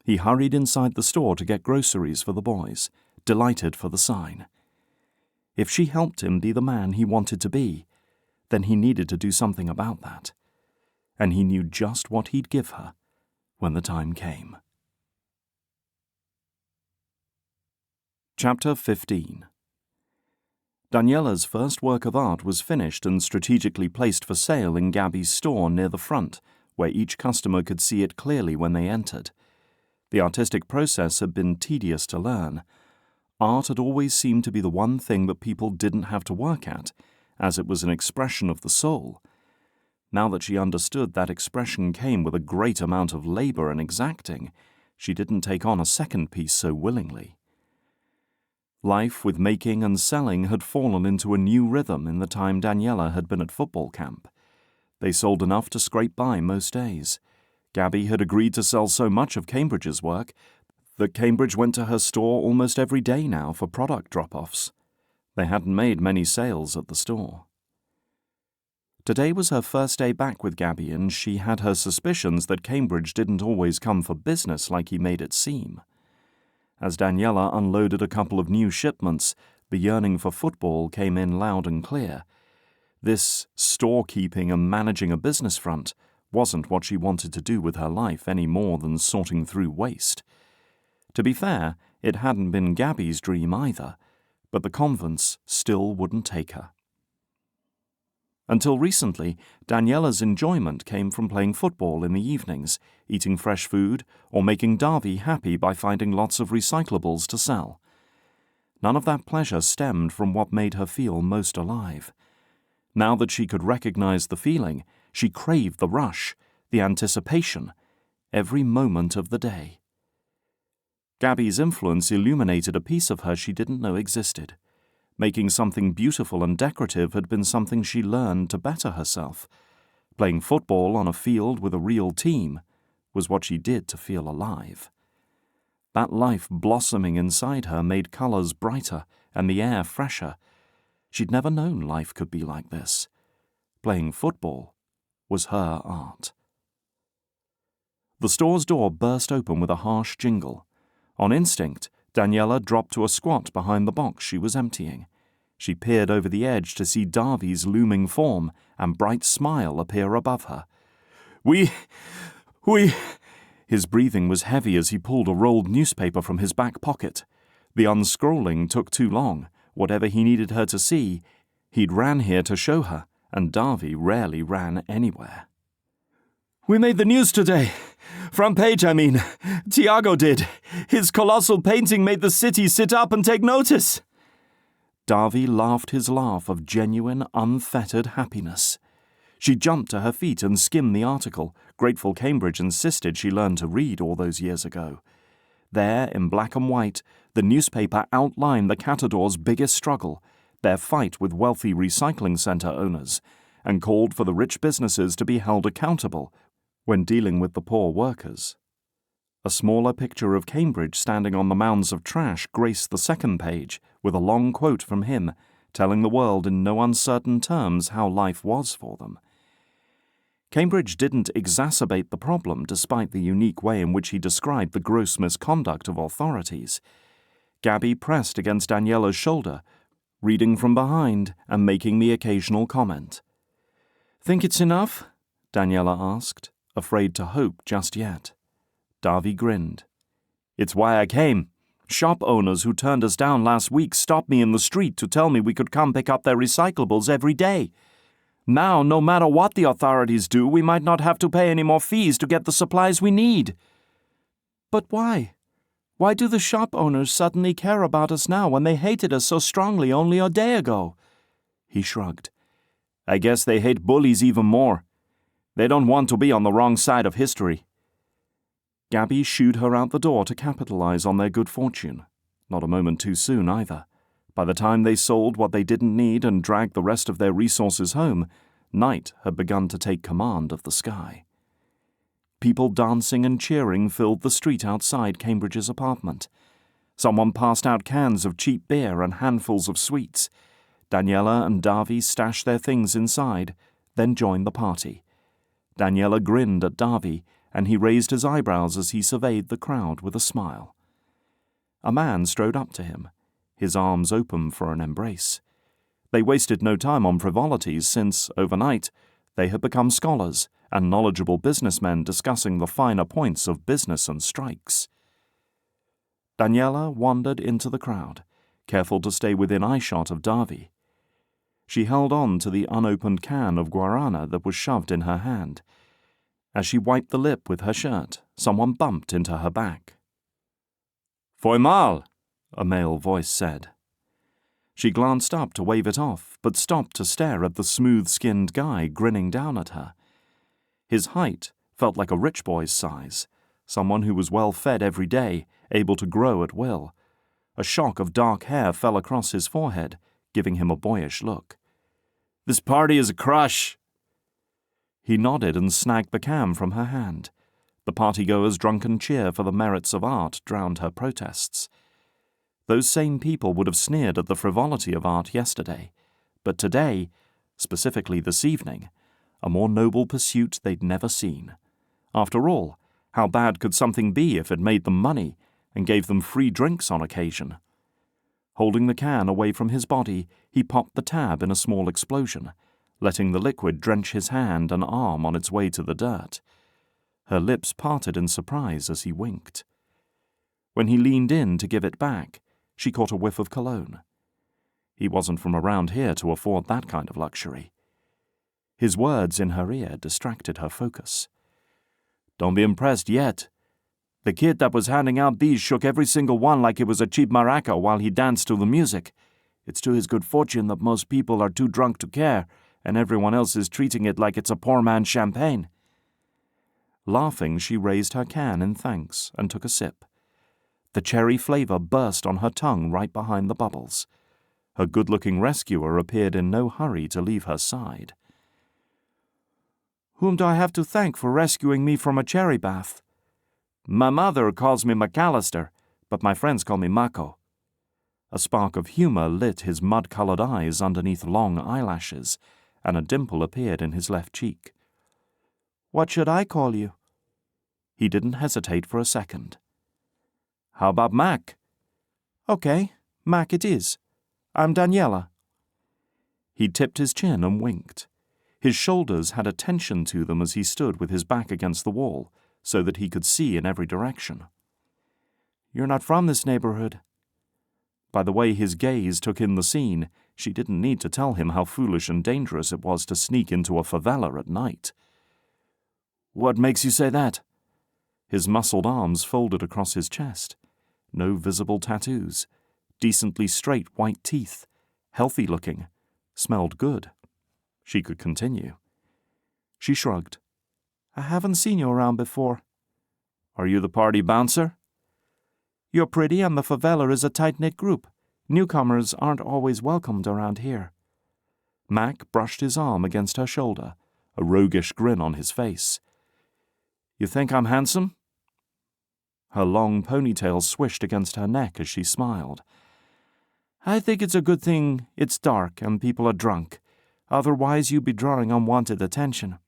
He hurried inside the store to get groceries for the boys, delighted for the sign. If she helped him be the man he wanted to be, then he needed to do something about that. And he knew just what he'd give her when the time came. Chapter 15. Daniela's first work of art was finished and strategically placed for sale in Gabby's store near the front, where each customer could see it clearly when they entered. The artistic process had been tedious to learn. Art had always seemed to be the one thing that people didn't have to work at, as it was an expression of the soul. Now that she understood that expression came with a great amount of labor and exacting, she didn't take on a second piece so willingly. Life with making and selling had fallen into a new rhythm in the time Daniela had been at football camp. They sold enough to scrape by most days. Gabby had agreed to sell so much of Cambridge's work that Cambridge went to her store almost every day now for product drop-offs. They hadn't made many sales at the store. Today was her first day back with Gabby, and she had her suspicions that Cambridge didn't always come for business like he made it seem. As Daniela unloaded a couple of new shipments, the yearning for football came in loud and clear. This storekeeping and managing a business front wasn't what she wanted to do with her life any more than sorting through waste. To be fair, it hadn't been Gabby's dream either, but the convents still wouldn't take her. Until recently, Daniela's enjoyment came from playing football in the evenings, eating fresh food, or making Davy happy by finding lots of recyclables to sell. None of that pleasure stemmed from what made her feel most alive. Now that she could recognize the feeling, she craved the rush, the anticipation, every moment of the day. Gabby's influence illuminated a piece of her she didn't know existed. Making something beautiful and decorative had been something she learned to better herself. Playing football on a field with a real team was what she did to feel alive. That life blossoming inside her made colors brighter and the air fresher. She'd never known life could be like this. Playing football was her art. The store's door burst open with a harsh jingle. On instinct, Daniela dropped to a squat behind the box she was emptying. She peered over the edge to see Davy's looming form and bright smile appear above her. We... His breathing was heavy as he pulled a rolled newspaper from his back pocket. The unscrolling took too long. Whatever he needed her to see, he'd ran here to show her, and Davy rarely ran anywhere. We made the news today. Front page, I mean. Tiago did. His colossal painting made the city sit up and take notice. Davy laughed his laugh of genuine, unfettered happiness. She jumped to her feet and skimmed the article, grateful Cambridge insisted she learned to read all those years ago. There, in black and white, the newspaper outlined the Catadors' biggest struggle, their fight with wealthy recycling centre owners, and called for the rich businesses to be held accountable when dealing with the poor workers. A smaller picture of Cambridge standing on the mounds of trash graced the second page, with a long quote from him, telling the world in no uncertain terms how life was for them. Cambridge didn't exacerbate the problem despite the unique way in which he described the gross misconduct of authorities. Gabby pressed against Daniela's shoulder, reading from behind and making the occasional comment. Think it's enough? Daniela asked, afraid to hope just yet. Davy grinned. It's why I came. Shop owners who turned us down last week stopped me in the street to tell me we could come pick up their recyclables every day. Now, no matter what the authorities do, we might not have to pay any more fees to get the supplies we need. But why? Why do the shop owners suddenly care about us now when they hated us so strongly only a day ago? He shrugged. I guess they hate bullies even more. They don't want to be on the wrong side of history. Gabby shooed her out the door to capitalize on their good fortune. Not a moment too soon, either. By the time they sold what they didn't need and dragged the rest of their resources home, night had begun to take command of the sky. People dancing and cheering filled the street outside Cambridge's apartment. Someone passed out cans of cheap beer and handfuls of sweets. Daniela and Davy stashed their things inside, then joined the party. Daniela grinned at Davy, and he raised his eyebrows as he surveyed the crowd with a smile. A man strode up to him, his arms open for an embrace. They wasted no time on frivolities since, overnight, they had become scholars and knowledgeable businessmen discussing the finer points of business and strikes. Daniela wandered into the crowd, careful to stay within eyeshot of Davy. She held on to the unopened can of guarana that was shoved in her hand. As she wiped the lip with her shirt, someone bumped into her back. "Foi mal," a male voice said. She glanced up to wave it off, but stopped to stare at the smooth-skinned guy grinning down at her. His height felt like a rich boy's size, someone who was well-fed every day, able to grow at will. A shock of dark hair fell across his forehead, giving him a boyish look. "This party is a crush." He nodded and snagged the can from her hand. The partygoers' drunken cheer for the merits of art drowned her protests. Those same people would have sneered at the frivolity of art yesterday, but today, specifically this evening, a more noble pursuit they'd never seen. After all, how bad could something be if it made them money and gave them free drinks on occasion? Holding the can away from his body, he popped the tab in a small explosion, letting the liquid drench his hand and arm on its way to the dirt. Her lips parted in surprise as he winked. When he leaned in to give it back, she caught a whiff of cologne. He wasn't from around here to afford that kind of luxury. His words in her ear distracted her focus. "Don't be impressed yet. The kid that was handing out these shook every single one like it was a cheap maraca while he danced to the music. It's to his good fortune that most people are too drunk to care, and everyone else is treating it like it's a poor man's champagne." Laughing, she raised her can in thanks and took a sip. The cherry flavor burst on her tongue right behind the bubbles. Her good-looking rescuer appeared in no hurry to leave her side. "Whom do I have to thank for rescuing me from a cherry bath?" "My mother calls me McAllister, but my friends call me Mako." A spark of humor lit his mud-colored eyes underneath long eyelashes, and a dimple appeared in his left cheek. "What should I call you?" He didn't hesitate for a second. "How about Mac?" "Okay, Mac it is. I'm Daniela." He tipped his chin and winked. His shoulders had a tension to them as he stood with his back against the wall, so that he could see in every direction. "You're not from this neighborhood." By the way his gaze took in the scene, she didn't need to tell him how foolish and dangerous it was to sneak into a favela at night. "What makes you say that?" His muscled arms folded across his chest. No visible tattoos. Decently straight white teeth. Healthy-looking. Smelled good. She could continue. She shrugged. "I haven't seen you around before." "Are you the party bouncer?" "You're pretty and the favela is a tight-knit group. Newcomers aren't always welcomed around here." Mac brushed his arm against her shoulder, a roguish grin on his face. "You think I'm handsome?" Her long ponytail swished against her neck as she smiled. "I think it's a good thing it's dark and people are drunk. Otherwise you'd be drawing unwanted attention."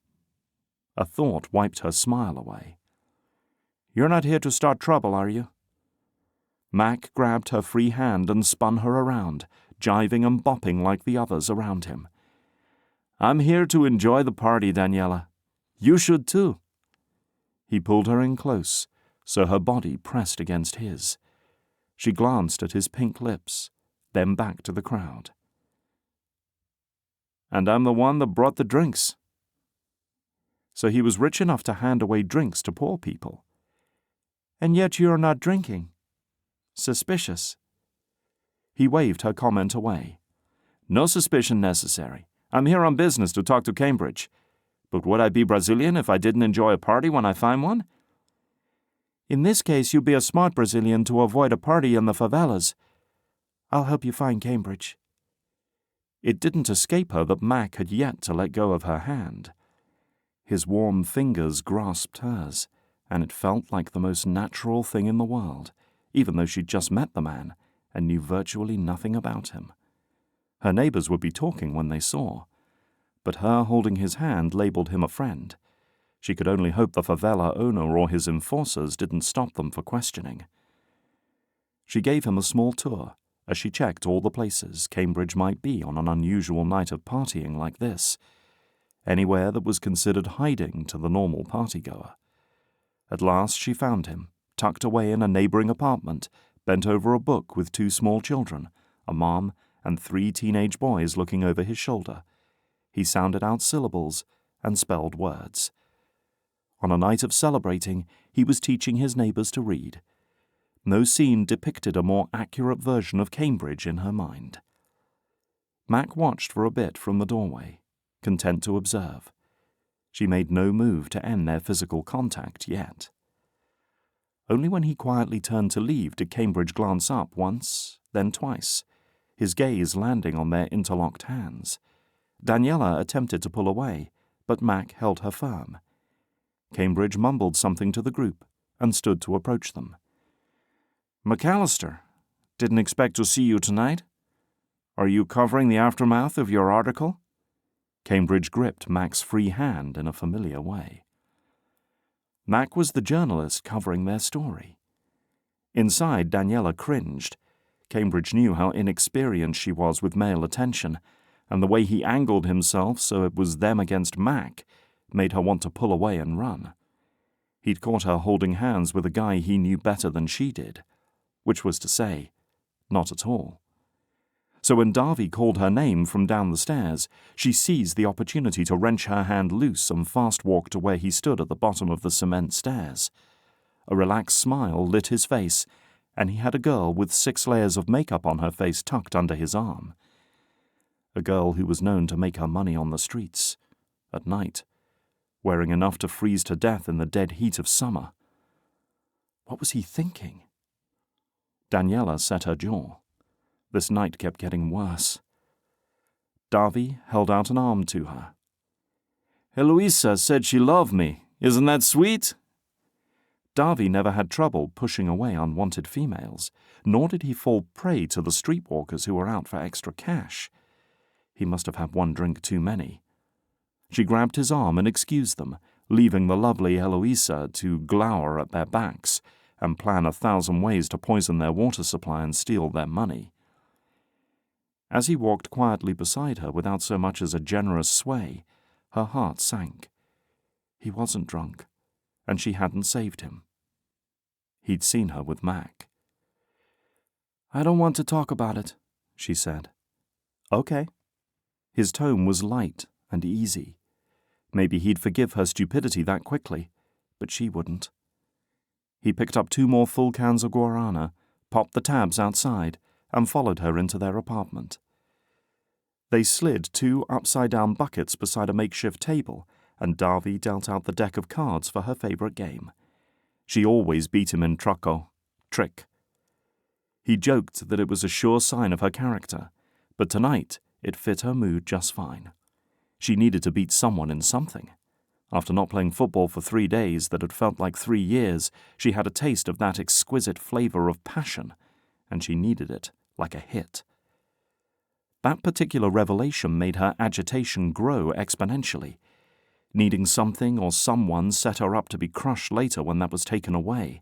A thought wiped her smile away. "You're not here to start trouble, are you?" Mac grabbed her free hand and spun her around, jiving and bopping like the others around him. "I'm here to enjoy the party, Daniela. You should too." He pulled her in close, so her body pressed against his. She glanced at his pink lips, then back to the crowd. "And I'm the one that brought the drinks." So he was rich enough to hand away drinks to poor people. "And yet you're not drinking. Suspicious." He waved her comment away. "No suspicion necessary. I'm here on business to talk to Cambridge. But would I be Brazilian if I didn't enjoy a party when I find one? In this case, you'd be a smart Brazilian to avoid a party in the favelas. I'll help you find Cambridge. It didn't escape her that Mac had yet to let go of her hand. His warm fingers grasped hers, and it felt like the most natural thing in the world, even though she'd just met the man and knew virtually nothing about him. Her neighbors would be talking when they saw, but her holding his hand labeled him a friend. She could only hope the favela owner or his enforcers didn't stop them for questioning. She gave him a small tour as she checked all the places Cambridge might be on an unusual night of partying like this, anywhere that was considered hiding to the normal partygoer. At last she found him, tucked away in a neighboring apartment, bent over a book with 2 small children, a mom and 3 teenage boys looking over his shoulder. He sounded out syllables and spelled words. On a night of celebrating, he was teaching his neighbors to read. No scene depicted a more accurate version of Cambridge in her mind. Mac watched for a bit from the doorway, content to observe. She made no move to end their physical contact yet. Only when he quietly turned to leave did Cambridge glance up once, then twice, his gaze landing on their interlocked hands. Daniela attempted to pull away, but Mac held her firm. Cambridge mumbled something to the group and stood to approach them. McAllister, didn't expect to see you tonight. Are you covering the aftermath of your article? Cambridge gripped Mac's free hand in a familiar way. Mac was the journalist covering their story. Inside, Daniela cringed. Cambridge knew how inexperienced she was with male attention, and the way he angled himself so it was them against Mac made her want to pull away and run. He'd caught her holding hands with a guy he knew better than she did, which was to say, not at all. So when Davy called her name from down the stairs, she seized the opportunity to wrench her hand loose and fast-walked to where he stood at the bottom of the cement stairs. A relaxed smile lit his face, and he had a girl with 6 layers of makeup on her face tucked under his arm. A girl who was known to make her money on the streets, at night, wearing enough to freeze to death in the dead heat of summer. What was he thinking? Daniela set her jaw. This night kept getting worse. Davy held out an arm to her. Eloisa said she loved me. Isn't that sweet? Davy never had trouble pushing away unwanted females, nor did he fall prey to the streetwalkers who were out for extra cash. He must have had 1 drink too many. She grabbed his arm and excused them, leaving the lovely Eloisa to glower at their backs and plan 1,000 ways to poison their water supply and steal their money. As he walked quietly beside her without so much as a generous sway, her heart sank. He wasn't drunk, and she hadn't saved him. He'd seen her with Mac. I don't want to talk about it, she said. Okay. His tone was light and easy. Maybe he'd forgive her stupidity that quickly, but she wouldn't. He picked up 2 more full cans of guarana, popped the tabs outside, and followed her into their apartment. They slid 2 upside-down buckets beside a makeshift table, and Davy dealt out the deck of cards for her favorite game. She always beat him in truco, trick. He joked that it was a sure sign of her character, but tonight it fit her mood just fine. She needed to beat someone in something. After not playing football for 3 days that had felt like 3 years, she had a taste of that exquisite flavor of passion, and she needed it like a hit. That particular revelation made her agitation grow exponentially. Needing something or someone set her up to be crushed later when that was taken away.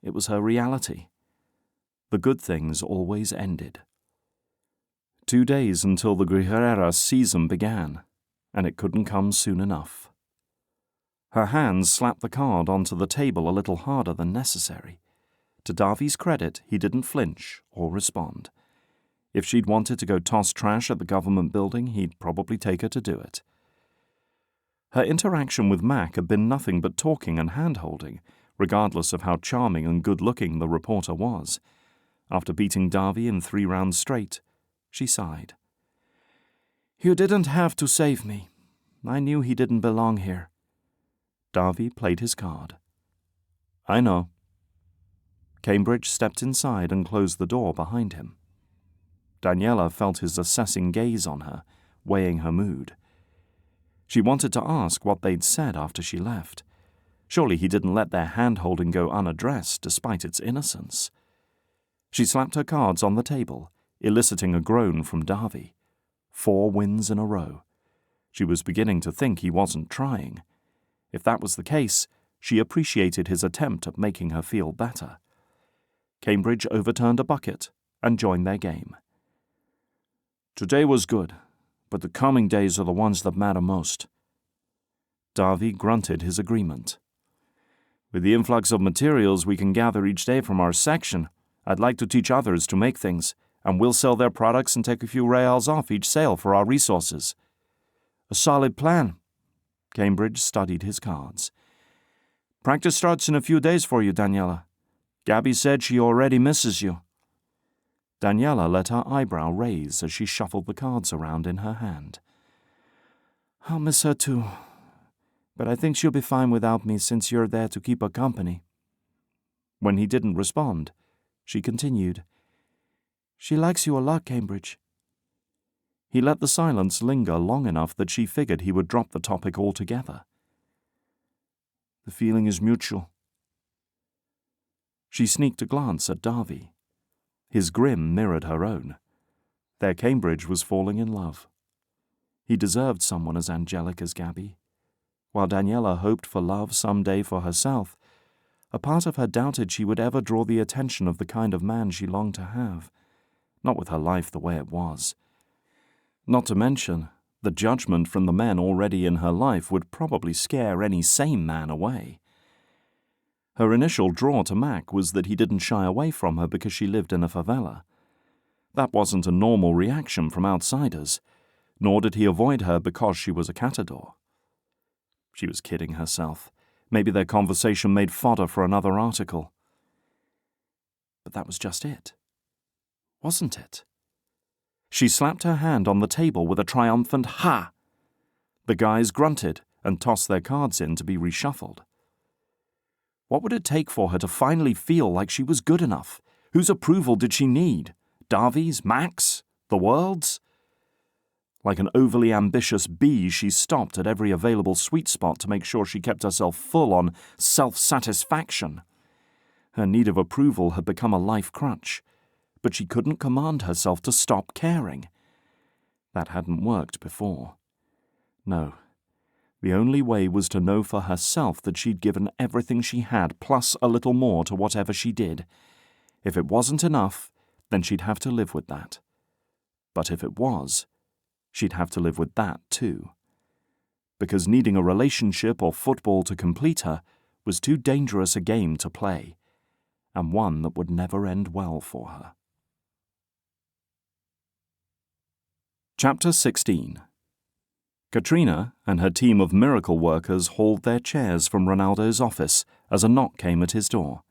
It was her reality. The good things always ended. 2 days until the Guerrera season began, and it couldn't come soon enough. Her hands slapped the card onto the table a little harder than necessary. To Davy's credit, he didn't flinch or respond. If she'd wanted to go toss trash at the government building, he'd probably take her to do it. Her interaction with Mac had been nothing but talking and hand-holding, regardless of how charming and good-looking the reporter was. After beating Davy in 3 rounds straight, she sighed. You didn't have to save me. I knew he didn't belong here. Davy played his card. I know. Cambridge stepped inside and closed the door behind him. Daniela felt his assessing gaze on her, weighing her mood. She wanted to ask what they'd said after she left. Surely he didn't let their hand-holding go unaddressed, despite its innocence. She slapped her cards on the table, eliciting a groan from Davy. 4 wins in a row. She was beginning to think he wasn't trying. If that was the case, she appreciated his attempt at making her feel better. Cambridge overturned a bucket and joined their game. Today was good, but the coming days are the ones that matter most. Davy grunted his agreement. With the influx of materials we can gather each day from our section, I'd like to teach others to make things, and we'll sell their products and take a few reals off each sale for our resources. A solid plan. Cambridge studied his cards. Practice starts in a few days for you, Daniela. Gabby said she already misses you. Daniela let her eyebrow raise as she shuffled the cards around in her hand. I'll miss her too, but I think she'll be fine without me since you're there to keep her company. When he didn't respond, she continued, She likes you a lot, Cambridge. He let the silence linger long enough that she figured he would drop the topic altogether. The feeling is mutual. She sneaked a glance at Davy. His grin mirrored her own. Their Cambridge was falling in love. He deserved someone as angelic as Gabby. While Daniela hoped for love some day for herself, a part of her doubted she would ever draw the attention of the kind of man she longed to have, not with her life the way it was. Not to mention, the judgment from the men already in her life would probably scare any sane man away. Her initial draw to Mac was that he didn't shy away from her because she lived in a favela. That wasn't a normal reaction from outsiders, nor did he avoid her because she was a catador. She was kidding herself. Maybe their conversation made fodder for another article. But that was just it. Wasn't it? She slapped her hand on the table with a triumphant ha! The guys grunted and tossed their cards in to be reshuffled. What would it take for her to finally feel like she was good enough? Whose approval did she need? Davy's? Mac's? The world's? Like an overly ambitious bee, she stopped at every available sweet spot to make sure she kept herself full on self-satisfaction. Her need of approval had become a life crutch, but she couldn't command herself to stop caring. That hadn't worked before. No. The only way was to know for herself that she'd given everything she had, plus a little more to whatever she did. If it wasn't enough, then she'd have to live with that. But if it was, she'd have to live with that too. Because needing a relationship or football to complete her was too dangerous a game to play, and one that would never end well for her. Chapter 16. Katrina and her team of miracle workers hauled their chairs from Ronaldo's office as a knock came at his door.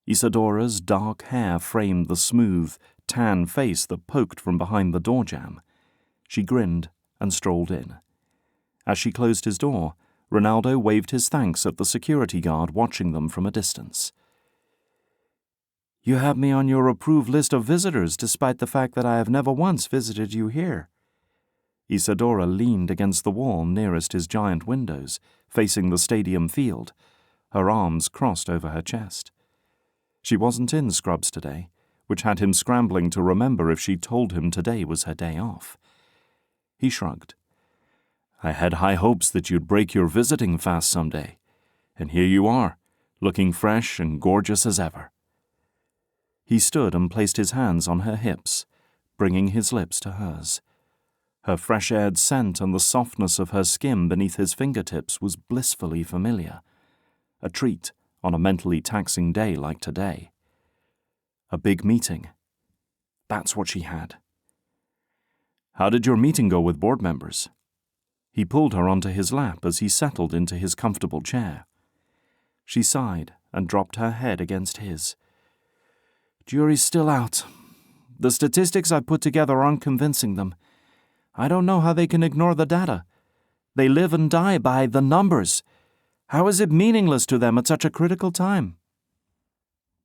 Isadora's dark hair framed the smooth, tan face that poked from behind the door jamb. She grinned and strolled in. As she closed his door, Ronaldo waved his thanks at the security guard watching them from a distance. You have me on your approved list of visitors, despite the fact that I have never once visited you here. Isadora leaned against the wall nearest his giant windows, facing the stadium field, her arms crossed over her chest. She wasn't in scrubs today, which had him scrambling to remember if she'd told him today was her day off. He shrugged. I had high hopes that you'd break your visiting fast someday, and here you are, looking fresh and gorgeous as ever. He stood and placed his hands on her hips, bringing his lips to hers. Her fresh-aired scent and the softness of her skin beneath his fingertips was blissfully familiar, a treat on a mentally taxing day like today. A big meeting. That's what she had. How did your meeting go with board members? He pulled her onto his lap as he settled into his comfortable chair. She sighed and dropped her head against his. Jury's still out. The statistics I've put together aren't convincing them. I don't know how they can ignore the data. They live and die by the numbers. How is it meaningless to them at such a critical time?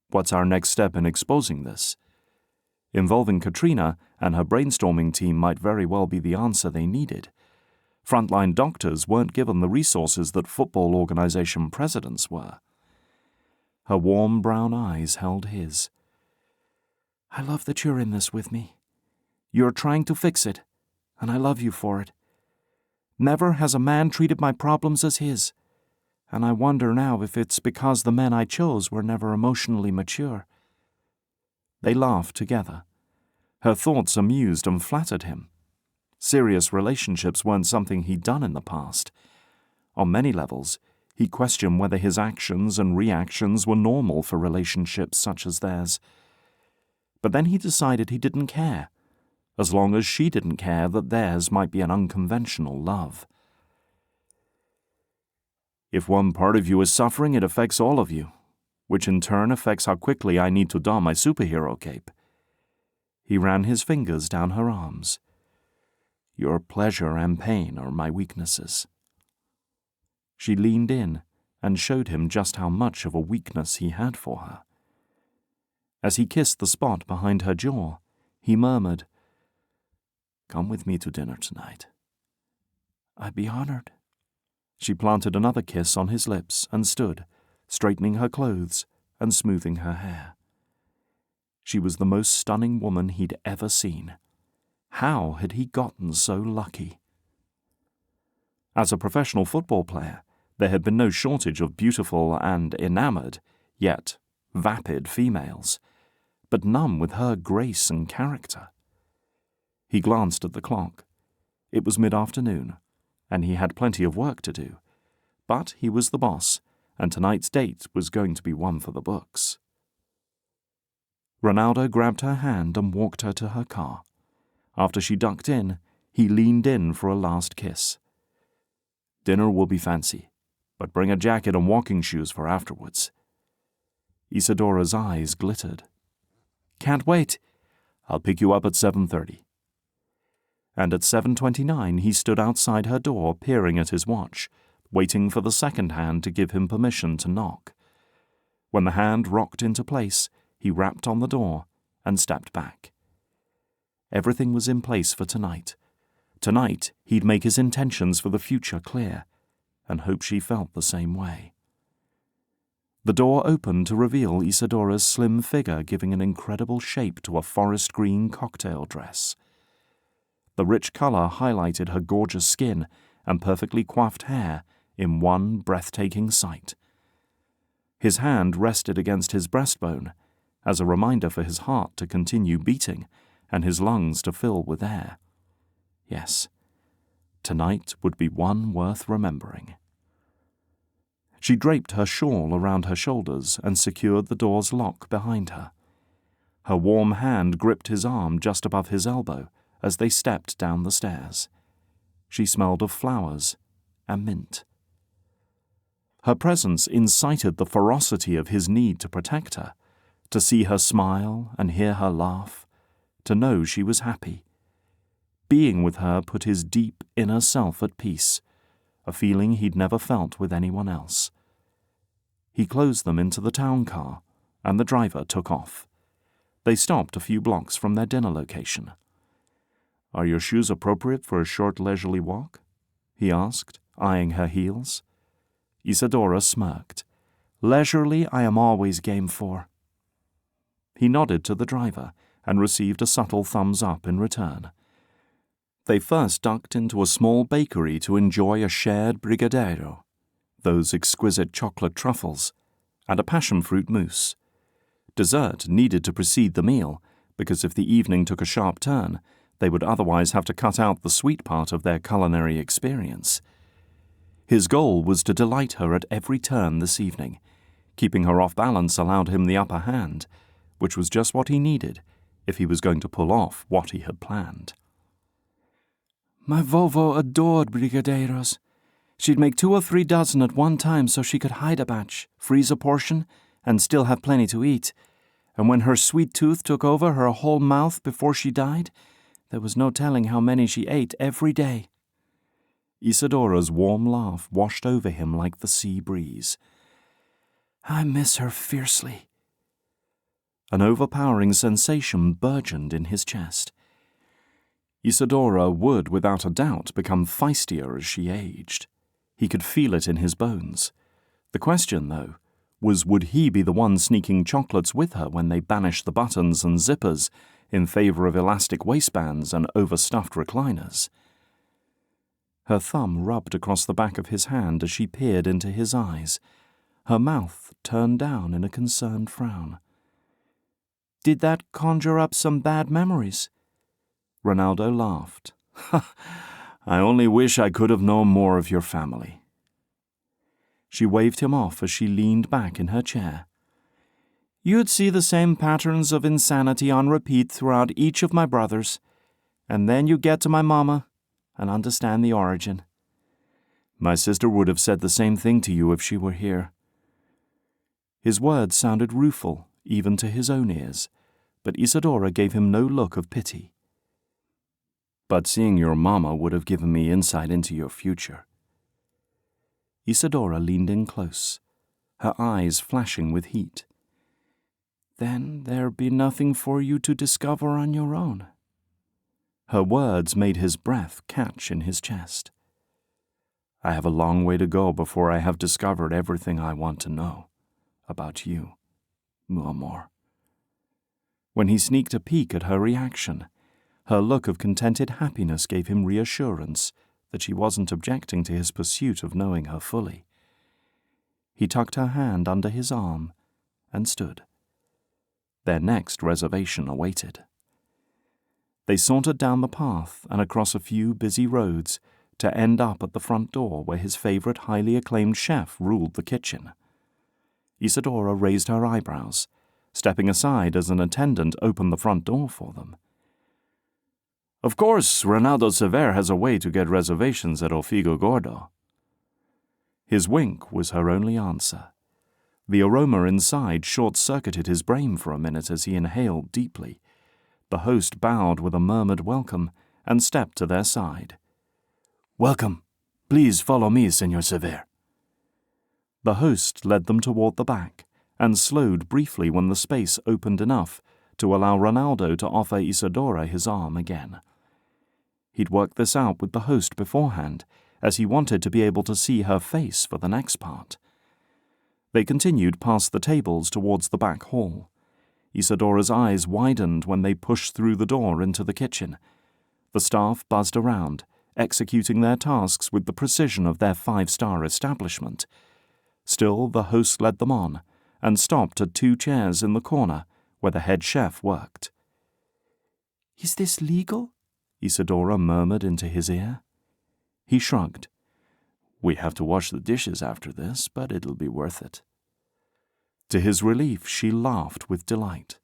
What's our next step in exposing this? Involving Katrina and her brainstorming team might very well be the answer they needed. Frontline doctors weren't given the resources that football organization presidents were. Her warm brown eyes held his. I love that you're in this with me. You're trying to fix it, and I love you for it. Never has a man treated my problems as his, and I wonder now if it's because the men I chose were never emotionally mature. They laughed together. Her thoughts amused and flattered him. Serious relationships weren't something he'd done in the past. On many levels, he questioned whether his actions and reactions were normal for relationships such as theirs. But then he decided he didn't care, as long as she didn't care that theirs might be an unconventional love. If one part of you is suffering, it affects all of you, which in turn affects how quickly I need to don my superhero cape. He ran his fingers down her arms. Your pleasure and pain are my weaknesses. She leaned in and showed him just how much of a weakness he had for her. As he kissed the spot behind her jaw, he murmured, Come with me to dinner tonight. I'd be honored. She planted another kiss on his lips and stood, straightening her clothes and smoothing her hair. She was the most stunning woman he'd ever seen. How had he gotten so lucky? As a professional football player, there had been no shortage of beautiful and enamored, yet vapid females, but none with her grace and character. He glanced at the clock. It was mid-afternoon, and he had plenty of work to do. But he was the boss, and tonight's date was going to be one for the books. Ronaldo grabbed her hand and walked her to her car. After she ducked in, he leaned in for a last kiss. Dinner will be fancy, but bring a jacket and walking shoes for afterwards. Isadora's eyes glittered. Can't wait. I'll pick you up at 7:30. And at 7:29 he stood outside her door peering at his watch, waiting for the second hand to give him permission to knock. When the hand rocked into place, he rapped on the door and stepped back. Everything was in place for tonight. Tonight he'd make his intentions for the future clear, and hope she felt the same way. The door opened to reveal Isadora's slim figure giving an incredible shape to a forest green cocktail dress. The rich color highlighted her gorgeous skin and perfectly coiffed hair in one breathtaking sight. His hand rested against his breastbone, as a reminder for his heart to continue beating and his lungs to fill with air. Yes, tonight would be one worth remembering. She draped her shawl around her shoulders and secured the door's lock behind her. Her warm hand gripped his arm just above his elbow as they stepped down the stairs. She smelled of flowers and mint. Her presence incited the ferocity of his need to protect her, to see her smile and hear her laugh, to know she was happy. Being with her put his deep inner self at peace, a feeling he'd never felt with anyone else. He closed them into the town car, and the driver took off. They stopped a few blocks from their dinner location. Are your shoes appropriate for a short leisurely walk? He asked, eyeing her heels. Isadora smirked. Leisurely I am always game for. He nodded to the driver and received a subtle thumbs up in return. They first ducked into a small bakery to enjoy a shared brigadeiro, those exquisite chocolate truffles, and a passion fruit mousse. Dessert needed to precede the meal, because if the evening took a sharp turn, they would otherwise have to cut out the sweet part of their culinary experience. His goal was to delight her at every turn this evening. Keeping her off balance allowed him the upper hand, which was just what he needed if he was going to pull off what he had planned. My Vovo adored brigadeiros. She'd make 2 or 3 dozen at one time so she could hide a batch, freeze a portion, and still have plenty to eat. And when her sweet tooth took over her whole mouth before she died, there was no telling how many she ate every day. Isadora's warm laugh washed over him like the sea breeze. I miss her fiercely. An overpowering sensation burgeoned in his chest. Isadora would, without a doubt, become feistier as she aged. He could feel it in his bones. The question, though, was would he be the one sneaking chocolates with her when they banished the buttons and zippers in favor of elastic waistbands and overstuffed recliners? Her thumb rubbed across the back of his hand as she peered into his eyes, her mouth turned down in a concerned frown. Did that conjure up some bad memories? Ronaldo laughed. I only wish I could have known more of your family. She waved him off as she leaned back in her chair. You'd see the same patterns of insanity on repeat throughout each of my brothers, and then you get to my mama and understand the origin. My sister would have said the same thing to you if she were here. His words sounded rueful, even to his own ears, but Isadora gave him no look of pity. But seeing your mama would have given me insight into your future. Isadora leaned in close, her eyes flashing with heat. Then there'd be nothing for you to discover on your own. Her words made his breath catch in his chest. I have a long way to go before I have discovered everything I want to know about you, mon amour. When he sneaked a peek at her reaction, her look of contented happiness gave him reassurance that she wasn't objecting to his pursuit of knowing her fully. He tucked her hand under his arm and stood. Their next reservation awaited. They sauntered down the path and across a few busy roads to end up at the front door where his favorite highly acclaimed chef ruled the kitchen. Isadora raised her eyebrows, stepping aside as an attendant opened the front door for them. Of course, Ronaldo Cevere has a way to get reservations at El Figo Gordo. His wink was her only answer. The aroma inside short-circuited his brain for a minute as he inhaled deeply. The host bowed with a murmured welcome and stepped to their side. Welcome. Please follow me, Senor Cevere. The host led them toward the back and slowed briefly when the space opened enough to allow Ronaldo to offer Isadora his arm again. He'd worked this out with the host beforehand, as he wanted to be able to see her face for the next part. They continued past the tables towards the back hall. Isadora's eyes widened when they pushed through the door into the kitchen. The staff buzzed around, executing their tasks with the precision of their five-star establishment. Still, the host led them on, and stopped at 2 chairs in the corner where the head chef worked. Is this legal? Isadora murmured into his ear. He shrugged. We have to wash the dishes after this, but it'll be worth it. To his relief, she laughed with delight.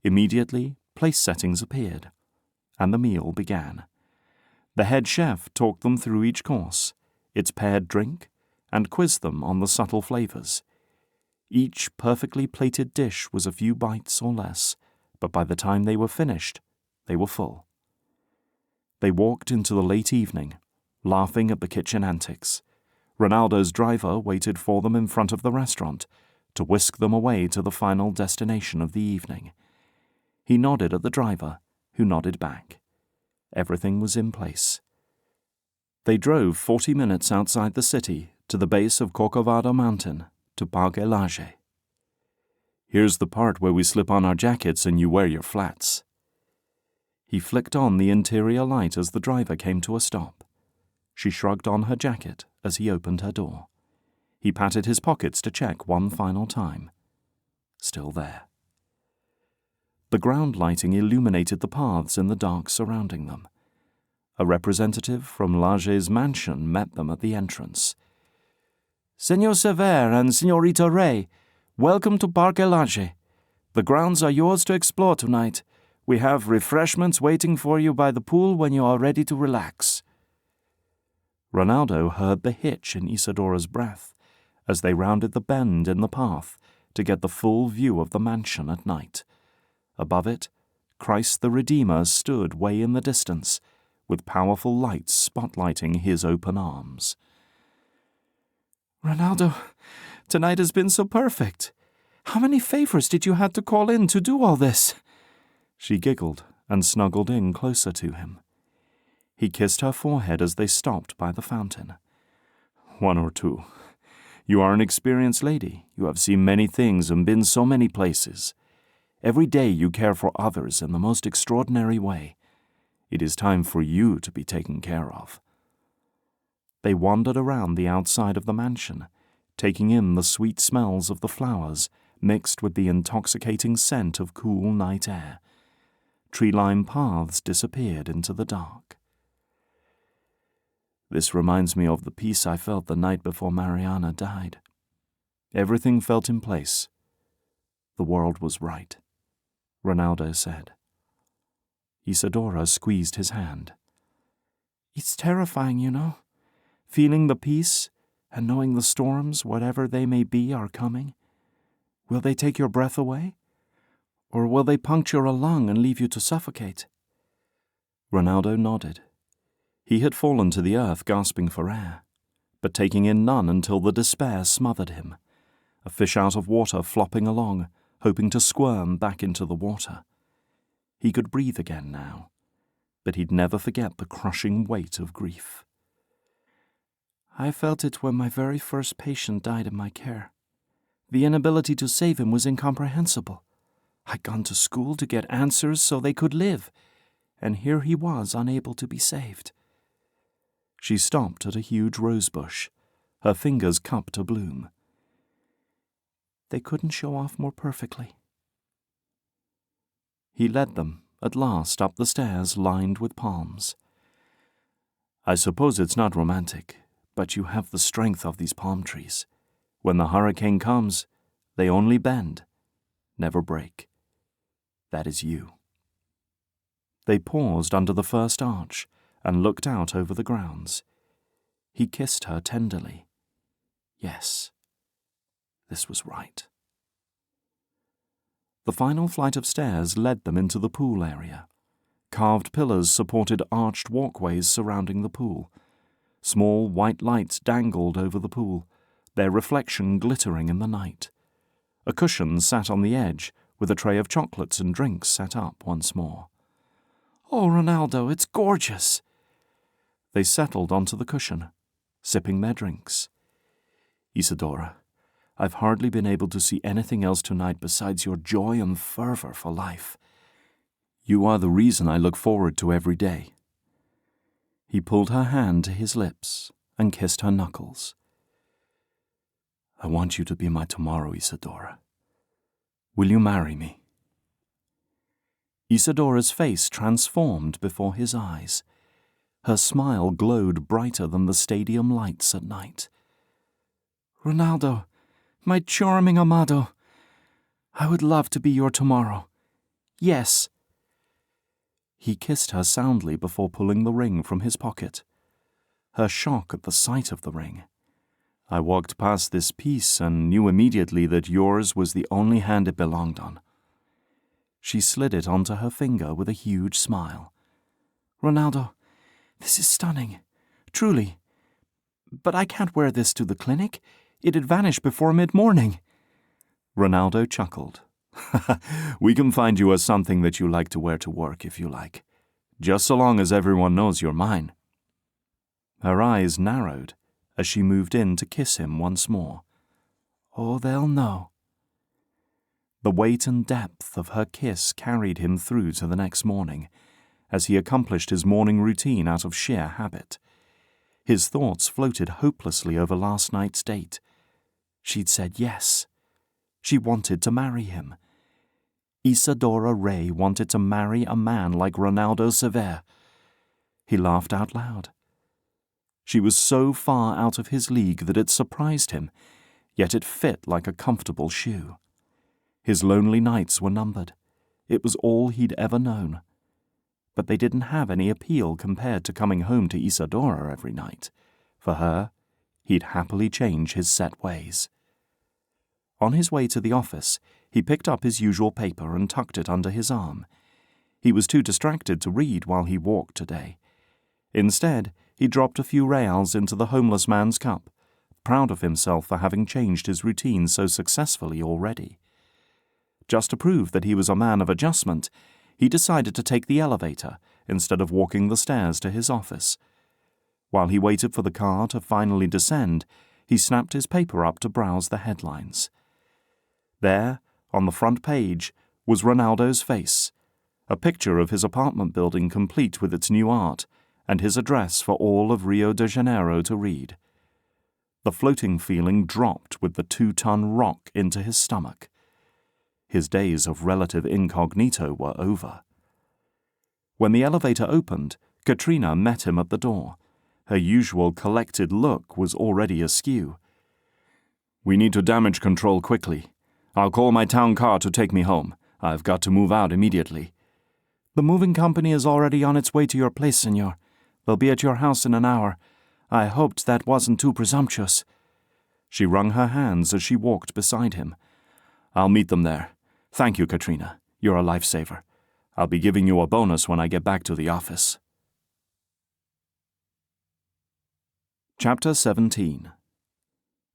Immediately, place settings appeared, and the meal began. The head chef talked them through each course, its paired drink, and quizzed them on the subtle flavors. Each perfectly plated dish was a few bites or less, but by the time they were finished, they were full. They walked into the late evening, laughing at the kitchen antics. Ronaldo's driver waited for them in front of the restaurant to whisk them away to the final destination of the evening. He nodded at the driver, who nodded back. Everything was in place. They drove 40 minutes outside the city to the base of Corcovado Mountain to Parque Lage. Here's the part where we slip on our jackets and you wear your flats. He flicked on the interior light as the driver came to a stop. She shrugged on her jacket as he opened her door. He patted his pockets to check one final time. Still there. The ground lighting illuminated the paths in the dark surrounding them. A representative from Lage's mansion met them at the entrance. Senor Cevere and Senorita Ray, welcome to Parque Lage. The grounds are yours to explore tonight. We have refreshments waiting for you by the pool when you are ready to relax. Ronaldo heard the hitch in Isadora's breath as they rounded the bend in the path to get the full view of the mansion at night. Above it, Christ the Redeemer stood way in the distance, with powerful lights spotlighting his open arms. Ronaldo, tonight has been so perfect. How many favors did you have to call in to do all this? She giggled and snuggled in closer to him. He kissed her forehead as they stopped by the fountain. 1 or 2. You are an experienced lady. You have seen many things and been so many places. Every day you care for others in the most extraordinary way. It is time for you to be taken care of. They wandered around the outside of the mansion, taking in the sweet smells of the flowers mixed with the intoxicating scent of cool night air. Tree-lined paths disappeared into the dark. This reminds me of the peace I felt the night before Mariana died. Everything felt in place. The world was right, Ronaldo said. Isadora squeezed his hand. It's terrifying, you know, feeling the peace and knowing the storms, whatever they may be, are coming. Will they take your breath away? Or will they puncture a lung and leave you to suffocate? Ronaldo nodded. He had fallen to the earth gasping for air, but taking in none until the despair smothered him, a fish out of water flopping along, hoping to squirm back into the water. He could breathe again now, but he'd never forget the crushing weight of grief. I felt it when my very first patient died in my care. The inability to save him was incomprehensible. I'd gone to school to get answers so they could live, and here he was unable to be saved. She stopped at a huge rosebush, her fingers cupped to bloom. They couldn't show off more perfectly. He led them, at last, up the stairs lined with palms. I suppose it's not romantic, but you have the strength of these palm trees. When the hurricane comes, they only bend, never break. That is you. They paused under the first arch and looked out over the grounds. He kissed her tenderly. Yes, this was right. The final flight of stairs led them into the pool area. Carved pillars supported arched walkways surrounding the pool. Small white lights dangled over the pool, their reflection glittering in the night. A cushion sat on the edge, with a tray of chocolates and drinks set up once more. Oh, Ronaldo, it's gorgeous. They settled onto the cushion, sipping their drinks. Isadora, I've hardly been able to see anything else tonight besides your joy and fervor for life. You are the reason I look forward to every day. He pulled her hand to his lips and kissed her knuckles. I want you to be my tomorrow, Isadora. Will you marry me? Isadora's face transformed before his eyes. Her smile glowed brighter than the stadium lights at night. Ronaldo, my charming amado, I would love to be your tomorrow. Yes. He kissed her soundly before pulling the ring from his pocket. Her shock at the sight of the ring. I walked past this piece and knew immediately that yours was the only hand it belonged on. She slid it onto her finger with a huge smile. Ronaldo, this is stunning, truly. But I can't wear this to the clinic. It'd vanish before mid-morning. Ronaldo chuckled. We can find you something that you like to wear to work if you like, just so long as everyone knows you're mine. Her eyes narrowed as she moved in to kiss him once more. Oh, they'll know. The weight and depth of her kiss carried him through to the next morning, as he accomplished his morning routine out of sheer habit. His thoughts floated hopelessly over last night's date. She'd said yes. She wanted to marry him. Isadora Ray wanted to marry a man like Ronaldo Cevere. He laughed out loud. She was so far out of his league that it surprised him, yet it fit like a comfortable shoe. His lonely nights were numbered. It was all he'd ever known. But they didn't have any appeal compared to coming home to Isadora every night. For her, he'd happily change his set ways. On his way to the office, he picked up his usual paper and tucked it under his arm. He was too distracted to read while he walked today. Instead, he dropped a few reals into the homeless man's cup, proud of himself for having changed his routine so successfully already. Just to prove that he was a man of adjustment, he decided to take the elevator instead of walking the stairs to his office. While he waited for the car to finally descend, he snapped his paper up to browse the headlines. There, on the front page, was Ronaldo's face, a picture of his apartment building complete with its new art, and his address for all of Rio de Janeiro to read. The floating feeling dropped with the 2-ton rock into his stomach. His days of relative incognito were over. When the elevator opened, Katrina met him at the door. Her usual collected look was already askew. "We need to damage control quickly. I'll call my town car to take me home. I've got to move out immediately." "The moving company is already on its way to your place, senor. They'll be at your house in an hour. I hoped that wasn't too presumptuous." She wrung her hands as she walked beside him. "I'll meet them there. Thank you, Katrina. You're a lifesaver. I'll be giving you a bonus when I get back to the office." Chapter 17.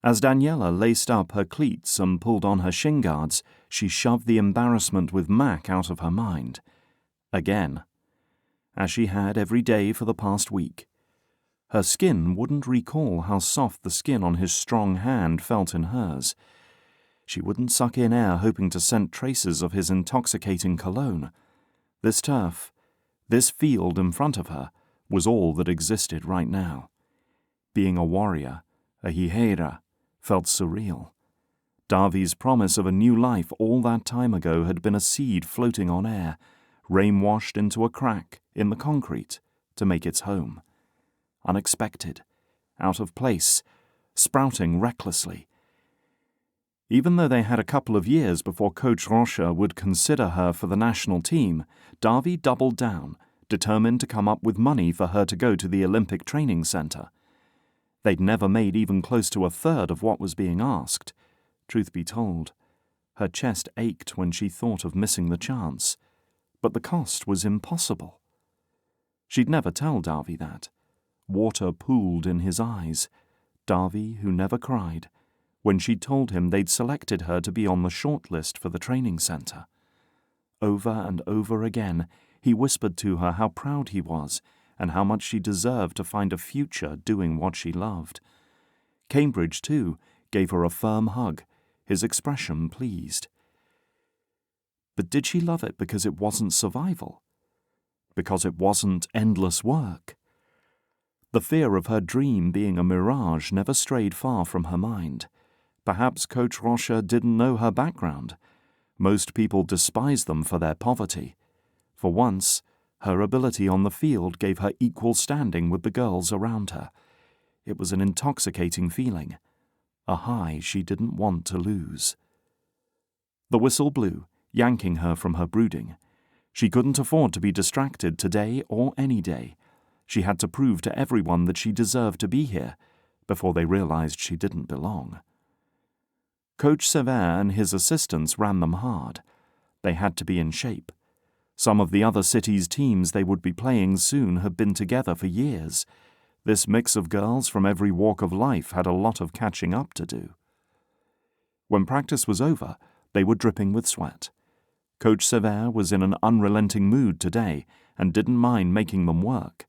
As Daniela laced up her cleats and pulled on her shin guards, she shoved the embarrassment with Mac out of her mind. Again. As she had every day for the past week. Her skin wouldn't recall how soft the skin on his strong hand felt in hers. She wouldn't suck in air hoping to scent traces of his intoxicating cologne. This turf, this field in front of her, was all that existed right now. Being a warrior, a hijera, felt surreal. Davi's promise of a new life all that time ago had been a seed floating on air, rain-washed into a crack in the concrete to make its home. Unexpected, out of place, sprouting recklessly. Even though they had a couple of years before Coach Rocha would consider her for the national team, Davi doubled down, determined to come up with money for her to go to the Olympic training center. They'd never made even close to a third of what was being asked. Truth be told, her chest ached when she thought of missing the chance. But the cost was impossible. She'd never tell Davi that. Water pooled in his eyes. Davi, who never cried, when she'd told him they'd selected her to be on the shortlist for the training center. Over and over again, he whispered to her how proud he was and how much she deserved to find a future doing what she loved. Cambridge, too, gave her a firm hug, his expression pleased. But did she love it because it wasn't survival? Because it wasn't endless work? The fear of her dream being a mirage never strayed far from her mind. Perhaps Coach Rocha didn't know her background. Most people despise them for their poverty. For once, her ability on the field gave her equal standing with the girls around her. It was an intoxicating feeling, a high she didn't want to lose. The whistle blew, yanking her from her brooding. She couldn't afford to be distracted today or any day. She had to prove to everyone that she deserved to be here, before they realized she didn't belong. Coach Cevere and his assistants ran them hard. They had to be in shape. Some of the other cities' teams they would be playing soon had been together for years. This mix of girls from every walk of life had a lot of catching up to do. When practice was over, they were dripping with sweat. Coach Cevere was in an unrelenting mood today and didn't mind making them work.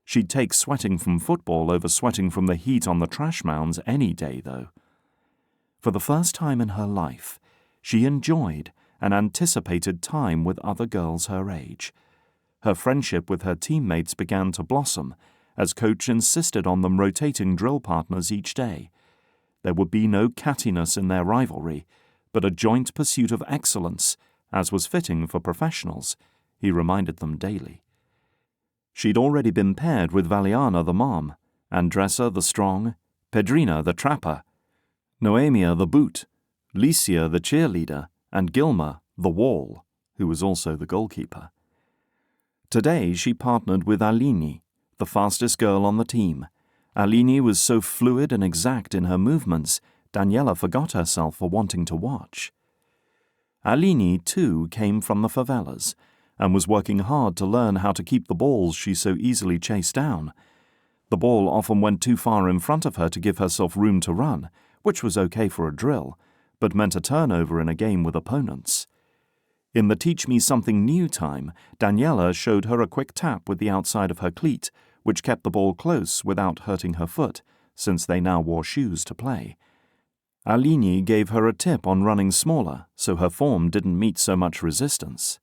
She'd take sweating from football over sweating from the heat on the trash mounds any day, though. For the first time in her life, she enjoyed and anticipated time with other girls her age. Her friendship with her teammates began to blossom as Coach insisted on them rotating drill partners each day. There would be no cattiness in their rivalry, but a joint pursuit of excellence, as was fitting for professionals, he reminded them daily. She'd already been paired with Valiana the mom, Andressa the strong, Pedrina the trapper, Noemia the boot, Licia the cheerleader, and Gilma the wall, who was also the goalkeeper. Today she partnered with Alini, the fastest girl on the team. Alini was so fluid and exact in her movements, Daniela forgot herself for wanting to watch. Alini, too, came from the favelas, and was working hard to learn how to keep the balls she so easily chased down. The ball often went too far in front of her to give herself room to run, which was okay for a drill, but meant a turnover in a game with opponents. In the Teach Me Something New time, Daniela showed her a quick tap with the outside of her cleat, which kept the ball close without hurting her foot, since they now wore shoes to play. Alini gave her a tip on running smaller, so her form didn't meet so much resistance.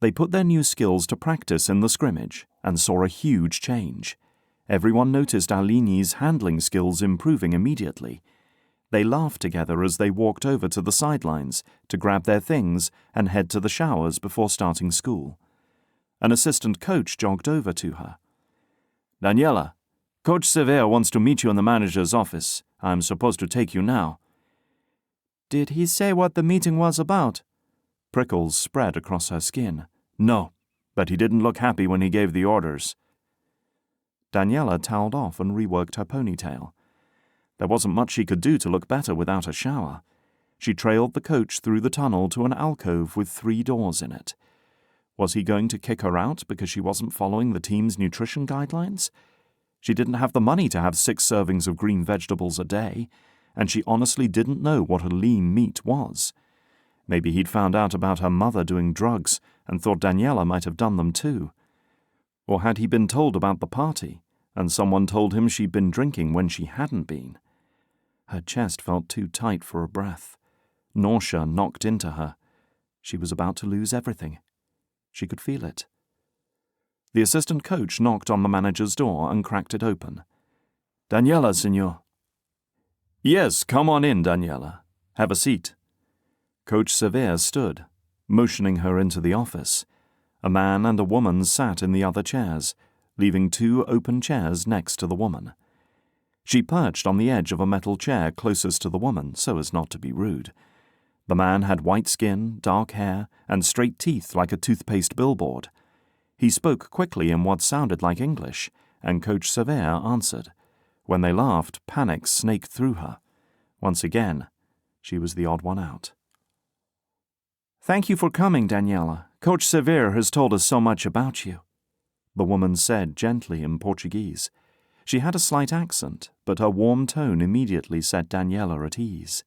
They put their new skills to practice in the scrimmage and saw a huge change. Everyone noticed Alini's handling skills improving immediately. They laughed together as they walked over to the sidelines to grab their things and head to the showers before starting school. An assistant coach jogged over to her. "Daniela, Coach Cevere wants to meet you in the manager's office. I'm supposed to take you now." "Did he say what the meeting was about?" Prickles spread across her skin. "No, but he didn't look happy when he gave the orders." Daniela toweled off and reworked her ponytail. There wasn't much she could do to look better without a shower. She trailed the coach through the tunnel to an alcove with 3 doors in it. Was he going to kick her out because she wasn't following the team's nutrition guidelines? She didn't have the money to have 6 servings of green vegetables a day, and she honestly didn't know what a lean meat was. Maybe he'd found out about her mother doing drugs and thought Daniela might have done them too. Or had he been told about the party, and someone told him she'd been drinking when she hadn't been? Her chest felt too tight for a breath. Nausea knocked into her. She was about to lose everything. She could feel it. The assistant coach knocked on the manager's door and cracked it open. "Daniela, senor." "Yes, come on in, Daniela. Have a seat." Coach Cevere stood, motioning her into the office. A man and a woman sat in the other chairs, leaving 2 open chairs next to the woman. She perched on the edge of a metal chair closest to the woman so as not to be rude. The man had white skin, dark hair, and straight teeth like a toothpaste billboard. He spoke quickly in what sounded like English, and Coach Cevere answered. When they laughed, panic snaked through her. Once again, she was the odd one out. "Thank you for coming, Daniela. Coach Cevere has told us so much about you," the woman said gently in Portuguese. She had a slight accent, but her warm tone immediately set Daniela at ease.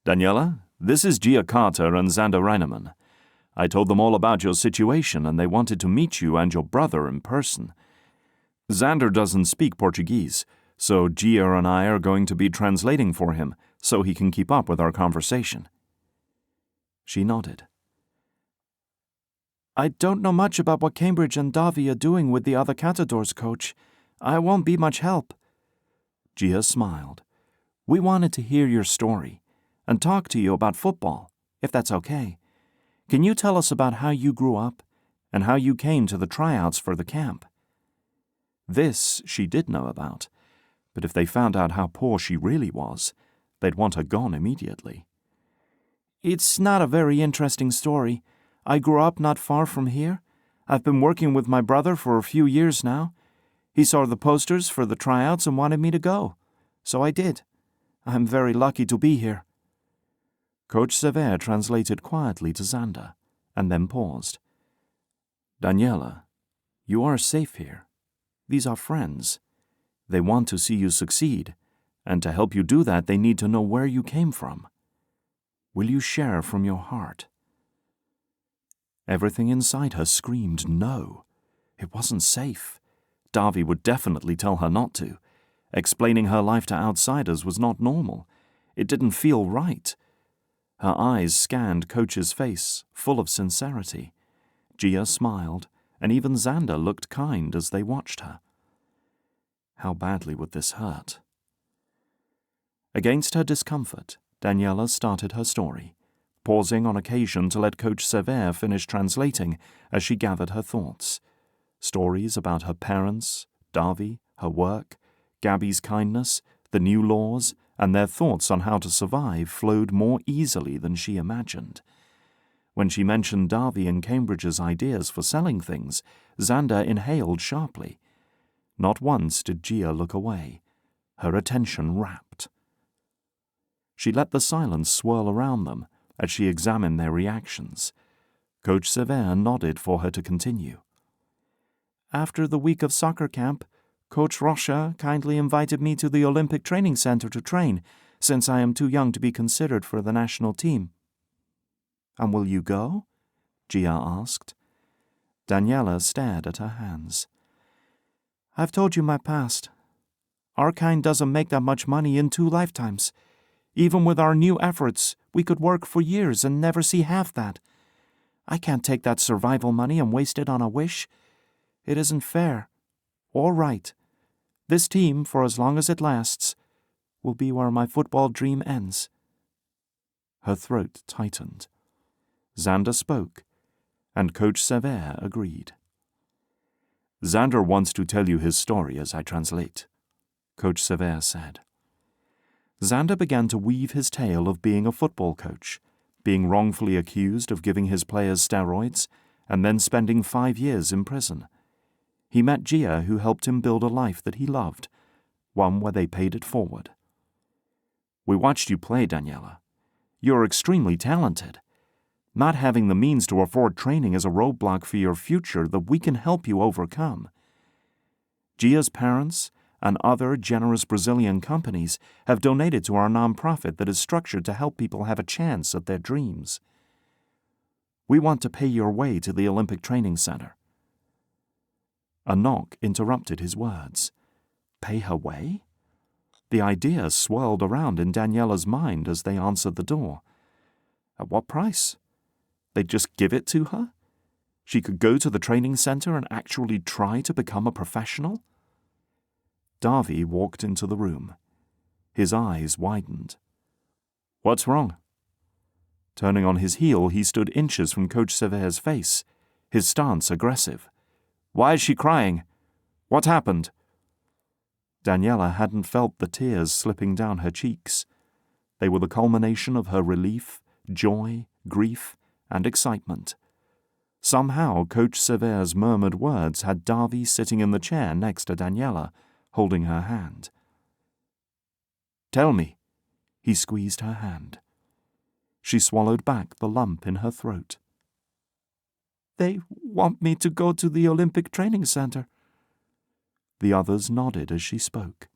"Daniela, this is Gia Carter and Xander Reinemann. I told them all about your situation and they wanted to meet you and your brother in person. Xander doesn't speak Portuguese, so Gia and I are going to be translating for him so he can keep up with our conversation." She nodded. "I don't know much about what Cambridge and Davy are doing with the other catadors, Coach. I won't be much help." Gia smiled. "We wanted to hear your story and talk to you about football, if that's okay. Can you tell us about how you grew up and how you came to the tryouts for the camp?" This she did know about, but if they found out how poor she really was, they'd want her gone immediately. "It's not a very interesting story. I grew up not far from here. I've been working with my brother for a few years now. He saw the posters for the tryouts and wanted me to go, so I did. I'm very lucky to be here." Coach Cevere translated quietly to Xander, and then paused. "Daniela, you are safe here. These are friends. They want to see you succeed, and to help you do that they need to know where you came from. Will you share from your heart?" Everything inside her screamed no. It wasn't safe. Davy would definitely tell her not to. Explaining her life to outsiders was not normal. It didn't feel right. Her eyes scanned Coach's face, full of sincerity. Gia smiled, and even Xander looked kind as they watched her. How badly would this hurt? Against her discomfort, Daniela started her story, pausing on occasion to let Coach Cevere finish translating as she gathered her thoughts. Stories about her parents, Davy, her work, Gabby's kindness, the new laws, and their thoughts on how to survive flowed more easily than she imagined. When she mentioned Davy and Cambridge's ideas for selling things, Xander inhaled sharply. Not once did Gia look away. Her attention rapt. She let the silence swirl around them as she examined their reactions. Coach Cevere nodded for her to continue. After the week of soccer camp, Coach Rocha kindly invited me to the Olympic Training Center to train, since I am too young to be considered for the national team. And will you go? Gia asked. Daniela stared at her hands. I've told you my past. Our kind doesn't make that much money in 2 lifetimes. Even with our new efforts, we could work for years and never see half that. I can't take that survival money and waste it on a wish. It isn't fair or right. This team, for as long as it lasts, will be where my football dream ends. Her throat tightened. Xander spoke, and Coach Cevere agreed. Xander wants to tell you his story as I translate, Coach Cevere said. Xander began to weave his tale of being a football coach, being wrongfully accused of giving his players steroids, and then spending 5 years in prison. He met Gia, who helped him build a life that he loved, one where they paid it forward. We watched you play, Daniela. You're extremely talented. Not having the means to afford training is a roadblock for your future that we can help you overcome. Gia's parents and other generous Brazilian companies have donated to our nonprofit that is structured to help people have a chance at their dreams. We want to pay your way to the Olympic Training Center. A knock interrupted his words. Pay her way? The idea swirled around in Daniela's mind as they answered the door. At what price? They'd just give it to her? She could go to the training center and actually try to become a professional? Davi walked into the room. His eyes widened. What's wrong? Turning on his heel, he stood inches from Coach Cevere's face, his stance aggressive. Why is she crying? What happened? Daniela hadn't felt the tears slipping down her cheeks. They were the culmination of her relief, joy, grief, and excitement. Somehow, Coach Cevere's murmured words had Davi sitting in the chair next to Daniela, holding her hand. Tell me. He squeezed her hand. She swallowed back the lump in her throat. They want me to go to the Olympic Training Center. The others nodded as she spoke.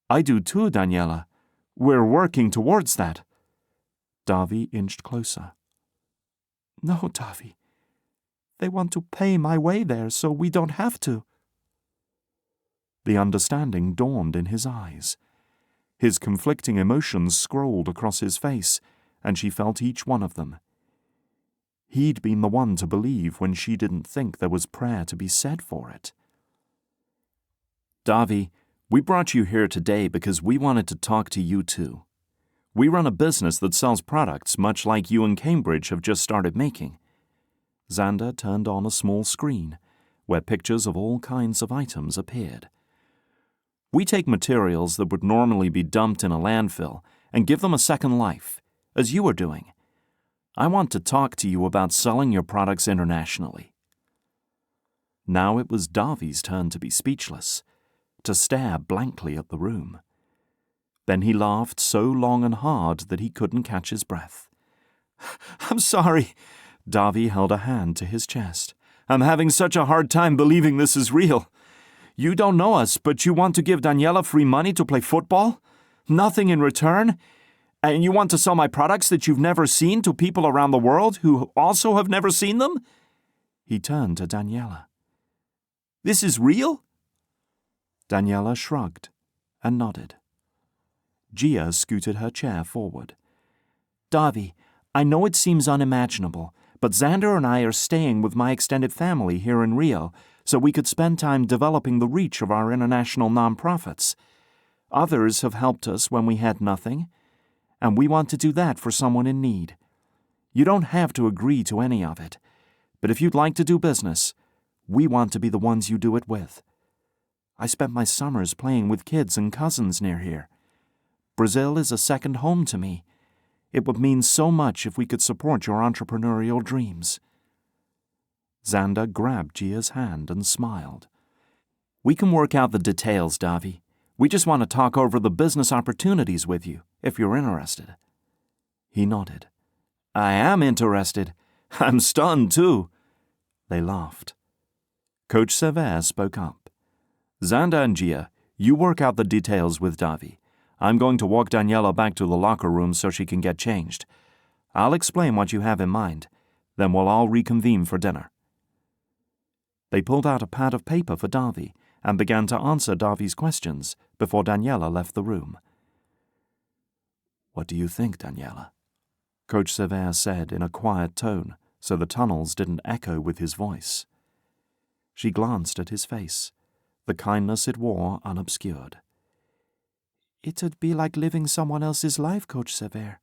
I do too, Daniela. We're working towards that. Davi inched closer. No, Davi. They want to pay my way there so we don't have to. The understanding dawned in his eyes. His conflicting emotions scrolled across his face, and she felt each one of them. He'd been the one to believe when she didn't think there was prayer to be said for it. Davi, we brought you here today because we wanted to talk to you too. We run a business that sells products much like you in Cambridge have just started making. Xander turned on a small screen, where pictures of all kinds of items appeared. We take materials that would normally be dumped in a landfill and give them a second life, as you are doing. I want to talk to you about selling your products internationally. Now it was Davi's turn to be speechless, to stare blankly at the room. Then he laughed so long and hard that he couldn't catch his breath. I'm sorry. Davi held a hand to his chest. I'm having such a hard time believing this is real. You don't know us, but you want to give Daniela free money to play football? Nothing in return? And you want to sell my products that you've never seen to people around the world who also have never seen them? He turned to Daniela. This is real? Daniela shrugged and nodded. Gia scooted her chair forward. Davi, I know it seems unimaginable, but Xander and I are staying with my extended family here in Rio, so we could spend time developing the reach of our international nonprofits. Others have helped us when we had nothing, and we want to do that for someone in need. You don't have to agree to any of it, but if you'd like to do business, we want to be the ones you do it with. I spent my summers playing with kids and cousins near here. Brazil is a second home to me. It would mean so much if we could support your entrepreneurial dreams. Xander grabbed Gia's hand and smiled. We can work out the details, Davi. We just want to talk over the business opportunities with you, if you're interested. He nodded. I am interested, I'm stunned, too. They laughed. Coach Cevere spoke up. Xander and Gia, you work out the details with Davi. I'm going to walk Daniela back to the locker room so she can get changed. I'll explain what you have in mind. Then we'll all reconvene for dinner. They pulled out a pad of paper for Davi and began to answer Davi's questions before Daniela left the room. What do you think, Daniela? Coach Cevere said in a quiet tone so the tunnels didn't echo with his voice. She glanced at his face, the kindness it wore unobscured. It'd be like living someone else's life, Coach Cevere.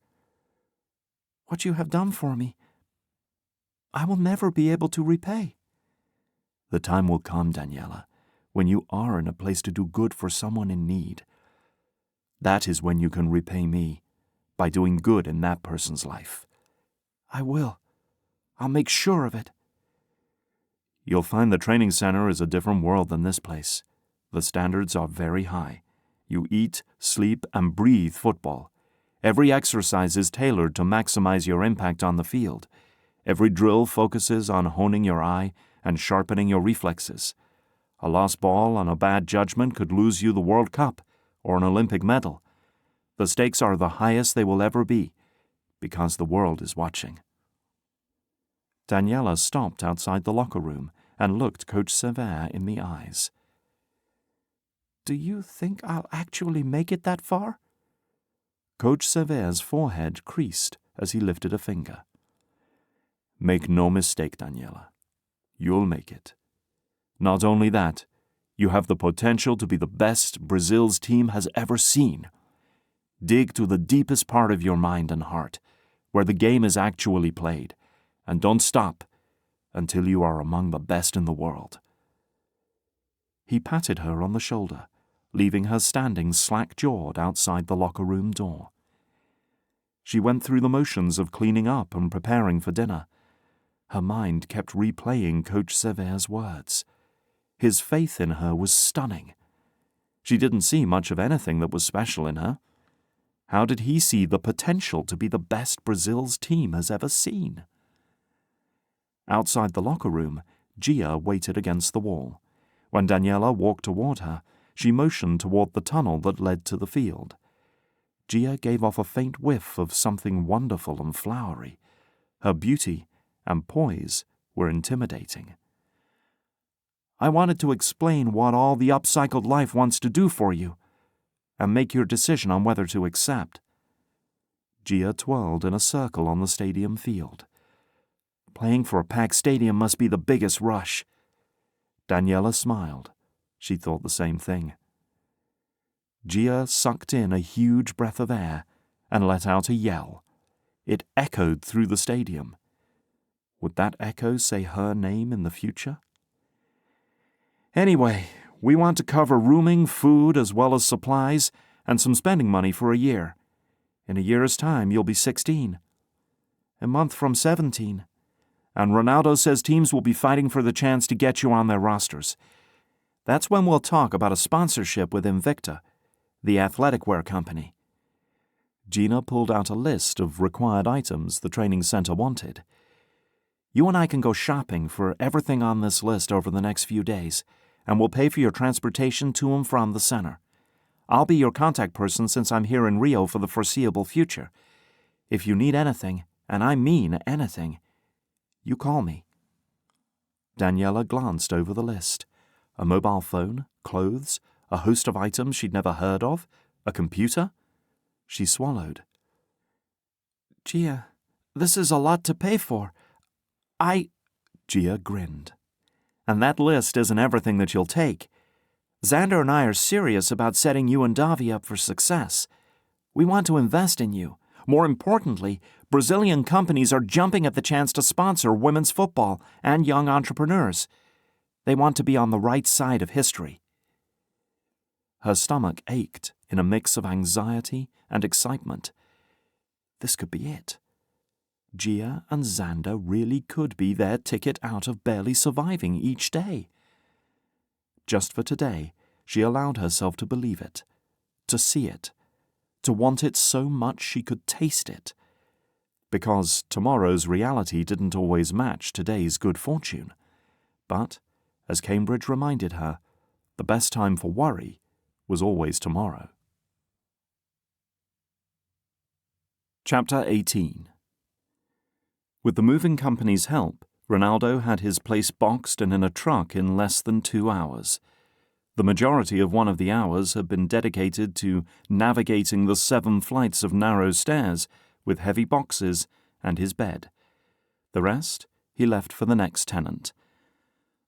What you have done for me, I will never be able to repay. The time will come, Daniela, when you are in a place to do good for someone in need. That is when you can repay me, by doing good in that person's life. I will. I'll make sure of it. You'll find the training center is a different world than this place. The standards are very high. You eat, sleep, and breathe football. Every exercise is tailored to maximize your impact on the field. Every drill focuses on honing your eye and sharpening your reflexes. A lost ball on a bad judgment could lose you the World Cup or an Olympic medal. The stakes are the highest they will ever be, because the world is watching. Daniela stopped outside the locker room and looked Coach Cevere in the eyes. Do you think I'll actually make it that far? Coach Severe's forehead creased as he lifted a finger. Make no mistake, Daniela. You'll make it. Not only that, you have the potential to be the best Brazil's team has ever seen. Dig to the deepest part of your mind and heart, where the game is actually played, and don't stop until you are among the best in the world. He patted her on the shoulder, leaving her standing slack-jawed outside the locker room door. She went through the motions of cleaning up and preparing for dinner. Her mind kept replaying Coach Severe's words. His faith in her was stunning. She didn't see much of anything that was special in her. How did he see the potential to be the best Brazil's team has ever seen? Outside the locker room, Gia waited against the wall. When Daniela walked toward her, she motioned toward the tunnel that led to the field. Gia gave off a faint whiff of something wonderful and flowery. Her beauty and poise were intimidating. I wanted to explain what all the upcycled life wants to do for you, and make your decision on whether to accept. Gia twirled in a circle on the stadium field. Playing for a packed stadium must be the biggest rush. Daniela smiled. She thought the same thing. Gia sucked in a huge breath of air and let out a yell. It echoed through the stadium. Would that echo say her name in the future? Anyway, we want to cover rooming, food, as well as supplies, and some spending money for a year. In a year's time, you'll be 16. A month from 17. And Ronaldo says teams will be fighting for the chance to get you on their rosters. That's when we'll talk about a sponsorship with Invicta, the athletic wear company. Gina pulled out a list of required items the training center wanted. You and I can go shopping for everything on this list over the next few days, and we'll pay for your transportation to and from the center. I'll be your contact person since I'm here in Rio for the foreseeable future. If you need anything, and I mean anything, you call me. Daniela glanced over the list. A mobile phone, clothes, a host of items she'd never heard of, a computer. She swallowed. Gia, this is a lot to pay for. Gia grinned. And that list isn't everything that you'll take. Xander and I are serious about setting you and Davi up for success. We want to invest in you. More importantly, Brazilian companies are jumping at the chance to sponsor women's football and young entrepreneurs. They want to be on the right side of history. Her stomach ached in a mix of anxiety and excitement. This could be it. Gia and Xander really could be their ticket out of barely surviving each day. Just for today, she allowed herself to believe it, to see it, to want it so much she could taste it. because tomorrow's reality didn't always match today's good fortune. But, as Cambridge reminded her, the best time for worry was always tomorrow. Chapter 18. With the moving company's help, Ronaldo had his place boxed and in a truck in less than 2 hours. The majority of one of the hours had been dedicated to navigating the 7 flights of narrow stairs with heavy boxes and his bed. The rest he left for the next tenant.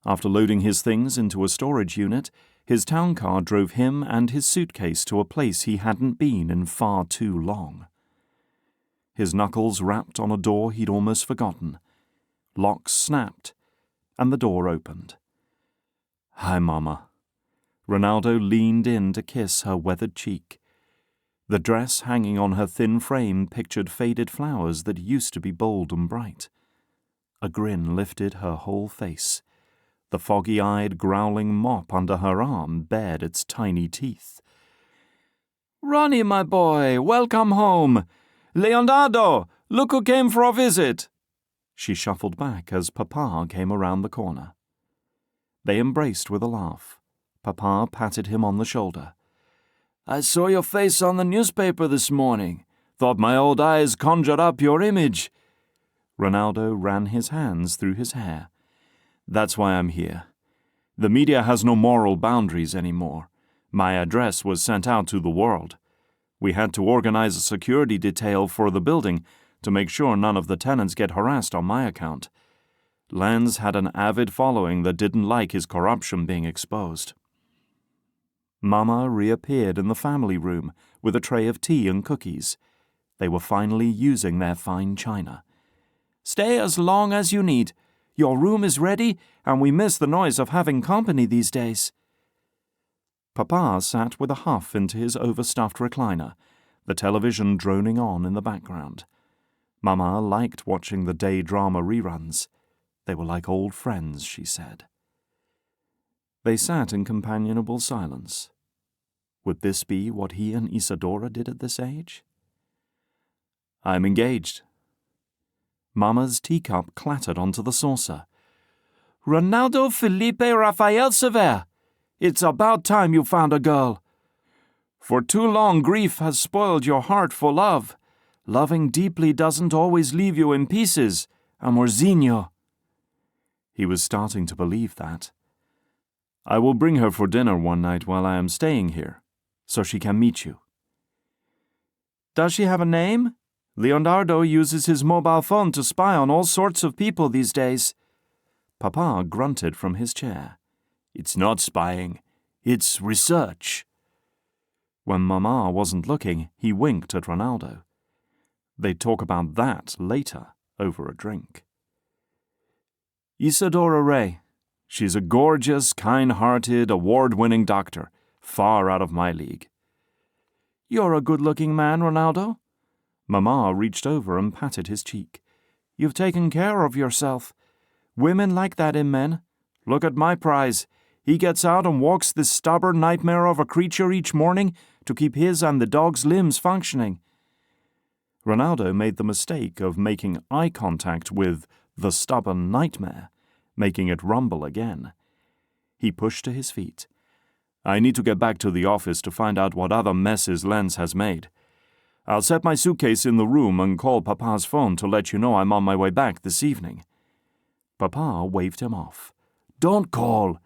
After loading his things into a storage unit, his town car drove him and his suitcase to a place he hadn't been in far too long. His knuckles rapped on a door he'd almost forgotten. Locks snapped, and the door opened. "Hi, Mama." Ronaldo leaned in to kiss her weathered cheek. The dress hanging on her thin frame pictured faded flowers that used to be bold and bright. A grin lifted her whole face. The foggy-eyed, growling mop under her arm bared its tiny teeth. "Ronnie, my boy, welcome home. Leonardo, look who came for a visit." She shuffled back as Papa came around the corner. They embraced with a laugh. Papa patted him on the shoulder. "I saw your face on the newspaper this morning. Thought my old eyes conjured up your image." Ronaldo ran his hands through his hair. "That's why I'm here. The media has no moral boundaries anymore. My address was sent out to the world. We had to organize a security detail for the building to make sure none of the tenants get harassed on my account. Lenz had an avid following that didn't like his corruption being exposed." Mama reappeared in the family room with a tray of tea and cookies. They were finally using their fine china. "Stay as long as you need. Your room is ready, and we miss the noise of having company these days." Papa sat with a huff into his overstuffed recliner, the television droning on in the background. Mama liked watching the day drama reruns. They were like old friends, she said. They sat in companionable silence. Would this be what he and Isadora did at this age? "I'm engaged." Mama's teacup clattered onto the saucer. "Ronaldo Felipe Rafael Cevere, it's about time you found a girl. For too long grief has spoiled your heart for love. Loving deeply doesn't always leave you in pieces, amorzinho." He was starting to believe that. "I will bring her for dinner one night while I am staying here, so she can meet you." "Does she have a name? Leonardo uses his mobile phone to spy on all sorts of people these days." Papa grunted from his chair. "It's not spying. It's research." When Mama wasn't looking, he winked at Ronaldo. They'd talk about that later, over a drink. "Isadora Ray. She's a gorgeous, kind-hearted, award-winning doctor, far out of my league." "You're a good-looking man, Ronaldo." Mama reached over and patted his cheek. "You've taken care of yourself. Women like that in men. Look at my prize. He gets out and walks this stubborn nightmare of a creature each morning to keep his and the dog's limbs functioning." Ronaldo made the mistake of making eye contact with the stubborn nightmare, making it rumble again. He pushed to his feet. "I need to get back to the office to find out what other messes Lenz has made. I'll set my suitcase in the room and call Papa's phone to let you know I'm on my way back this evening." Papa waved him off. "Don't call.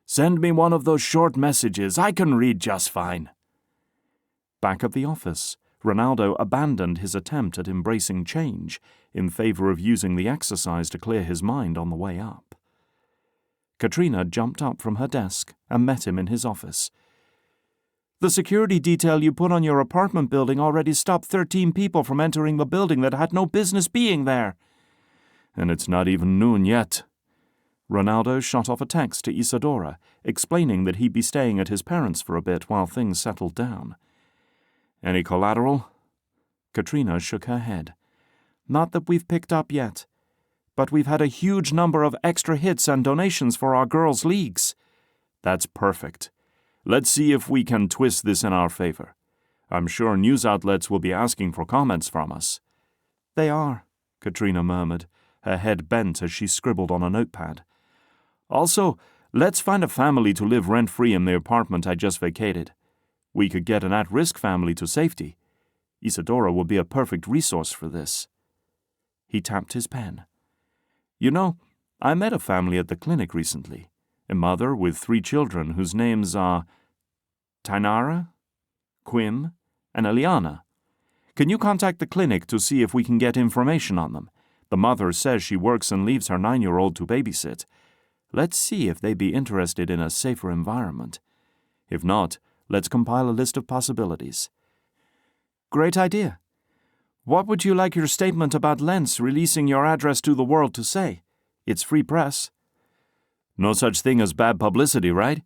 Send me one of those short messages. I can read just fine." Back at the office, Ronaldo abandoned his attempt at embracing change in favor of using the exercise to clear his mind on the way up. Katrina jumped up from her desk and met him in his office. "The security detail you put on your apartment building already stopped 13 people from entering the building that had no business being there." "And it's not even noon yet." Ronaldo shot off a text to Isadora, explaining that he'd be staying at his parents' for a bit while things settled down. "Any collateral?" Katrina shook her head. "Not that we've picked up yet. But we've had a huge number of extra hits and donations for our girls' leagues." "That's perfect. Let's see if we can twist this in our favor. I'm sure news outlets will be asking for comments from us." They are, Katrina murmured, her head bent as she scribbled on a notepad. Also, let's find a family to live rent-free in the apartment I just vacated. We could get an at-risk family to safety. Isadora will be a perfect resource for this. He tapped his pen. You know, I met a family at the clinic recently. A mother with 3 children whose names are Tainara, Quim, and Eliana. Can you contact the clinic to see if we can get information on them? The mother says she works and leaves her 9-year-old to babysit. Let's see if they'd be interested in a safer environment. If not, let's compile a list of possibilities. Great idea. What would you like your statement about Lentz releasing your address to the world to say? It's free press. No such thing as bad publicity, right?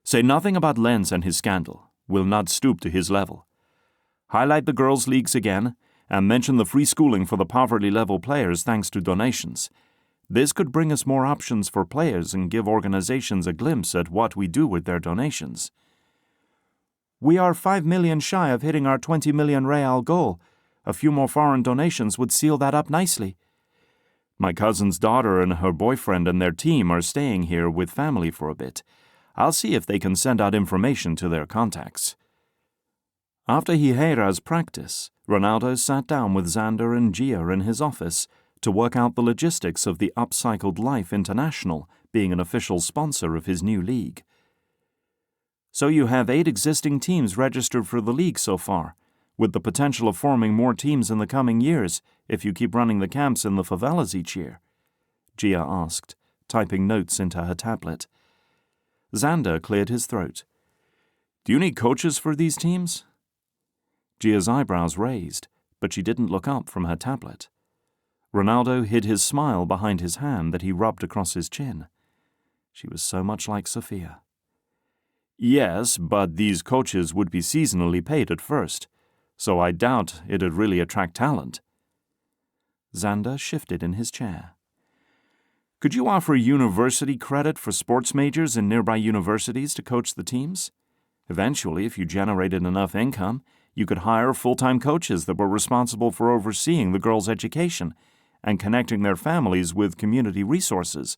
Say nothing about Lentz and his scandal. We'll not stoop to his level. Highlight the girls' leagues again, and mention the free schooling for the poverty-level players thanks to donations. This could bring us more options for players and give organizations a glimpse at what we do with their donations. We are 5 million shy of hitting our 20 million real goal. A few more foreign donations would seal that up nicely. My cousin's daughter and her boyfriend and their team are staying here with family for a bit. I'll see if they can send out information to their contacts. After Higuera's practice, Ronaldo sat down with Xander and Gia in his office to work out the logistics of the Upcycled Life International being an official sponsor of his new league. So you have 8 existing teams registered for the league so far, with the potential of forming more teams in the coming years if you keep running the camps in the favelas each year? Gia asked, typing notes into her tablet. Xander cleared his throat. Do you need coaches for these teams? Gia's eyebrows raised, but she didn't look up from her tablet. Ronaldo hid his smile behind his hand that he rubbed across his chin. She was so much like Sophia. Yes, but these coaches would be seasonally paid at first, so I doubt it'd really attract talent. Xander shifted in his chair. Could you offer university credit for sports majors in nearby universities to coach the teams? Eventually, if you generated enough income, you could hire full-time coaches that were responsible for overseeing the girls' education and connecting their families with community resources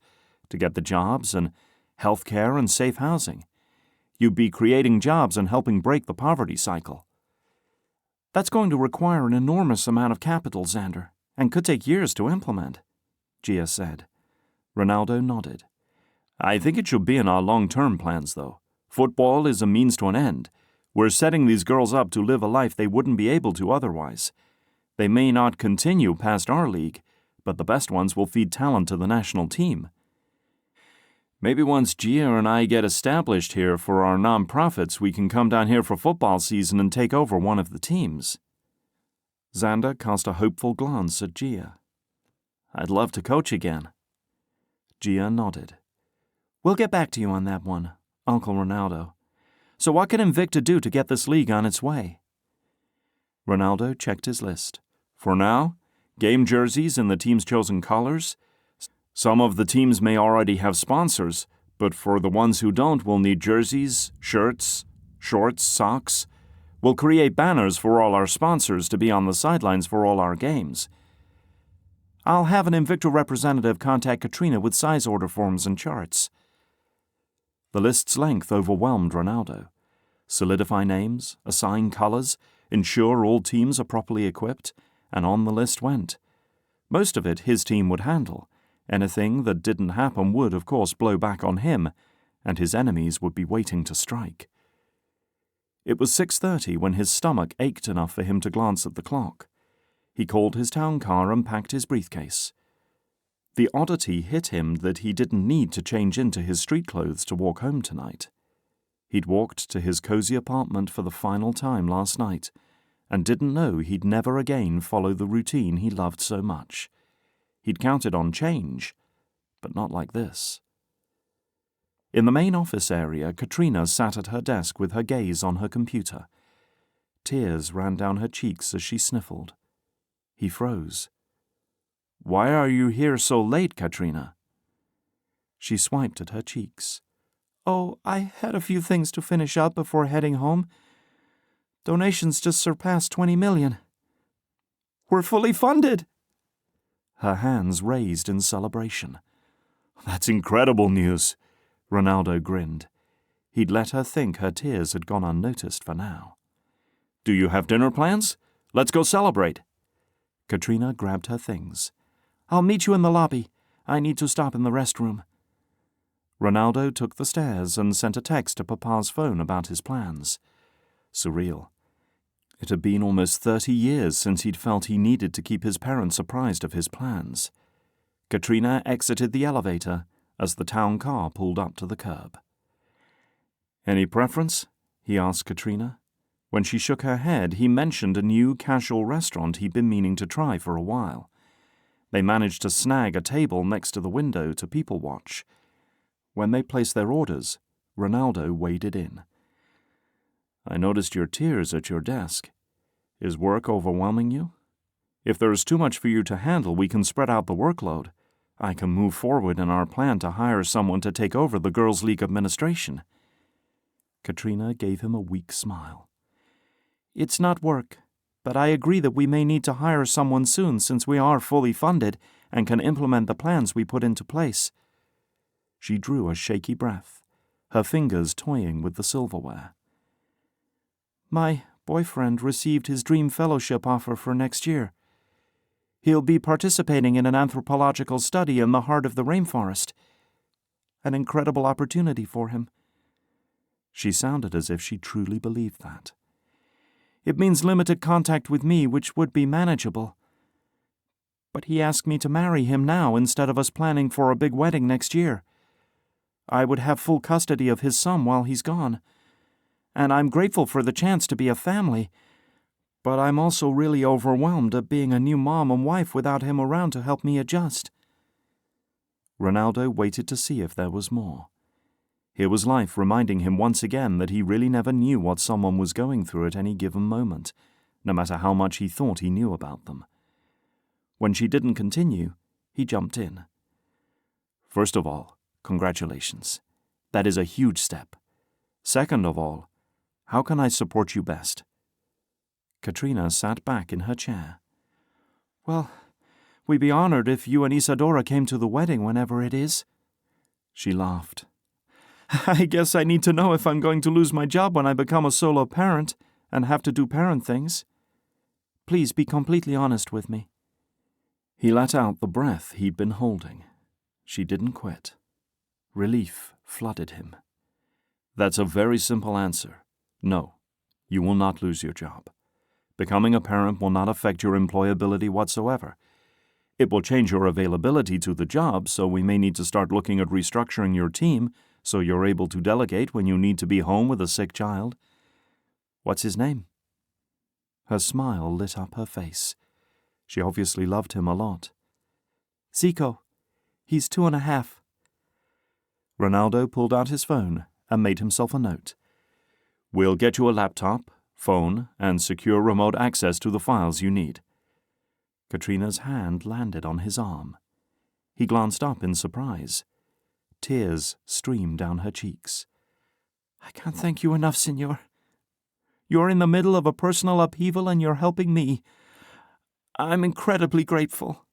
to get the jobs and health care and safe housing. You'd be creating jobs and helping break the poverty cycle. That's going to require an enormous amount of capital, Xander, and could take years to implement, Gia said. Ronaldo nodded. I think it should be in our long-term plans, though. Football is a means to an end. We're setting these girls up to live a life they wouldn't be able to otherwise. They may not continue past our league, but the best ones will feed talent to the national team. Maybe once Gia and I get established here for our non-profits, we can come down here for football season and take over one of the teams. Xander cast a hopeful glance at Gia. I'd love to coach again. Gia nodded. We'll get back to you on that one, Uncle Ronaldo. So what can Invicta do to get this league on its way? Ronaldo checked his list. For now, game jerseys in the team's chosen colors. Some of the teams may already have sponsors, but for the ones who don't, we'll need jerseys, shirts, shorts, socks. We'll create banners for all our sponsors to be on the sidelines for all our games. I'll have an Invicta representative contact Katrina with size order forms and charts. The list's length overwhelmed Ronaldo. Solidify names, assign colors, ensure all teams are properly equipped, and on the list went. Most of it his team would handle. Anything that didn't happen would, of course, blow back on him, and his enemies would be waiting to strike. It was 6:30 when his stomach ached enough for him to glance at the clock. He called his town car and packed his briefcase. The oddity hit him that he didn't need to change into his street clothes to walk home tonight. He'd walked to his cozy apartment for the final time last night, and didn't know he'd never again follow the routine he loved so much. He'd counted on change, but not like this. In the main office area, Katrina sat at her desk with her gaze on her computer. Tears ran down her cheeks as she sniffled. He froze. Why are you here so late, Katrina? She swiped at her cheeks. Oh, I had a few things to finish up before heading home. Donations just surpassed 20 million. We're fully funded." Her hands raised in celebration. "That's incredible news," Ronaldo grinned. He'd let her think her tears had gone unnoticed for now. "Do you have dinner plans? Let's go celebrate." Katrina grabbed her things. "I'll meet you in the lobby. I need to stop in the restroom." Ronaldo took the stairs and sent a text to Papa's phone about his plans. Surreal. It had been almost 30 years since he'd felt he needed to keep his parents apprised of his plans. Katrina exited the elevator as the town car pulled up to the curb. "Any preference?" he asked Katrina. When she shook her head, he mentioned a new casual restaurant he'd been meaning to try for a while. They managed to snag a table next to the window to people watch. When they placed their orders, Ronaldo waded in. "I noticed your tears at your desk. Is work overwhelming you? If there is too much for you to handle, we can spread out the workload. I can move forward in our plan to hire someone to take over the Girls' League administration." Katrina gave him a weak smile. "It's not work, but I agree that we may need to hire someone soon since we are fully funded and can implement the plans we put into place." She drew a shaky breath, her fingers toying with the silverware. "My boyfriend received his dream fellowship offer for next year. He'll be participating in an anthropological study in the heart of the rainforest. An incredible opportunity for him." She sounded as if she truly believed that. "It means limited contact with me, which would be manageable. But he asked me to marry him now instead of us planning for a big wedding next year. I would have full custody of his son while he's gone. And I'm grateful for the chance to be a family, but I'm also really overwhelmed at being a new mom and wife without him around to help me adjust." Ronaldo waited to see if there was more. Here was life reminding him once again that he really never knew what someone was going through at any given moment, no matter how much he thought he knew about them. When she didn't continue, he jumped in. "First of all, congratulations. That is a huge step. Second of all, how can I support you best?" Katrina sat back in her chair. "Well, we'd be honored if you and Isadora came to the wedding whenever it is." She laughed. "I guess I need to know if I'm going to lose my job when I become a solo parent and have to do parent things. Please be completely honest with me." He let out the breath he'd been holding. She didn't quit. Relief flooded him. "That's a very simple answer. No, you will not lose your job. Becoming a parent will not affect your employability whatsoever. It will change your availability to the job, so we may need to start looking at restructuring your team so you're able to delegate when you need to be home with a sick child. What's his name?" Her smile lit up her face. She obviously loved him a lot. "Zico. He's 2.5. Ronaldo pulled out his phone and made himself a note. "We'll get you a laptop, phone, and secure remote access to the files you need." Katrina's hand landed on his arm. He glanced up in surprise. Tears streamed down her cheeks. "I can't thank you enough, Senor. You're in the middle of a personal upheaval and you're helping me. I'm incredibly grateful."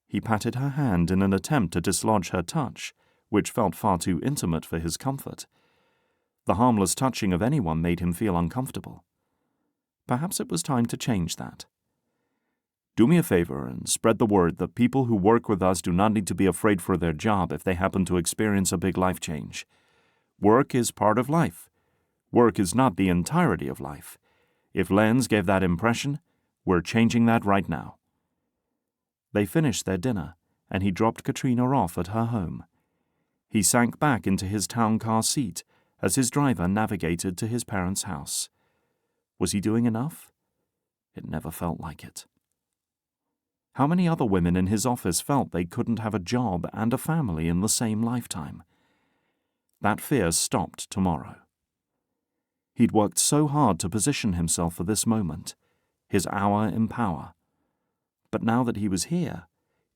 He patted her hand in an attempt to dislodge her touch, which felt far too intimate for his comfort. The harmless touching of anyone made him feel uncomfortable. Perhaps it was time to change that. "Do me a favor and spread the word that people who work with us do not need to be afraid for their job if they happen to experience a big life change. Work is part of life. Work is not the entirety of life. If Lenz gave that impression, we're changing that right now." They finished their dinner, and he dropped Katrina off at her home. He sank back into his town car seat as his driver navigated to his parents' house. Was he doing enough? It never felt like it. How many other women in his office felt they couldn't have a job and a family in the same lifetime? That fear stopped tomorrow. He'd worked so hard to position himself for this moment, his hour in power. But now that he was here,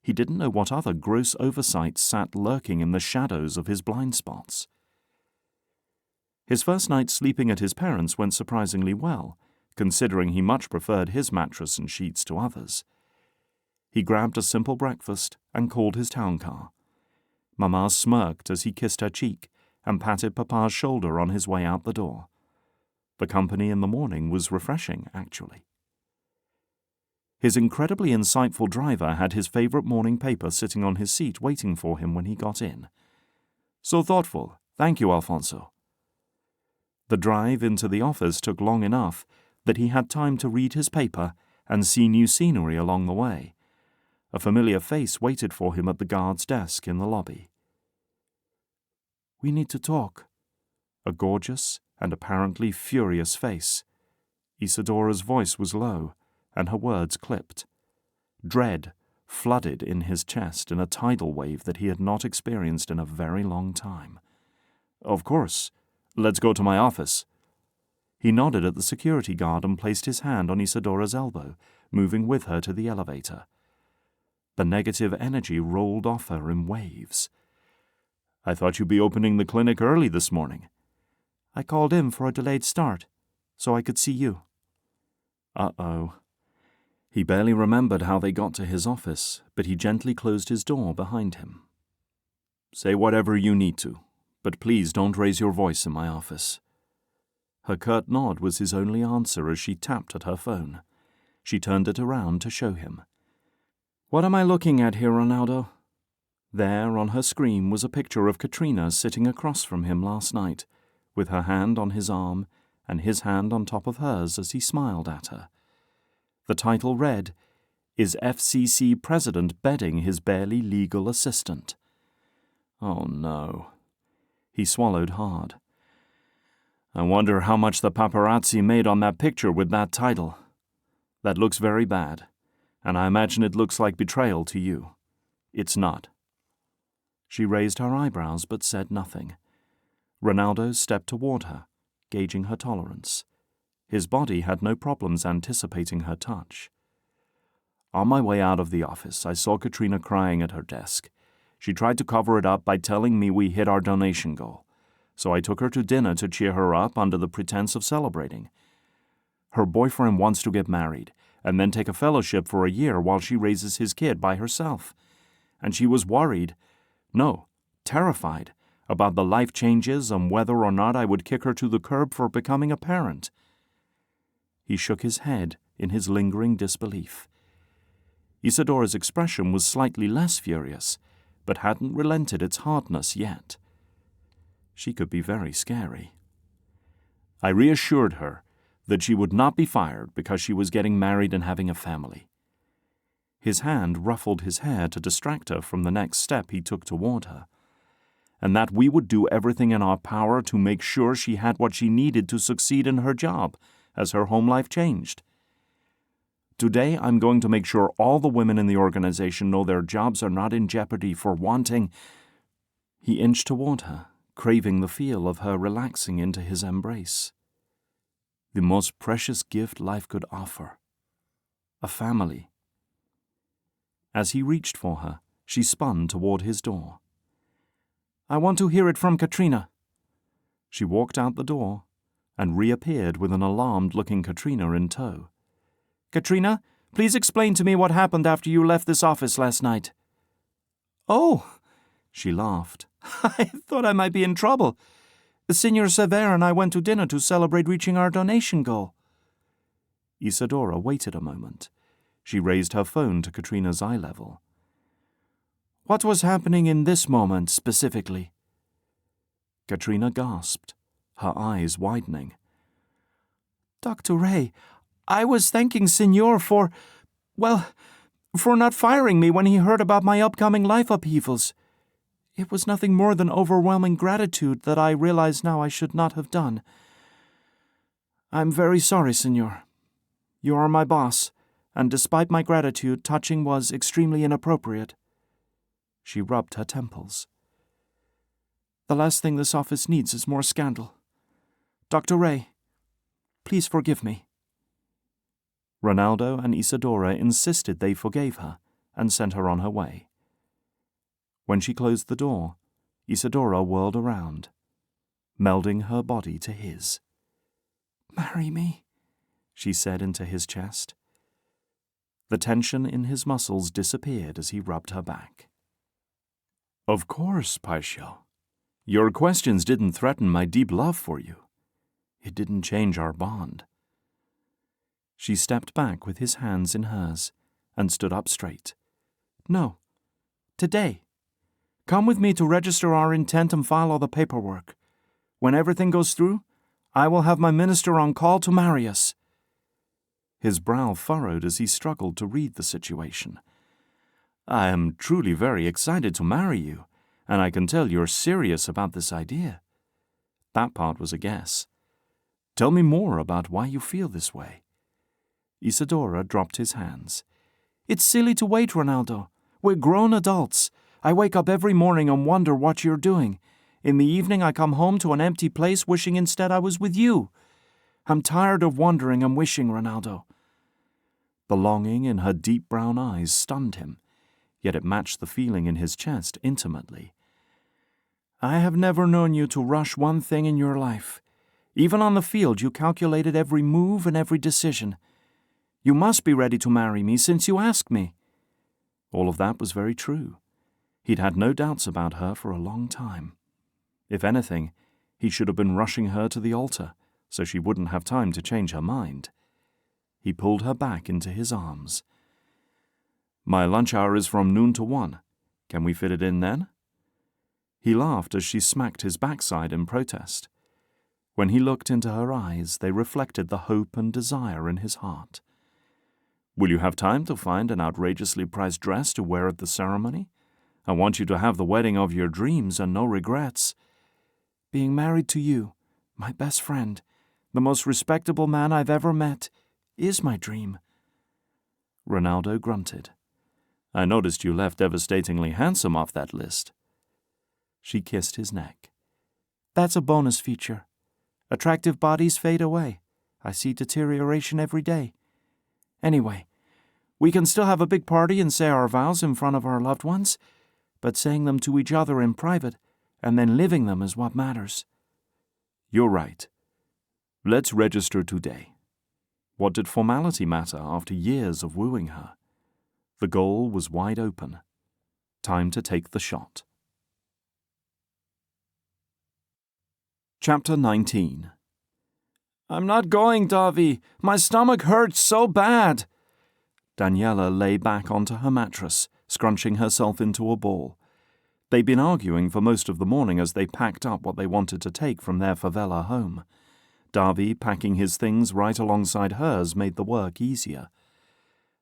he didn't know what other gross oversights sat lurking in the shadows of his blind spots. His first night sleeping at his parents' went surprisingly well, considering he much preferred his mattress and sheets to others. He grabbed a simple breakfast and called his town car. Mama smirked as he kissed her cheek and patted Papa's shoulder on his way out the door. The company in the morning was refreshing, actually. His incredibly insightful driver had his favorite morning paper sitting on his seat waiting for him when he got in. "So thoughtful. Thank you, Alfonso." The drive into the office took long enough that he had time to read his paper and see new scenery along the way. A familiar face waited for him at the guard's desk in the lobby. "We need to talk." A gorgeous and apparently furious face. Isadora's voice was low, and her words clipped. Dread flooded in his chest in a tidal wave that he had not experienced in a very long time. "Of course. Let's go to my office." He nodded at the security guard and placed his hand on Isadora's elbow, moving with her to the elevator. The negative energy rolled off her in waves. "I thought you'd be opening the clinic early this morning." "I called in for a delayed start, so I could see you." Uh-oh. He barely remembered how they got to his office, but he gently closed his door behind him. "Say whatever you need to, but please don't raise your voice in my office." Her curt nod was his only answer as she tapped at her phone. She turned it around to show him. "What am I looking at here, Ronaldo?" There on her screen was a picture of Katrina sitting across from him last night, with her hand on his arm and his hand on top of hers as he smiled at her. The title read, "Is FCC President bedding his barely legal assistant?" Oh no. He swallowed hard. "I wonder how much the paparazzi made on that picture with that title. That looks very bad, and I imagine it looks like betrayal to you. It's not." She raised her eyebrows but said nothing. Ronaldo stepped toward her, gauging her tolerance. His body had no problems anticipating her touch. On my way out of the office, I saw Katrina crying at her desk. She tried to cover it up by telling me we hit our donation goal, so I took her to dinner to cheer her up under the pretense of celebrating. Her boyfriend wants to get married and then take a fellowship for a year while she raises his kid by herself. And she was worried, no, terrified, about the life changes and whether or not I would kick her to the curb for becoming a parent. He shook his head in his lingering disbelief. Isadora's expression was slightly less furious, but hadn't relented its hardness yet. She could be very scary. I reassured her that she would not be fired because she was getting married and having a family. His hand ruffled his hair to distract her from the next step he took toward her, and that we would do everything in our power to make sure she had what she needed to succeed in her job as her home life changed. Today, I'm going to make sure all the women in the organization know their jobs are not in jeopardy for wanting—" He inched toward her, craving the feel of her relaxing into his embrace. The most precious gift life could offer. A family. As he reached for her, she spun toward his door. "I want to hear it from Katrina." She walked out the door and reappeared with an alarmed-looking Katrina in tow. "Katrina, please explain to me what happened after you left this office last night." "Oh," she laughed. "I thought I might be in trouble. Senor Cevere and I went to dinner to celebrate reaching our donation goal." Isadora waited a moment. She raised her phone to Katrina's eye level. "What was happening in this moment specifically?" Katrina gasped, her eyes widening. "Dr. Ray, I was thanking Senor for not firing me when he heard about my upcoming life upheavals. It was nothing more than overwhelming gratitude that I realize now I should not have done. I'm very sorry, Senor. You are my boss, and despite my gratitude, touching was extremely inappropriate." She rubbed her temples. "The last thing this office needs is more scandal. Dr. Ray, please forgive me." Ronaldo and Isadora insisted they forgave her and sent her on her way. When she closed the door, Isadora whirled around, melding her body to his. "Marry me," she said into his chest. The tension in his muscles disappeared as he rubbed her back. Of course, Paisho. Your questions didn't threaten my deep love for you. It didn't change our bond. She stepped back with his hands in hers and stood up straight. No. Today. Come with me to register our intent and file all the paperwork. When everything goes through, I will have my minister on call to marry us. His brow furrowed as he struggled to read the situation. I am truly very excited to marry you, and I can tell you're serious about this idea. That part was a guess. Tell me more about why you feel this way. Isadora dropped his hands. It's silly to wait, Ronaldo. We're grown adults. I wake up every morning and wonder what you're doing. In the evening I come home to an empty place wishing instead I was with you. I'm tired of wondering and wishing, Ronaldo. The longing in her deep brown eyes stunned him, yet it matched the feeling in his chest intimately. I have never known you to rush one thing in your life. Even on the field you calculated every move and every decision. You must be ready to marry me since you asked me. All of that was very true. He'd had no doubts about her for a long time. If anything, he should have been rushing her to the altar, so she wouldn't have time to change her mind. He pulled her back into his arms. My lunch hour is from noon to 1. Can we fit it in then? He laughed as she smacked his backside in protest. When he looked into her eyes, they reflected the hope and desire in his heart. Will you have time to find an outrageously priced dress to wear at the ceremony? I want you to have the wedding of your dreams and no regrets. Being married to you, my best friend, the most respectable man I've ever met, is my dream. Ronaldo grunted. I noticed you left devastatingly handsome off that list. She kissed his neck. That's a bonus feature. Attractive bodies fade away. I see deterioration every day. Anyway, we can still have a big party and say our vows in front of our loved ones, but saying them to each other in private and then living them is what matters. You're right. Let's register today. What did formality matter after years of wooing her? The goal was wide open. Time to take the shot. Chapter 19. I'm not going, Davi. My stomach hurts so bad. Daniela lay back onto her mattress, scrunching herself into a ball. They'd been arguing for most of the morning as they packed up what they wanted to take from their favela home. Davi packing his things right alongside hers made the work easier.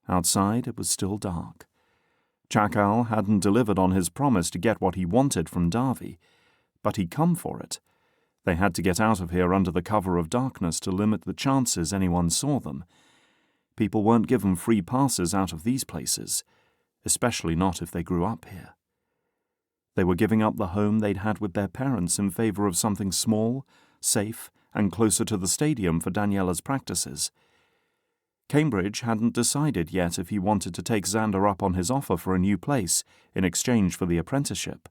Outside it was still dark. Chakal hadn't delivered on his promise to get what he wanted from Davi, but he'd come for it. They had to get out of here under the cover of darkness to limit the chances anyone saw them. People weren't given free passes out of these places, especially not if they grew up here. They were giving up the home they'd had with their parents in favor of something small, safe, and closer to the stadium for Daniela's practices. Cambridge hadn't decided yet if he wanted to take Xander up on his offer for a new place in exchange for the apprenticeship.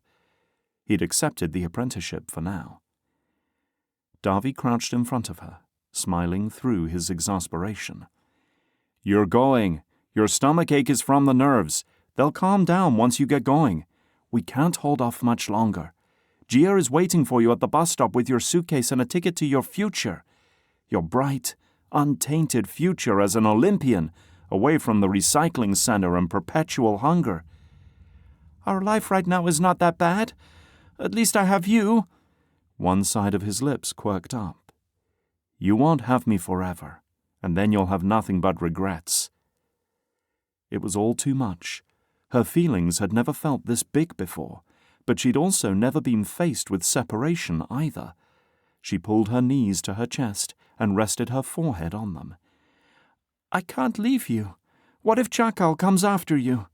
He'd accepted the apprenticeship for now. Davi crouched in front of her, smiling through his exasperation. You're going. Your stomachache is from the nerves. They'll calm down once you get going. We can't hold off much longer. Gia is waiting for you at the bus stop with your suitcase and a ticket to your future. Your bright, untainted future as an Olympian, away from the recycling center and perpetual hunger. Our life right now is not that bad. At least I have you. One side of his lips quirked up. You won't have me forever, and then you'll have nothing but regrets. It was all too much. Her feelings had never felt this big before, but she'd also never been faced with separation either. She pulled her knees to her chest and rested her forehead on them. I can't leave you. What if Chakal comes after you?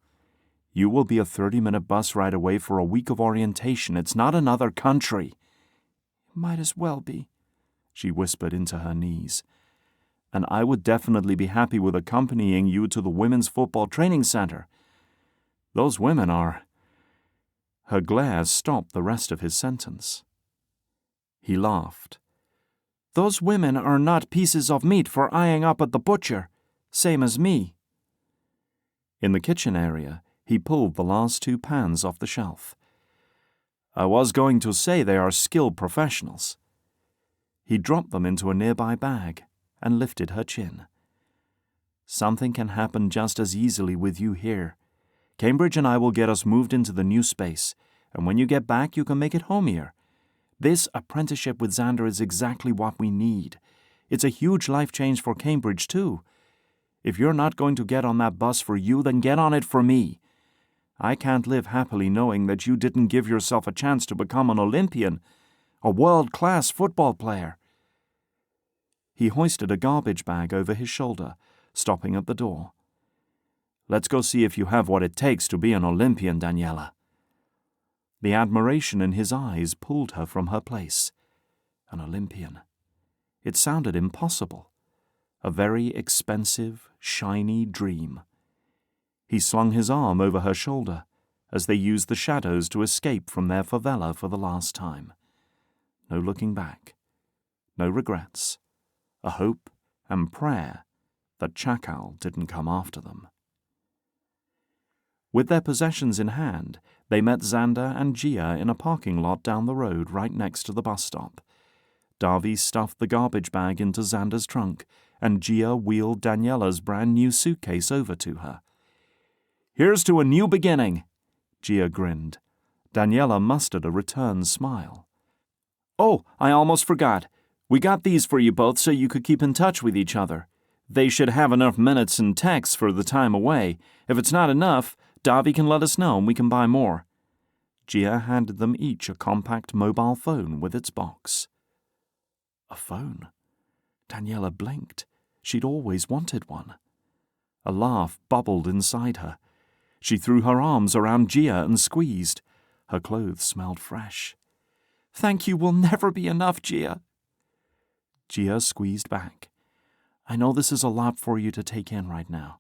You will be a 30-minute bus ride away for a week of orientation. It's not another country. Might as well be, she whispered into her knees. And I would definitely be happy with accompanying you to the women's football training center. Those women are... Her glare stopped the rest of his sentence. He laughed. Those women are not pieces of meat for eyeing up at the butcher, same as me." In the kitchen area, he pulled the last 2 pans off the shelf. "I was going to say they are skilled professionals." He dropped them into a nearby bag and lifted her chin. "Something can happen just as easily with you here. Cambridge and I will get us moved into the new space, and when you get back you can make it home here. This apprenticeship with Xander is exactly what we need. It's a huge life change for Cambridge, too. If you're not going to get on that bus for you, then get on it for me. I can't live happily knowing that you didn't give yourself a chance to become an Olympian, a world-class football player." He hoisted a garbage bag over his shoulder, stopping at the door. "Let's go see if you have what it takes to be an Olympian, Daniela." The admiration in his eyes pulled her from her place. An Olympian. It sounded impossible. A very expensive, shiny dream. He slung his arm over her shoulder as they used the shadows to escape from their favela for the last time. No looking back. No regrets. A hope and prayer that Chacal didn't come after them. With their possessions in hand, they met Xander and Gia in a parking lot down the road right next to the bus stop. Davy stuffed the garbage bag into Xander's trunk, and Gia wheeled Daniela's brand-new suitcase over to her. "Here's to a new beginning," Gia grinned. Daniela mustered a return smile. "Oh, I almost forgot. We got these for you both so you could keep in touch with each other. They should have enough minutes and texts for the time away. If it's not enough, Davy can let us know and we can buy more." Gia handed them each a compact mobile phone with its box. A phone? Daniela blinked. She'd always wanted one. A laugh bubbled inside her. She threw her arms around Gia and squeezed. Her clothes smelled fresh. "Thank you will never be enough, Gia." Gia squeezed back. "I know this is a lot for you to take in right now,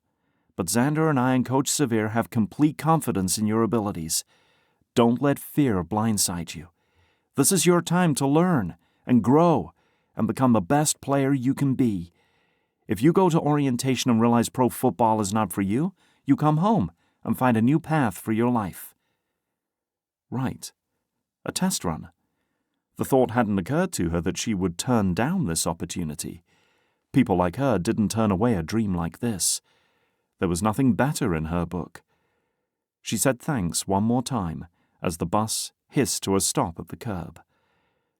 but Xander and I and Coach Cevere have complete confidence in your abilities. Don't let fear blindside you. This is your time to learn and grow and become the best player you can be. If you go to orientation and realize pro football is not for you, you come home and find a new path for your life." Right. A test run. The thought hadn't occurred to her that she would turn down this opportunity. People like her didn't turn away a dream like this. There was nothing better in her book. She said thanks one more time as the bus hissed to a stop at the curb.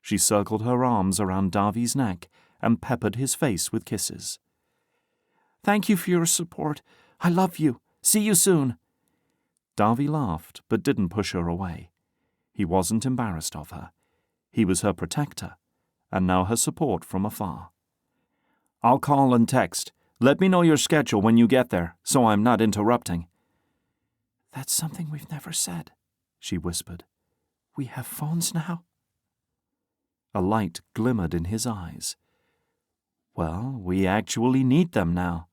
She circled her arms around Davy's neck and peppered his face with kisses. "Thank you for your support. I love you. See you soon." Davy laughed but didn't push her away. He wasn't embarrassed of her. He was her protector, and now her support from afar. "I'll call and text. Let me know your schedule when you get there, so I'm not interrupting." "That's something we've never said," she whispered. "We have phones now?" A light glimmered in his eyes. "Well, we actually need them now."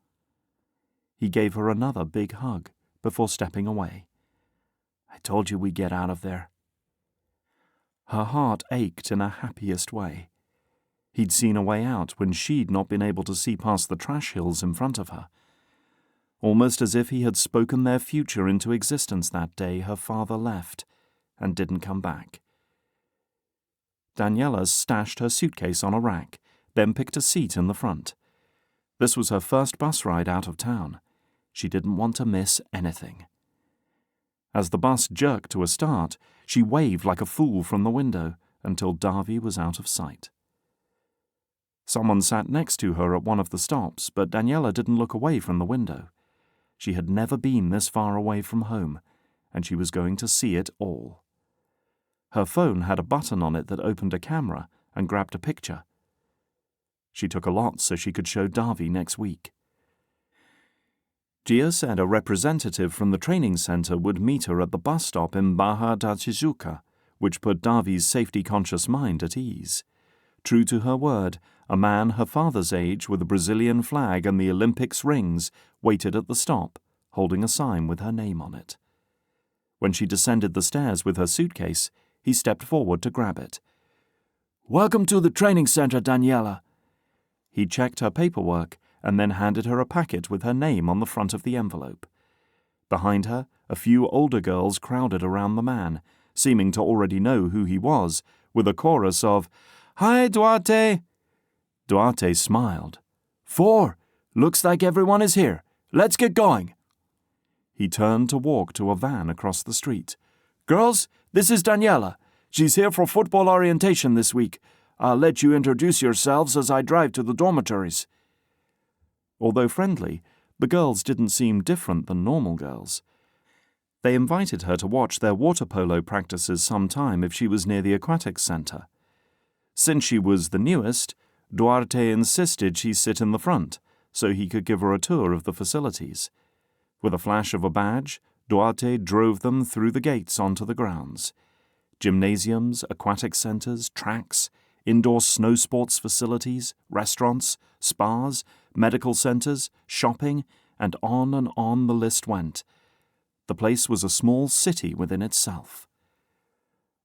He gave her another big hug before stepping away. "I told you we'd get out of there." Her heart ached in a happiest way. He'd seen a way out when she'd not been able to see past the trash hills in front of her. Almost as if he had spoken their future into existence that day her father left and didn't come back. Daniela stashed her suitcase on a rack, then picked a seat in the front. This was her first bus ride out of town. She didn't want to miss anything. As the bus jerked to a start, she waved like a fool from the window until Davy was out of sight. Someone sat next to her at one of the stops, but Daniela didn't look away from the window. She had never been this far away from home, and she was going to see it all. Her phone had a button on it that opened a camera and grabbed a picture. She took a lot so she could show Davy next week. Gia said a representative from the training center would meet her at the bus stop in Barra da Tijuca, which put Davy's safety-conscious mind at ease. True to her word, a man her father's age with a Brazilian flag and the Olympics rings waited at the stop, holding a sign with her name on it. When she descended the stairs with her suitcase, he stepped forward to grab it. "Welcome to the training center, Daniela. He checked her paperwork and then handed her a packet with her name on the front of the envelope. Behind her, a few older girls crowded around the man, seeming to already know who he was, with a chorus of, "Hi, Duarte!" Duarte smiled. "4. Looks like everyone is here. Let's get going." He turned to walk to a van across the street. "Girls, this is Daniela. She's here for football orientation this week. I'll let you introduce yourselves as I drive to the dormitories." Although friendly, the girls didn't seem different than normal girls. They invited her to watch their water polo practices sometime if she was near the aquatics center. Since she was the newest, Duarte insisted she sit in the front, so he could give her a tour of the facilities. With a flash of a badge, Duarte drove them through the gates onto the grounds. Gymnasiums, aquatic centers, tracks, indoor snow sports facilities, restaurants, spas, medical centers, shopping, and on the list went. The place was a small city within itself.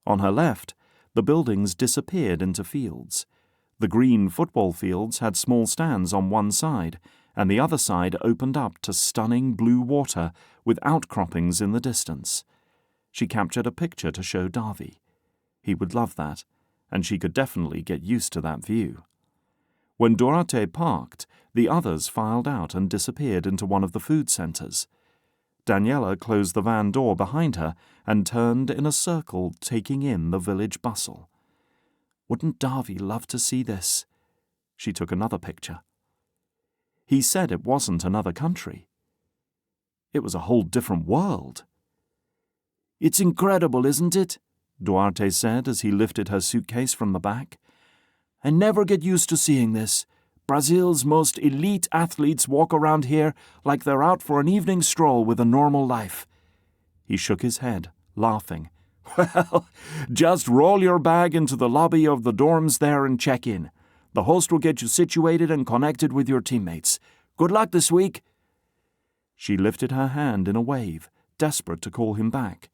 On her left, the buildings disappeared into fields. The green football fields had small stands on one side, and the other side opened up to stunning blue water with outcroppings in the distance. She captured a picture to show Davi. He would love that, and she could definitely get used to that view. When Duarte parked, the others filed out and disappeared into one of the food centers. Daniela closed the van door behind her and turned in a circle, taking in the village bustle. Wouldn't Davi love to see this? She took another picture. He said it wasn't another country. It was a whole different world. "It's incredible, isn't it?" Duarte said as he lifted her suitcase from the back. "I never get used to seeing this. Brazil's most elite athletes walk around here like they're out for an evening stroll with a normal life." He shook his head, laughing. "Well, just roll your bag into the lobby of the dorms there and check in. The host will get you situated and connected with your teammates. Good luck this week." She lifted her hand in a wave, desperate to call him back.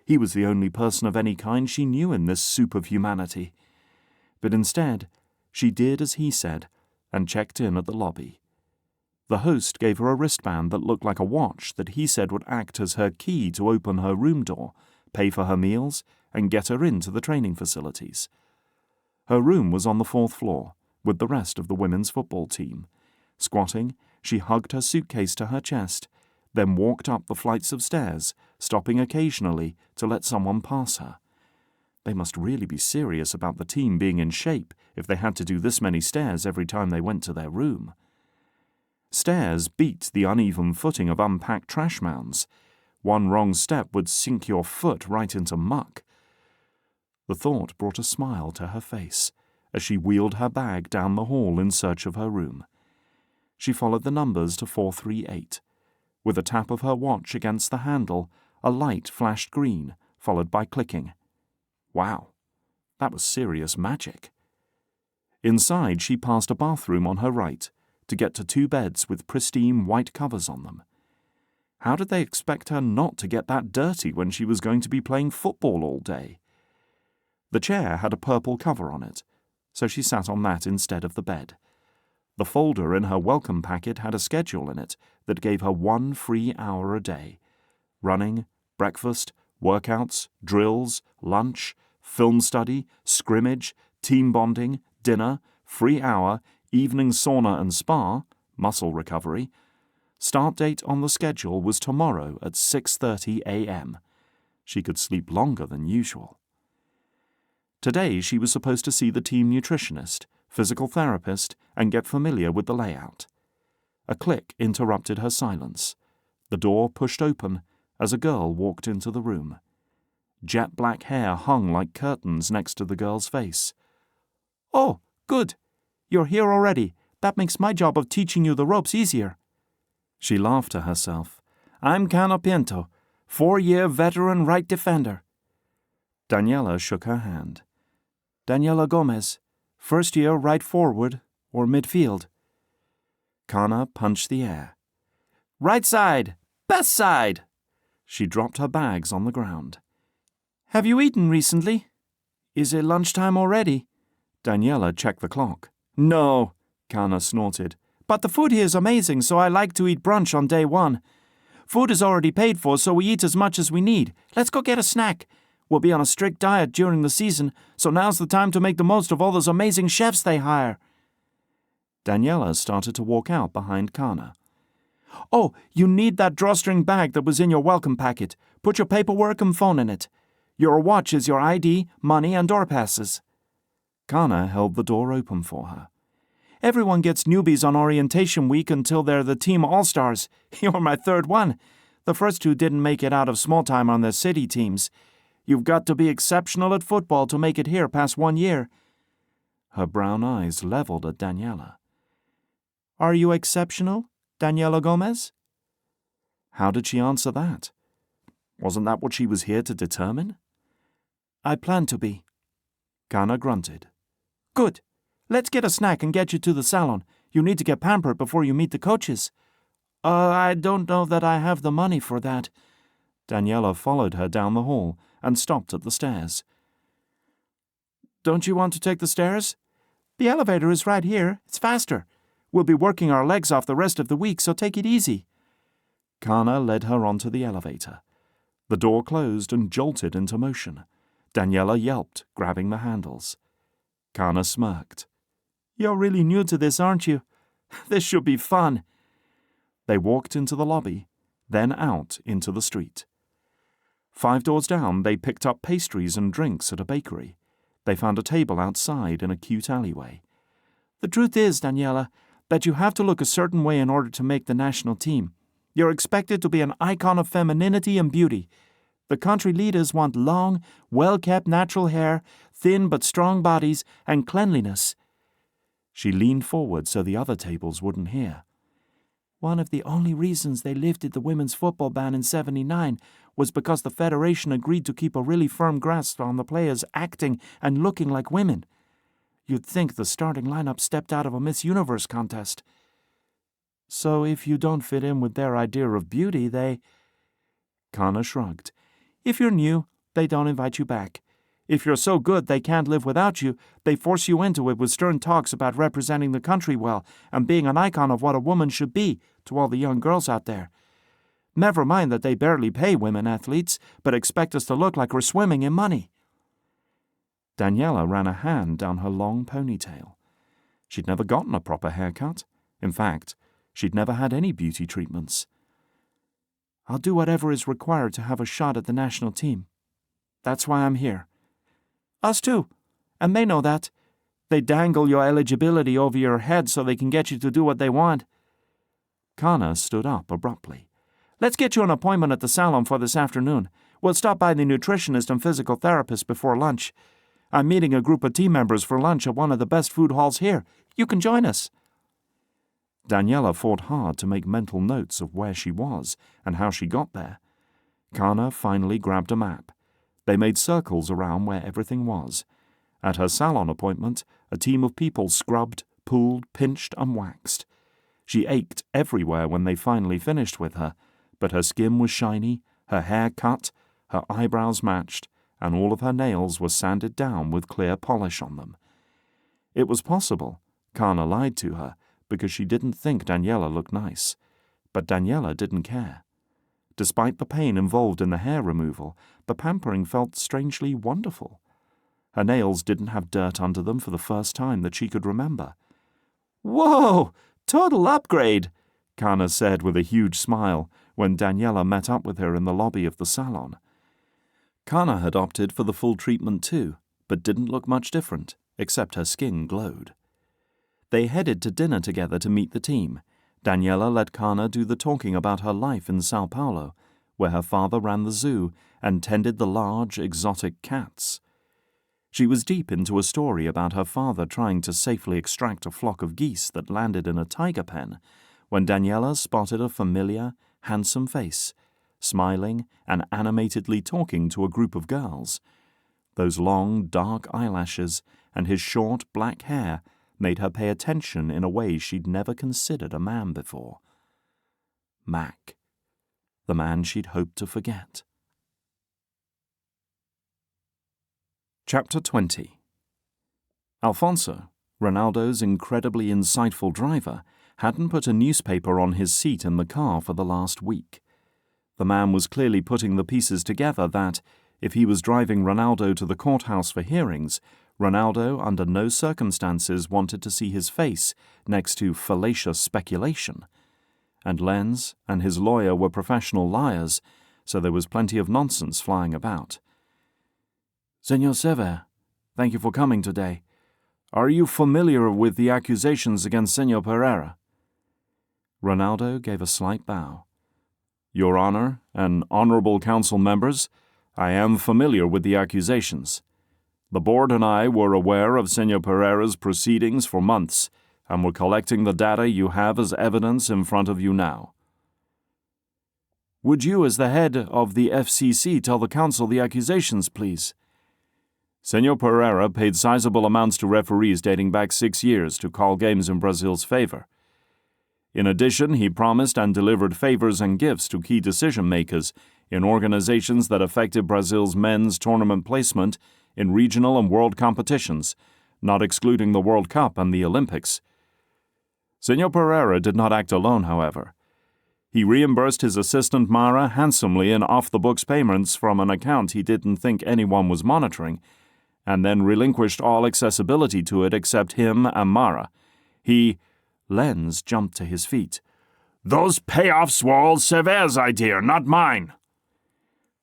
He was the only person of any kind she knew in this soup of humanity. But instead, she did as he said, and checked in at the lobby. The host gave her a wristband that looked like a watch that he said would act as her key to open her room door, pay for her meals, and get her into the training facilities. Her room was on the 4th floor, with the rest of the women's football team. Squatting, she hugged her suitcase to her chest, then walked up the flights of stairs, stopping occasionally to let someone pass her. They must really be serious about the team being in shape if they had to do this many stairs every time they went to their room. Stairs beat the uneven footing of unpacked trash mounds. One wrong step would sink your foot right into muck. The thought brought a smile to her face as she wheeled her bag down the hall in search of her room. She followed the numbers to 438. With a tap of her watch against the handle, a light flashed green, followed by clicking. Wow, that was serious magic. Inside, she passed a bathroom on her right to get to 2 beds with pristine white covers on them. How did they expect her not to get that dirty when she was going to be playing football all day? The chair had a purple cover on it, so she sat on that instead of the bed. The folder in her welcome packet had a schedule in it that gave her 1 free hour a day. Running, breakfast, workouts, drills, lunch, film study, scrimmage, team bonding, dinner, free hour, evening sauna and spa, muscle recovery. Start date on the schedule was tomorrow at 6:30 a.m. She could sleep longer than usual. Today she was supposed to see the team nutritionist, physical therapist, and get familiar with the layout. A click interrupted her silence. The door pushed open as a girl walked into the room. Jet black hair hung like curtains next to the girl's face. "Oh, good. You're here already. That makes my job of teaching you the ropes easier." She laughed to herself. "I'm Cano Pinto, 4-year veteran right defender." Daniela shook her hand. "Daniela Gomes, 1st-year right forward or midfield." Cana punched the air. "Right side! Best side!" She dropped her bags on the ground. "Have you eaten recently? Is it lunchtime already?" Daniela checked the clock. "No," Kana snorted. "But the food here is amazing, so I like to eat brunch on day one. Food is already paid for, so we eat as much as we need. Let's go get a snack. We'll be on a strict diet during the season, so now's the time to make the most of all those amazing chefs they hire." Daniela started to walk out behind Kana. "Oh, you need that drawstring bag that was in your welcome packet. Put your paperwork and phone in it. Your watch is your ID, money, and door passes." Kana held the door open for her. "Everyone gets newbies on orientation week until they're the team all-stars. You're my third one. The first two didn't make it out of small time on their city teams. You've got to be exceptional at football to make it here past 1 year." Her brown eyes leveled at Daniela. "Are you exceptional, Daniela Gomes?" How did she answer that? Wasn't that what she was here to determine? "I plan to be." Kana grunted. "Good. Let's get a snack and get you to the salon. You need to get pampered before you meet the coaches." I don't know that I have the money for that." Daniela followed her down the hall and stopped at the stairs. "Don't you want to take the stairs? The elevator is right here. It's faster. We'll be working our legs off the rest of the week, so take it easy." Kana led her onto the elevator. The door closed and jolted into motion. Daniela yelped, grabbing the handles. Kana smirked. "You're really new to this, aren't you? This should be fun." They walked into the lobby, then out into the street. 5 doors down, they picked up pastries and drinks at a bakery. They found a table outside in a cute alleyway. "The truth is, Daniela, that you have to look a certain way in order to make the national team. You're expected to be an icon of femininity and beauty. The country leaders want long, well-kept natural hair, thin but strong bodies, and cleanliness." She leaned forward so the other tables wouldn't hear. "One of the only reasons they lifted the women's football ban in '79 was because the Federation agreed to keep a really firm grasp on the players acting and looking like women. You'd think the starting lineup stepped out of a Miss Universe contest. So if you don't fit in with their idea of beauty, they—" Kana shrugged. "If you're new, they don't invite you back. If you're so good they can't live without you, they force you into it with stern talks about representing the country well and being an icon of what a woman should be to all the young girls out there. Never mind that they barely pay women athletes, but expect us to look like we're swimming in money." Daniela ran a hand down her long ponytail. She'd never gotten a proper haircut. In fact, she'd never had any beauty treatments. "I'll do whatever is required to have a shot at the national team. That's why I'm here. Us too. And they know that. They dangle your eligibility over your head so they can get you to do what they want." Kana stood up abruptly. "Let's get you an appointment at the salon for this afternoon. We'll stop by the nutritionist and physical therapist before lunch. I'm meeting a group of team members for lunch at one of the best food halls here. You can join us." Daniela fought hard to make mental notes of where she was and how she got there. Kana finally grabbed a map. They made circles around where everything was. At her salon appointment, a team of people scrubbed, pulled, pinched, and waxed. She ached everywhere when they finally finished with her, but her skin was shiny, her hair cut, her eyebrows matched, and all of her nails were sanded down with clear polish on them. It was possible Kana lied to her because she didn't think Daniela looked nice, but Daniela didn't care. Despite the pain involved in the hair removal, the pampering felt strangely wonderful. Her nails didn't have dirt under them for the first time that she could remember. "Whoa! Total upgrade!" Kana said with a huge smile when Daniela met up with her in the lobby of the salon. Kana had opted for the full treatment too, but didn't look much different, except her skin glowed. They headed to dinner together to meet the team. Daniela let Kana do the talking about her life in Sao Paulo, where her father ran the zoo and tended the large, exotic cats. She was deep into a story about her father trying to safely extract a flock of geese that landed in a tiger pen, when Daniela spotted a familiar, handsome face, smiling and animatedly talking to a group of girls. Those long, dark eyelashes and his short, black hair made her pay attention in a way she'd never considered a man before. Mac, the man she'd hoped to forget. Chapter 20. Alfonso, Ronaldo's incredibly insightful driver hadn't put a newspaper on his seat in the car for the last week. The man was clearly putting the pieces together that, if he was driving Ronaldo to the courthouse for hearings, Ronaldo under no circumstances wanted to see his face next to fallacious speculation. And Lenz and his lawyer were professional liars, so there was plenty of nonsense flying about. Senor Cevere, thank you for coming today. Are you familiar with the accusations against Senor Ferra? Ronaldo gave a slight bow. Your Honor and honorable council members, I am familiar with the accusations. The board and I were aware of Senor Pereira's proceedings for months, and were collecting the data you have as evidence in front of you now. Would you, as the head of the FCC, tell the council the accusations, please? Senor Pereira paid sizable amounts to referees dating back 6 years to call games in Brazil's favor. In addition, he promised and delivered favors and gifts to key decision-makers in organizations that affected Brazil's men's tournament placement in regional and world competitions, not excluding the World Cup and the Olympics. Senor Pereira did not act alone, however. He reimbursed his assistant Mara handsomely in off-the-books payments from an account he didn't think anyone was monitoring, and then relinquished all accessibility to it except him and Mara. Lenz jumped to his feet. Those payoffs were all Cevere's idea, not mine.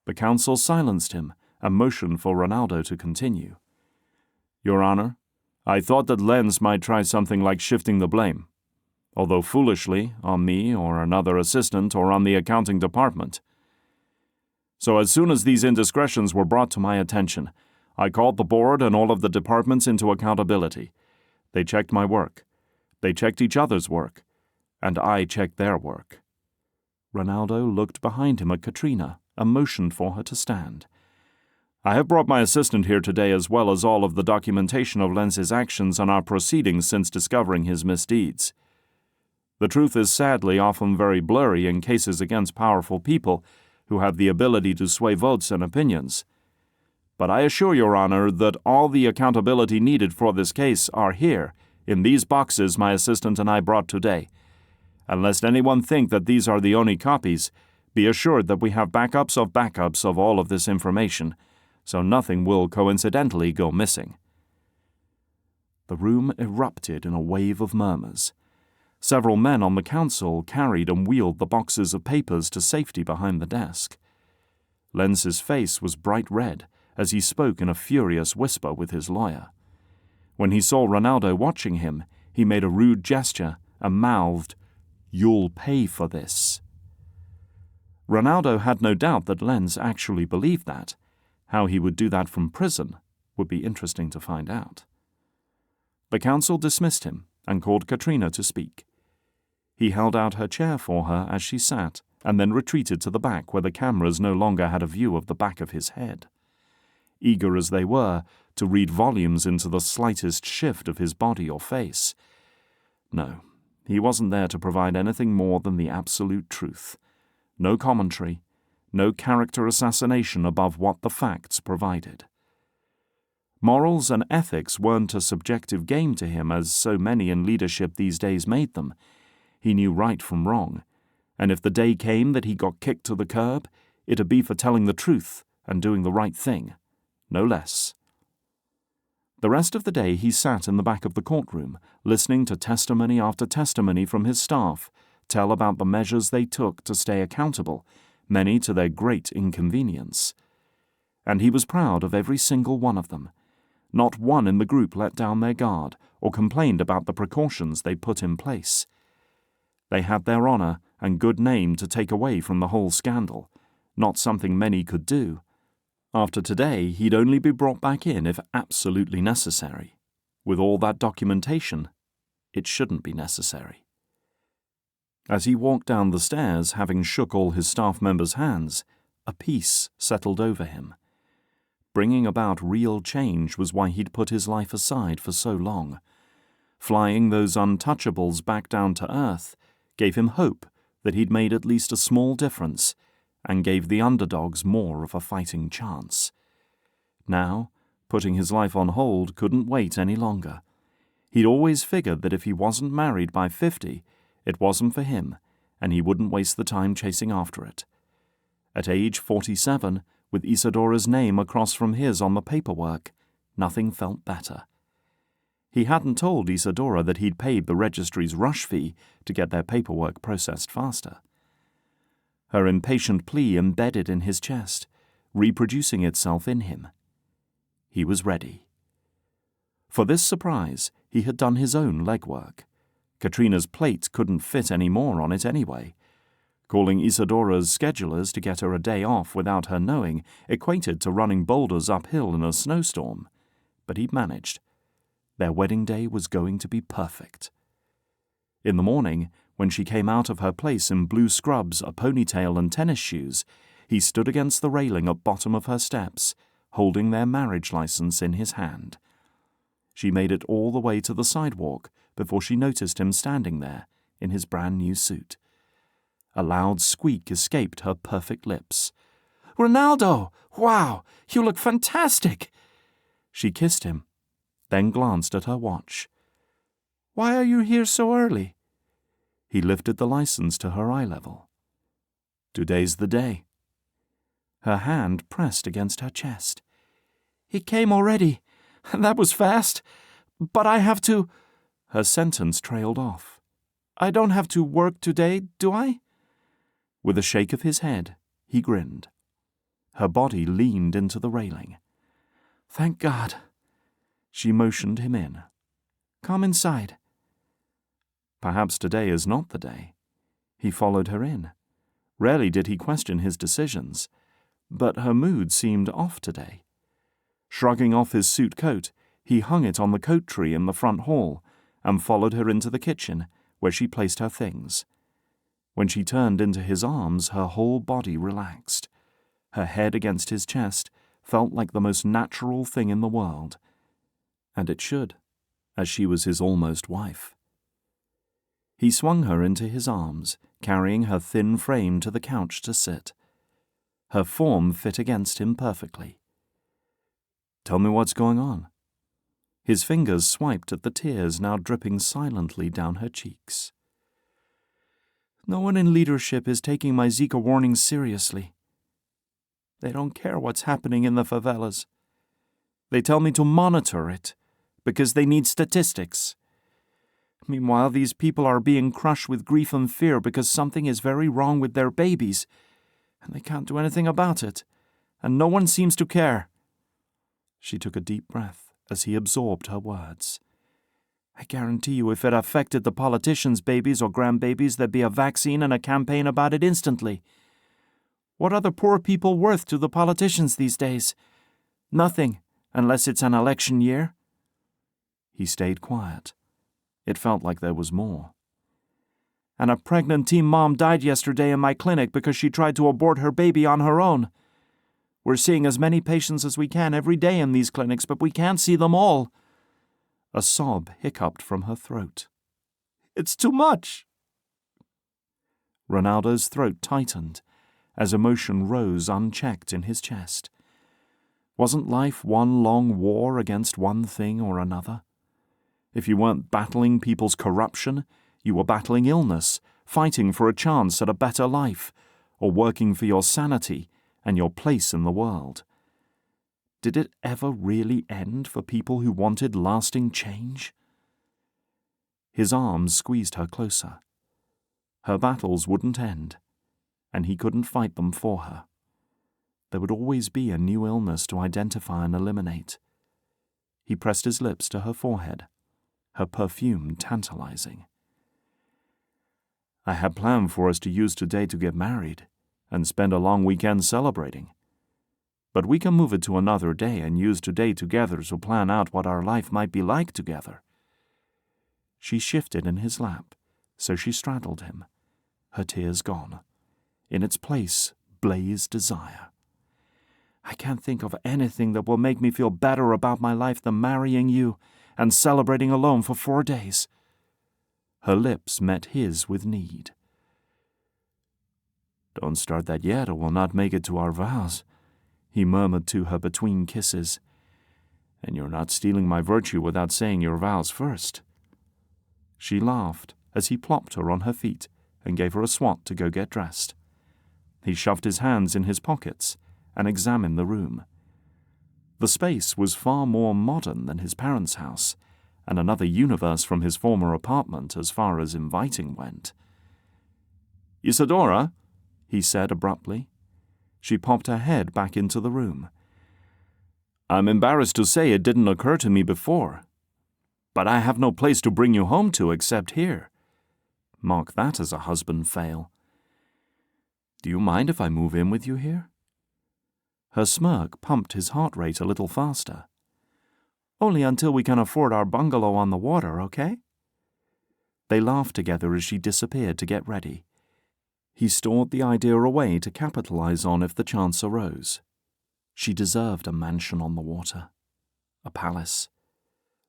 The counsel silenced him and motioned for Ronaldo to continue. Your Honor, I thought that Lenz might try something like shifting the blame, although foolishly, on me or another assistant or on the accounting department. So as soon as these indiscretions were brought to my attention, I called the board and all of the departments into accountability. They checked my work. They checked each other's work. And I checked their work. Ronaldo looked behind him at Katrina and motioned for her to stand. I have brought my assistant here today as well as all of the documentation of Lenz's actions and our proceedings since discovering his misdeeds. The truth is sadly often very blurry in cases against powerful people who have the ability to sway votes and opinions. But I assure Your Honor that all the accountability needed for this case are here, in these boxes my assistant and I brought today. And lest anyone think that these are the only copies, be assured that we have backups of all of this information, so nothing will coincidentally go missing. The room erupted in a wave of murmurs. Several men on the council carried and wheeled the boxes of papers to safety behind the desk. Lenz's face was bright red as he spoke in a furious whisper with his lawyer. When he saw Ronaldo watching him, he made a rude gesture and mouthed, "You'll pay for this." Ronaldo had no doubt that Lenz actually believed that. How he would do that from prison would be interesting to find out. The council dismissed him and called Katrina to speak. He held out her chair for her as she sat, and then retreated to the back where the cameras no longer had a view of the back of his head. Eager as they were to read volumes into the slightest shift of his body or face. No, he wasn't there to provide anything more than the absolute truth. No commentary, no character assassination above what the facts provided. Morals and ethics weren't a subjective game to him as so many in leadership these days made them. He knew right from wrong, and if the day came that he got kicked to the curb, it'd be for telling the truth and doing the right thing, no less. The rest of the day he sat in the back of the courtroom, listening to testimony after testimony from his staff tell about the measures they took to stay accountable, many to their great inconvenience. And he was proud of every single one of them. Not one in the group let down their guard or complained about the precautions they put in place. They had their honor and good name to take away from the whole scandal, not something many could do. After today, he'd only be brought back in if absolutely necessary. With all that documentation, it shouldn't be necessary. As he walked down the stairs, having shook all his staff members' hands, a peace settled over him. Bringing about real change was why he'd put his life aside for so long. Flying those untouchables back down to earth gave him hope that he'd made at least a small difference, and gave the underdogs more of a fighting chance. Now, putting his life on hold couldn't wait any longer. He'd always figured that if he wasn't married by 50, it wasn't for him, and he wouldn't waste the time chasing after it. At age 47, with Isadora's name across from his on the paperwork, nothing felt better. He hadn't told Isadora that he'd paid the registry's rush fee to get their paperwork processed faster. Her impatient plea embedded in his chest, reproducing itself in him. He was ready. For this surprise, he had done his own legwork. Katrina's plate couldn't fit any more on it anyway. Calling Isadora's schedulers to get her a day off without her knowing equated to running boulders uphill in a snowstorm. But he'd managed. Their wedding day was going to be perfect. In the morning, when she came out of her place in blue scrubs, a ponytail and tennis shoes, he stood against the railing at bottom of her steps, holding their marriage license in his hand. She made it all the way to the sidewalk before she noticed him standing there in his brand-new suit. A loud squeak escaped her perfect lips. "Ronaldo! Wow! You look fantastic!" She kissed him, then glanced at her watch. "Why are you here so early?" He lifted the license to her eye level. "Today's the day." Her hand pressed against her chest. "He came already. That was fast. But I have to—" Her sentence trailed off. "I don't have to work today, do I?" With a shake of his head, he grinned. Her body leaned into the railing. "Thank God." She motioned him in. "Come inside." Perhaps today is not the day. He followed her in. Rarely did he question his decisions, but her mood seemed off today. Shrugging off his suit coat, he hung it on the coat tree in the front hall and followed her into the kitchen, where she placed her things. When she turned into his arms, her whole body relaxed. Her head against his chest felt like the most natural thing in the world. And it should, as she was his almost wife. He swung her into his arms, carrying her thin frame to the couch to sit. Her form fit against him perfectly. "Tell me what's going on." His fingers swiped at the tears now dripping silently down her cheeks. "No one in leadership is taking my Zika warning seriously. They don't care what's happening in the favelas. They tell me to monitor it, because they need statistics. Meanwhile, these people are being crushed with grief and fear because something is very wrong with their babies, and they can't do anything about it, and no one seems to care." She took a deep breath as he absorbed her words. "I guarantee you if it affected the politicians' babies or grandbabies, there'd be a vaccine and a campaign about it instantly. What are the poor people worth to the politicians these days? Nothing, unless it's an election year." He stayed quiet. It felt like there was more. "And a pregnant teen mom died yesterday in my clinic because she tried to abort her baby on her own. We're seeing as many patients as we can every day in these clinics, but we can't see them all." A sob hiccuped from her throat. "It's too much." Ronaldo's throat tightened as emotion rose unchecked in his chest. Wasn't life one long war against one thing or another? If you weren't battling people's corruption, you were battling illness, fighting for a chance at a better life, or working for your sanity and your place in the world. Did it ever really end for people who wanted lasting change? His arms squeezed her closer. Her battles wouldn't end, and he couldn't fight them for her. There would always be a new illness to identify and eliminate. He pressed his lips to her forehead, her perfume tantalizing. "I had planned for us to use today to get married and spend a long weekend celebrating. But we can move it to another day and use today together to plan out what our life might be like together." She shifted in his lap, so she straddled him, her tears gone. In its place blazed desire. "I can't think of anything that will make me feel better about my life than marrying you and celebrating alone for 4 days." Her lips met his with need. "Don't start that yet or we'll not make it to our vows," he murmured to her between kisses. And you're not stealing my virtue without saying your vows first." She laughed as he plopped her on her feet and gave her a swat to go get dressed. He shoved his hands in his pockets and examined the room. The space was far more modern than his parents' house, and another universe from his former apartment as far as inviting went. "Isadora," he said abruptly. She popped her head back into the room. "I'm embarrassed to say it didn't occur to me before, but I have no place to bring you home to except here. Mark that as a husband fail. Do you mind if I move in with you here?" Her smirk pumped his heart rate a little faster. "Only until we can afford our bungalow on the water, okay?" They laughed together as she disappeared to get ready. He stored the idea away to capitalize on if the chance arose. She deserved a mansion on the water, a palace.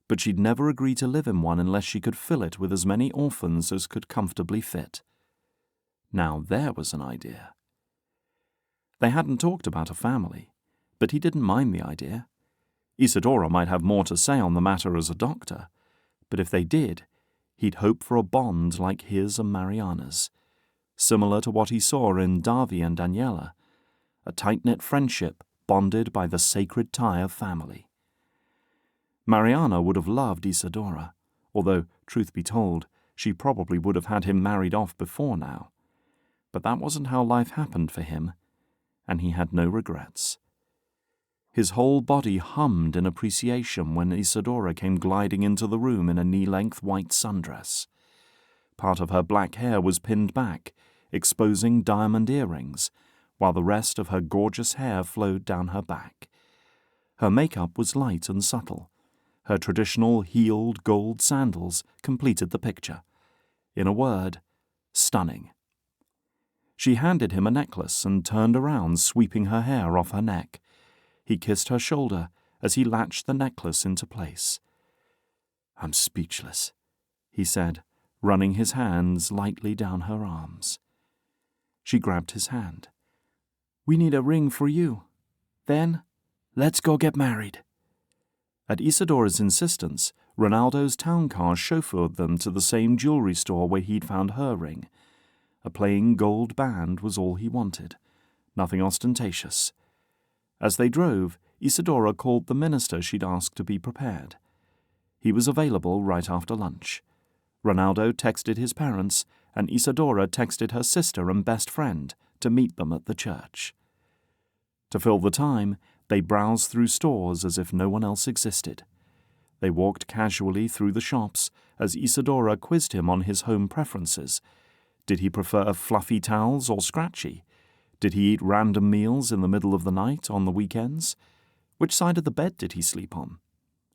But she'd never agree to live in one unless she could fill it with as many orphans as could comfortably fit. Now there was an idea. They hadn't talked about a family, but he didn't mind the idea. Isadora might have more to say on the matter as a doctor, but if they did, he'd hope for a bond like his and Mariana's, similar to what he saw in Davy and Daniela, a tight-knit friendship bonded by the sacred tie of family. Mariana would have loved Isadora, although, truth be told, she probably would have had him married off before now. But that wasn't how life happened for him, and he had no regrets. His whole body hummed in appreciation when Isadora came gliding into the room in a knee-length white sundress. Part of her black hair was pinned back, exposing diamond earrings, while the rest of her gorgeous hair flowed down her back. Her makeup was light and subtle. Her traditional heeled gold sandals completed the picture. In a word, stunning. She handed him a necklace and turned around, sweeping her hair off her neck. He kissed her shoulder as he latched the necklace into place. "I'm speechless," he said, running his hands lightly down her arms. She grabbed his hand. "We need a ring for you. Then, let's go get married." At Isadora's insistence, Ronaldo's town car chauffeured them to the same jewelry store where he'd found her ring. A plain gold band was all he wanted, nothing ostentatious. As they drove, Isadora called the minister she'd asked to be prepared. He was available right after lunch. Ronaldo texted his parents, and Isadora texted her sister and best friend to meet them at the church. To fill the time, they browsed through stores as if no one else existed. They walked casually through the shops as Isadora quizzed him on his home preferences. Did he prefer fluffy towels or scratchy? Did he eat random meals in the middle of the night on the weekends? Which side of the bed did he sleep on?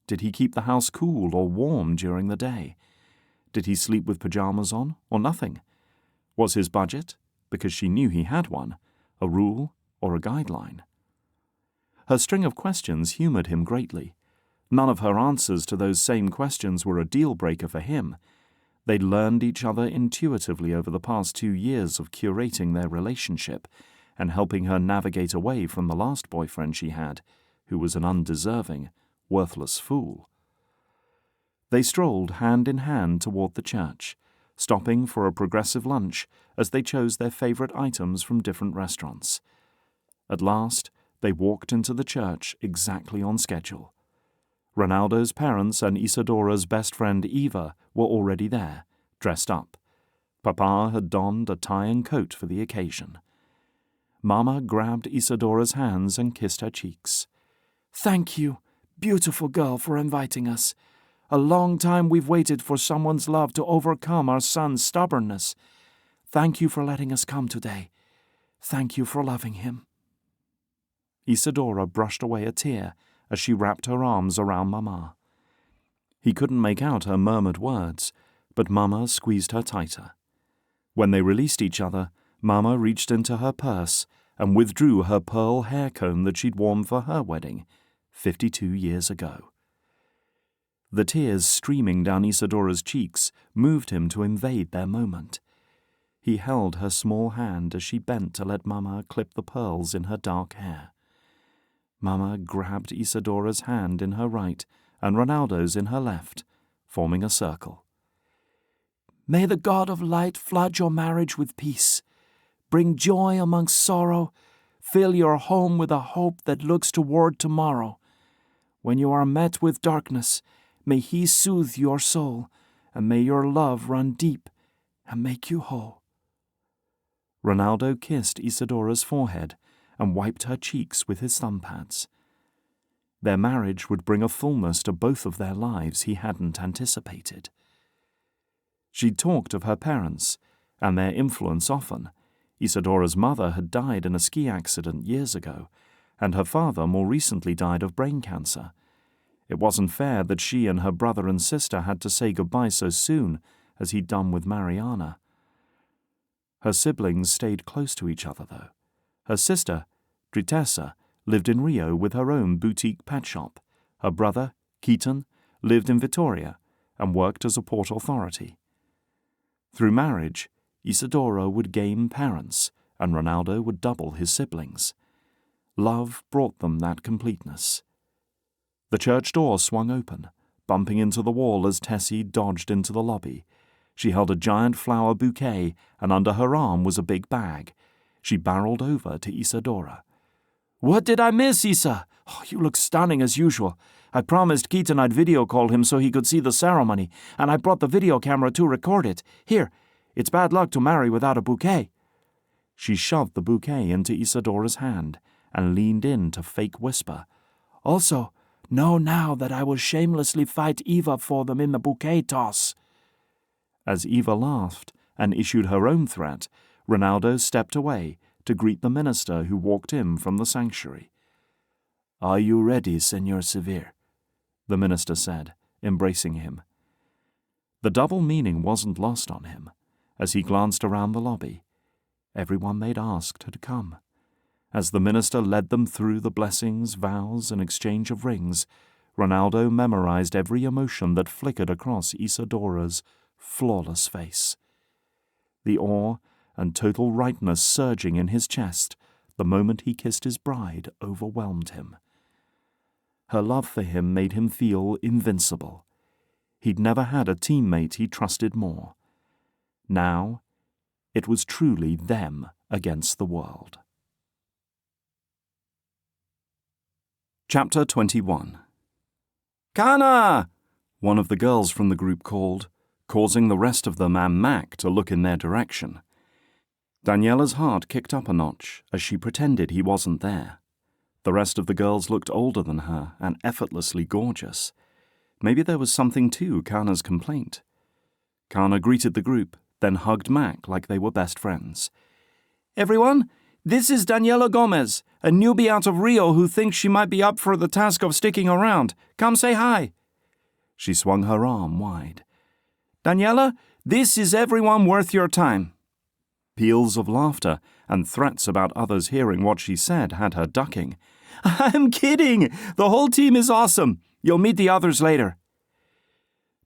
Did he keep the house cool or warm during the day? Did he sleep with pajamas on or nothing? Was his budget, because she knew he had one, a rule or a guideline? Her string of questions humored him greatly. None of her answers to those same questions were a deal-breaker for him. They'd learned each other intuitively over the past 2 years of curating their relationship and helping her navigate away from the last boyfriend she had, who was an undeserving, worthless fool. They strolled hand in hand toward the church, stopping for a progressive lunch as they chose their favorite items from different restaurants. At last, they walked into the church exactly on schedule. Ronaldo's parents and Isadora's best friend Eva were already there, dressed up. Papa had donned a tie and coat for the occasion. Mama grabbed Isadora's hands and kissed her cheeks. "Thank you, beautiful girl, for inviting us. A long time we've waited for someone's love to overcome our son's stubbornness. Thank you for letting us come today. Thank you for loving him." Isadora brushed away a tear as she wrapped her arms around Mama. He couldn't make out her murmured words, but Mama squeezed her tighter. When they released each other, Mama reached into her purse and withdrew her pearl hair comb that she'd worn for her wedding 52 years ago. The tears streaming down Isadora's cheeks moved him to invade their moment. He held her small hand as she bent to let Mama clip the pearls in her dark hair. Mama grabbed Isadora's hand in her right and Ronaldo's in her left, forming a circle. May the God of light flood your marriage with peace, bring joy amongst sorrow, fill your home with a hope that looks toward tomorrow. When you are met with darkness, may He soothe your soul, and may your love run deep and make you whole. Ronaldo kissed Isadora's forehead and wiped her cheeks with his thumb pads. Their marriage would bring a fullness to both of their lives he hadn't anticipated. She talked of her parents and their influence often. Isadora's mother had died in a ski accident years ago, and her father more recently died of brain cancer. It wasn't fair that she and her brother and sister had to say goodbye so soon as he'd done with Mariana. Her siblings stayed close to each other, though. Her sister, Dritessa, lived in Rio with her own boutique pet shop. Her brother, Keaton, lived in Vitoria and worked as a port authority. Through marriage, Isadora would gain parents, and Ronaldo would double his siblings. Love brought them that completeness. The church door swung open, bumping into the wall as Tessie dodged into the lobby. She held a giant flower bouquet, and under her arm was a big bag. She barreled over to Isadora. "What did I miss, Isa? Oh, you look stunning as usual. I promised Keaton I'd video call him so he could see the ceremony, and I brought the video camera to record it. Here, it's bad luck to marry without a bouquet." She shoved the bouquet into Isadora's hand and leaned in to fake whisper. "Also, know now that I will shamelessly fight Eva for them in the bouquet toss." As Eva laughed and issued her own threat, Ronaldo stepped away to greet the minister who walked in from the sanctuary. "Are you ready, Senor Cevere?" the minister said, embracing him. The double meaning wasn't lost on him. As he glanced around the lobby, everyone they'd asked had come. As the minister led them through the blessings, vows, and exchange of rings, Ronaldo memorized every emotion that flickered across Isadora's flawless face. The awe and total rightness surging in his chest the moment he kissed his bride overwhelmed him. Her love for him made him feel invincible. He'd never had a teammate he trusted more. Now, it was truly them against the world. Chapter 21. "Kana!" one of the girls from the group called, causing the rest of them and Mac to look in their direction. Daniela's heart kicked up a notch as she pretended he wasn't there. The rest of the girls looked older than her and effortlessly gorgeous. Maybe there was something to Kana's complaint. Kana greeted the group, then hugged Mac like they were best friends. "Everyone, this is Daniela Gomes, a newbie out of Rio who thinks she might be up for the task of sticking around. Come say hi." She swung her arm wide. "Daniela, this is everyone worth your time." Peals of laughter and threats about others hearing what she said had her ducking. "I'm kidding! The whole team is awesome. You'll meet the others later."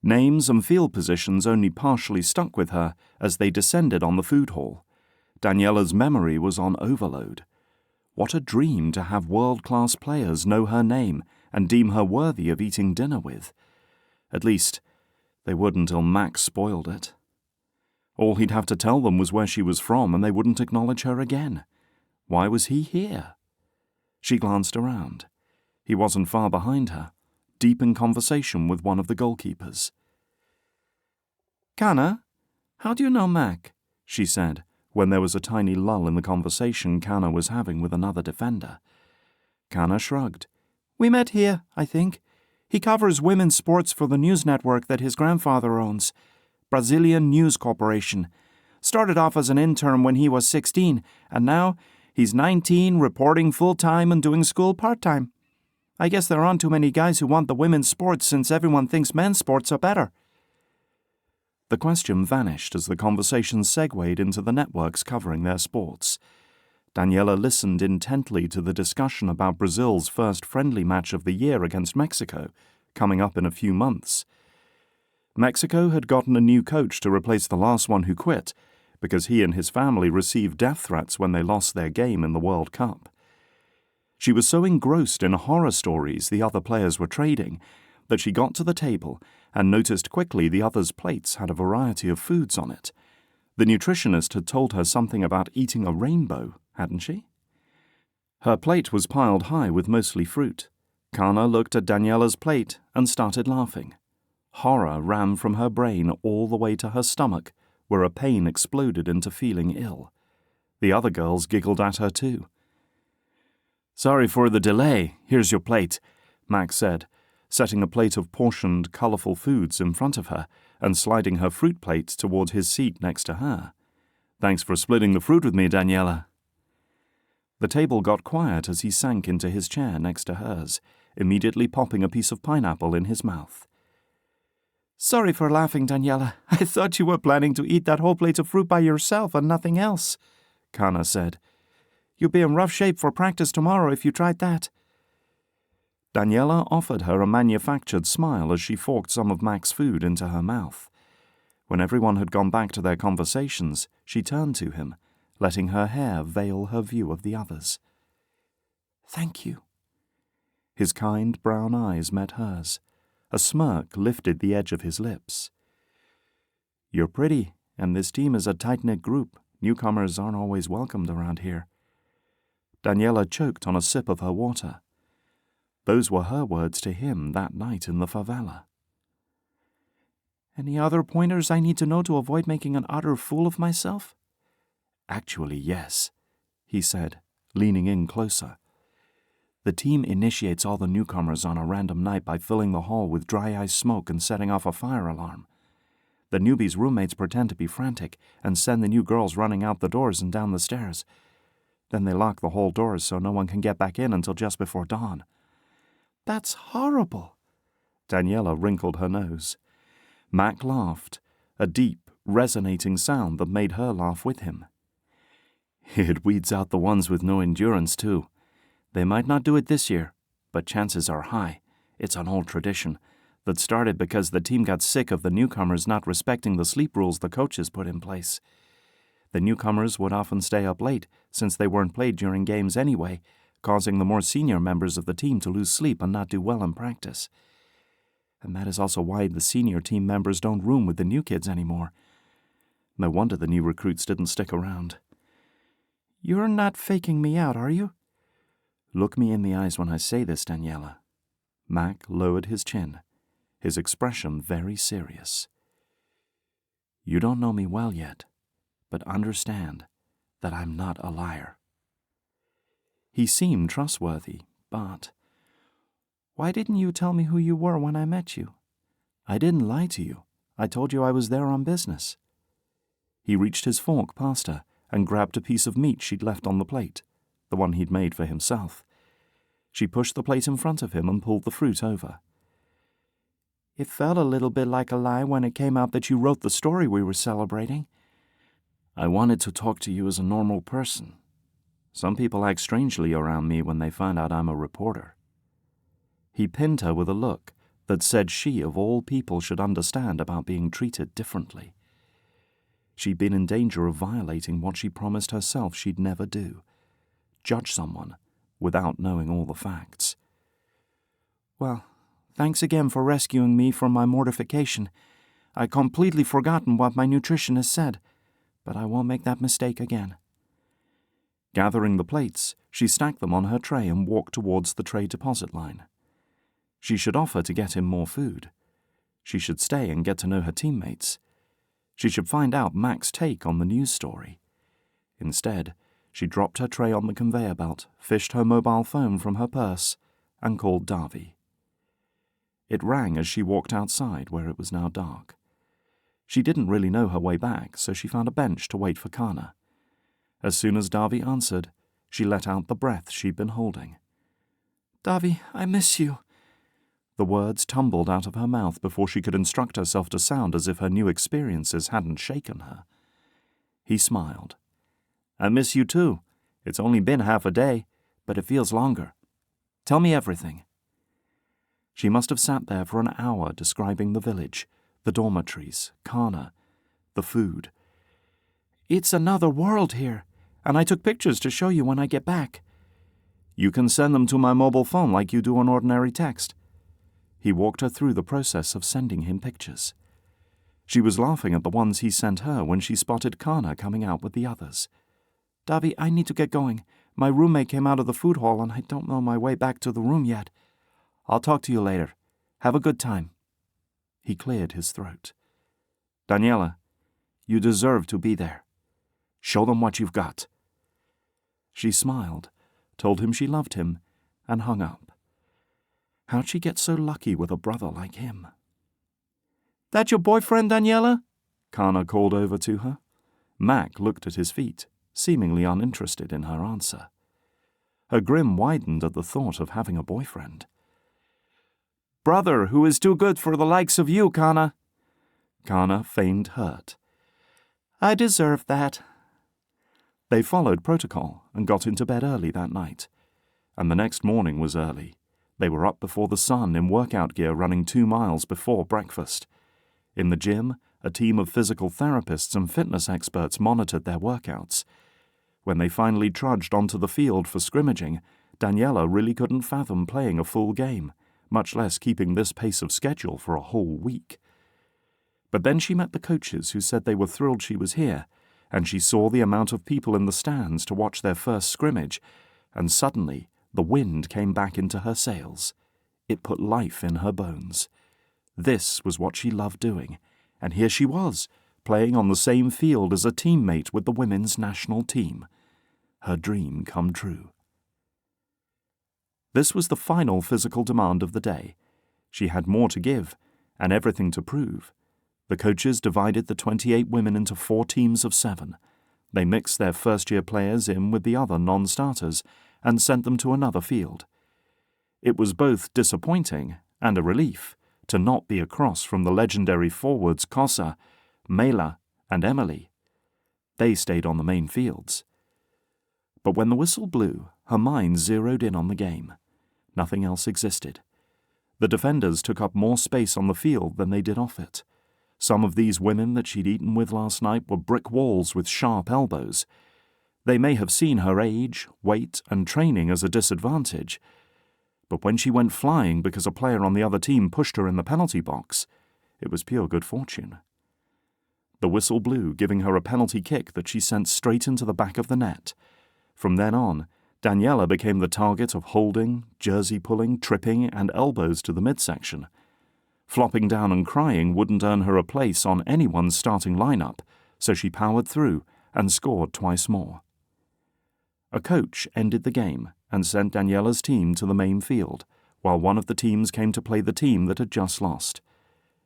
Names and field positions only partially stuck with her as they descended on the food hall. Daniela's memory was on overload. What a dream to have world-class players know her name and deem her worthy of eating dinner with. At least, they would until Max spoiled it. All he'd have to tell them was where she was from and they wouldn't acknowledge her again. Why was he here? She glanced around. He wasn't far behind her, deep in conversation with one of the goalkeepers. "Kana, how do you know Mac?" she said, when there was a tiny lull in the conversation Kana was having with another defender. Kana shrugged. "We met here, I think. He covers women's sports for the news network that his grandfather owns, Brazilian News Corporation. Started off as an intern when he was 16, and now he's 19, reporting full-time and doing school part-time. I guess there aren't too many guys who want the women's sports since everyone thinks men's sports are better." The question vanished as the conversation segued into the networks covering their sports. Daniela listened intently to the discussion about Brazil's first friendly match of the year against Mexico, coming up in a few months. Mexico had gotten a new coach to replace the last one who quit, because he and his family received death threats when they lost their game in the World Cup. She was so engrossed in horror stories the other players were trading that she got to the table and noticed quickly the others' plates had a variety of foods on it. The nutritionist had told her something about eating a rainbow, hadn't she? Her plate was piled high with mostly fruit. Kana looked at Daniela's plate and started laughing. Horror ran from her brain all the way to her stomach, where a pain exploded into feeling ill. The other girls giggled at her too. "Sorry for the delay. Here's your plate," Max said, setting a plate of portioned, colourful foods in front of her and sliding her fruit plate toward his seat next to her. "Thanks for splitting the fruit with me, Daniela." The table got quiet as he sank into his chair next to hers, immediately popping a piece of pineapple in his mouth. "Sorry for laughing, Daniela. I thought you were planning to eat that whole plate of fruit by yourself and nothing else," Kana said. "You'd be in rough shape for practice tomorrow if you tried that." Daniela offered her a manufactured smile as she forked some of Mac's food into her mouth. When everyone had gone back to their conversations, she turned to him, letting her hair veil her view of the others. "Thank you." His kind brown eyes met hers. A smirk lifted the edge of his lips. "You're pretty, and this team is a tight-knit group. Newcomers aren't always welcomed around here." Daniela choked on a sip of her water. Those were her words to him that night in the favela. "Any other pointers I need to know to avoid making an utter fool of myself?" "Actually, yes," he said, leaning in closer. "The team initiates all the newcomers on a random night by filling the hall with dry ice smoke and setting off a fire alarm. The newbies' roommates pretend to be frantic and send the new girls running out the doors and down the stairs. Then they lock the hall doors so no one can get back in until just before dawn." "That's horrible." Daniela wrinkled her nose. Mac laughed, a deep, resonating sound that made her laugh with him. "It weeds out the ones with no endurance, too. They might not do it this year, but chances are high. It's an old tradition that started because the team got sick of the newcomers not respecting the sleep rules the coaches put in place. The newcomers would often stay up late since they weren't played during games anyway, causing the more senior members of the team to lose sleep and not do well in practice. And that is also why the senior team members don't room with the new kids anymore. No wonder the new recruits didn't stick around." "You're not faking me out, are you?" "Look me in the eyes when I say this, Daniela." Mac lowered his chin, his expression very serious. "You don't know me well yet, but understand that I'm not a liar." He seemed trustworthy, but... "Why didn't you tell me who you were when I met you?" "I didn't lie to you. I told you I was there on business." He reached his fork past her and grabbed a piece of meat she'd left on the plate, the one he'd made for himself. She pushed the plate in front of him and pulled the fruit over. "It felt a little bit like a lie when it came out that you wrote the story we were celebrating." "I wanted to talk to you as a normal person. Some people act strangely around me when they find out I'm a reporter." He pinned her with a look that said she of all people should understand about being treated differently. She'd been in danger of violating what she promised herself she'd never do: judge someone without knowing all the facts. "Well, thanks again for rescuing me from my mortification. I'd completely forgotten what my nutritionist said, but I won't make that mistake again." Gathering the plates, she stacked them on her tray and walked towards the tray deposit line. She should offer to get him more food. She should stay and get to know her teammates. She should find out Mac's take on the news story. Instead, she dropped her tray on the conveyor belt, fished her mobile phone from her purse, and called Davi. It rang as she walked outside, where it was now dark. She didn't really know her way back, so she found a bench to wait for Kana. As soon as Davi answered, she let out the breath she'd been holding. "Davi, I miss you." The words tumbled out of her mouth before she could instruct herself to sound as if her new experiences hadn't shaken her. He smiled. "I miss you too. It's only been half a day, but it feels longer. Tell me everything." She must have sat there for an hour describing the village, the dormitories, Kana, the food. "It's another world here, and I took pictures to show you when I get back." You can send them to my mobile phone like you do an ordinary text." He walked her through the process of sending him pictures. She was laughing at the ones he sent her when she spotted Kana coming out with the others. "Davi, I need to get going. My roommate came out of the food hall and I don't know my way back to the room yet. I'll talk to you later. Have a good time." He cleared his throat. "Daniela, you deserve to be there. Show them what you've got." She smiled, told him she loved him, and hung up. How'd she get so lucky with a brother like him? "That your boyfriend, Daniela?" Kana called over to her. Mac looked at his feet, seemingly uninterested in her answer. Her grin widened at the thought of having a boyfriend. "Brother who is too good for the likes of you, Kana." Kana feigned hurt. "I deserve that." They followed protocol and got into bed early that night. And the next morning was early. They were up before the sun in workout gear running 2 miles before breakfast. In the gym, a team of physical therapists and fitness experts monitored their workouts. When they finally trudged onto the field for scrimmaging, Daniela really couldn't fathom playing a full game, much less keeping this pace of schedule for a whole week. But then she met the coaches who said they were thrilled she was here, and she saw the amount of people in the stands to watch their first scrimmage, and suddenly the wind came back into her sails. It put life in her bones. This was what she loved doing, and here she was, playing on the same field as a teammate with the women's national team. Her dream come true. This was the final physical demand of the day. She had more to give, and everything to prove. The coaches divided the 28 women into 4 teams of 7. They mixed their first-year players in with the other non-starters and sent them to another field. It was both disappointing and a relief to not be across from the legendary forwards Kosa, Mela, and Emily. They stayed on the main fields. But when the whistle blew, her mind zeroed in on the game. Nothing else existed. The defenders took up more space on the field than they did off it. Some of these women that she'd eaten with last night were brick walls with sharp elbows. They may have seen her age, weight, and training as a disadvantage, but when she went flying because a player on the other team pushed her in the penalty box, it was pure good fortune. The whistle blew, giving her a penalty kick that she sent straight into the back of the net. From then on, Daniela became the target of holding, jersey pulling, tripping, and elbows to the midsection. Flopping down and crying wouldn't earn her a place on anyone's starting lineup, so she powered through and scored twice more. A coach ended the game and sent Daniela's team to the main field, while one of the teams came to play the team that had just lost.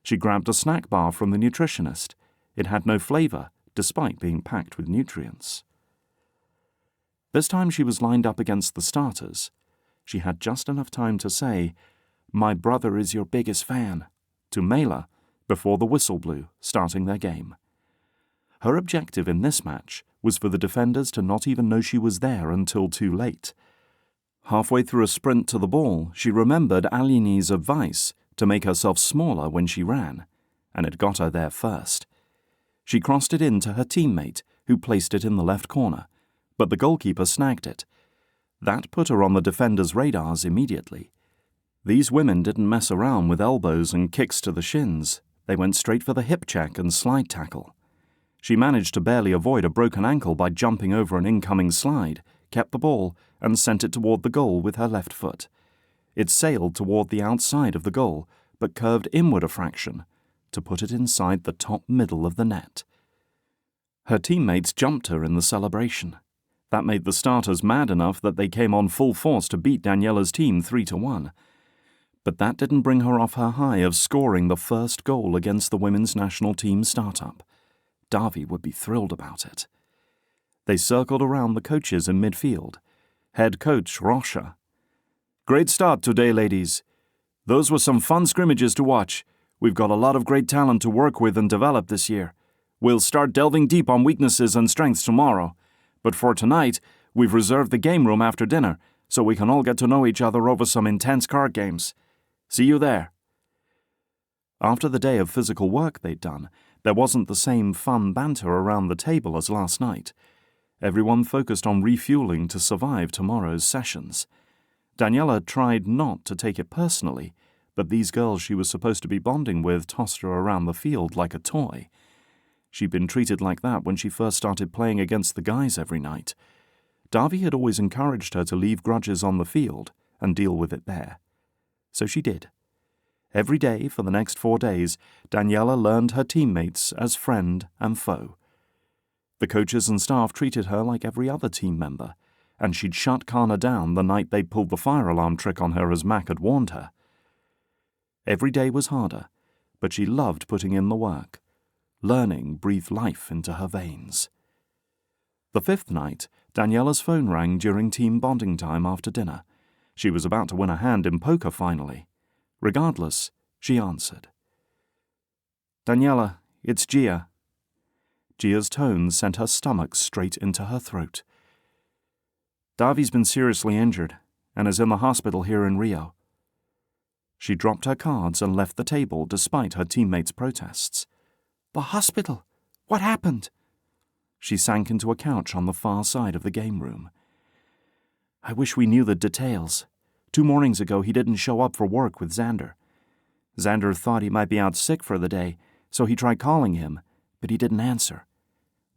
She grabbed a snack bar from the nutritionist. It had no flavor, despite being packed with nutrients. This time she was lined up against the starters. She had just enough time to say, "My brother is your biggest fan," to Mela before the whistle blew, starting their game. Her objective in this match was for the defenders to not even know she was there until too late. Halfway through a sprint to the ball, she remembered Alini's advice to make herself smaller when she ran, and it got her there first. She crossed it in to her teammate, who placed it in the left corner, but the goalkeeper snagged it. That put her on the defenders' radars immediately. These women didn't mess around with elbows and kicks to the shins. They went straight for the hip check and slide tackle. She managed to barely avoid a broken ankle by jumping over an incoming slide, kept the ball, and sent it toward the goal with her left foot. It sailed toward the outside of the goal, but curved inward a fraction, to put it inside the top middle of the net. Her teammates jumped her in the celebration. That made the starters mad enough that they came on full force to beat Daniela's team 3-1. But that didn't bring her off her high of scoring the first goal against the women's national team startup. Davi would be thrilled about it. They circled around the coaches in midfield. Head coach Rocha. "Great start today, ladies. Those were some fun scrimmages to watch. We've got a lot of great talent to work with and develop this year. We'll start delving deep on weaknesses and strengths tomorrow. But for tonight, we've reserved the game room after dinner, so we can all get to know each other over some intense card games. See you there." After the day of physical work they'd done, there wasn't the same fun banter around the table as last night. Everyone focused on refueling to survive tomorrow's sessions. Daniela tried not to take it personally, but these girls she was supposed to be bonding with tossed her around the field like a toy. She'd been treated like that when she first started playing against the guys every night. Davy had always encouraged her to leave grudges on the field and deal with it there. So she did. Every day for the next 4 days, Daniela learned her teammates as friend and foe. The coaches and staff treated her like every other team member, and she'd shut Kana down the night they'd pulled the fire alarm trick on her as Mac had warned her. Every day was harder, but she loved putting in the work. Learning breathed life into her veins. The 5th night, Daniela's phone rang during team bonding time after dinner. She was about to win a hand in poker finally. Regardless, she answered. "Daniela, it's Gia." Gia's tones sent her stomach straight into her throat. "Davi's been seriously injured and is in the hospital here in Rio." She dropped her cards and left the table despite her teammates' protests. "The hospital? What happened?" She sank into a couch on the far side of the game room. "I wish we knew the details. 2 mornings ago he didn't show up for work with Xander. Xander thought he might be out sick for the day, so he tried calling him, but he didn't answer.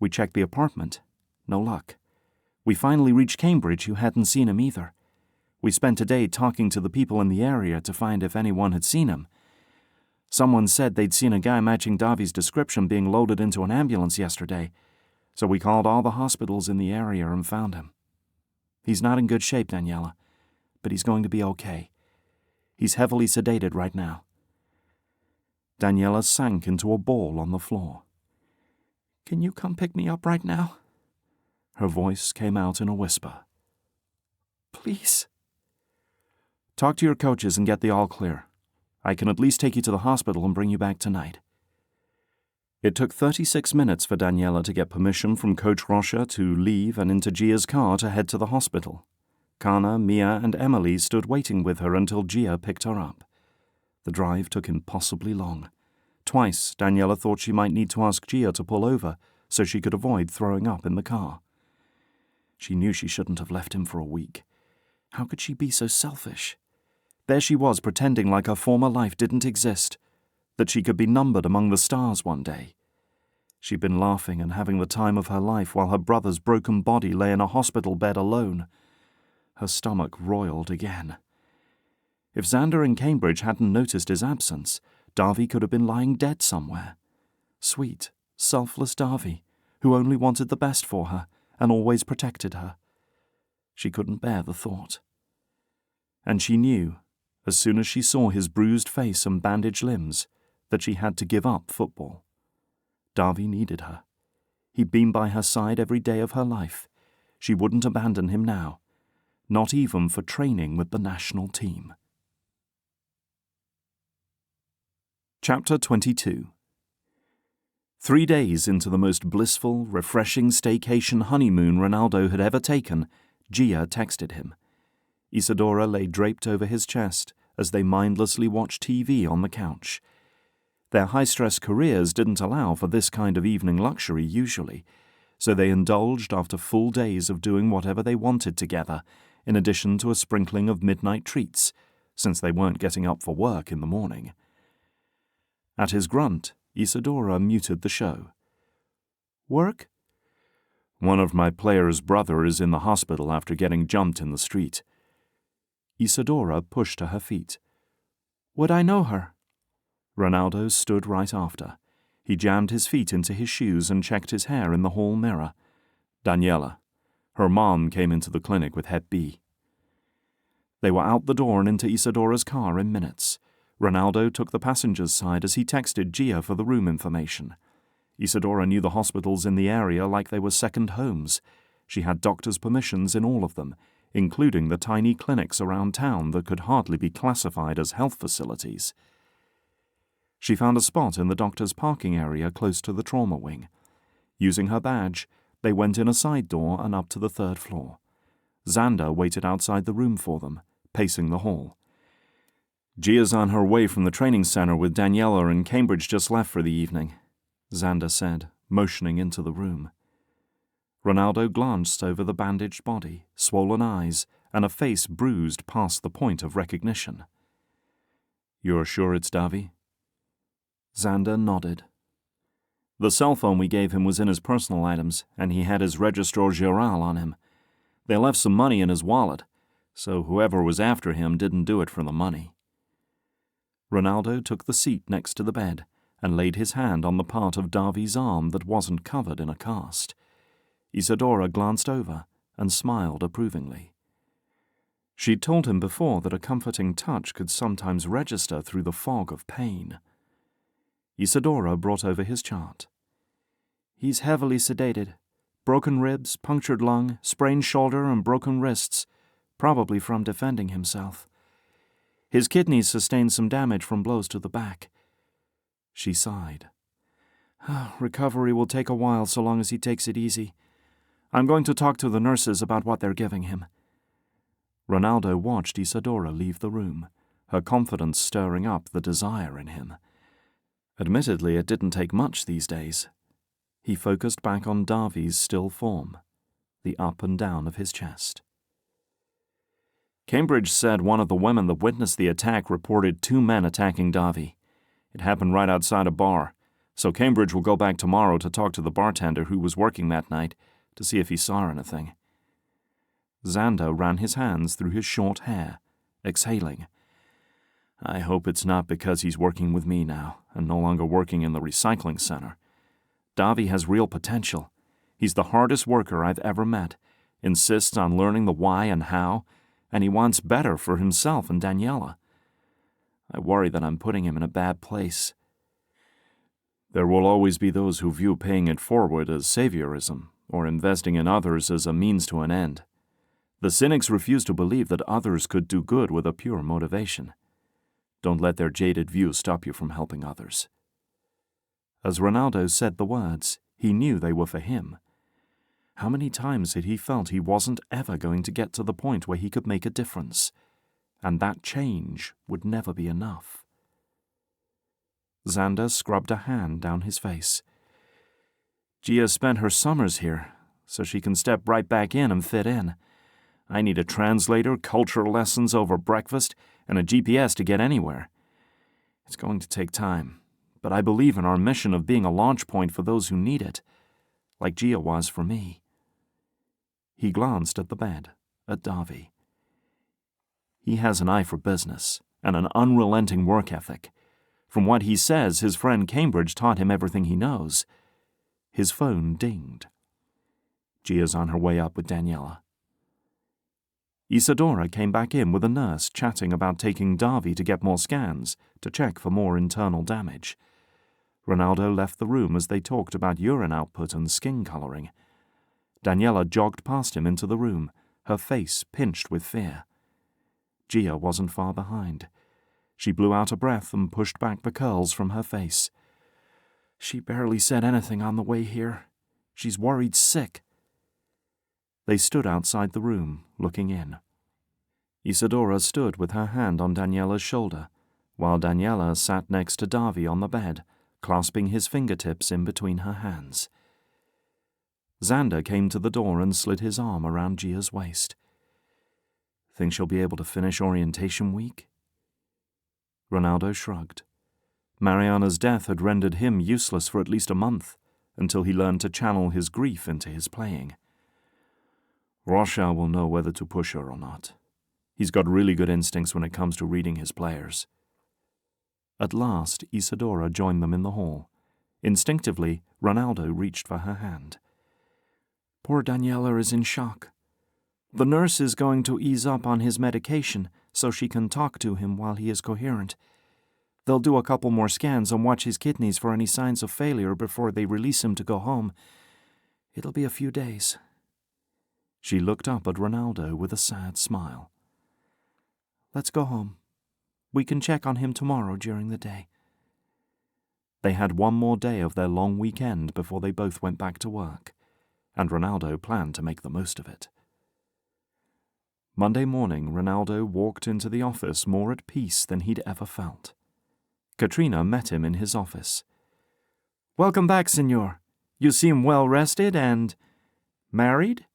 We checked the apartment. No luck. We finally reached Cambridge, who hadn't seen him either. We spent a day talking to the people in the area to find if anyone had seen him. Someone said they'd seen a guy matching Davi's description being loaded into an ambulance yesterday, so we called all the hospitals in the area and found him. He's not in good shape, Daniela, but he's going to be okay. He's heavily sedated right now." Daniela sank into a ball on the floor. "Can you come pick me up right now?" Her voice came out in a whisper. "Please." "Talk to your coaches and get the all clear. I can at least take you to the hospital and bring you back tonight." It took 36 minutes for Daniela to get permission from Coach Rocha to leave and into Gia's car to head to the hospital. Kana, Mia, and Emily stood waiting with her until Gia picked her up. The drive took impossibly long. Twice, Daniela thought she might need to ask Gia to pull over so she could avoid throwing up in the car. She knew she shouldn't have left him for a week. How could she be so selfish? There she was pretending like her former life didn't exist, that she could be numbered among the stars one day. She'd been laughing and having the time of her life while her brother's broken body lay in a hospital bed alone. Her stomach roiled again. If Xander in Cambridge hadn't noticed his absence, Davy could have been lying dead somewhere. Sweet, selfless Davy, who only wanted the best for her and always protected her. She couldn't bear the thought. And she knew, as soon as she saw his bruised face and bandaged limbs, that she had to give up football. Davy needed her. He'd been by her side every day of her life. She wouldn't abandon him now, not even for training with the national team. Chapter 22. 3 days into the most blissful, refreshing staycation honeymoon Ronaldo had ever taken, Gia texted him. Isadora lay draped over his chest as they mindlessly watched TV on the couch. Their high-stress careers didn't allow for this kind of evening luxury usually, so they indulged after full days of doing whatever they wanted together, in addition to a sprinkling of midnight treats, since they weren't getting up for work in the morning. At his grunt, Isadora muted the show. "Work?" "One of my players' brother is in the hospital after getting jumped in the street." Isadora pushed to her feet. "Would I know her?" Ronaldo stood right after. He jammed his feet into his shoes and checked his hair in the hall mirror. "Daniela. Her mom came into the clinic with Hep B." They were out the door and into Isadora's car in minutes. Ronaldo took the passenger's side as he texted Gia for the room information. Isadora knew the hospitals in the area like they were second homes. She had doctors' permissions in all of them, including the tiny clinics around town that could hardly be classified as health facilities. She found a spot in the doctor's parking area close to the trauma wing. Using her badge, they went in a side door and up to the 3rd floor. Xander waited outside the room for them, pacing the hall. "Gia's on her way from the training center with Daniela, and Cambridge just left for the evening," Xander said, motioning into the room. Ronaldo glanced over the bandaged body, swollen eyes, and a face bruised past the point of recognition. "You're sure it's Davi?" Xander nodded. "The cell phone we gave him was in his personal items, and he had his Registrar Général on him. They left some money in his wallet, so whoever was after him didn't do it for the money." Ronaldo took the seat next to the bed and laid his hand on the part of Davi's arm that wasn't covered in a cast. Isadora glanced over and smiled approvingly. She'd told him before that a comforting touch could sometimes register through the fog of pain. Isadora brought over his chart. "He's heavily sedated. Broken ribs, punctured lung, sprained shoulder, and broken wrists, probably from defending himself. His kidneys sustained some damage from blows to the back." She sighed. "Recovery will take a while so long as he takes it easy. I'm going to talk to the nurses about what they're giving him." Ronaldo watched Isadora leave the room, her confidence stirring up the desire in him. Admittedly, it didn't take much these days. He focused back on Davi's still form, the up and down of his chest. "Cambridge said one of the women that witnessed the attack reported 2 men attacking Davi. It happened right outside a bar, so Cambridge will go back tomorrow to talk to the bartender who was working that night to see if he saw anything." Xander ran his hands through his short hair, exhaling. "I hope it's not because he's working with me now and no longer working in the recycling center. Davi has real potential. He's the hardest worker I've ever met, insists on learning the why and how, and he wants better for himself and Daniela. I worry that I'm putting him in a bad place." "There will always be those who view paying it forward as saviorism, or investing in others as a means to an end. The cynics refuse to believe that others could do good with a pure motivation. Don't let their jaded view stop you from helping others." As Ronaldo said the words, he knew they were for him. How many times had he felt he wasn't ever going to get to the point where he could make a difference, and that change would never be enough. Xander scrubbed a hand down his face. "Gia spent her summers here, so she can step right back in and fit in. I need a translator, cultural lessons over breakfast, and a GPS to get anywhere. It's going to take time, but I believe in our mission of being a launch point for those who need it, like Gia was for me." He glanced at the bed, at Davi. "He has an eye for business and an unrelenting work ethic. From what he says, his friend Cambridge taught him everything he knows." His phone dinged. Gia's on her way up with Daniela. Isadora came back in with a nurse chatting about taking Davi to get more scans to check for more internal damage. Ronaldo left the room as they talked about urine output and skin coloring. Daniela jogged past him into the room, her face pinched with fear. Gia wasn't far behind. She blew out a breath and pushed back the curls from her face. "She barely said anything on the way here. She's worried sick." They stood outside the room, looking in. Isadora stood with her hand on Daniela's shoulder, while Daniela sat next to Davi on the bed, clasping his fingertips in between her hands. Xander came to the door and slid his arm around Gia's waist. "Think she'll be able to finish orientation week?" Ronaldo shrugged. Mariana's death had rendered him useless for at least a month, until he learned to channel his grief into his playing. "Rocha will know whether to push her or not. He's got really good instincts when it comes to reading his players." At last, Isadora joined them in the hall. Instinctively, Ronaldo reached for her hand. "Poor Daniela is in shock. The nurse is going to ease up on his medication so she can talk to him while he is coherent. They'll do a couple more scans and watch his kidneys for any signs of failure before they release him to go home. It'll be a few days." She looked up at Ronaldo with a sad smile. "Let's go home. We can check on him tomorrow during the day." They had one more day of their long weekend before they both went back to work, and Ronaldo planned to make the most of it. Monday morning, Ronaldo walked into the office more at peace than he'd ever felt. Katrina met him in his office. "Welcome back, senor. You seem well rested and—" Married?"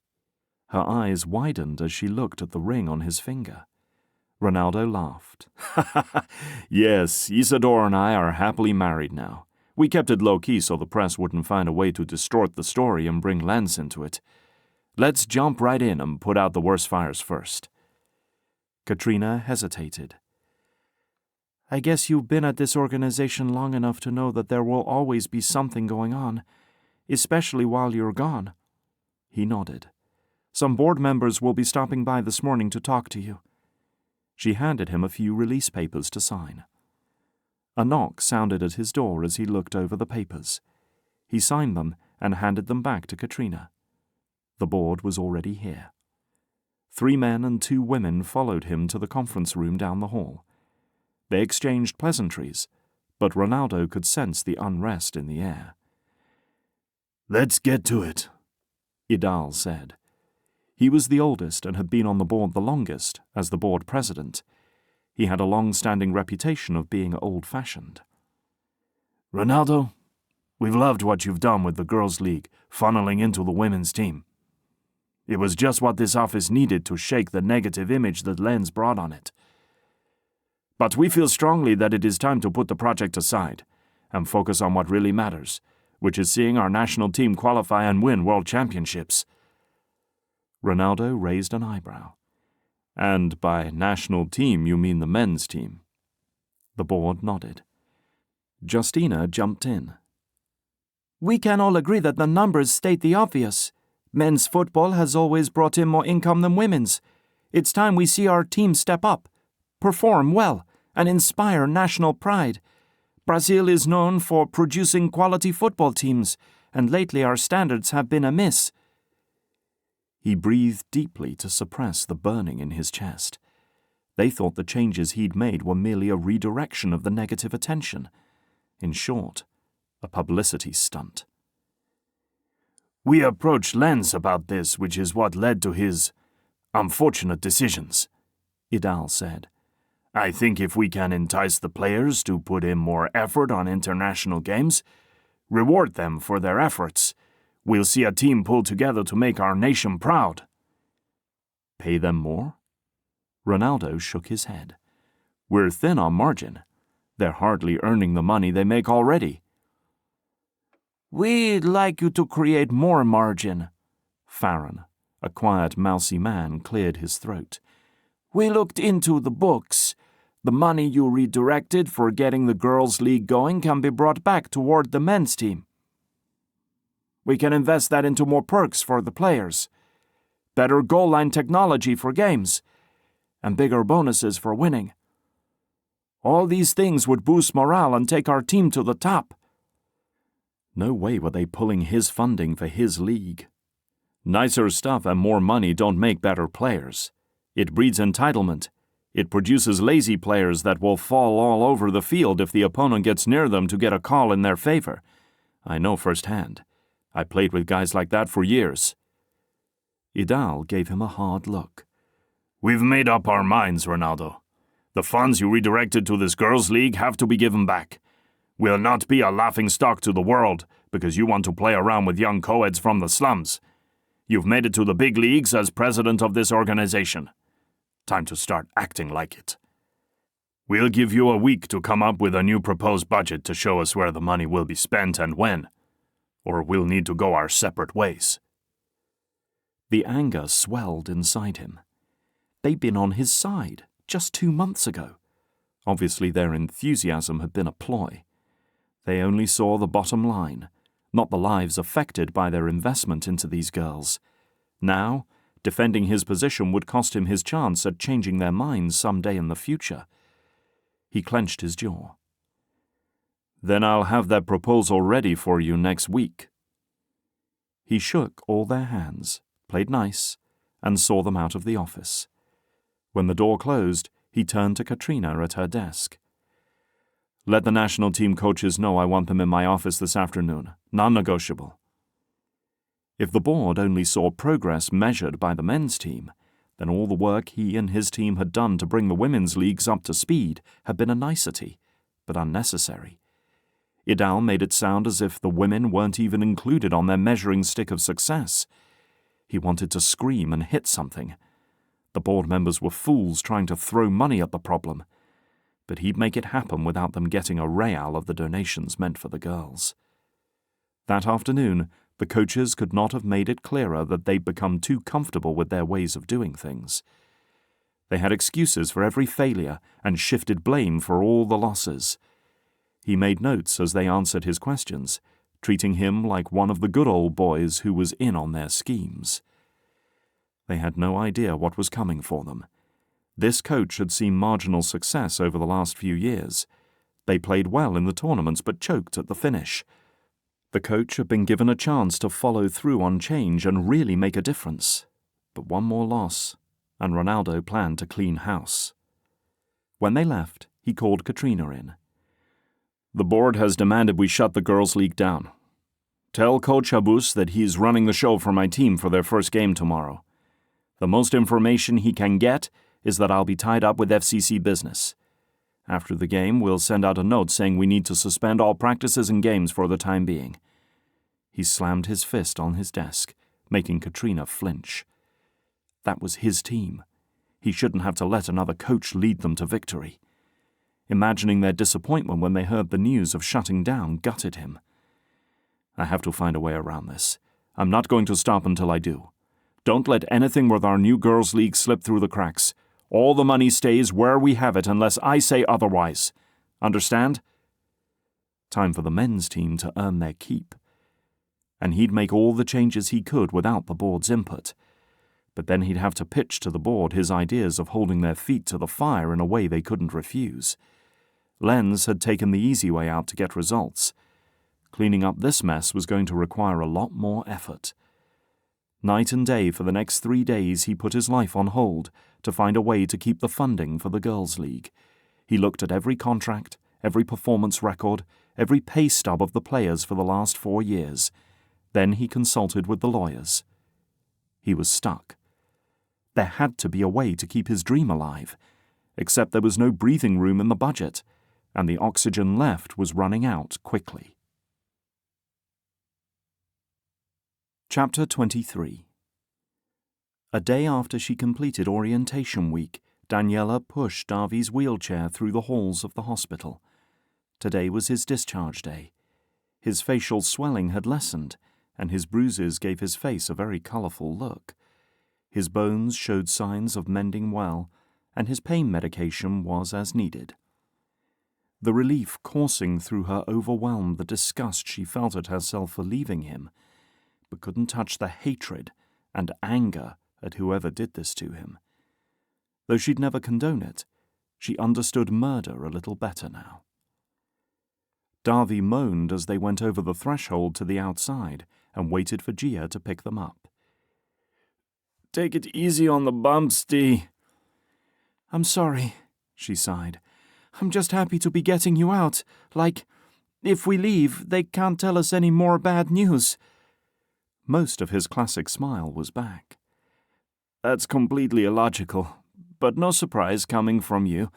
Her eyes widened as she looked at the ring on his finger. Ronaldo laughed. "Yes, Isadora and I are happily married now. We kept it low-key so the press wouldn't find a way to distort the story and bring Lens into it. Let's jump right in and put out the worst fires first." Katrina hesitated. "I guess you've been at this organization long enough to know that there will always be something going on, especially while you're gone." He nodded. "Some board members will be stopping by this morning to talk to you." She handed him a few release papers to sign. A knock sounded at his door as he looked over the papers. He signed them and handed them back to Katrina. The board was already here. 3 men and 2 women followed him to the conference room down the hall. They exchanged pleasantries, but Ronaldo could sense the unrest in the air. "Let's get to it," Idal said. He was the oldest and had been on the board the longest, as the board president. He had a long-standing reputation of being old-fashioned. "Ronaldo, we've loved what you've done with the Girls' League, funneling into the women's team. It was just what this office needed to shake the negative image that Lens brought on it. But we feel strongly that it is time to put the project aside and focus on what really matters, which is seeing our national team qualify and win world championships." Ronaldo raised an eyebrow. "And by national team you mean the men's team?" The board nodded. Justina jumped in. "We can all agree that the numbers state the obvious. Men's football has always brought in more income than women's. It's time we see our team step up, perform well, and inspire national pride. Brazil is known for producing quality football teams, and lately our standards have been amiss." He breathed deeply to suppress the burning in his chest. They thought the changes he'd made were merely a redirection of the negative attention. In short, a publicity stunt. "We approached Lens about this, which is what led to his unfortunate decisions," Idal said. "I think if we can entice the players to put in more effort on international games, reward them for their efforts, we'll see a team pull together to make our nation proud." "Pay them more?" Ronaldo shook his head. "We're thin on margin. They're hardly earning the money they make already." "We'd like you to create more margin." Farron, a quiet, mousy man, cleared his throat. "We looked into the books. The money you redirected for getting the Girls' League going can be brought back toward the men's team. We can invest that into more perks for the players, better goal line technology for games, and bigger bonuses for winning. All these things would boost morale and take our team to the top." No way were they pulling his funding for his league. Nicer stuff and more money don't make better players. It breeds entitlement. It produces lazy players that will fall all over the field if the opponent gets near them to get a call in their favor. I know firsthand. I played with guys like that for years. Idal gave him a hard look. "We've made up our minds, Ronaldo. The funds you redirected to this Girls' League have to be given back. We'll not be a laughingstock to the world because you want to play around with young co-eds from the slums. You've made it to the big leagues as president of this organization. Time to start acting like it. We'll give you a week to come up with a new proposed budget to show us where the money will be spent and when, or we'll need to go our separate ways." The anger swelled inside him. They'd been on his side just 2 months ago. Obviously their enthusiasm had been a ploy. They only saw the bottom line, not the lives affected by their investment into these girls. Now, defending his position would cost him his chance at changing their minds some day in the future. He clenched his jaw. "Then I'll have that proposal ready for you next week." He shook all their hands, played nice, and saw them out of the office. When the door closed, he turned to Katrina at her desk. "Let the national team coaches know I want them in my office this afternoon. Non-negotiable." If the board only saw progress measured by the men's team, then all the work he and his team had done to bring the women's leagues up to speed had been a nicety, but unnecessary. Idal made it sound as if the women weren't even included on their measuring stick of success. He wanted to scream and hit something. The board members were fools trying to throw money at the problem, but he'd make it happen without them getting a real of the donations meant for the girls. That afternoon, the coaches could not have made it clearer that they'd become too comfortable with their ways of doing things. They had excuses for every failure and shifted blame for all the losses. He made notes as they answered his questions, treating him like one of the good old boys who was in on their schemes. They had no idea what was coming for them. This coach had seen marginal success over the last few years. They played well in the tournaments but choked at the finish. The coach had been given a chance to follow through on change and really make a difference. But one more loss, and Ronaldo planned to clean house. When they left, he called Katrina in. The board has demanded we shut the girls' league down. Tell Coach Abus that he's running the show for my team for their first game tomorrow. The most information he can get is that I'll be tied up with FCC business. After the game, we'll send out a note saying we need to suspend all practices and games for the time being. He slammed his fist on his desk, making Katrina flinch. That was his team. He shouldn't have to let another coach lead them to victory. Imagining their disappointment when they heard the news of shutting down gutted him. I have to find a way around this. I'm not going to stop until I do. Don't let anything with our new girls' league slip through the cracks. All the money stays where we have it unless I say otherwise. Understand? Time for the men's team to earn their keep. And he'd make all the changes he could without the board's input. But then he'd have to pitch to the board his ideas of holding their feet to the fire in a way they couldn't refuse. Lenz had taken the easy way out to get results. Cleaning up this mess was going to require a lot more effort. Night and day for the next 3 days he put his life on hold to find a way to keep the funding for the Girls' League. He looked at every contract, every performance record, every pay stub of the players for the last 4 years. Then he consulted with the lawyers. He was stuck. There had to be a way to keep his dream alive, except there was no breathing room in the budget, and the oxygen left was running out quickly. Chapter 23. A day after she completed orientation week, Daniela pushed Davi's wheelchair through the halls of the hospital. Today was his discharge day. His facial swelling had lessened, and his bruises gave his face a very colourful look. His bones showed signs of mending well, and his pain medication was as needed. The relief coursing through her overwhelmed the disgust she felt at herself for leaving him, but couldn't touch the hatred and anger at whoever did this to him. Though she'd never condone it, she understood murder a little better now. Davi moaned as they went over the threshold to the outside and waited for Gia to pick them up. "Take it easy on the bumps, Dee." "I'm sorry," she sighed. "I'm just happy to be getting you out. Like, if we leave, they can't tell us any more bad news." Most of his classic smile was back. "That's completely illogical, but no surprise coming from you.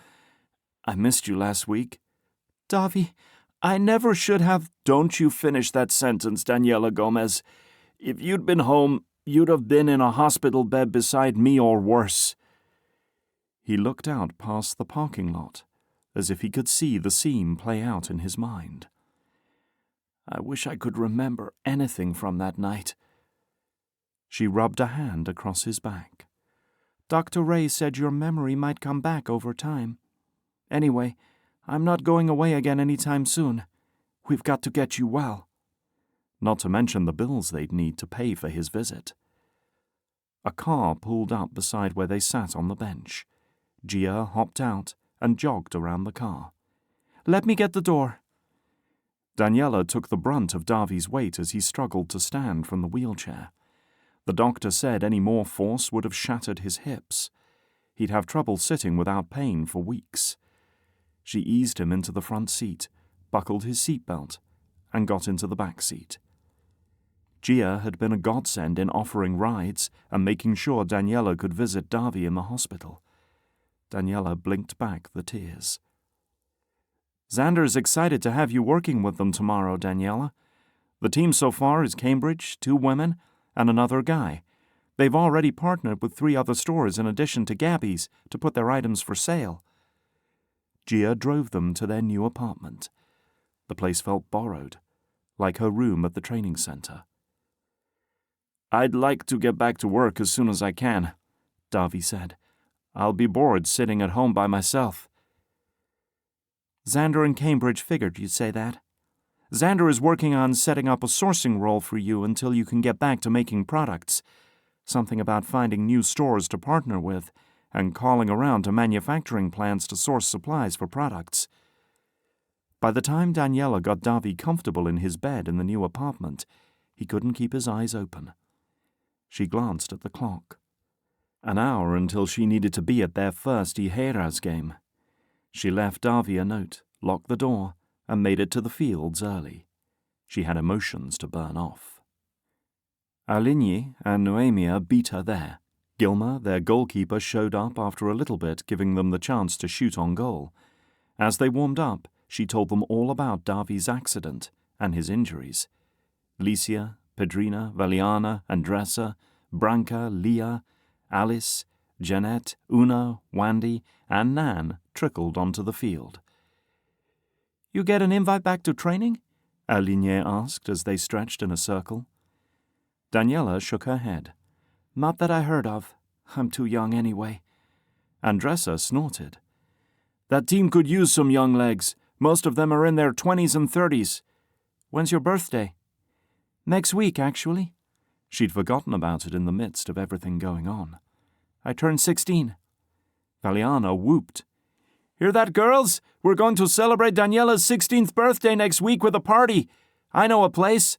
I missed you last week." "Davi, I never should have—" "Don't you finish that sentence, Daniela Gomes. If you'd been home, you'd have been in a hospital bed beside me or worse." He looked out past the parking lot, as if he could see the scene play out in his mind. "I wish I could remember anything from that night." She rubbed a hand across his back. "Dr. Ray said your memory might come back over time. Anyway, I'm not going away again any time soon. We've got to get you well." Not to mention the bills they'd need to pay for his visit. A car pulled up beside where they sat on the bench. Gia hopped out and jogged around the car. "Let me get the door." Daniela took the brunt of Davi's weight as he struggled to stand from the wheelchair. The doctor said any more force would have shattered his hips. He'd have trouble sitting without pain for weeks. She eased him into the front seat, buckled his seatbelt, and got into the back seat. Gia had been a godsend in offering rides and making sure Daniela could visit Davi in the hospital. Daniela blinked back the tears. "Xander's excited to have you working with them tomorrow, Daniela. The team so far is Cambridge, 2 women, and another guy. They've already partnered with 3 other stores in addition to Gabby's to put their items for sale. Gia drove them to their new apartment. The place felt borrowed, like her room at the training center. "I'd like to get back to work as soon as I can," Davy said. "I'll be bored sitting at home by myself." Xander and Cambridge figured you'd say that. Xander is working on setting up a sourcing role for you until you can get back to making products. Something about finding new stores to partner with and calling around to manufacturing plants to source supplies for products. By the time Daniela got Davy comfortable in his bed in the new apartment, he couldn't keep his eyes open. She glanced at the clock. An hour until she needed to be at their first Ijeras game. She left Davy a note, locked the door, and made it to the fields early. She had emotions to burn off. Alinyi and Noemia beat her there. Gilmer, their goalkeeper, showed up after a little bit, giving them the chance to shoot on goal. As they warmed up, she told them all about Davy's accident and his injuries. Licia, Pedrina, Valiana, Andressa, Branca, Leah, Alice, Jeanette, Una, Wandy, and Nan trickled onto the field. "You get an invite back to training?" Alinyi asked as they stretched in a circle. Daniela shook her head. "Not that I heard of. I'm too young anyway." Andressa snorted. "That team could use some young legs. Most of them are in their 20s and 30s. When's your birthday?" "Next week, actually." She'd forgotten about it in the midst of everything going on. "I turned 16. Valiana whooped. "Hear that, girls? We're going to celebrate Daniela's 16th birthday next week with a party. I know a place."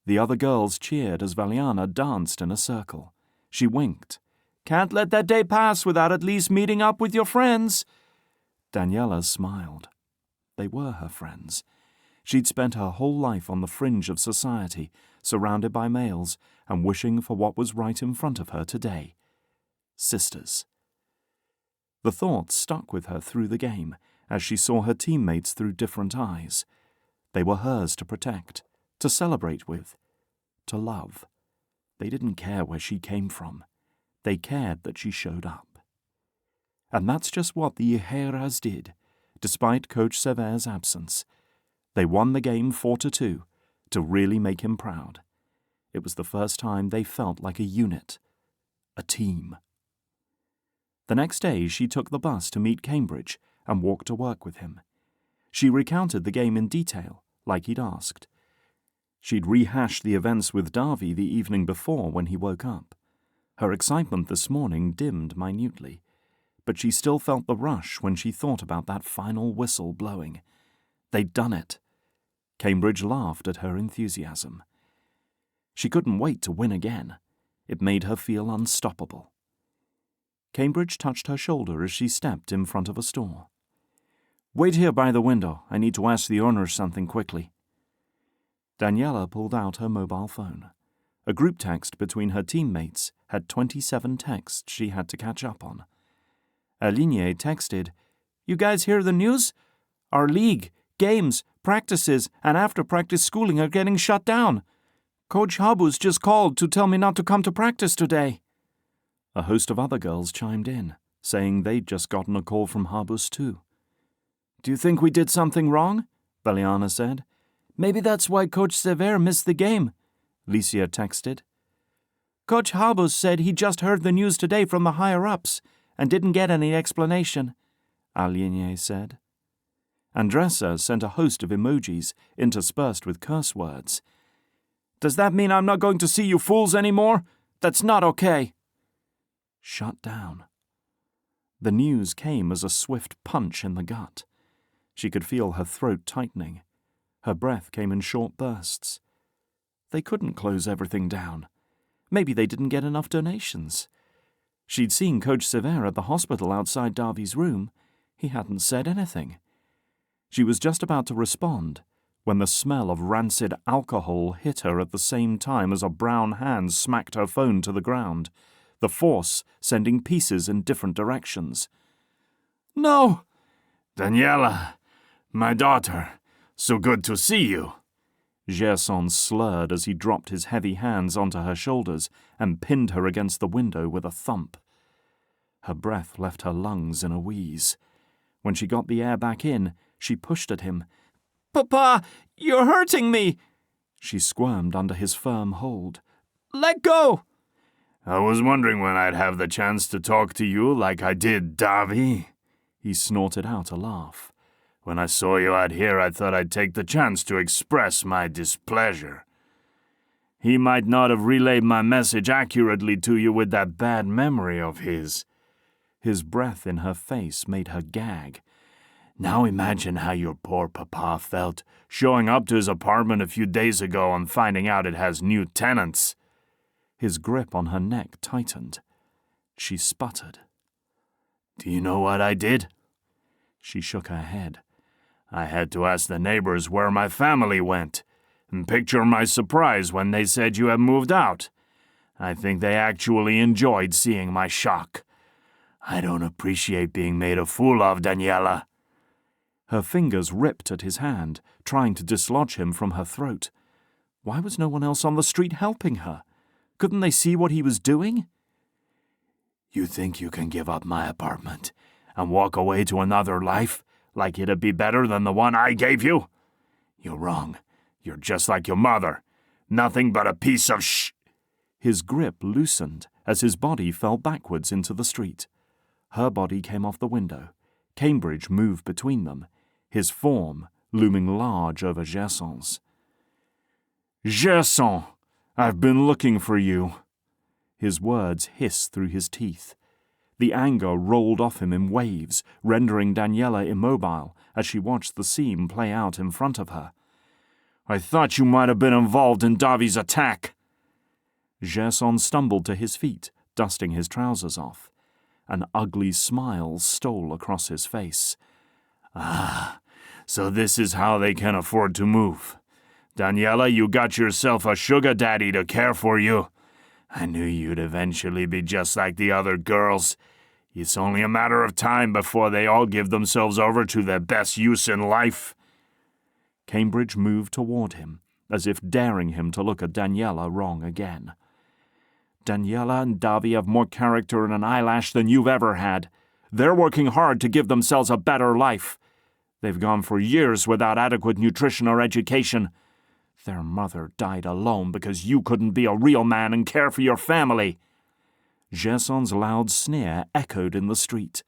The other girls cheered as Valiana danced in a circle. She winked. "Can't let that day pass without at least meeting up with your friends." Daniela smiled. They were her friends. She'd spent her whole life on the fringe of society, surrounded by males, and wishing for what was right in front of her today. Sisters. The thought stuck with her through the game, as she saw her teammates through different eyes. They were hers to protect, to celebrate with, to love. They didn't care where she came from. They cared that she showed up. And that's just what the Ijeras did, despite Coach Cevere's absence. They won the game 4-2, to really make him proud. It was the first time they felt like a unit, a team. The next day she took the bus to meet Cambridge and walked to work with him. She recounted the game in detail, like he'd asked. She'd rehashed the events with Davy the evening before when he woke up. Her excitement this morning dimmed minutely, but she still felt the rush when she thought about that final whistle blowing. They'd done it. Cambridge laughed at her enthusiasm. She couldn't wait to win again. It made her feel unstoppable. Cambridge touched her shoulder as she stepped in front of a store. "Wait here by the window. I need to ask the owner something quickly." Daniela pulled out her mobile phone. A group text between her teammates had 27 texts she had to catch up on. Alinyi texted, "You guys hear the news? Our league, games, practices, and after-practice schooling are getting shut down. Coach Habus just called to tell me not to come to practice today." A host of other girls chimed in, saying they'd just gotten a call from Habus too. "Do you think we did something wrong?" Valiana said. "Maybe that's why Coach Cevere missed the game," Licia texted. "Coach Habus said he just heard the news today from the higher-ups and didn't get any explanation," Alinyi said. Andressa sent a host of emojis interspersed with curse words. "Does that mean I'm not going to see you fools anymore? That's not okay." Shut down. The news came as a swift punch in the gut. She could feel her throat tightening. Her breath came in short bursts. They couldn't close everything down. Maybe they didn't get enough donations. She'd seen Coach Cevere at the hospital outside Davy's room. He hadn't said anything. She was just about to respond when the smell of rancid alcohol hit her at the same time as a brown hand smacked her phone to the ground, the force sending pieces in different directions. "No!" "Daniela, my daughter, so good to see you." Gerson slurred as he dropped his heavy hands onto her shoulders and pinned her against the window with a thump. Her breath left her lungs in a wheeze. When she got the air back in, she pushed at him. "Papa, you're hurting me!" She squirmed under his firm hold. "Let go!" I was wondering when I'd have the chance to talk to you like I did Davy. He snorted out a laugh. When I saw you out here, I thought I'd take the chance to express my displeasure. He might not have relayed my message accurately to you with that bad memory of his. His breath in her face made her gag. Now imagine how your poor papa felt, showing up to his apartment a few days ago and finding out it has new tenants. His grip on her neck tightened. She sputtered. Do you know what I did? She shook her head. I had to ask the neighbors where my family went, and picture my surprise when they said you had moved out. I think they actually enjoyed seeing my shock. I don't appreciate being made a fool of, Daniela. Her fingers ripped at his hand, trying to dislodge him from her throat. Why was no one else on the street helping her? Couldn't they see what he was doing? You think you can give up my apartment and walk away to another life, like it'd be better than the one I gave you? You're wrong. You're just like your mother. Nothing but a piece of His grip loosened as his body fell backwards into the street. Her body came off the window. Cambridge moved between them, his form looming large over Gerson's. Gerson, I've been looking for you. His words hissed through his teeth. The anger rolled off him in waves, rendering Daniela immobile as she watched the scene play out in front of her. I thought you might have been involved in Davi's attack. Gerson stumbled to his feet, dusting his trousers off. An ugly smile stole across his face. Ah, so this is how they can afford to move. Daniela, you got yourself a sugar daddy to care for you. I knew you'd eventually be just like the other girls. It's only a matter of time before they all give themselves over to their best use in life. Cambridge moved toward him, as if daring him to look at Daniela wrong again. Daniela and Davi have more character in an eyelash than you've ever had. They're working hard to give themselves a better life. They've gone for years without adequate nutrition or education. Their mother died alone because you couldn't be a real man and care for your family. Gerson's loud sneer echoed in the street.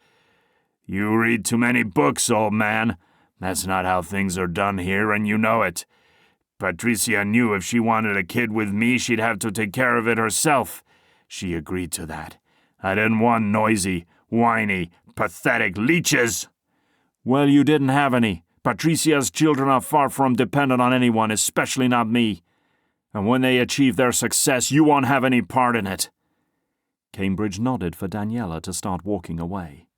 You read too many books, old man. That's not how things are done here, and you know it. Patricia knew if she wanted a kid with me, she'd have to take care of it herself. She agreed to that. I didn't want noisy, whiny, pathetic leeches. Well, you didn't have any. Patricia's children are far from dependent on anyone, especially not me. And when they achieve their success, you won't have any part in it. Cambridge nodded for Daniela to start walking away.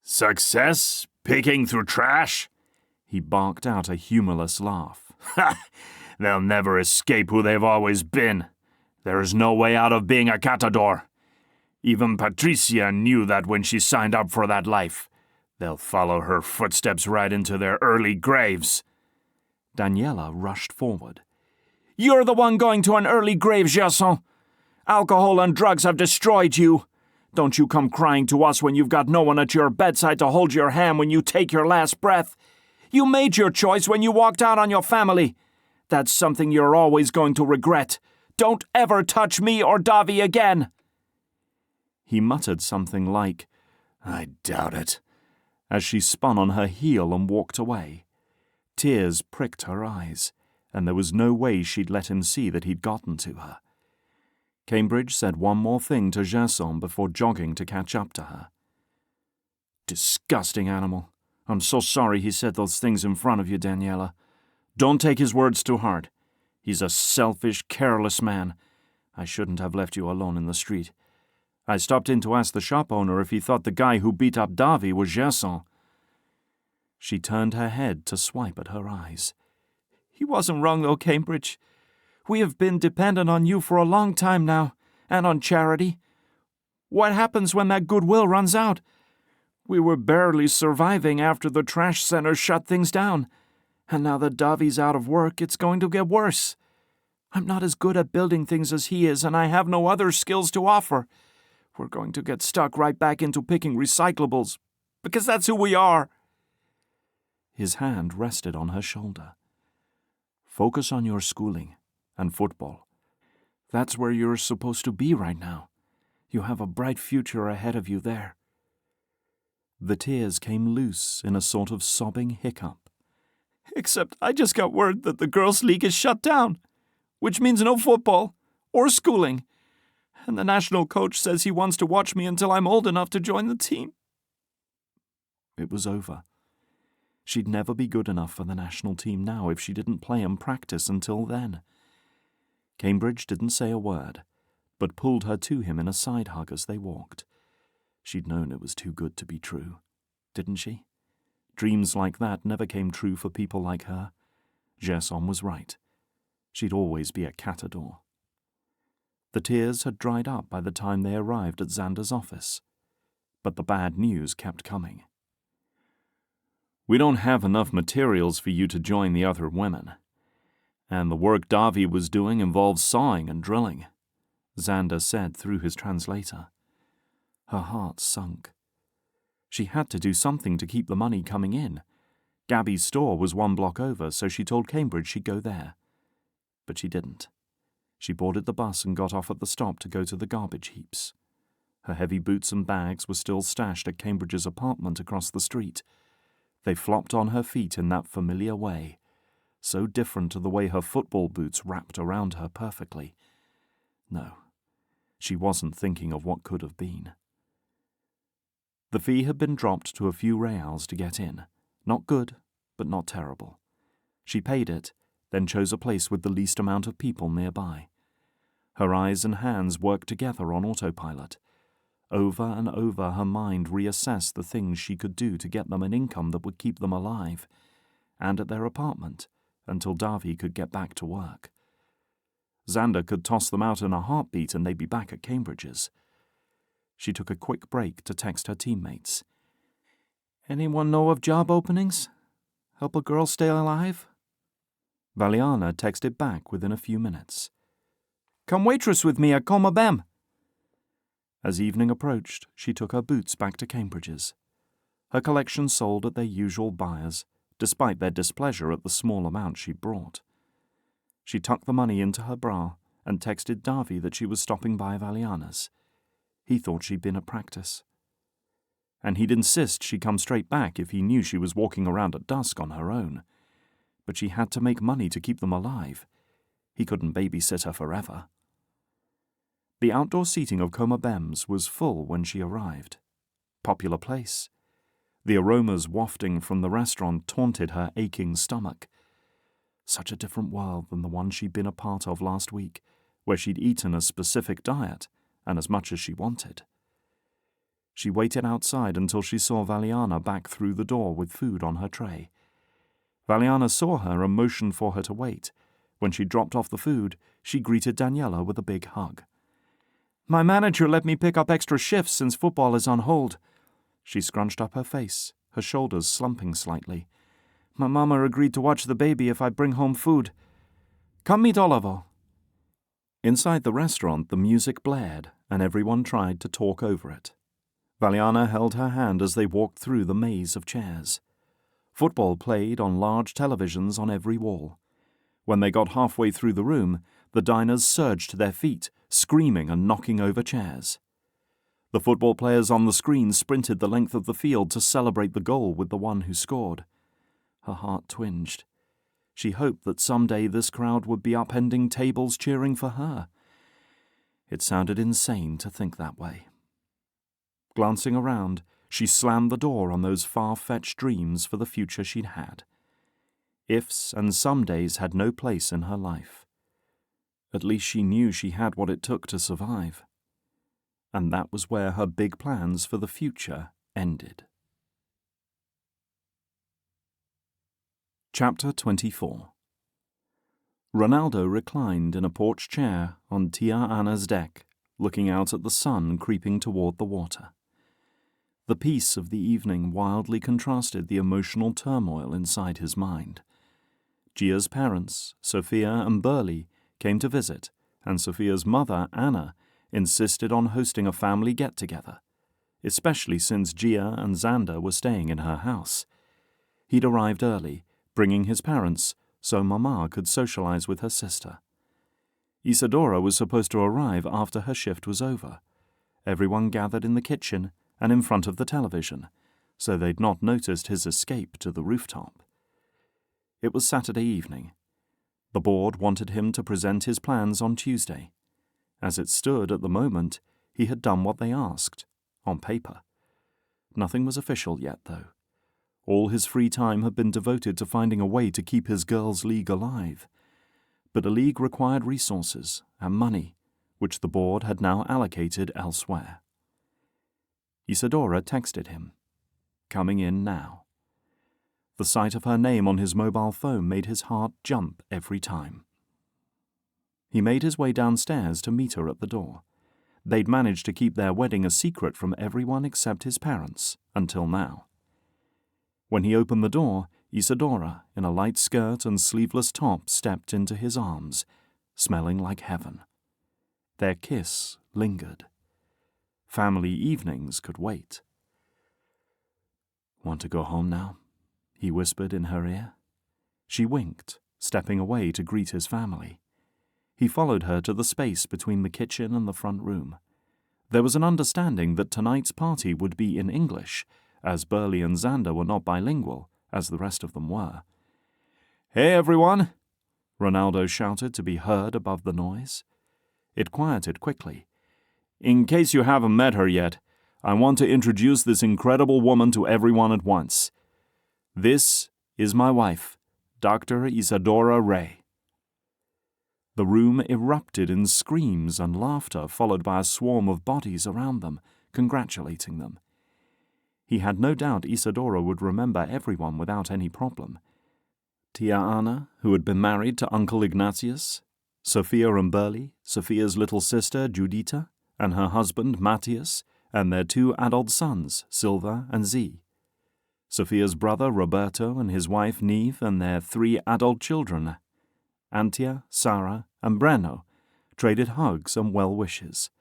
Success? Picking through trash? He barked out a humorless laugh. Ha! They'll never escape who they've always been. There is no way out of being a catador. Even Patricia knew that when she signed up for that life. They'll follow her footsteps right into their early graves. Daniela rushed forward. "You're the one going to an early grave, Gerson. Alcohol and drugs have destroyed you. Don't you come crying to us when you've got no one at your bedside to hold your hand when you take your last breath. You made your choice when you walked out on your family. That's something you're always going to regret. Don't ever touch me or Davi again." He muttered something like, "I doubt it," as she spun on her heel and walked away. Tears pricked her eyes, and there was no way she'd let him see that he'd gotten to her. Cambridge said one more thing to Gerson before jogging to catch up to her. "Disgusting animal. I'm so sorry he said those things in front of you, Daniela. Don't take his words too hard. He's a selfish, careless man. I shouldn't have left you alone in the street. I stopped in to ask the shop owner if he thought the guy who beat up Davi was Gerson." She turned her head to swipe at her eyes. "He wasn't wrong, though, Cambridge. We have been dependent on you for a long time now, and on charity. What happens when that goodwill runs out? We were barely surviving after the trash center shut things down. And now that Davi's out of work, it's going to get worse. I'm not as good at building things as he is, and I have no other skills to offer. We're going to get stuck right back into picking recyclables, because that's who we are." His hand rested on her shoulder. "Focus on your schooling and football. That's where you're supposed to be right now. You have a bright future ahead of you there." The tears came loose in a sort of sobbing hiccup. "Except I just got word that the girls' league is shut down, which means no football or schooling. And the national coach says he wants to watch me until I'm old enough to join the team." It was over. She'd never be good enough for the national team now if she didn't play and practice until then. Cambridge didn't say a word, but pulled her to him in a side hug as they walked. She'd known it was too good to be true, didn't she? Dreams like that never came true for people like her. Gerson was right. She'd always be a catador. The tears had dried up by the time they arrived at Xander's office, but the bad news kept coming. "We don't have enough materials for you to join the other women. And the work Davi was doing involves sawing and drilling," Xander said through his translator. Her heart sunk. She had to do something to keep the money coming in. Gabby's store was 1 block over, so she told Cambridge she'd go there. But she didn't. She boarded the bus and got off at the stop to go to the garbage heaps. Her heavy boots and bags were still stashed at Cambridge's apartment across the street. They flopped on her feet in that familiar way, so different to the way her football boots wrapped around her perfectly. No, she wasn't thinking of what could have been. The fee had been dropped to a few reals to get in. Not good, but not terrible. She paid it, then chose a place with the least amount of people nearby. Her eyes and hands worked together on autopilot. Over and over her mind reassessed the things she could do to get them an income that would keep them alive, and at their apartment, until Davi could get back to work. Xander could toss them out in a heartbeat and they'd be back at Cambridge's. She took a quick break to text her teammates. "Anyone know of job openings? Help a girl stay alive?" Valiana texted back within a few minutes. "Come waitress with me at Coma Bem." As evening approached, she took her boots back to Cambridge's. Her collection sold at their usual buyers, despite their displeasure at the small amount she'd brought. She tucked the money into her bra and texted Davi that she was stopping by Valiana's. He thought she'd been at practice. And he'd insist she come straight back if he knew she was walking around at dusk on her own. But she had to make money to keep them alive. He couldn't babysit her forever. The outdoor seating of Coma Bem's was full when she arrived. Popular place. The aromas wafting from the restaurant taunted her aching stomach. Such a different world than the one she'd been a part of last week, where she'd eaten a specific diet and as much as she wanted. She waited outside until she saw Valiana back through the door with food on her tray. Valiana saw her and motioned for her to wait. When she dropped off the food, she greeted Daniela with a big hug. "My manager let me pick up extra shifts since football is on hold." She scrunched up her face, her shoulders slumping slightly. "My mama agreed to watch the baby if I bring home food. Come meet Olivo." Inside the restaurant, the music blared, and everyone tried to talk over it. Valiana held her hand as they walked through the maze of chairs. Football played on large televisions on every wall. When they got halfway through the room, the diners surged to their feet, screaming and knocking over chairs. The football players on the screen sprinted the length of the field to celebrate the goal with the one who scored. Her heart twinged. She hoped that someday this crowd would be upending tables cheering for her. It sounded insane to think that way. Glancing around, she slammed the door on those far-fetched dreams for the future she'd had. Ifs and somedays had no place in her life. At least she knew she had what it took to survive. And that was where her big plans for the future ended. Chapter 24. Ronaldo reclined in a porch chair on Tia Anna's deck, looking out at the sun creeping toward the water. The peace of the evening wildly contrasted the emotional turmoil inside his mind. Gia's parents, Sophia and Burley, came to visit, and Sophia's mother, Anna, insisted on hosting a family get-together, especially since Gia and Xander were staying in her house. He'd arrived early, bringing his parents, so Mama could socialize with her sister. Isadora was supposed to arrive after her shift was over. Everyone gathered in the kitchen and in front of the television, so they'd not noticed his escape to the rooftop. It was Saturday evening. The board wanted him to present his plans on Tuesday. As it stood at the moment, he had done what they asked, on paper. Nothing was official yet, though. All his free time had been devoted to finding a way to keep his girls' league alive. But a league required resources and money, which the board had now allocated elsewhere. Isadora texted him, "Coming in now." The sight of her name on his mobile phone made his heart jump every time. He made his way downstairs to meet her at the door. They'd managed to keep their wedding a secret from everyone except his parents, until now. When he opened the door, Isadora, in a light skirt and sleeveless top, stepped into his arms, smelling like heaven. Their kiss lingered. Family evenings could wait. "Want to go home now?" he whispered in her ear. She winked, stepping away to greet his family. He followed her to the space between the kitchen and the front room. There was an understanding that tonight's party would be in English, as Burley and Xander were not bilingual, as the rest of them were. "Hey, everyone!" Ronaldo shouted to be heard above the noise. It quieted quickly. "In case you haven't met her yet, I want to introduce this incredible woman to everyone at once. This is my wife, Dr. Isadora Ray." The room erupted in screams and laughter, followed by a swarm of bodies around them, congratulating them. He had no doubt Isadora would remember everyone without any problem. Tia Anna, who had been married to Uncle Ignatius, Sophia and Burley, Sophia's little sister Judita, and her husband Matthias, and their 2 adult sons, Silva and Z. Sophia's brother Roberto and his wife Neve and their 3 adult children, Antia, Sarah, and Breno, traded hugs and well wishes.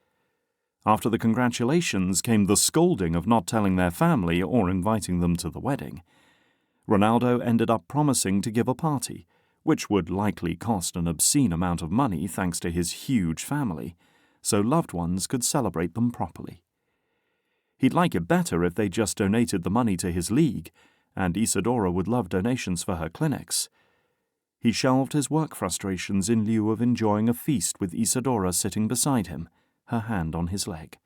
After the congratulations came the scolding of not telling their family or inviting them to the wedding. Ronaldo ended up promising to give a party, which would likely cost an obscene amount of money thanks to his huge family, so loved ones could celebrate them properly. He'd like it better if they just donated the money to his league, and Isadora would love donations for her clinics. He shelved his work frustrations in lieu of enjoying a feast with Isadora sitting beside him, her hand on his leg.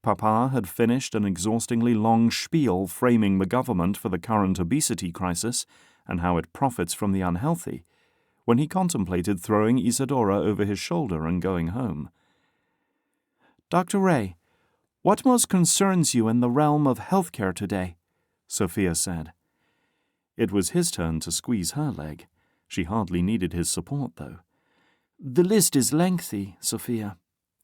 Papa had finished an exhaustingly long spiel framing the government for the current obesity crisis and how it profits from the unhealthy, when he contemplated throwing Isadora over his shoulder and going home. "Dr. Ray, what most concerns you in the realm of healthcare today?" Sophia said. It was his turn to squeeze her leg. She hardly needed his support, though. "The list is lengthy, Sophia.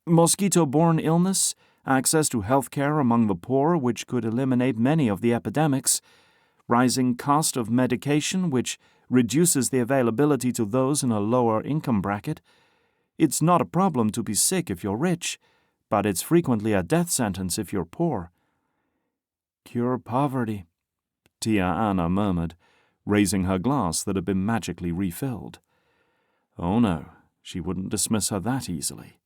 Mosquito-borne illness, access to healthcare among the poor, which could eliminate many of the epidemics, rising cost of medication, which reduces the availability to those in a lower income bracket. It's not a problem to be sick if you're rich, but it's frequently a death sentence if you're poor." "Cure poverty," Tia Anna murmured, raising her glass that had been magically refilled. Oh no, she wouldn't dismiss her that easily.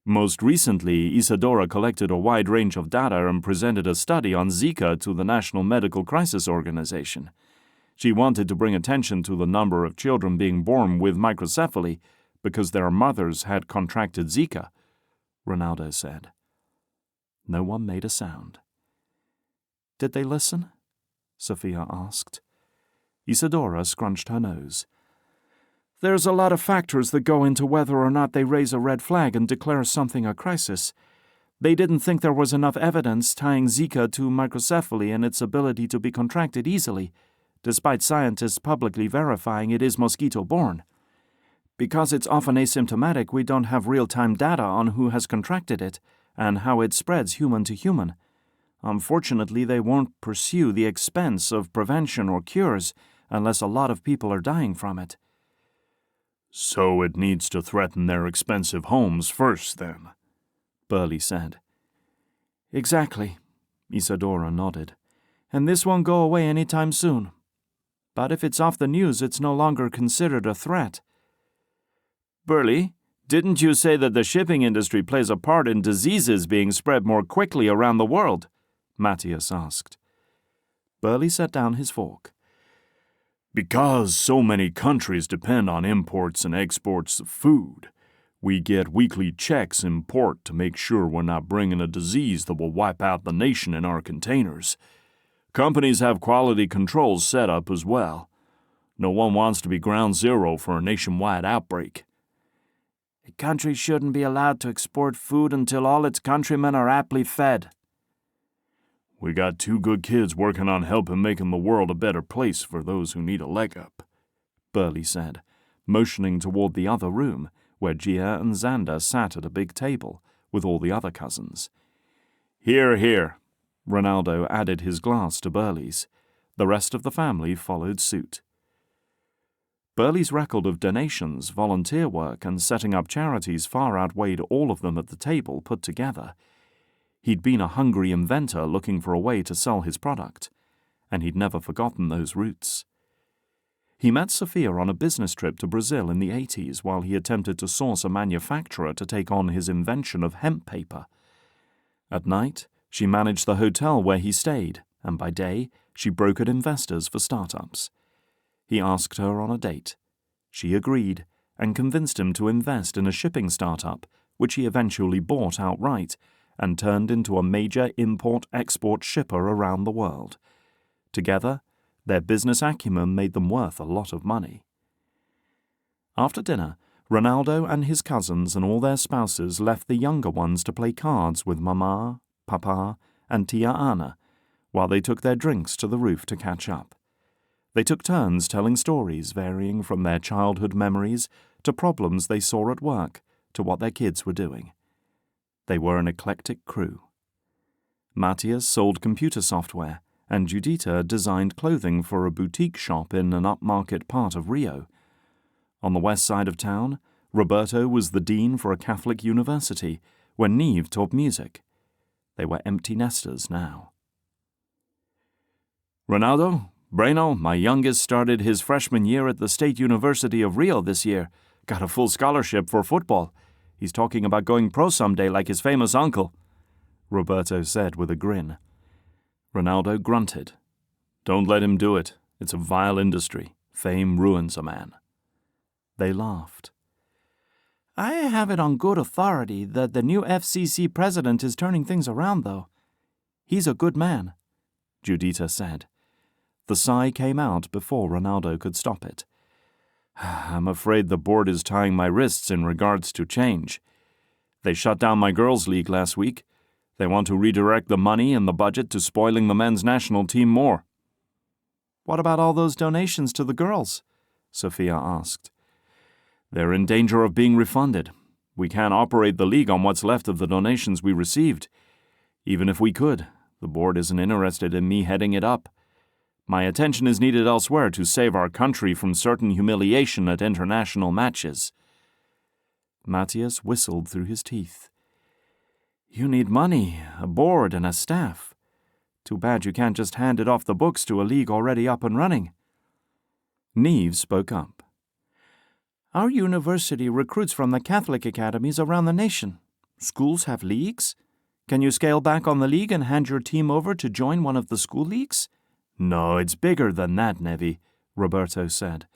Most recently, Isadora collected a wide range of data and presented a study on Zika to the National Medical Crisis Organization. She wanted to bring attention to the number of children being born with microcephaly because their mothers had contracted Zika, Ronaldo said. No one made a sound. "Did they listen?" Sophia asked. Isadora scrunched her nose. "There's a lot of factors that go into whether or not they raise a red flag and declare something a crisis. They didn't think there was enough evidence tying Zika to microcephaly and its ability to be contracted easily, despite scientists publicly verifying it is mosquito-borne. Because it's often asymptomatic, we don't have real-time data on who has contracted it and how it spreads human to human. Unfortunately, they won't pursue the expense of prevention or cures unless a lot of people are dying from it. So it needs to threaten their expensive homes first, then, Burley said. Exactly, Isadora nodded. And this won't go away any time soon. But if it's off the news, it's no longer considered a threat. Burley, didn't you say that the shipping industry plays a part in diseases being spread more quickly around the world? Matthias asked. Burley set down his fork. Because so many countries depend on imports and exports of food, we get weekly checks in port to make sure we're not bringing a disease that will wipe out the nation in our containers. Companies have quality controls set up as well. No one wants to be ground zero for a nationwide outbreak. A country shouldn't be allowed to export food until all its countrymen are aptly fed. We got 2 good kids working on helping making the world a better place for those who need a leg up, Burley said, motioning toward the other room where Gia and Xander sat at a big table with all the other cousins. Here, here. Ronaldo added his glass to Burley's. The rest of the family followed suit. Burley's record of donations, volunteer work, and setting up charities far outweighed all of them at the table put together. He'd been a hungry inventor looking for a way to sell his product, and he'd never forgotten those roots. He met Sophia on a business trip to Brazil in the 80s while he attempted to source a manufacturer to take on his invention of hemp paper. At night, she managed the hotel where he stayed, and by day, she brokered investors for startups. He asked her on a date. She agreed and convinced him to invest in a shipping startup, which he eventually bought outright and turned into a major import-export shipper around the world. Together, their business acumen made them worth a lot of money. After dinner, Ronaldo and his cousins and all their spouses left the younger ones to play cards with Mama, Papa, and Tia Anna, while they took their drinks to the roof to catch up. They took turns telling stories varying from their childhood memories to problems they saw at work to what their kids were doing. They were an eclectic crew. Matthias sold computer software, and Judita designed clothing for a boutique shop in an upmarket part of Rio. On the west side of town, Roberto was the dean for a Catholic university, where Neve taught music. They were empty nesters now. Ronaldo, Breno, my youngest, started his freshman year at the State University of Rio this year. Got a full scholarship for football. He's talking about going pro someday like his famous uncle, Roberto said with a grin. Ronaldo grunted. Don't let him do it. It's a vile industry. Fame ruins a man. They laughed. I have it on good authority that the new FCC president is turning things around, though. He's a good man, Judita said. The sigh came out before Ronaldo could stop it. I'm afraid the board is tying my wrists in regards to change. They shut down my girls' league last week. They want to redirect the money and the budget to spoiling the men's national team more. What about all those donations to the girls? Sophia asked. They're in danger of being refunded. We can't operate the league on what's left of the donations we received. Even if we could, the board isn't interested in me heading it up. My attention is needed elsewhere to save our country from certain humiliation at international matches. Matthias whistled through his teeth. You need money, a board, and a staff. Too bad you can't just hand it off the books to a league already up and running. Neve spoke up. Our university recruits from the Catholic academies around the nation. Schools have leagues. Can you scale back on the league and hand your team over to join one of the school leagues? No, it's bigger than that, Nevi, Roberto said.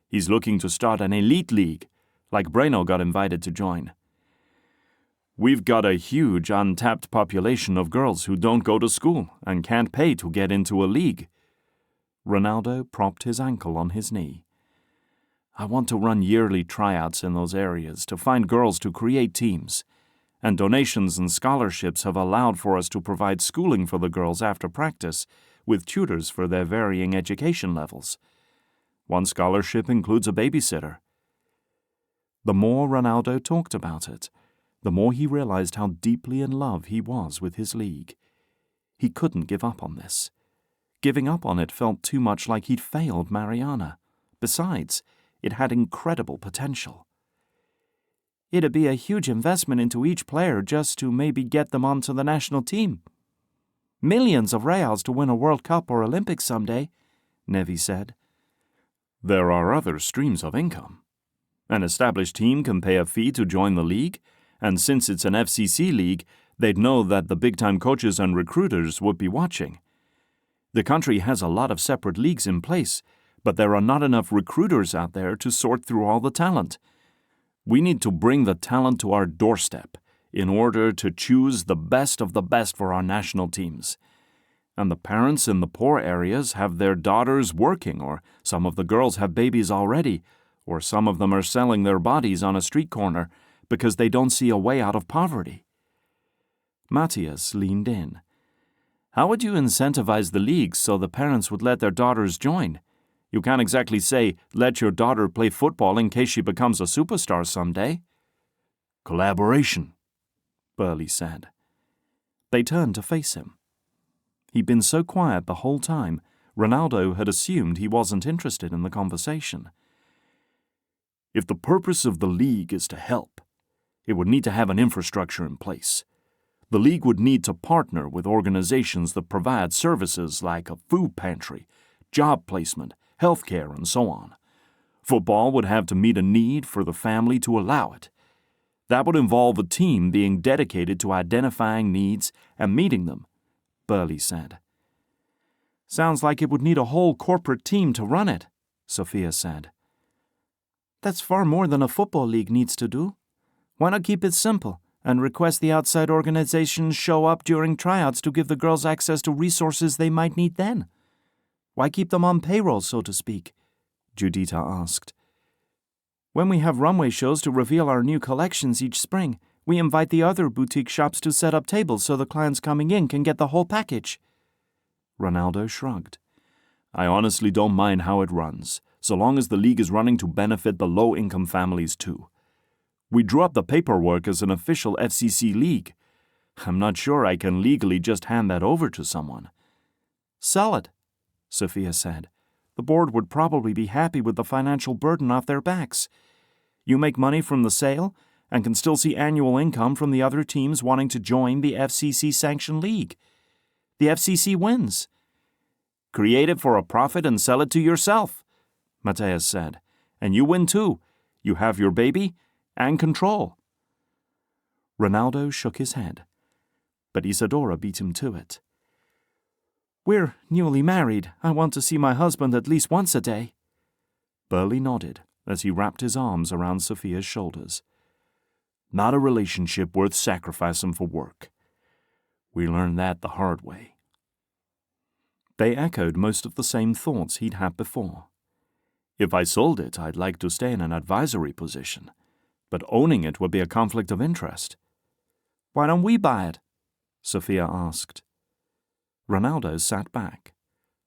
He's looking to start an elite league, like Breno got invited to join. We've got a huge untapped population of girls who don't go to school and can't pay to get into a league. Ronaldo propped his ankle on his knee. I want to run yearly tryouts in those areas to find girls to create teams, and donations and scholarships have allowed for us to provide schooling for the girls after practice, with tutors for their varying education levels. One scholarship includes a babysitter. The more Ronaldo talked about it, the more he realized how deeply in love he was with his league. He couldn't give up on this. Giving up on it felt too much like he'd failed Mariana. Besides, it had incredible potential. It'd be a huge investment into each player just to maybe get them onto the national team. Millions of reals to win a World Cup or Olympics someday, Nevi said. There are other streams of income. An established team can pay a fee to join the league, and since it's an FCC league, they'd know that the big-time coaches and recruiters would be watching. The country has a lot of separate leagues in place, but there are not enough recruiters out there to sort through all the talent. We need to bring the talent to our doorstep in order to choose the best of the best for our national teams. And the parents in the poor areas have their daughters working, or some of the girls have babies already, or some of them are selling their bodies on a street corner because they don't see a way out of poverty. Matthias leaned in. How would you incentivize the leagues so the parents would let their daughters join? You can't exactly say, let your daughter play football in case she becomes a superstar someday. Collaboration, Burley said. They turned to face him. He'd been so quiet the whole time, Ronaldo had assumed he wasn't interested in the conversation. If the purpose of the league is to help, it would need to have an infrastructure in place. The league would need to partner with organizations that provide services like a food pantry, job placement, healthcare, and so on. Football would have to meet a need for the family to allow it. That would involve a team being dedicated to identifying needs and meeting them, Burley said. Sounds like it would need a whole corporate team to run it, Sophia said. That's far more than a football league needs to do. Why not keep it simple and request the outside organizations show up during tryouts to give the girls access to resources they might need then? Why keep them on payroll, so to speak? Judita asked. When we have runway shows to reveal our new collections each spring, we invite the other boutique shops to set up tables so the clients coming in can get the whole package. Ronaldo shrugged. I honestly don't mind how it runs, so long as the league is running to benefit the low-income families too. We drew up the paperwork as an official FCC league. I'm not sure I can legally just hand that over to someone. Sell it, Sophia said. The board would probably be happy with the financial burden off their backs. You make money from the sale and can still see annual income from the other teams wanting to join the FCC-sanctioned league. The FCC wins. Create it for a profit and sell it to yourself, Matthias said. And you win too. You have your baby and control. Ronaldo shook his head, but Isadora beat him to it. We're newly married. I want to see my husband at least once a day. Burley nodded as he wrapped his arms around Sophia's shoulders. Not a relationship worth sacrificing for work. We learned that the hard way. They echoed most of the same thoughts he'd had before. If I sold it, I'd like to stay in an advisory position, but owning it would be a conflict of interest. Why don't we buy it? Sophia asked. Ronaldo sat back.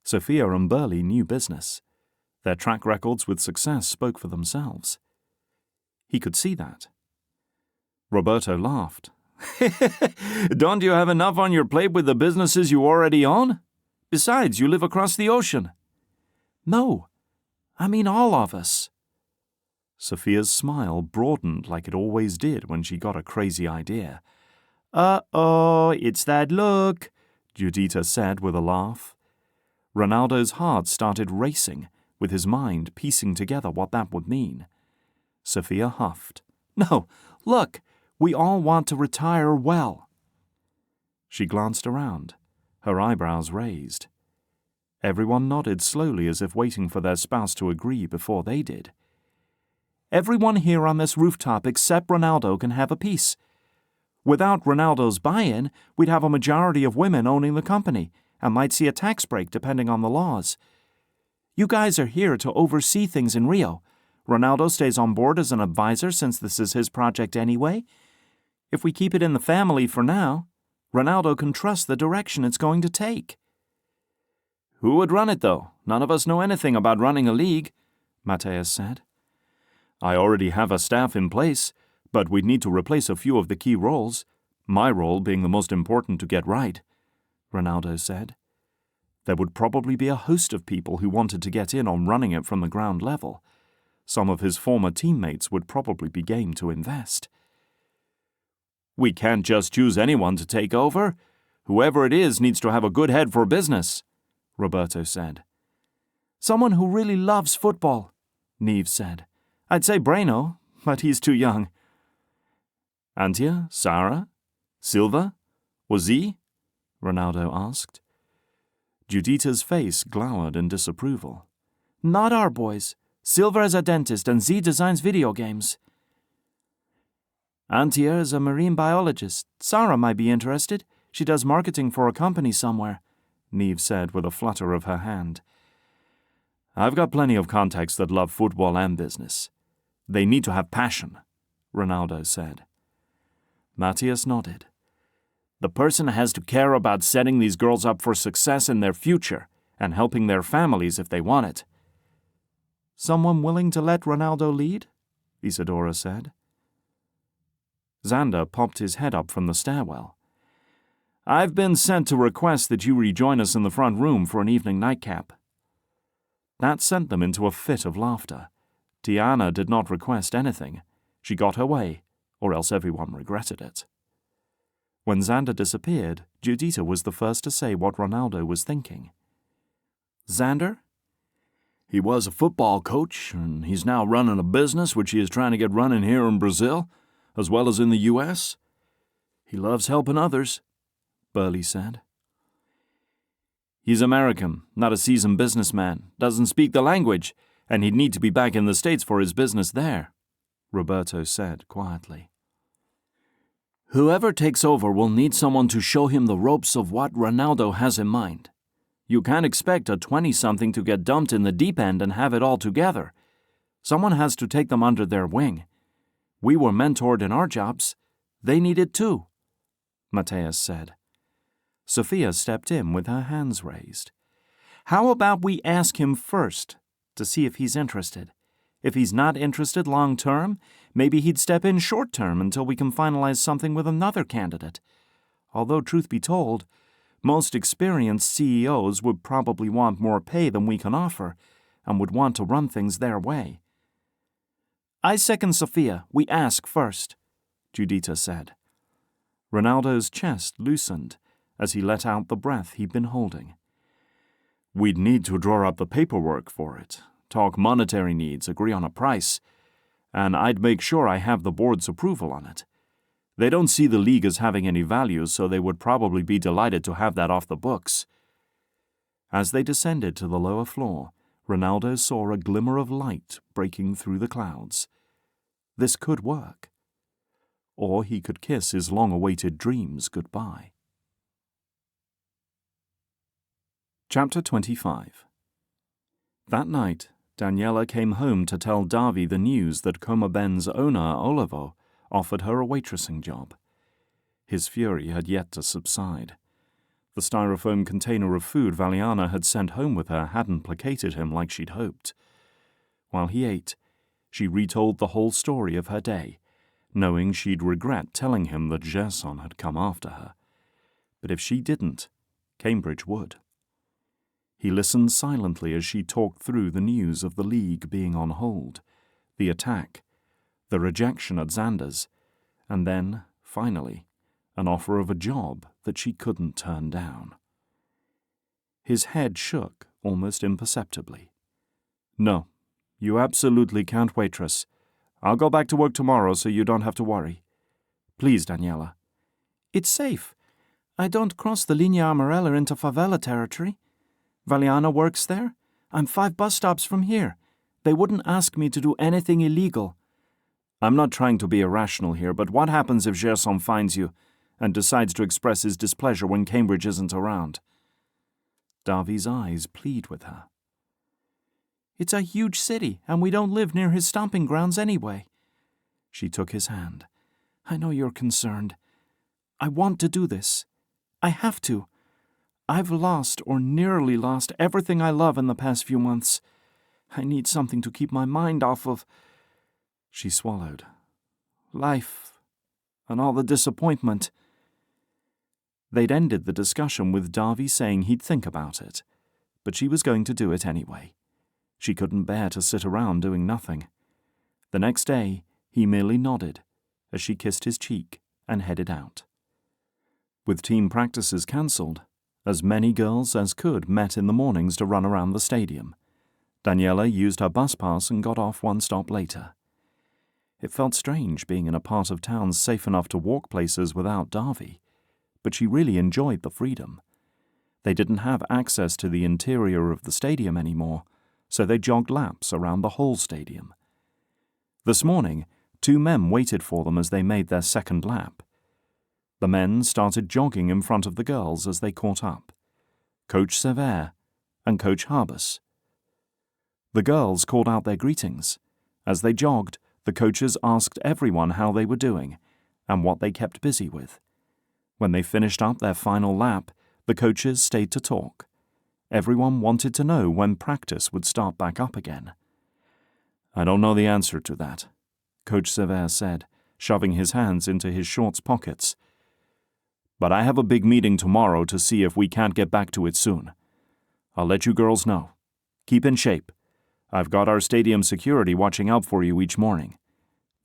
Sophia and Burley knew business. Their track records with success spoke for themselves. He could see that. Roberto laughed. Don't you have enough on your plate with the businesses you already own? Besides, you live across the ocean. No, I mean all of us. Sophia's smile broadened like it always did when she got a crazy idea. Uh-oh, it's that look, Judita said with a laugh. Ronaldo's heart started racing, with his mind piecing together what that would mean. Sophia huffed. No, look, we all want to retire well. She glanced around, her eyebrows raised. Everyone nodded slowly as if waiting for their spouse to agree before they did. Everyone here on this rooftop except Ronaldo can have a piece. Without Ronaldo's buy-in, we'd have a majority of women owning the company and might see a tax break depending on the laws. You guys are here to oversee things in Rio. Ronaldo stays on board as an advisor since this is his project anyway. If we keep it in the family for now, Ronaldo can trust the direction it's going to take. Who would run it, though? None of us know anything about running a league, Matthias said. I already have a staff in place, but we'd need to replace a few of the key roles, my role being the most important to get right, Ronaldo said. There would probably be a host of people who wanted to get in on running it from the ground level. Some of his former teammates would probably be game to invest. We can't just choose anyone to take over. Whoever it is needs to have a good head for business, Roberto said. Someone who really loves football, Neve said. I'd say Breno, but he's too young. Antia? Sarah? Silva? Ozi? Ronaldo asked. Judita's face glowered in disapproval. Not our boys. Silva is a dentist and Z designs video games. Antia is a marine biologist. Sarah might be interested. She does marketing for a company somewhere, Neve said with a flutter of her hand. I've got plenty of contacts that love football and business. They need to have passion, Ronaldo said. Matthias nodded. The person has to care about setting these girls up for success in their future and helping their families if they want it. Someone willing to let Ronaldo lead? Isadora said. Xander popped his head up from the stairwell. I've been sent to request that you rejoin us in the front room for an evening nightcap. That sent them into a fit of laughter. Tiana did not request anything. She got her way, or else everyone regretted it. When Xander disappeared, Judita was the first to say what Ronaldo was thinking. Xander? He was a football coach, and he's now running a business which he is trying to get running here in Brazil, as well as in the U.S. He loves helping others, Burley said. He's American, not a seasoned businessman, doesn't speak the language, and he'd need to be back in the States for his business there, Roberto said quietly. Whoever takes over will need someone to show him the ropes of what Ronaldo has in mind. You can't expect a 20-something to get dumped in the deep end and have it all together. Someone has to take them under their wing. We were mentored in our jobs. They need it too, Matthias said. Sophia stepped in with her hands raised. How about we ask him first to see if he's interested? If he's not interested long-term, maybe he'd step in short-term until we can finalize something with another candidate. Although, truth be told, most experienced CEOs would probably want more pay than we can offer and would want to run things their way. I second Sophia. We ask first, Judita said. Ronaldo's chest loosened as he let out the breath he'd been holding. We'd need to draw up the paperwork for it, talk monetary needs, agree on a price, and I'd make sure I have the board's approval on it. They don't see the league as having any value, so they would probably be delighted to have that off the books. As they descended to the lower floor, Ronaldo saw a glimmer of light breaking through the clouds. This could work. Or he could kiss his long-awaited dreams goodbye. Chapter 25. That night, Daniela came home to tell Davi the news that Coma Ben's owner, Olivo, offered her a waitressing job. His fury had yet to subside. The styrofoam container of food Valiana had sent home with her hadn't placated him like she'd hoped. While he ate, she retold the whole story of her day, knowing she'd regret telling him that Gerson had come after her. But if she didn't, Cambridge would. He listened silently as she talked through the news of the league being on hold, the attack, the rejection at Xander's, and then, finally, an offer of a job that she couldn't turn down. His head shook almost imperceptibly. No, you absolutely can't waitress. I'll go back to work tomorrow so you don't have to worry. Please, Daniela. It's safe. I don't cross the Linea Amarella into favela territory. Valiana works there. I'm 5 bus stops from here. They wouldn't ask me to do anything illegal. I'm not trying to be irrational here, but what happens if Gerson finds you and decides to express his displeasure when Cambridge isn't around? Davi's eyes plead with her. It's a huge city, and we don't live near his stomping grounds anyway. She took his hand. I know you're concerned. I want to do this. I have to. I've lost, or nearly lost, everything I love in the past few months. I need something to keep my mind off of... She swallowed. Life, and all the disappointment. They'd ended the discussion with Davi saying he'd think about it, but she was going to do it anyway. She couldn't bear to sit around doing nothing. The next day, he merely nodded as she kissed his cheek and headed out. With team practices cancelled, as many girls as could met in the mornings to run around the stadium. Daniela used her bus pass and got off one stop later. It felt strange being in a part of town safe enough to walk places without Davy, but she really enjoyed the freedom. They didn't have access to the interior of the stadium anymore, so they jogged laps around the whole stadium. This morning, 2 men waited for them as they made their second lap. The men started jogging in front of the girls as they caught up. Coach Cevere and Coach Harbus. The girls called out their greetings. As they jogged, the coaches asked everyone how they were doing and what they kept busy with. When they finished up their final lap, the coaches stayed to talk. Everyone wanted to know when practice would start back up again. "I don't know the answer to that," Coach Cevere said, shoving his hands into his shorts pockets. "But I have a big meeting tomorrow to see if we can't get back to it soon. I'll let you girls know. Keep in shape. I've got our stadium security watching out for you each morning.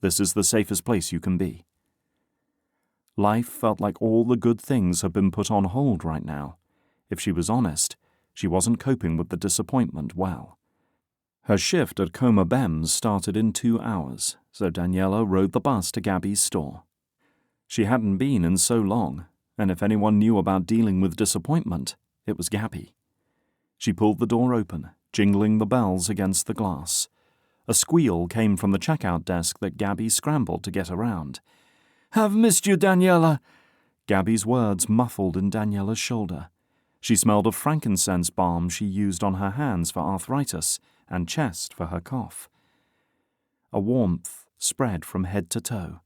This is the safest place you can be." Life felt like all the good things had been put on hold right now. If she was honest, she wasn't coping with the disappointment well. Her shift at Coma Bems started in 2 hours, so Daniela rode the bus to Gabby's store. She hadn't been in so long, and if anyone knew about dealing with disappointment, it was Gabby. She pulled the door open, jingling the bells against the glass. A squeal came from the checkout desk that Gabby scrambled to get around. "Have missed you, Daniela!" Gabby's words muffled in Daniela's shoulder. She smelled of frankincense balm she used on her hands for arthritis and chest for her cough. A warmth spread from head to toe.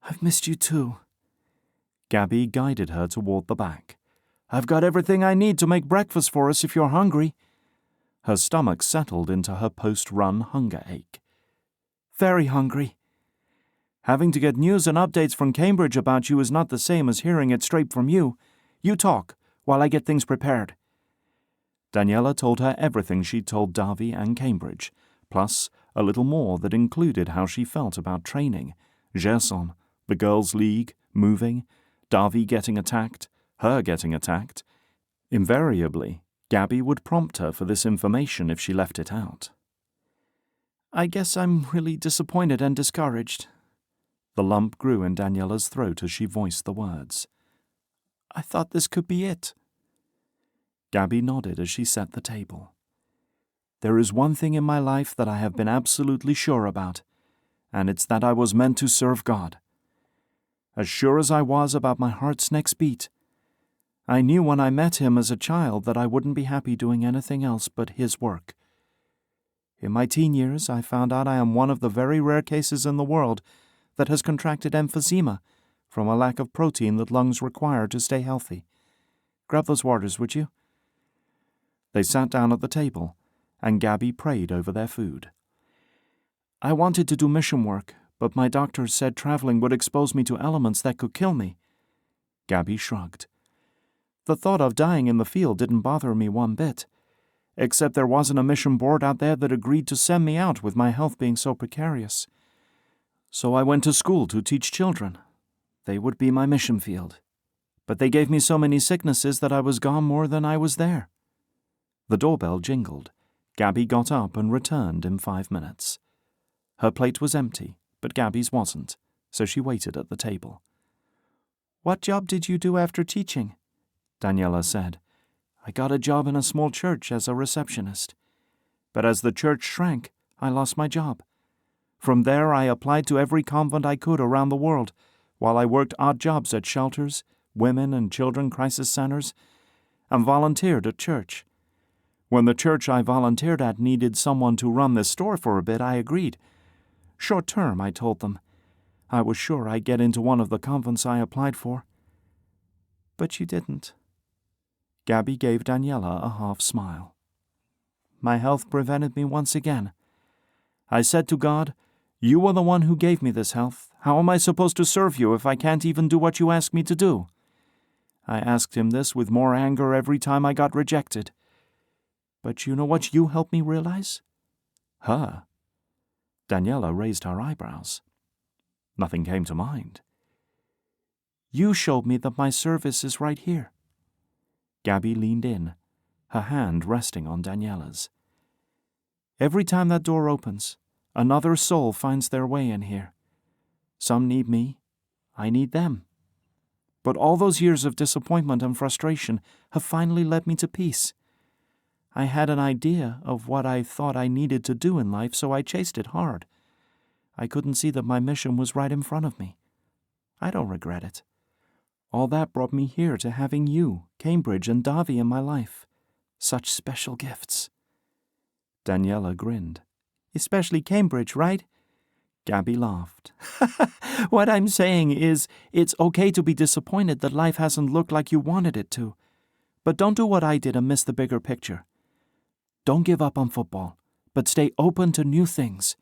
"I've missed you too." Gabby guided her toward the back. "I've got everything I need to make breakfast for us if you're hungry." Her stomach settled into her post-run hunger ache. "Very hungry." "Having to get news and updates from Cambridge about you is not the same as hearing it straight from you. You talk, while I get things prepared." Daniela told her everything she'd told Davy and Cambridge, plus a little more that included how she felt about training, Gerson, the girls' league, moving, Davy getting attacked, her getting attacked. Invariably, Gabby would prompt her for this information if she left it out. "I guess I'm really disappointed and discouraged." The lump grew in Daniela's throat as she voiced the words. "I thought this could be it." Gabby nodded as she set the table. "There is one thing in my life that I have been absolutely sure about, and it's that I was meant to serve God. As sure as I was about my heart's next beat. I knew when I met him as a child that I wouldn't be happy doing anything else but his work. In my teen years, I found out I am one of the very rare cases in the world that has contracted emphysema from a lack of protein that lungs require to stay healthy. Grab those waters, would you?" They sat down at the table, and Gabby prayed over their food. "I wanted to do mission work, but my doctors said traveling would expose me to elements that could kill me." Gabby shrugged. "The thought of dying in the field didn't bother me one bit, except there wasn't a mission board out there that agreed to send me out with my health being so precarious. So I went to school to teach children. They would be my mission field. But they gave me so many sicknesses that I was gone more than I was there." The doorbell jingled. Gabby got up and returned in 5 minutes. Her plate was empty, but Gabby's wasn't, so she waited at the table. "What job did you do after teaching?" Daniela said. "I got a job in a small church as a receptionist. But as the church shrank, I lost my job. From there I applied to every convent I could around the world, while I worked odd jobs at shelters, women and children crisis centers, and volunteered at church. When the church I volunteered at needed someone to run this store for a bit, I agreed. Short term, I told them. I was sure I'd get into one of the convents I applied for. But you didn't." Gabby gave Daniela a half smile. "My health prevented me once again. I said to God, 'You are the one who gave me this health. How am I supposed to serve you if I can't even do what you ask me to do?' I asked him this with more anger every time I got rejected. But you know what you helped me realize? Her? Daniela raised her eyebrows. Nothing came to mind. You showed me that my service is right here. Gabby leaned in, her hand resting on Daniela's. Every time that door opens, another soul finds their way in here. Some need me, I need them. But all those years of disappointment and frustration have finally led me to peace. I had an idea of what I thought I needed to do in life, so I chased it hard. I couldn't see that my mission was right in front of me. I don't regret it. All that brought me here to having you, Cambridge, and Davi in my life. Such special gifts. Daniela grinned. Especially Cambridge, right? Gabby laughed. What I'm saying is, it's okay to be disappointed that life hasn't looked like you wanted it to. But don't do what I did and miss the bigger picture. Don't give up on football, but stay open to new things.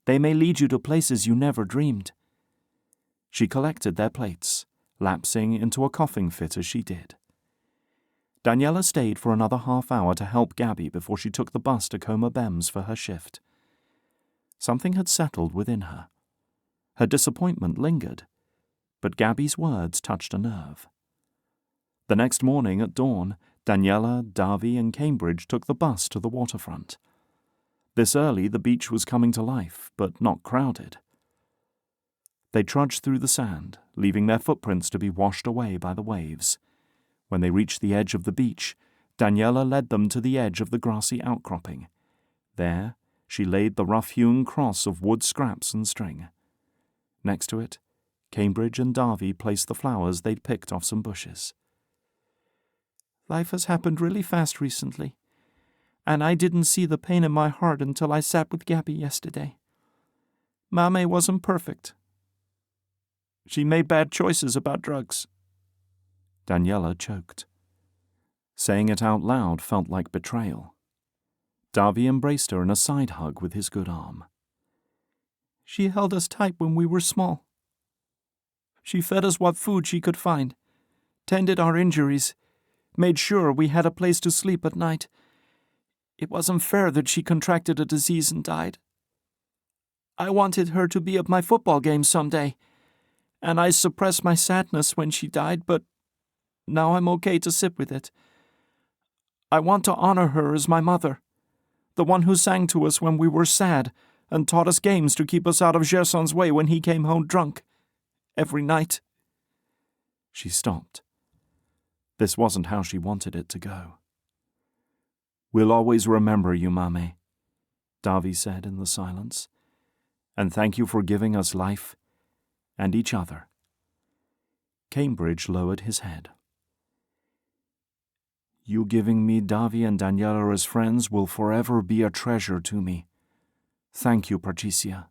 They may lead you to places you never dreamed. She collected their plates, lapsing into a coughing fit as she did. Daniela stayed for another half hour to help Gabby before she took the bus to Coma Bems for her shift. Something had settled within her. Her disappointment lingered, but Gabby's words touched a nerve. The next morning at dawn, Daniela, Davi, and Cambridge took the bus to the waterfront. This early the beach was coming to life, but not crowded. They trudged through the sand, leaving their footprints to be washed away by the waves. When they reached the edge of the beach, Daniela led them to the edge of the grassy outcropping. There, she laid the rough-hewn cross of wood scraps and string. Next to it, Cambridge and Davi placed the flowers they'd picked off some bushes. Life has happened really fast recently, and I didn't see the pain in my heart until I sat with Gabby yesterday. Mame wasn't perfect. She made bad choices about drugs. Daniela choked. Saying it out loud felt like betrayal. Davi embraced her in a side hug with his good arm. She held us tight when we were small. She fed us what food she could find, tended our injuries, made sure we had a place to sleep at night. It wasn't fair that she contracted a disease and died. I wanted her to be at my football game someday, and I suppressed my sadness when she died, but now I'm okay to sit with it. I want to honor her as my mother, the one who sang to us when we were sad and taught us games to keep us out of Gerson's way when he came home drunk, every night. She stopped. This wasn't how she wanted it to go. "We'll always remember you, Mame," Davi said in the silence. "And thank you for giving us life and each other." Cambridge lowered his head. "You giving me Davi and Daniela as friends will forever be a treasure to me. Thank you, Patricia."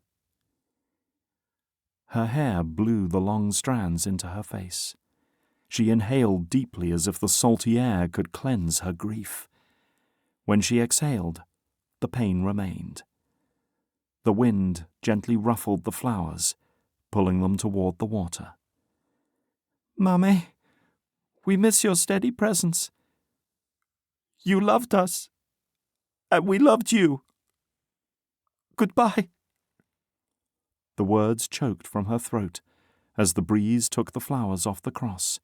Her hair blew the long strands into her face. She inhaled deeply as if the salty air could cleanse her grief. When she exhaled, the pain remained. The wind gently ruffled the flowers, pulling them toward the water. Mame, we miss your steady presence. You loved us, and we loved you. Goodbye. The words choked from her throat as the breeze took the flowers off the cross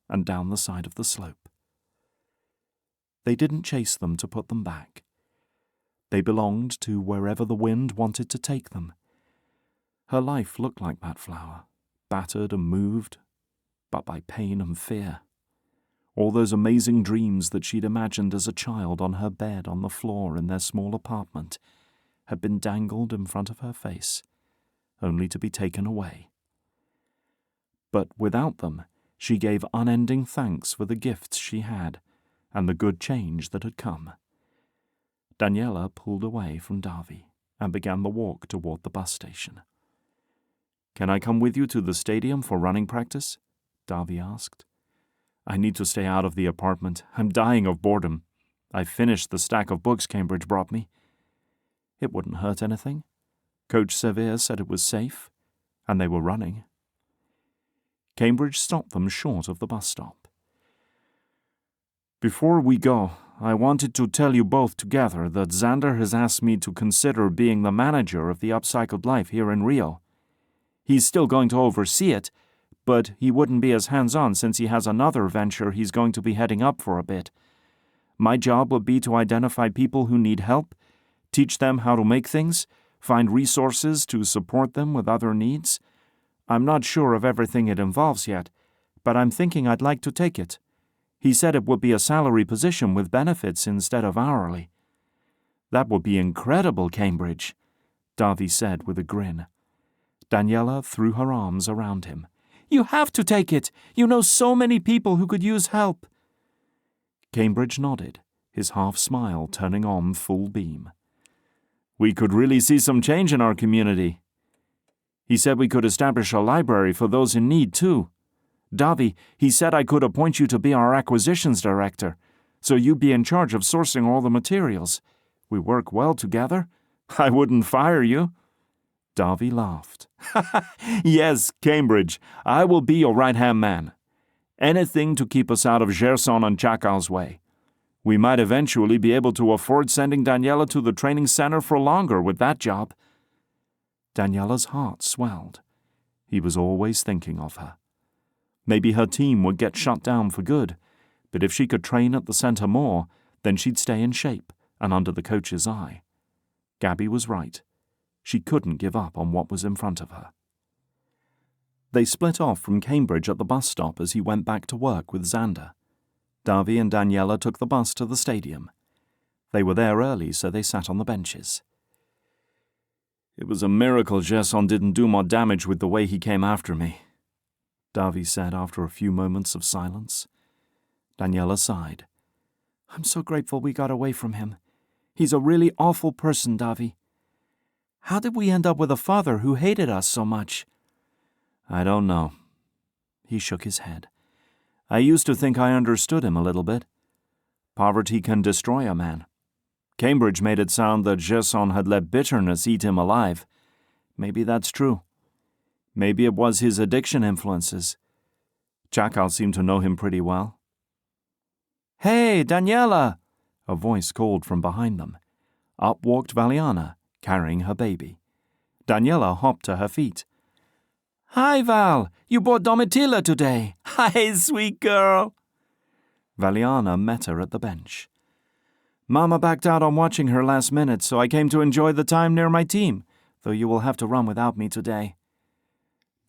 and down the side of the slope. They didn't chase them to put them back. They belonged to wherever the wind wanted to take them. Her life looked like that flower, battered and moved, but by pain and fear. All those amazing dreams that she'd imagined as a child on her bed on the floor in their small apartment had been dangled in front of her face, only to be taken away. But without them, she gave unending thanks for the gifts she had and the good change that had come. Daniela pulled away from Davi and began the walk toward the bus station. "Can I come with you to the stadium for running practice?" Davi asked. "I need to stay out of the apartment. I'm dying of boredom. I finished the stack of books Cambridge brought me." It wouldn't hurt anything. Coach Cevere said it was safe, and they were running. Cambridge stopped them short of the bus stop. "Before we go, I wanted to tell you both together that Xander has asked me to consider being the manager of the Upcycled Life here in Rio. He's still going to oversee it, but he wouldn't be as hands-on since he has another venture he's going to be heading up for a bit. My job will be to identify people who need help, teach them how to make things, find resources to support them with other needs. I'm not sure of everything it involves yet, but I'm thinking I'd like to take it. He said it would be a salary position with benefits instead of hourly. That would be incredible, Cambridge, Davy said with a grin. Daniela threw her arms around him. You have to take it. You know so many people who could use help. Cambridge nodded, his half-smile turning on full beam. We could really see some change in our community. He said we could establish a library for those in need, too. Davy, he said I could appoint you to be our acquisitions director, so you'd be in charge of sourcing all the materials. We work well together. I wouldn't fire you. Davy laughed. Yes, Cambridge, I will be your right-hand man. Anything to keep us out of Gerson and Chacal's way. We might eventually be able to afford sending Daniela to the training center for longer with that job. Daniela's heart swelled. He was always thinking of her. Maybe her team would get shut down for good, but if she could train at the center more, then she'd stay in shape and under the coach's eye. Gabby was right. She couldn't give up on what was in front of her. They split off from Cambridge at the bus stop as he went back to work with Xander. Davy and Daniela took the bus to the stadium. They were there early, so they sat on the benches. It was a miracle Gerson didn't do more damage with the way he came after me, Davy said after a few moments of silence. Daniela sighed. I'm so grateful we got away from him. He's a really awful person, Davy. How did we end up with a father who hated us so much? I don't know. He shook his head. I used to think I understood him a little bit. Poverty can destroy a man. Cambridge made it sound that Gerson had let bitterness eat him alive. Maybe that's true. Maybe it was his addiction influences. Chacal seemed to know him pretty well. Hey, Daniela! A voice called from behind them. Up walked Valiana, carrying her baby. Daniela hopped to her feet. Hi, Val. You brought Domitila today. Hi, sweet girl. Valiana met her at the bench. Mama backed out on watching her last minute, so I came to enjoy the time near my team, though you will have to run without me today.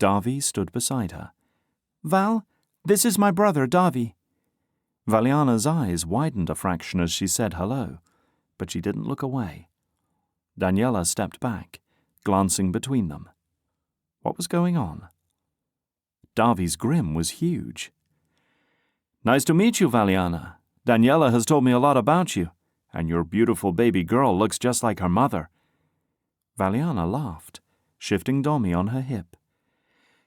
Davy stood beside her. Val, this is my brother, Davy. Valiana's eyes widened a fraction as she said hello, but she didn't look away. Daniela stepped back, glancing between them. What was going on? Davy's grin was huge. Nice to meet you, Valiana. Daniela has told me a lot about you, and your beautiful baby girl looks just like her mother. Valiana laughed, shifting Domi on her hip.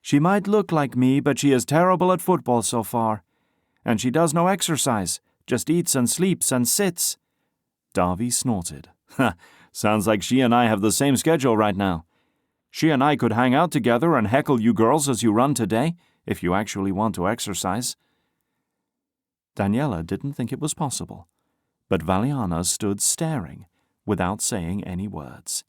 She might look like me, but she is terrible at football so far. And she does no exercise, just eats and sleeps and sits. Davy snorted. Ha, sounds like she and I have the same schedule right now. She and I could hang out together and heckle you girls as you run today, if you actually want to exercise. Daniela didn't think it was possible, but Valiana stood staring, without saying any words.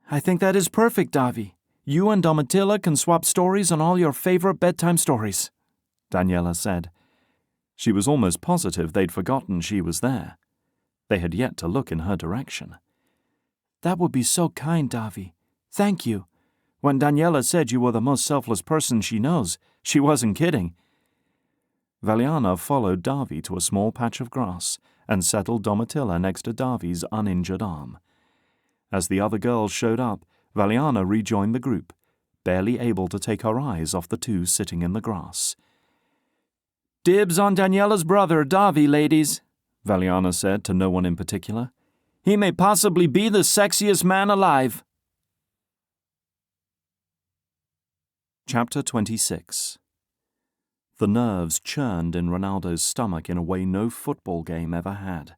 I think that is perfect, Davy. You and Domitila can swap stories on all your favorite bedtime stories, Daniela said. She was almost positive they'd forgotten she was there. They had yet to look in her direction. That would be so kind, Davy. Thank you. When Daniela said you were the most selfless person she knows, she wasn't kidding. Valiana followed Davy to a small patch of grass and settled Domitila next to Davy's uninjured arm. As the other girls showed up, Valiana rejoined the group, barely able to take her eyes off the two sitting in the grass. Dibs on Daniela's brother, Davy, ladies, Valiana said to no one in particular. He may possibly be the sexiest man alive. Chapter 26. The nerves churned in Ronaldo's stomach in a way no football game ever had.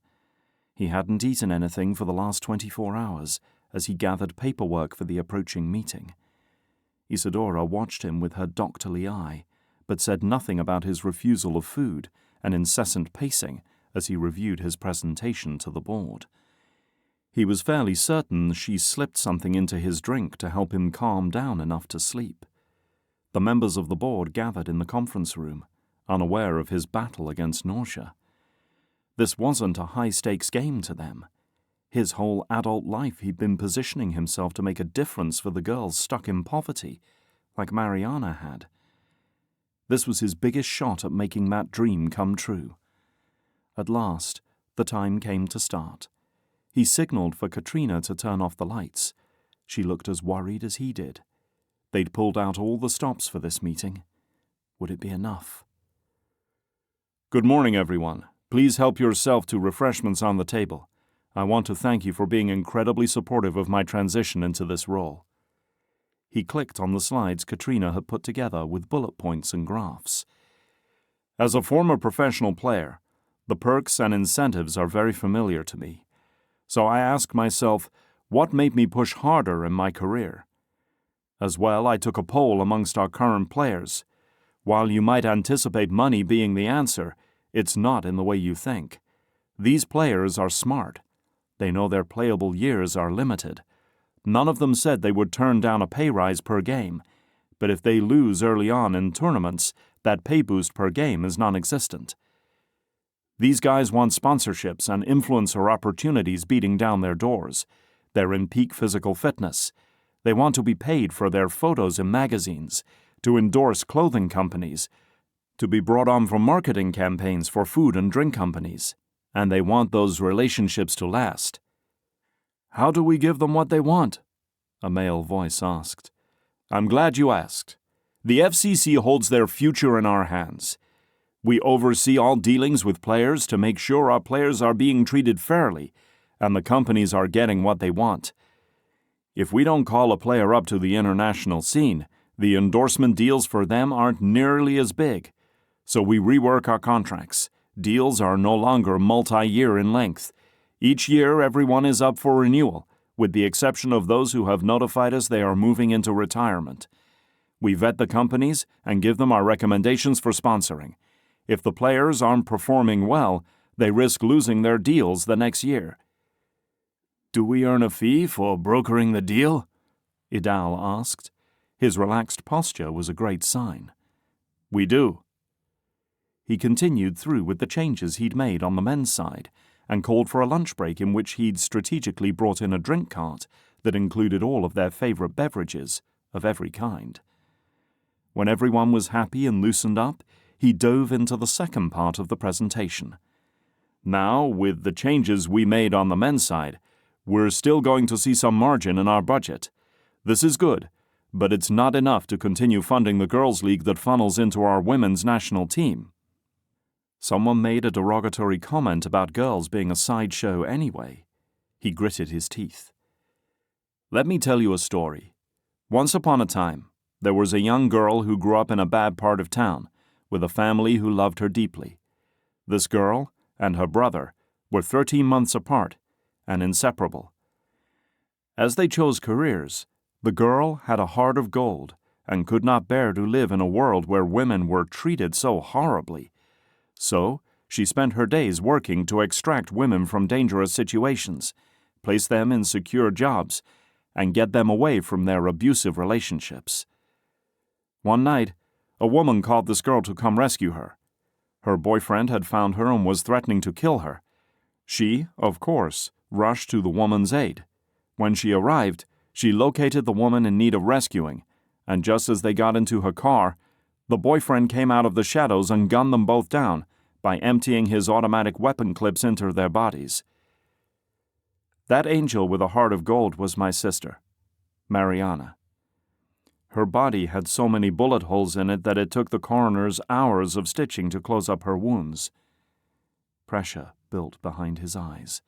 He hadn't eaten anything for the last 24 hours as he gathered paperwork for the approaching meeting. Isadora watched him with her doctorly eye, but said nothing about his refusal of food and incessant pacing as he reviewed his presentation to the board. He was fairly certain she slipped something into his drink to help him calm down enough to sleep. The members of the board gathered in the conference room, unaware of his battle against nausea. This wasn't a high-stakes game to them. His whole adult life he'd been positioning himself to make a difference for the girls stuck in poverty, like Mariana had. This was his biggest shot at making that dream come true. At last, the time came to start. He signaled for Katrina to turn off the lights. She looked as worried as he did. They'd pulled out all the stops for this meeting. Would it be enough? Good morning, everyone. Please help yourself to refreshments on the table. I want to thank you for being incredibly supportive of my transition into this role. He clicked on the slides Katrina had put together with bullet points and graphs. As a former professional player, the perks and incentives are very familiar to me. So I ask myself, what made me push harder in my career? As well, I took a poll amongst our current players. While you might anticipate money being the answer, it's not in the way you think. These players are smart. They know their playable years are limited. None of them said they would turn down a pay rise per game, but if they lose early on in tournaments, that pay boost per game is non-existent. These guys want sponsorships and influencer opportunities beating down their doors. They're in peak physical fitness. They want to be paid for their photos in magazines, to endorse clothing companies, to be brought on for marketing campaigns for food and drink companies, and they want those relationships to last. How do we give them what they want? A male voice asked. I'm glad you asked. The FCC holds their future in our hands. We oversee all dealings with players to make sure our players are being treated fairly and the companies are getting what they want. If we don't call a player up to the international scene, the endorsement deals for them aren't nearly as big. So we rework our contracts. Deals are no longer multi-year in length. Each year, everyone is up for renewal, with the exception of those who have notified us they are moving into retirement. We vet the companies and give them our recommendations for sponsoring. If the players aren't performing well, they risk losing their deals the next year. Do we earn a fee for brokering the deal? Idal asked. His relaxed posture was a great sign. We do. He continued through with the changes he'd made on the men's side and called for a lunch break in which he'd strategically brought in a drink cart that included all of their favorite beverages of every kind. When everyone was happy and loosened up, he dove into the second part of the presentation. Now, with the changes we made on the men's side, we're still going to see some margin in our budget. This is good, but it's not enough to continue funding the girls' league that funnels into our women's national team. Someone made a derogatory comment about girls being a sideshow anyway. He gritted his teeth. Let me tell you a story. Once upon a time, there was a young girl who grew up in a bad part of town, with a family who loved her deeply. This girl and her brother were 13 months apart and inseparable. As they chose careers, the girl had a heart of gold and could not bear to live in a world where women were treated so horribly. So, she spent her days working to extract women from dangerous situations, place them in secure jobs, and get them away from their abusive relationships. One night, a woman called this girl to come rescue her. Her boyfriend had found her and was threatening to kill her. She, of course, rushed to the woman's aid. When she arrived, she located the woman in need of rescuing, and just as they got into her car, the boyfriend came out of the shadows and gunned them both down by emptying his automatic weapon clips into their bodies. That angel with a heart of gold was my sister, Mariana. Her body had so many bullet holes in it that it took the coroners hours of stitching to close up her wounds. Pressure built behind his eyes.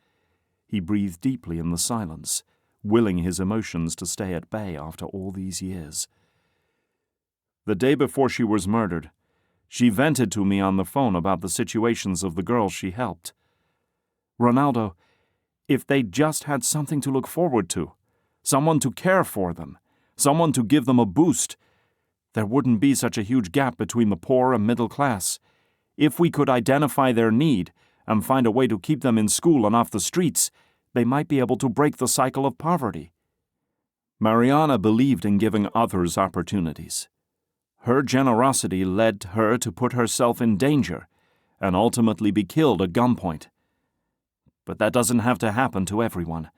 He breathed deeply in the silence, willing his emotions to stay at bay after all these years. The day before she was murdered, she vented to me on the phone about the situations of the girls she helped. Ronaldo, if they just had something to look forward to, someone to care for them, someone to give them a boost, there wouldn't be such a huge gap between the poor and middle class. If we could identify their need and find a way to keep them in school and off the streets, they might be able to break the cycle of poverty. Mariana believed in giving others opportunities. Her generosity led her to put herself in danger and ultimately be killed at gunpoint. But that doesn't have to happen to everyone.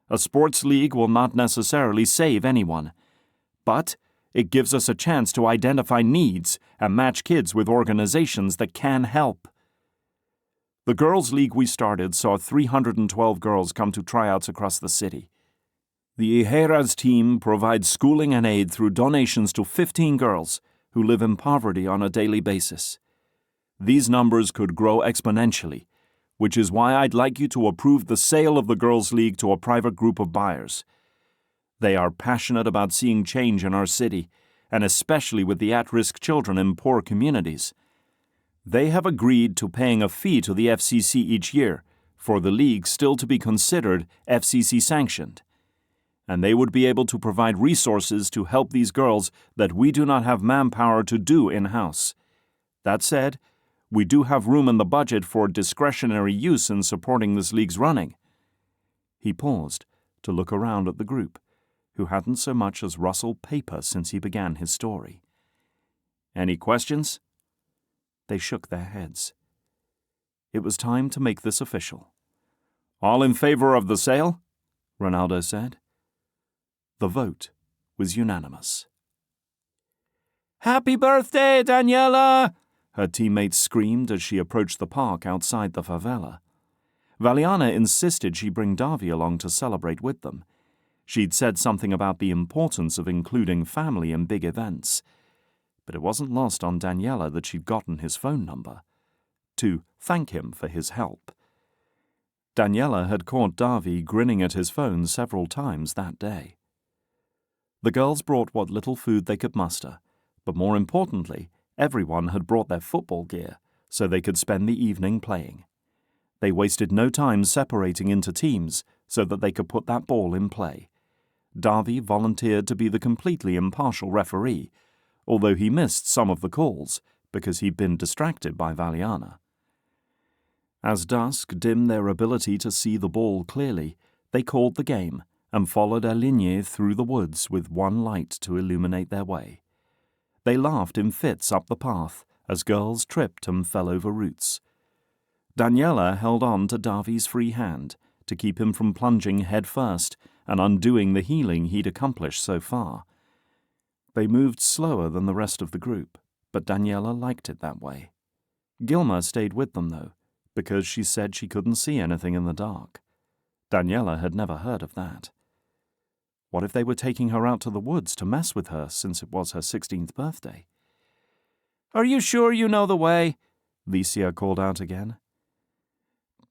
A sports league will not necessarily save anyone, but it gives us a chance to identify needs and match kids with organizations that can help. The girls' league we started saw 312 girls come to tryouts across the city. The Ijeras team provides schooling and aid through donations to 15 girls who live in poverty on a daily basis. These numbers could grow exponentially, which is why I'd like you to approve the sale of the Girls' League to a private group of buyers. They are passionate about seeing change in our city, and especially with the at-risk children in poor communities. They have agreed to paying a fee to the FCC each year for the league still to be considered FCC-sanctioned. And they would be able to provide resources to help these girls that we do not have manpower to do in-house. That said, we do have room in the budget for discretionary use in supporting this league's running. He paused to look around at the group, who hadn't so much as rustled paper since he began his story. Any questions? They shook their heads. It was time to make this official. All in favor of the sale? Ronaldo said. The vote was unanimous. Happy birthday, Daniela! Her teammates screamed as she approached the park outside the favela. Valiana insisted she bring Davi along to celebrate with them. She'd said something about the importance of including family in big events, but it wasn't lost on Daniela that she'd gotten his phone number, to thank him for his help. Daniela had caught Davi grinning at his phone several times that day. The girls brought what little food they could muster, but more importantly, everyone had brought their football gear so they could spend the evening playing. They wasted no time separating into teams so that they could put that ball in play. Davi volunteered to be the completely impartial referee, although he missed some of the calls because he'd been distracted by Valiana. As dusk dimmed their ability to see the ball clearly, they called the game and followed Alinea through the woods with one light to illuminate their way. They laughed in fits up the path as girls tripped and fell over roots. Daniela held on to Davi's free hand to keep him from plunging head first and undoing the healing he'd accomplished so far. They moved slower than the rest of the group, but Daniela liked it that way. Gilma stayed with them, though, because she said she couldn't see anything in the dark. Daniela had never heard of that. What if they were taking her out to the woods to mess with her since it was her 16th birthday? Are you sure you know the way? Licia called out again.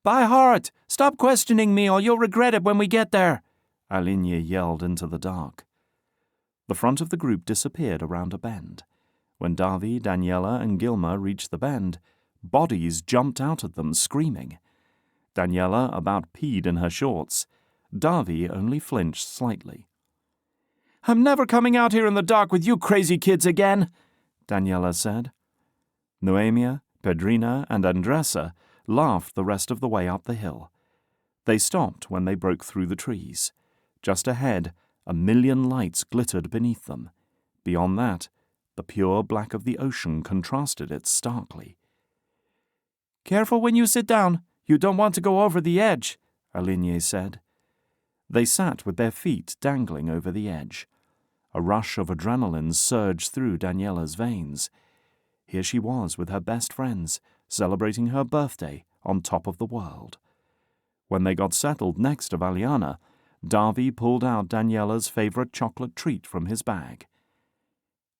By heart! Stop questioning me or you'll regret it when we get there! Alinea yelled into the dark. The front of the group disappeared around a bend. When Davi, Daniela, and Gilma reached the bend, bodies jumped out at them screaming. Daniela about peed in her shorts. Davi only flinched slightly. I'm never coming out here in the dark with you crazy kids again, Daniela said. Noemia, Pedrina, and Andressa laughed the rest of the way up the hill. They stopped when they broke through the trees. Just ahead, 1,000,000 lights glittered beneath them. Beyond that, the pure black of the ocean contrasted it starkly. Careful when you sit down. You don't want to go over the edge, Alinea said. They sat with their feet dangling over the edge. A rush of adrenaline surged through Daniela's veins. Here she was with her best friends, celebrating her birthday on top of the world. When they got settled next to Valiana, Davi pulled out Daniela's favorite chocolate treat from his bag.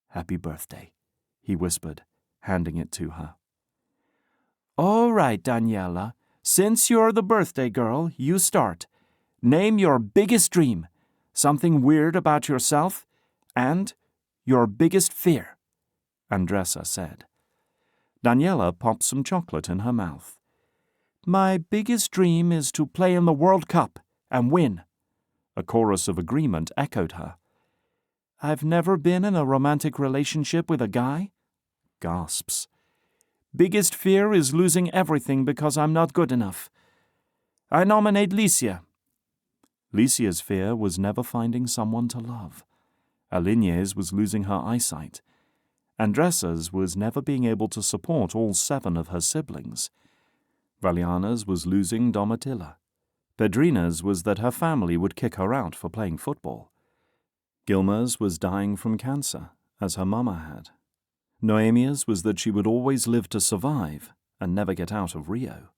Happy birthday, he whispered, handing it to her. All right, Daniela. Since you're the birthday girl, you start. Name your biggest dream, something weird about yourself, and your biggest fear, Andressa said. Daniela popped some chocolate in her mouth. My biggest dream is to play in the World Cup and win. A chorus of agreement echoed her. I've never been in a romantic relationship with a guy. Gasps. Biggest fear is losing everything because I'm not good enough. I nominate Licia. Licia's fear was never finding someone to love. Alinye's was losing her eyesight. Andressa's was never being able to support all 7 of her siblings. Valiana's was losing Domitilla. Pedrina's was that her family would kick her out for playing football. Gilma's was dying from cancer, as her mama had. Noemia's was that she would always live to survive and never get out of Rio.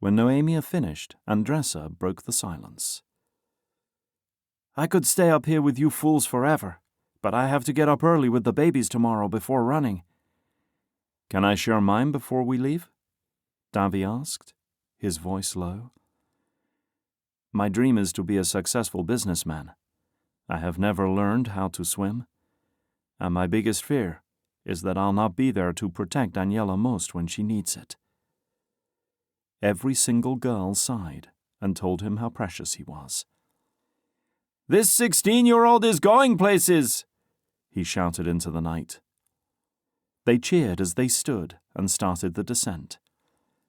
When Noemia finished, Andressa broke the silence. I could stay up here with you fools forever, but I have to get up early with the babies tomorrow before running. Can I share mine before we leave? Davy asked, his voice low. My dream is to be a successful businessman. I have never learned how to swim, and my biggest fear is that I'll not be there to protect Daniela most when she needs it. Every single girl sighed and told him how precious he was. This 16-year-old is going places, he shouted into the night. They cheered as they stood and started the descent.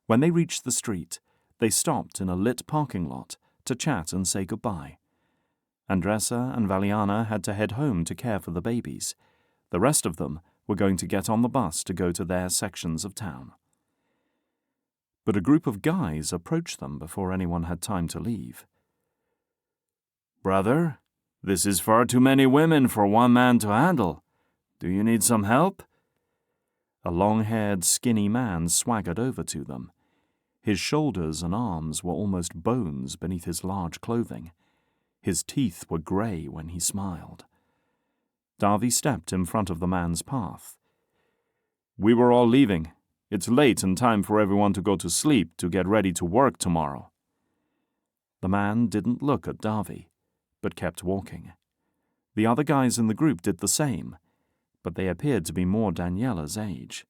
When they reached the street, they stopped in a lit parking lot to chat and say goodbye. Andressa and Valiana had to head home to care for the babies. The rest of them were going to get on the bus to go to their sections of town. But a group of guys approached them before anyone had time to leave. Brother, this is far too many women for one man to handle. Do you need some help? A long-haired, skinny man swaggered over to them. His shoulders and arms were almost bones beneath his large clothing. His teeth were grey when he smiled. Davy stepped in front of the man's path. We were all leaving. It's late and time for everyone to go to sleep to get ready to work tomorrow. The man didn't look at Davy, but kept walking. The other guys in the group did the same, but they appeared to be more Daniela's age.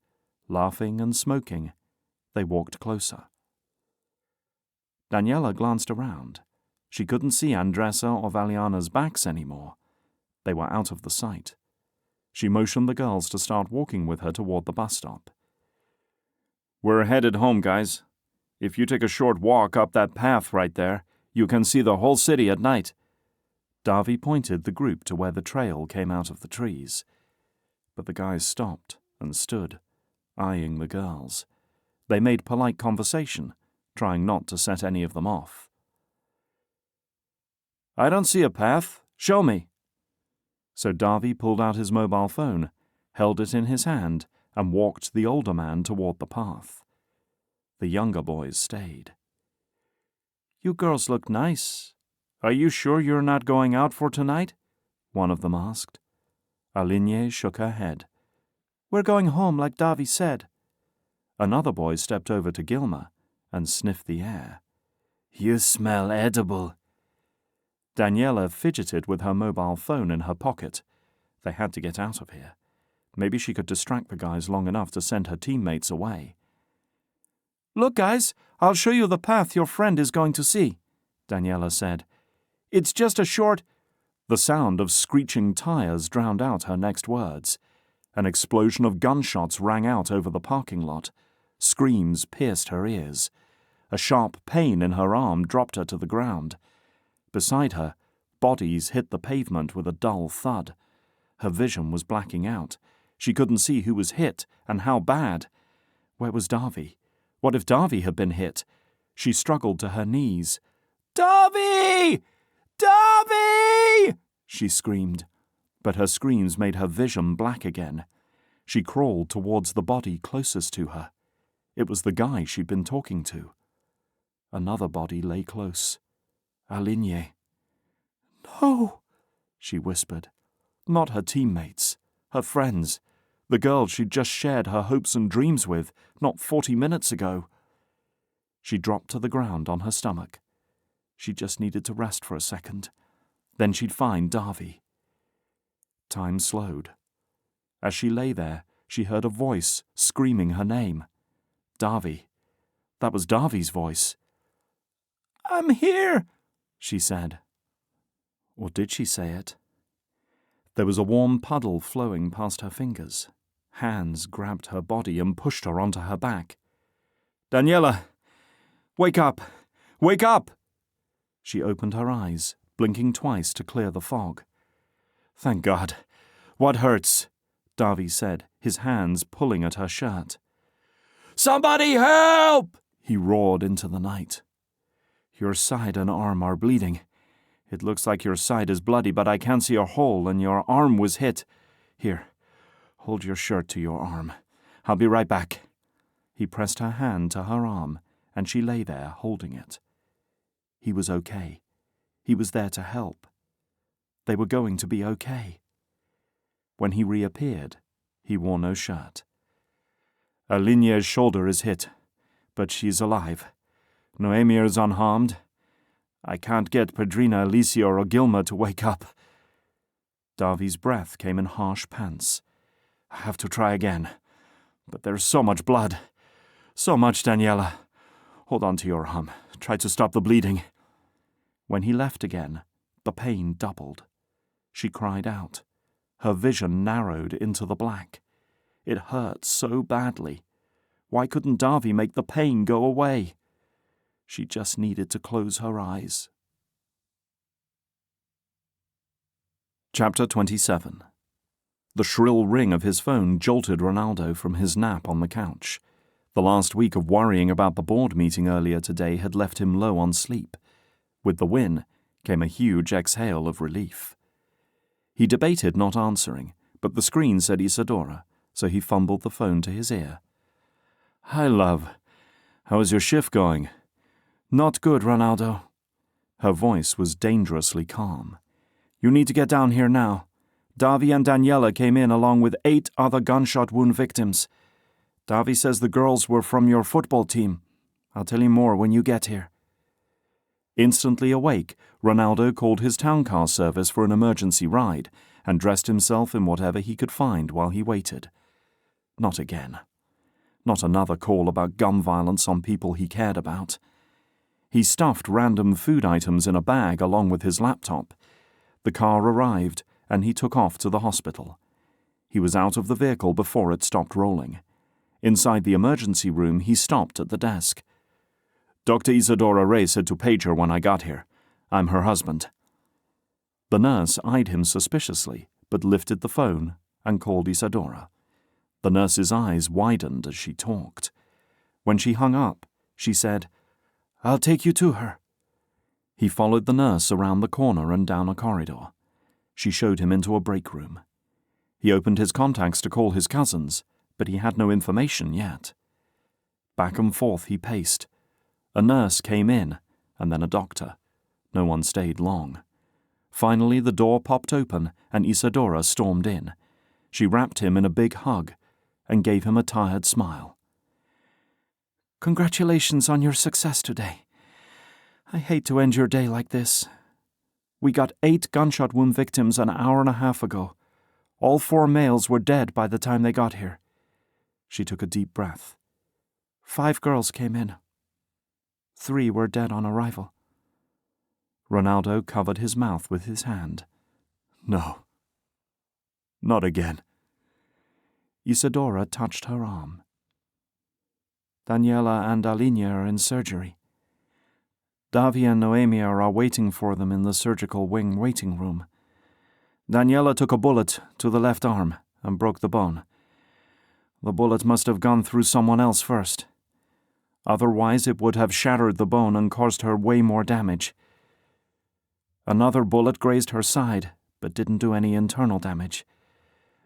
Laughing and smoking, they walked closer. Daniela glanced around. She couldn't see Andressa or Valiana's backs anymore. They were out of the sight. She motioned the girls to start walking with her toward the bus stop. We're headed home, guys. If you take a short walk up that path right there, you can see the whole city at night. Davy pointed the group to where the trail came out of the trees. But the guys stopped and stood, eyeing the girls. They made polite conversation, trying not to set any of them off. I don't see a path. Show me. So Davy pulled out his mobile phone, held it in his hand, and walked the older man toward the path. The younger boys stayed. You girls look nice. Are you sure you're not going out for tonight? One of them asked. Alinye shook her head. We're going home like Davy said. Another boy stepped over to Gilma and sniffed the air. You smell edible. Daniela fidgeted with her mobile phone in her pocket. They had to get out of here. Maybe she could distract the guys long enough to send her teammates away. Look, guys, I'll show you the path your friend is going to see, Daniela said. It's just a short... The sound of screeching tires drowned out her next words. An explosion of gunshots rang out over the parking lot. Screams pierced her ears. A sharp pain in her arm dropped her to the ground. Beside her, bodies hit the pavement with a dull thud. Her vision was blacking out. She couldn't see who was hit and how bad. Where was Davy? What if Davy had been hit? She struggled to her knees. Davy! Davy! She screamed. But her screams made her vision black again. She crawled towards the body closest to her. It was the guy she'd been talking to. Another body lay close. Alinye. No, she whispered. Not her teammates, her friends, the girl she'd just shared her hopes and dreams with not 40 minutes ago. She dropped to the ground on her stomach. She just needed to rest for a second. Then she'd find Davy. Time slowed. As she lay there, she heard a voice screaming her name. Davy. That was Davy's voice. I'm here, she said. Or did she say it? There was a warm puddle flowing past her fingers. Hands grabbed her body and pushed her onto her back. "Daniela! Wake up! Wake up!" She opened her eyes, blinking twice to clear the fog. "Thank God. What hurts?" Davy said, his hands pulling at her shirt. "Somebody help!" he roared into the night. "Your side and arm are bleeding. It looks like your side is bloody, but I can't see a hole, and your arm was hit. Here, hold your shirt to your arm. I'll be right back." He pressed her hand to her arm, and she lay there holding it. He was okay. He was there to help. They were going to be okay. When he reappeared, he wore no shirt. "Alinya's shoulder is hit, but she's alive. Noemir's unharmed. I can't get Pedrina, Alicia, or Gilma to wake up." Davy's breath came in harsh pants. "I have to try again. But there's so much blood. So much, Daniela. Hold on to your arm. Try to stop the bleeding." When he left again, the pain doubled. She cried out. Her vision narrowed into the black. It hurt so badly. Why couldn't Davy make the pain go away? She just needed to close her eyes. Chapter 27. The shrill ring of his phone jolted Ronaldo from his nap on the couch. The last week of worrying about the board meeting earlier today had left him low on sleep. With the win came a huge exhale of relief. He debated not answering, but the screen said Isadora, so he fumbled the phone to his ear. "Hi, love. How is your shift going?" "Not good, Ronaldo." Her voice was dangerously calm. "You need to get down here now. Davy and Daniela came in along with 8 other gunshot wound victims. Davy says the girls were from your football team. I'll tell you more when you get here." Instantly awake, Ronaldo called his town car service for an emergency ride and dressed himself in whatever he could find while he waited. Not again. Not another call about gun violence on people he cared about. He stuffed random food items in a bag along with his laptop. The car arrived, and he took off to the hospital. He was out of the vehicle before it stopped rolling. Inside the emergency room, he stopped at the desk. "Dr. Isadora Ray said to page her when I got here. I'm her husband." The nurse eyed him suspiciously, but lifted the phone and called Isadora. The nurse's eyes widened as she talked. When she hung up, she said, "I'll take you to her." He followed the nurse around the corner and down a corridor. She showed him into a break room. He opened his contacts to call his cousins, but he had no information yet. Back and forth he paced. A nurse came in, and then a doctor. No one stayed long. Finally, the door popped open, and Isadora stormed in. She wrapped him in a big hug and gave him a tired smile. "Congratulations on your success today. I hate to end your day like this. We got 8 gunshot wound victims an hour and a half ago. All 4 males were dead by the time they got here." She took a deep breath. 5 girls came in. 3 were dead on arrival. Ronaldo covered his mouth with his hand. "No. Not again." Isadora touched her arm. "Daniela and Alinia are in surgery. Davy and Noemi are waiting for them in the surgical wing waiting room. Daniela took a bullet to the left arm and broke the bone. The bullet must have gone through someone else first. Otherwise it would have shattered the bone and caused her way more damage. Another bullet grazed her side, but didn't do any internal damage.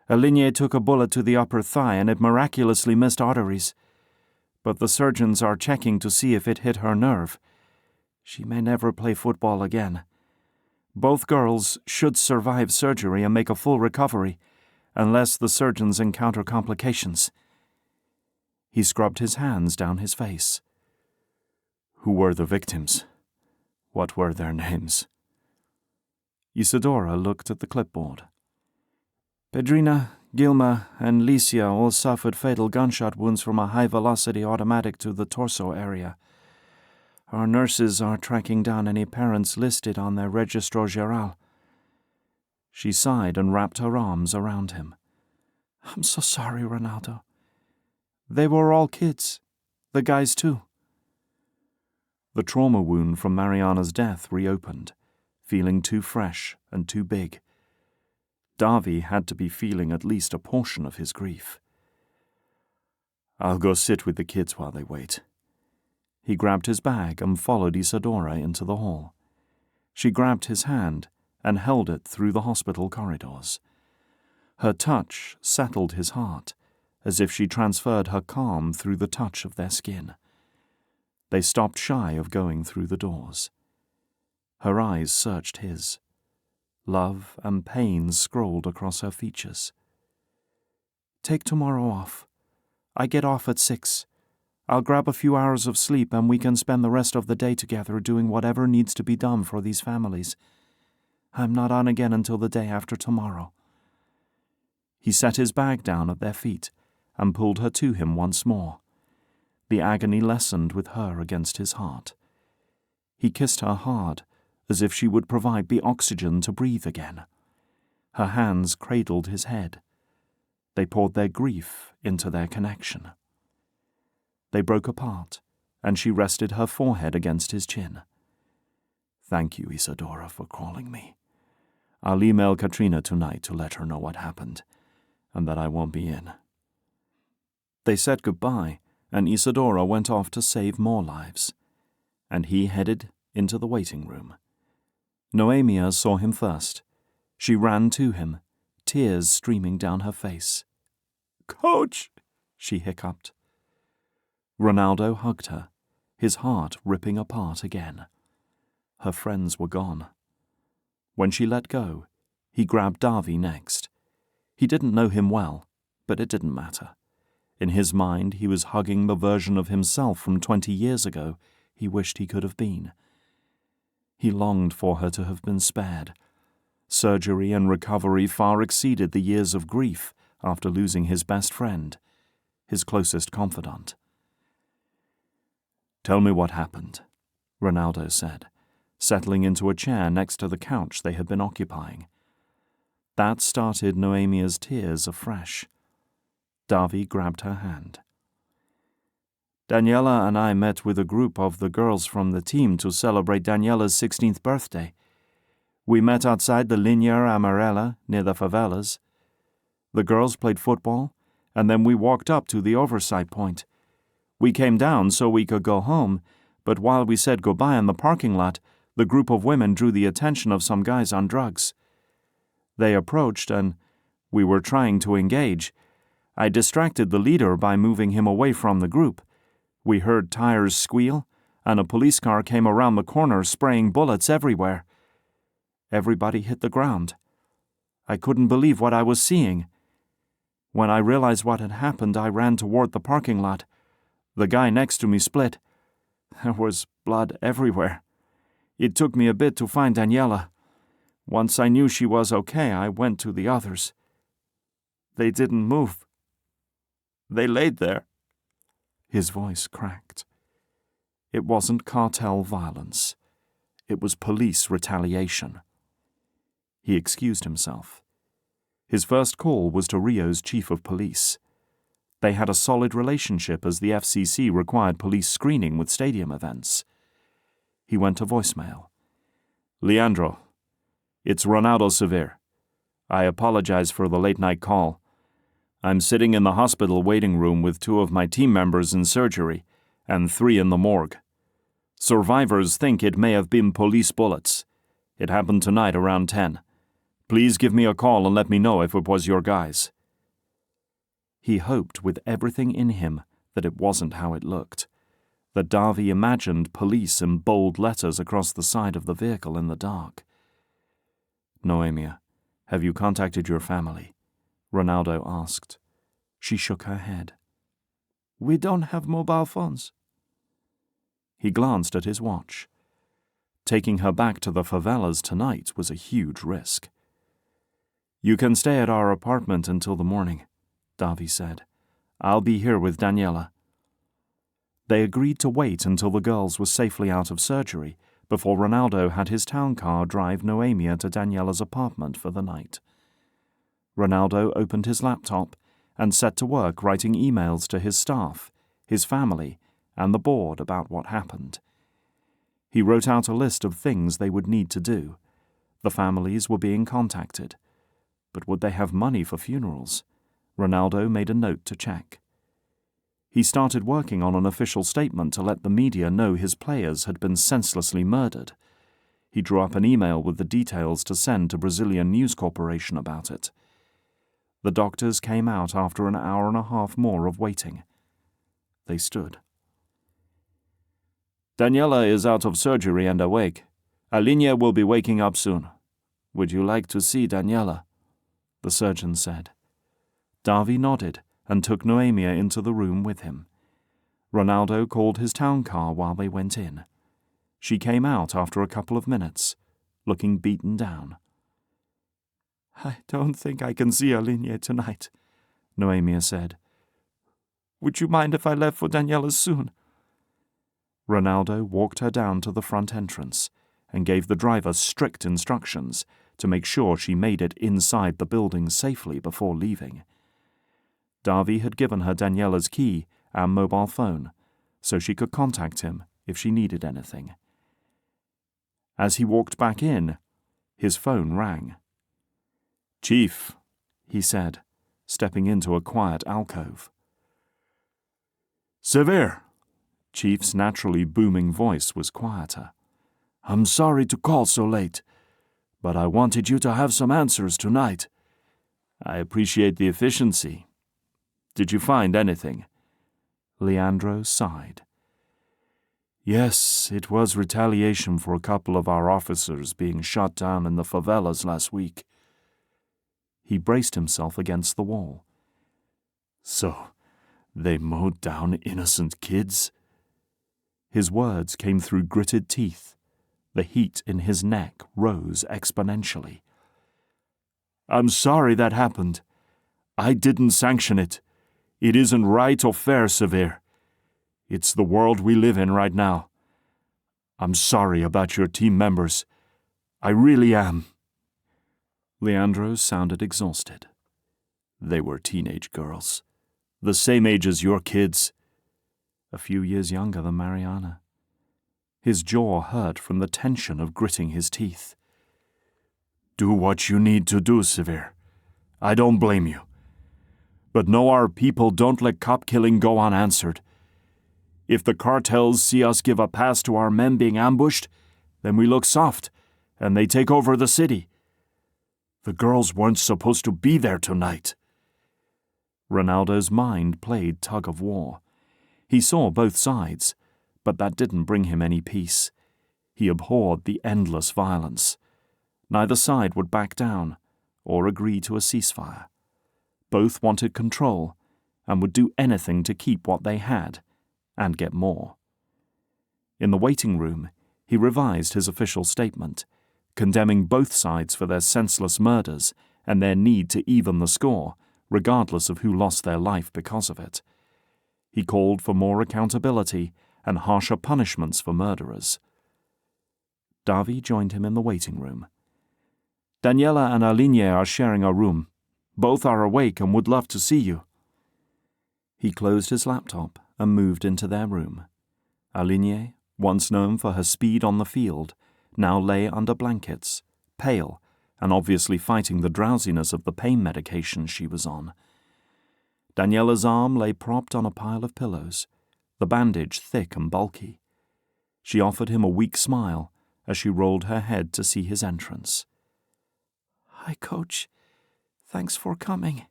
Alinia took a bullet to the upper thigh and it miraculously missed arteries. But the surgeons are checking to see if it hit her nerve. She may never play football again. Both girls should survive surgery and make a full recovery, unless the surgeons encounter complications." He scrubbed his hands down his face. "Who were the victims? What were their names?" Isadora looked at the clipboard. "Pedrina, Gilma, and Licia all suffered fatal gunshot wounds from a high-velocity automatic to the torso area. Our nurses are tracking down any parents listed on their Registro Geral." She sighed and wrapped her arms around him. I'm so sorry, Ronaldo. They were all kids. The guys too. The trauma wound from Mariana's death reopened, feeling too fresh and too big. Davy had to be feeling at least a portion of his grief. I'll go sit with the kids while they wait. He grabbed his bag and followed Isadora into the hall. She grabbed his hand and held it through the hospital corridors. Her touch settled his heart, as if she transferred her calm through the touch of their skin. They stopped shy of going through the doors. Her eyes searched his. Love and pain scrolled across her features. Take tomorrow off. I get off at 6. I'll grab a few hours of sleep and we can spend the rest of the day together doing whatever needs to be done for these families. I'm not on again until the day after tomorrow. He set his bag down at their feet and pulled her to him once more. The agony lessened with her against his heart. He kissed her hard, as if she would provide the oxygen to breathe again. Her hands cradled his head. They poured their grief into their connection. They broke apart, and she rested her forehead against his chin. Thank you, Isadora, for calling me. I'll email Katrina tonight to let her know what happened, and that I won't be in. They said goodbye, and Isadora went off to save more lives, and he headed into the waiting room. Noemia saw him first. She ran to him, tears streaming down her face. Coach, she hiccuped. Ronaldo hugged her, his heart ripping apart again. Her friends were gone. When she let go, he grabbed Davy next. He didn't know him well, but it didn't matter. In his mind, he was hugging the version of himself from 20 years ago he wished he could have been. He longed for her to have been spared. Surgery and recovery far exceeded the years of grief after losing his best friend, his closest confidant. Tell me what happened, Ronaldo said, settling into a chair next to the couch they had been occupying. That started Noemia's tears afresh. Davy grabbed her hand. Daniela and I met with a group of the girls from the team to celebrate Daniela's 16th birthday. We met outside the Linha Amarela near the favelas. The girls played football, and then we walked up to the oversight point. We came down so we could go home, but while we said goodbye in the parking lot, the group of women drew the attention of some guys on drugs. They approached, and we were trying to engage. I distracted the leader by moving him away from the group. We heard tires squeal, and a police car came around the corner spraying bullets everywhere. Everybody hit the ground. I couldn't believe what I was seeing. When I realized what had happened, I ran toward the parking lot. The guy next to me split. There was blood everywhere. It took me a bit to find Daniela. Once I knew she was okay, I went to the others. They didn't move. They laid there. His voice cracked. It wasn't cartel violence. It was police retaliation. He excused himself. His first call was to Rio's chief of police. They had a solid relationship as the FCC required police screening with stadium events. He went to voicemail. Leandro, it's Ronaldo Cevere. I apologize for the late-night call. I'm sitting in the hospital waiting room with 2 of my team members in surgery and 3 in the morgue. Survivors think it may have been police bullets. It happened tonight around 10. Please give me a call and let me know if it was your guys. He hoped with everything in him that it wasn't how it looked, that Davy imagined police in bold letters across the side of the vehicle in the dark. Noemia, have you contacted your family? Ronaldo asked. She shook her head. We don't have mobile phones. He glanced at his watch. Taking her back to the favelas tonight was a huge risk. You can stay at our apartment until the morning, Davy said. I'll be here with Daniela. They agreed to wait until the girls were safely out of surgery before Ronaldo had his town car drive Noemia to Daniela's apartment for the night. Ronaldo opened his laptop and set to work writing emails to his staff, his family, and the board about what happened. He wrote out a list of things they would need to do. The families were being contacted. But would they have money for funerals? Ronaldo made a note to check. He started working on an official statement to let the media know his players had been senselessly murdered. He drew up an email with the details to send to Brazilian News Corporation about it. The doctors came out after an hour and a half more of waiting. They stood. Daniela is out of surgery and awake. Alinea will be waking up soon. Would you like to see Daniela? The surgeon said. Davi nodded and took Noemia into the room with him. Ronaldo called his town car while they went in. She came out after a couple of minutes, looking beaten down. "I don't think I can see Alinea tonight," Noemia said. "Would you mind if I left for Daniela soon?" Ronaldo walked her down to the front entrance and gave the driver strict instructions to make sure she made it inside the building safely before leaving. Davi had given her Daniela's key and mobile phone, so she could contact him if she needed anything. As he walked back in, his phone rang. "Chief," he said, stepping into a quiet alcove. "Cevere." Chief's naturally booming voice was quieter. "I'm sorry to call so late, but I wanted you to have some answers tonight. I appreciate the efficiency. Did you find anything?" Leandro sighed. "Yes, it was retaliation for a couple of our officers being shot down in the favelas last week." He braced himself against the wall. "So, they mowed down innocent kids?" His words came through gritted teeth. The heat in his neck rose exponentially. "I'm sorry that happened. I didn't sanction it. It isn't right or fair, Cevere. It's the world we live in right now. I'm sorry about your team members. I really am." Leandro sounded exhausted. "They were teenage girls, the same age as your kids." A few years younger than Mariana. His jaw hurt from the tension of gritting his teeth. "Do what you need to do, Cevere. I don't blame you. But know our people don't let cop killing go unanswered. If the cartels see us give a pass to our men being ambushed, then we look soft, and they take over the city. The girls weren't supposed to be there tonight." Ronaldo's mind played tug-of-war. He saw both sides, but that didn't bring him any peace. He abhorred the endless violence. Neither side would back down or agree to a ceasefire. Both wanted control and would do anything to keep what they had and get more. In the waiting room, he revised his official statement, condemning both sides for their senseless murders and their need to even the score, regardless of who lost their life because of it. He called for more accountability and harsher punishments for murderers. Davi joined him in the waiting room. "Daniela and Alinea are sharing a room. Both are awake and would love to see you." He closed his laptop and moved into their room. Alinea, once known for her speed on the field, now lay under blankets, pale, and obviously fighting the drowsiness of the pain medication she was on. Daniela's arm lay propped on a pile of pillows, the bandage thick and bulky. She offered him a weak smile as she rolled her head to see his entrance. "Hi, Coach. Thanks for coming,"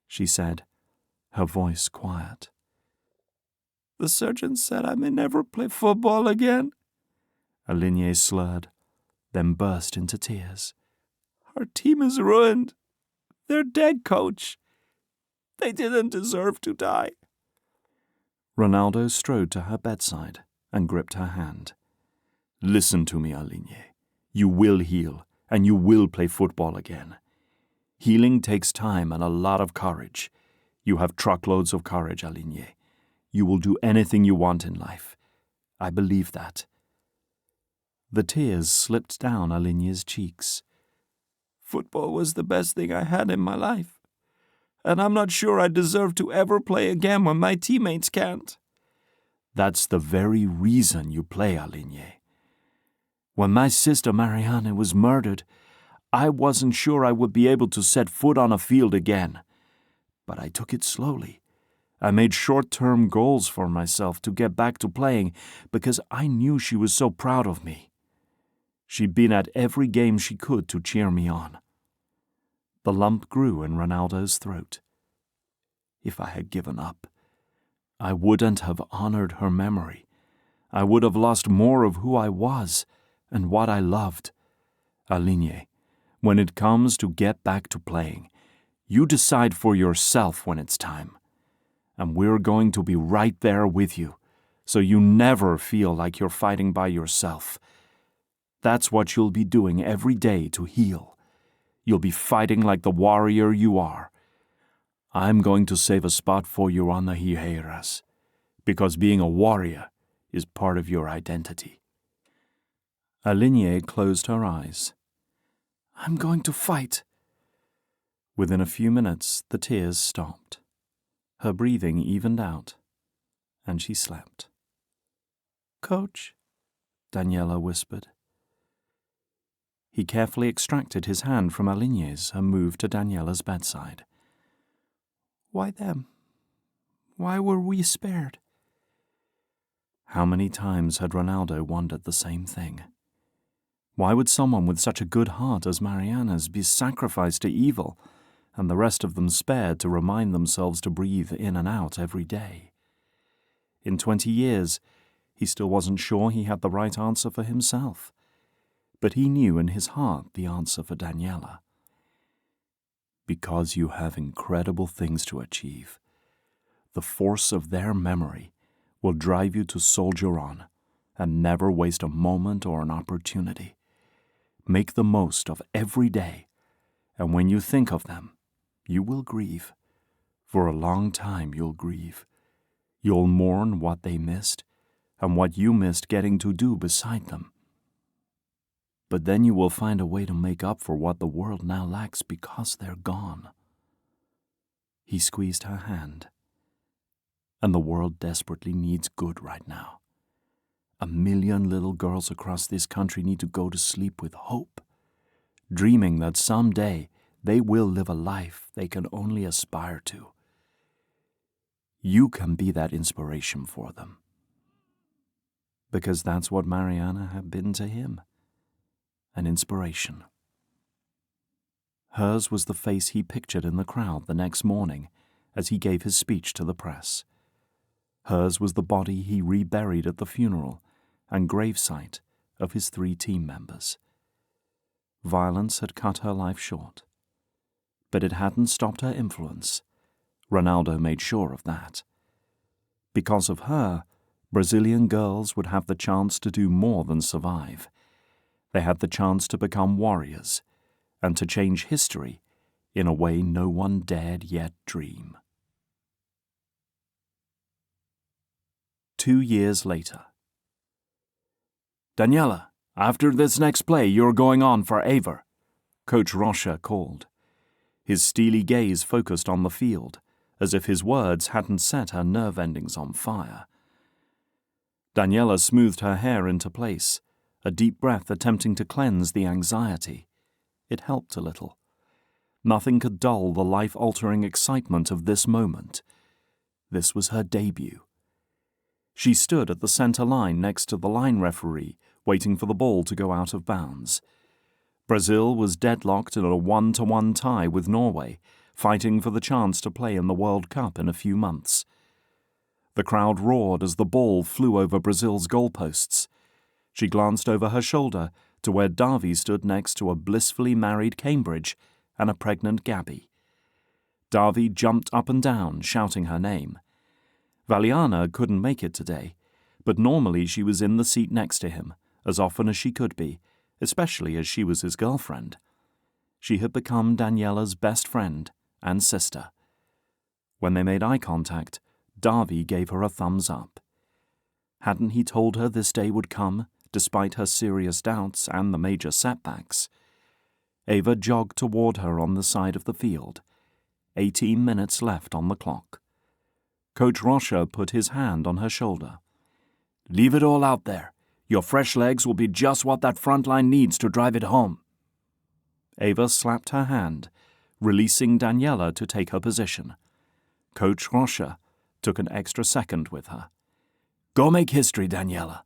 she said, her voice quiet. "The surgeon said I may never play football again." Alinea slurred, then burst into tears. "Our team is ruined. They're dead, Coach. They didn't deserve to die." Ronaldo strode to her bedside and gripped her hand. "Listen to me, Alinea. You will heal, and you will play football again. Healing takes time and a lot of courage. You have truckloads of courage, Alinea. You will do anything you want in life. I believe that." The tears slipped down Alinea's cheeks. "Football was the best thing I had in my life. and I'm not sure I deserve to ever play again when my teammates can't." "That's the very reason you play, Aline. When my sister Marianne was murdered, I wasn't sure I would be able to set foot on a field again. But I took it slowly. I made short-term goals for myself to get back to playing because I knew she was so proud of me. She'd been at every game she could to cheer me on." The lump grew in Ronaldo's throat. If I had given up, I wouldn't have honored her memory. I would have lost more of who I was and what I loved. Aline, when it comes to get back to playing, you decide for yourself when it's time. And we're going to be right there with you, so you never feel like you're fighting by yourself. That's what you'll be doing every day to heal. You'll be fighting like the warrior you are. I'm going to save a spot for you on the Higueras, because being a warrior is part of your identity." Aline closed her eyes. "I'm going to fight." Within a few minutes, the tears stopped. Her breathing evened out, and she slept. "Coach," Daniela whispered. He carefully extracted his hand from Aline's and moved to Daniela's bedside. "Why them? Why were we spared?" How many times had Ronaldo wondered the same thing? Why would someone with such a good heart as Mariana's be sacrificed to evil, and the rest of them spared to remind themselves to breathe in and out every day? In 20 years, he still wasn't sure he had the right answer for himself, but he knew in his heart the answer for Daniela. Because you have incredible things to achieve, the force of their memory will drive you to soldier on and never waste a moment or an opportunity. Make the most of every day, and when you think of them, you will grieve. For a long time you'll grieve. You'll mourn what they missed and what you missed getting to do beside them. But then you will find a way to make up for what the world now lacks because they're gone. He squeezed her hand. And the world desperately needs good right now. 1 million little girls across this country need to go to sleep with hope, dreaming that someday they will live a life they can only aspire to. You can be that inspiration for them. Because that's what Mariana had been to him. An inspiration. Hers was the face he pictured in the crowd the next morning as he gave his speech to the press. Hers was the body he reburied at the funeral and gravesite of his 3 team members. Violence had cut her life short, but it hadn't stopped her influence. Ronaldo made sure of that. Because of her, Brazilian girls would have the chance to do more than survive. They had the chance to become warriors and to change history in a way no one dared yet dream. 2 years later. "Daniela, after this next play, you're going on for Aver," Coach Rocha called. His steely gaze focused on the field, as if his words hadn't set her nerve endings on fire. Daniela smoothed her hair into place, a deep breath attempting to cleanse the anxiety. It helped a little. Nothing could dull the life-altering excitement of this moment. This was her debut. She stood at the center line next to the line referee, waiting for the ball to go out of bounds. Brazil was deadlocked in a 1-1 tie with Norway, fighting for the chance to play in the World Cup in a few months. The crowd roared as the ball flew over Brazil's goalposts. She glanced over her shoulder to where Davy stood next to a blissfully married Cambridge and a pregnant Gabby. Davy jumped up and down, shouting her name. Valiana couldn't make it today, but normally she was in the seat next to him, as often as she could be, especially as she was his girlfriend. She had become Daniela's best friend and sister. When they made eye contact, Davy gave her a thumbs up. Hadn't he told her this day would come, despite her serious doubts and the major setbacks? Ava jogged toward her on the side of the field. 18 minutes left on the clock. Coach Rocha put his hand on her shoulder. Leave it all out there. Your fresh legs will be just what that front line needs to drive it home. Ava slapped her hand, releasing Daniela to take her position. Coach Rocha took an extra second with her. Go make history, Daniela.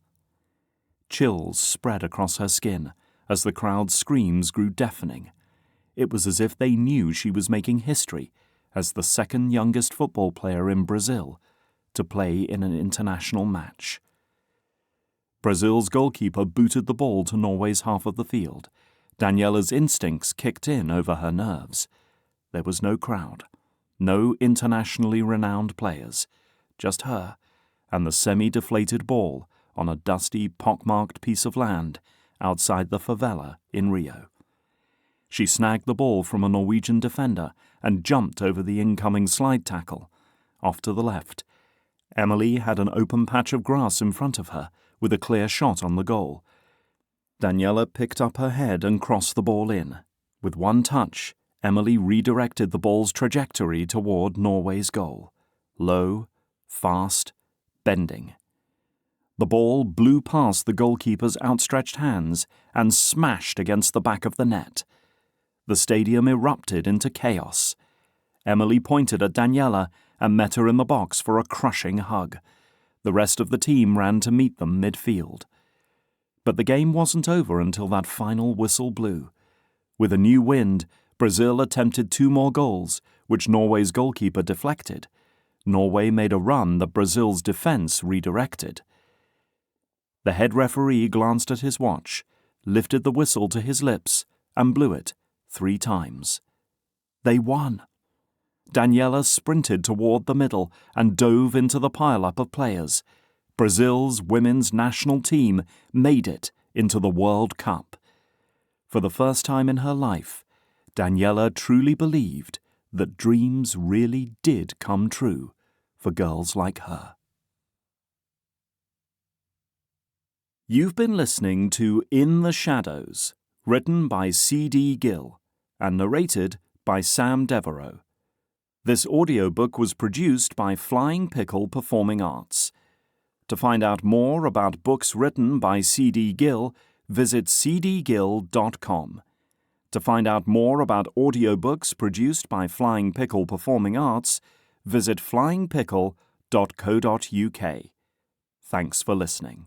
Chills spread across her skin as the crowd's screams grew deafening. It was as if they knew she was making history as the second youngest football player in Brazil to play in an international match. Brazil's goalkeeper booted the ball to Norway's half of the field. Daniela's instincts kicked in over her nerves. There was no crowd, no internationally renowned players, just her and the semi-deflated ball on a dusty, pockmarked piece of land outside the favela in Rio. She snagged the ball from a Norwegian defender and jumped over the incoming slide tackle. Off to the left, Emily had an open patch of grass in front of her with a clear shot on the goal. Daniela picked up her head and crossed the ball in. With one touch, Emily redirected the ball's trajectory toward Norway's goal. Low, fast, bending. The ball blew past the goalkeeper's outstretched hands and smashed against the back of the net. The stadium erupted into chaos. Emily pointed at Daniela and met her in the box for a crushing hug. The rest of the team ran to meet them midfield. But the game wasn't over until that final whistle blew. With a new wind, Brazil attempted 2 more goals, which Norway's goalkeeper deflected. Norway made a run that Brazil's defense redirected. The head referee glanced at his watch, lifted the whistle to his lips, and blew it 3 times. They won. Daniela sprinted toward the middle and dove into the pile-up of players. Brazil's women's national team made it into the World Cup. For the first time in her life, Daniela truly believed that dreams really did come true for girls like her. You've been listening to In the Shadows, written by C.D. Gill and narrated by Sam Devereaux. This audiobook was produced by Flying Pickle Performing Arts. To find out more about books written by C.D. Gill, visit cdgill.com. To find out more about audiobooks produced by Flying Pickle Performing Arts, visit flyingpickle.co.uk. Thanks for listening.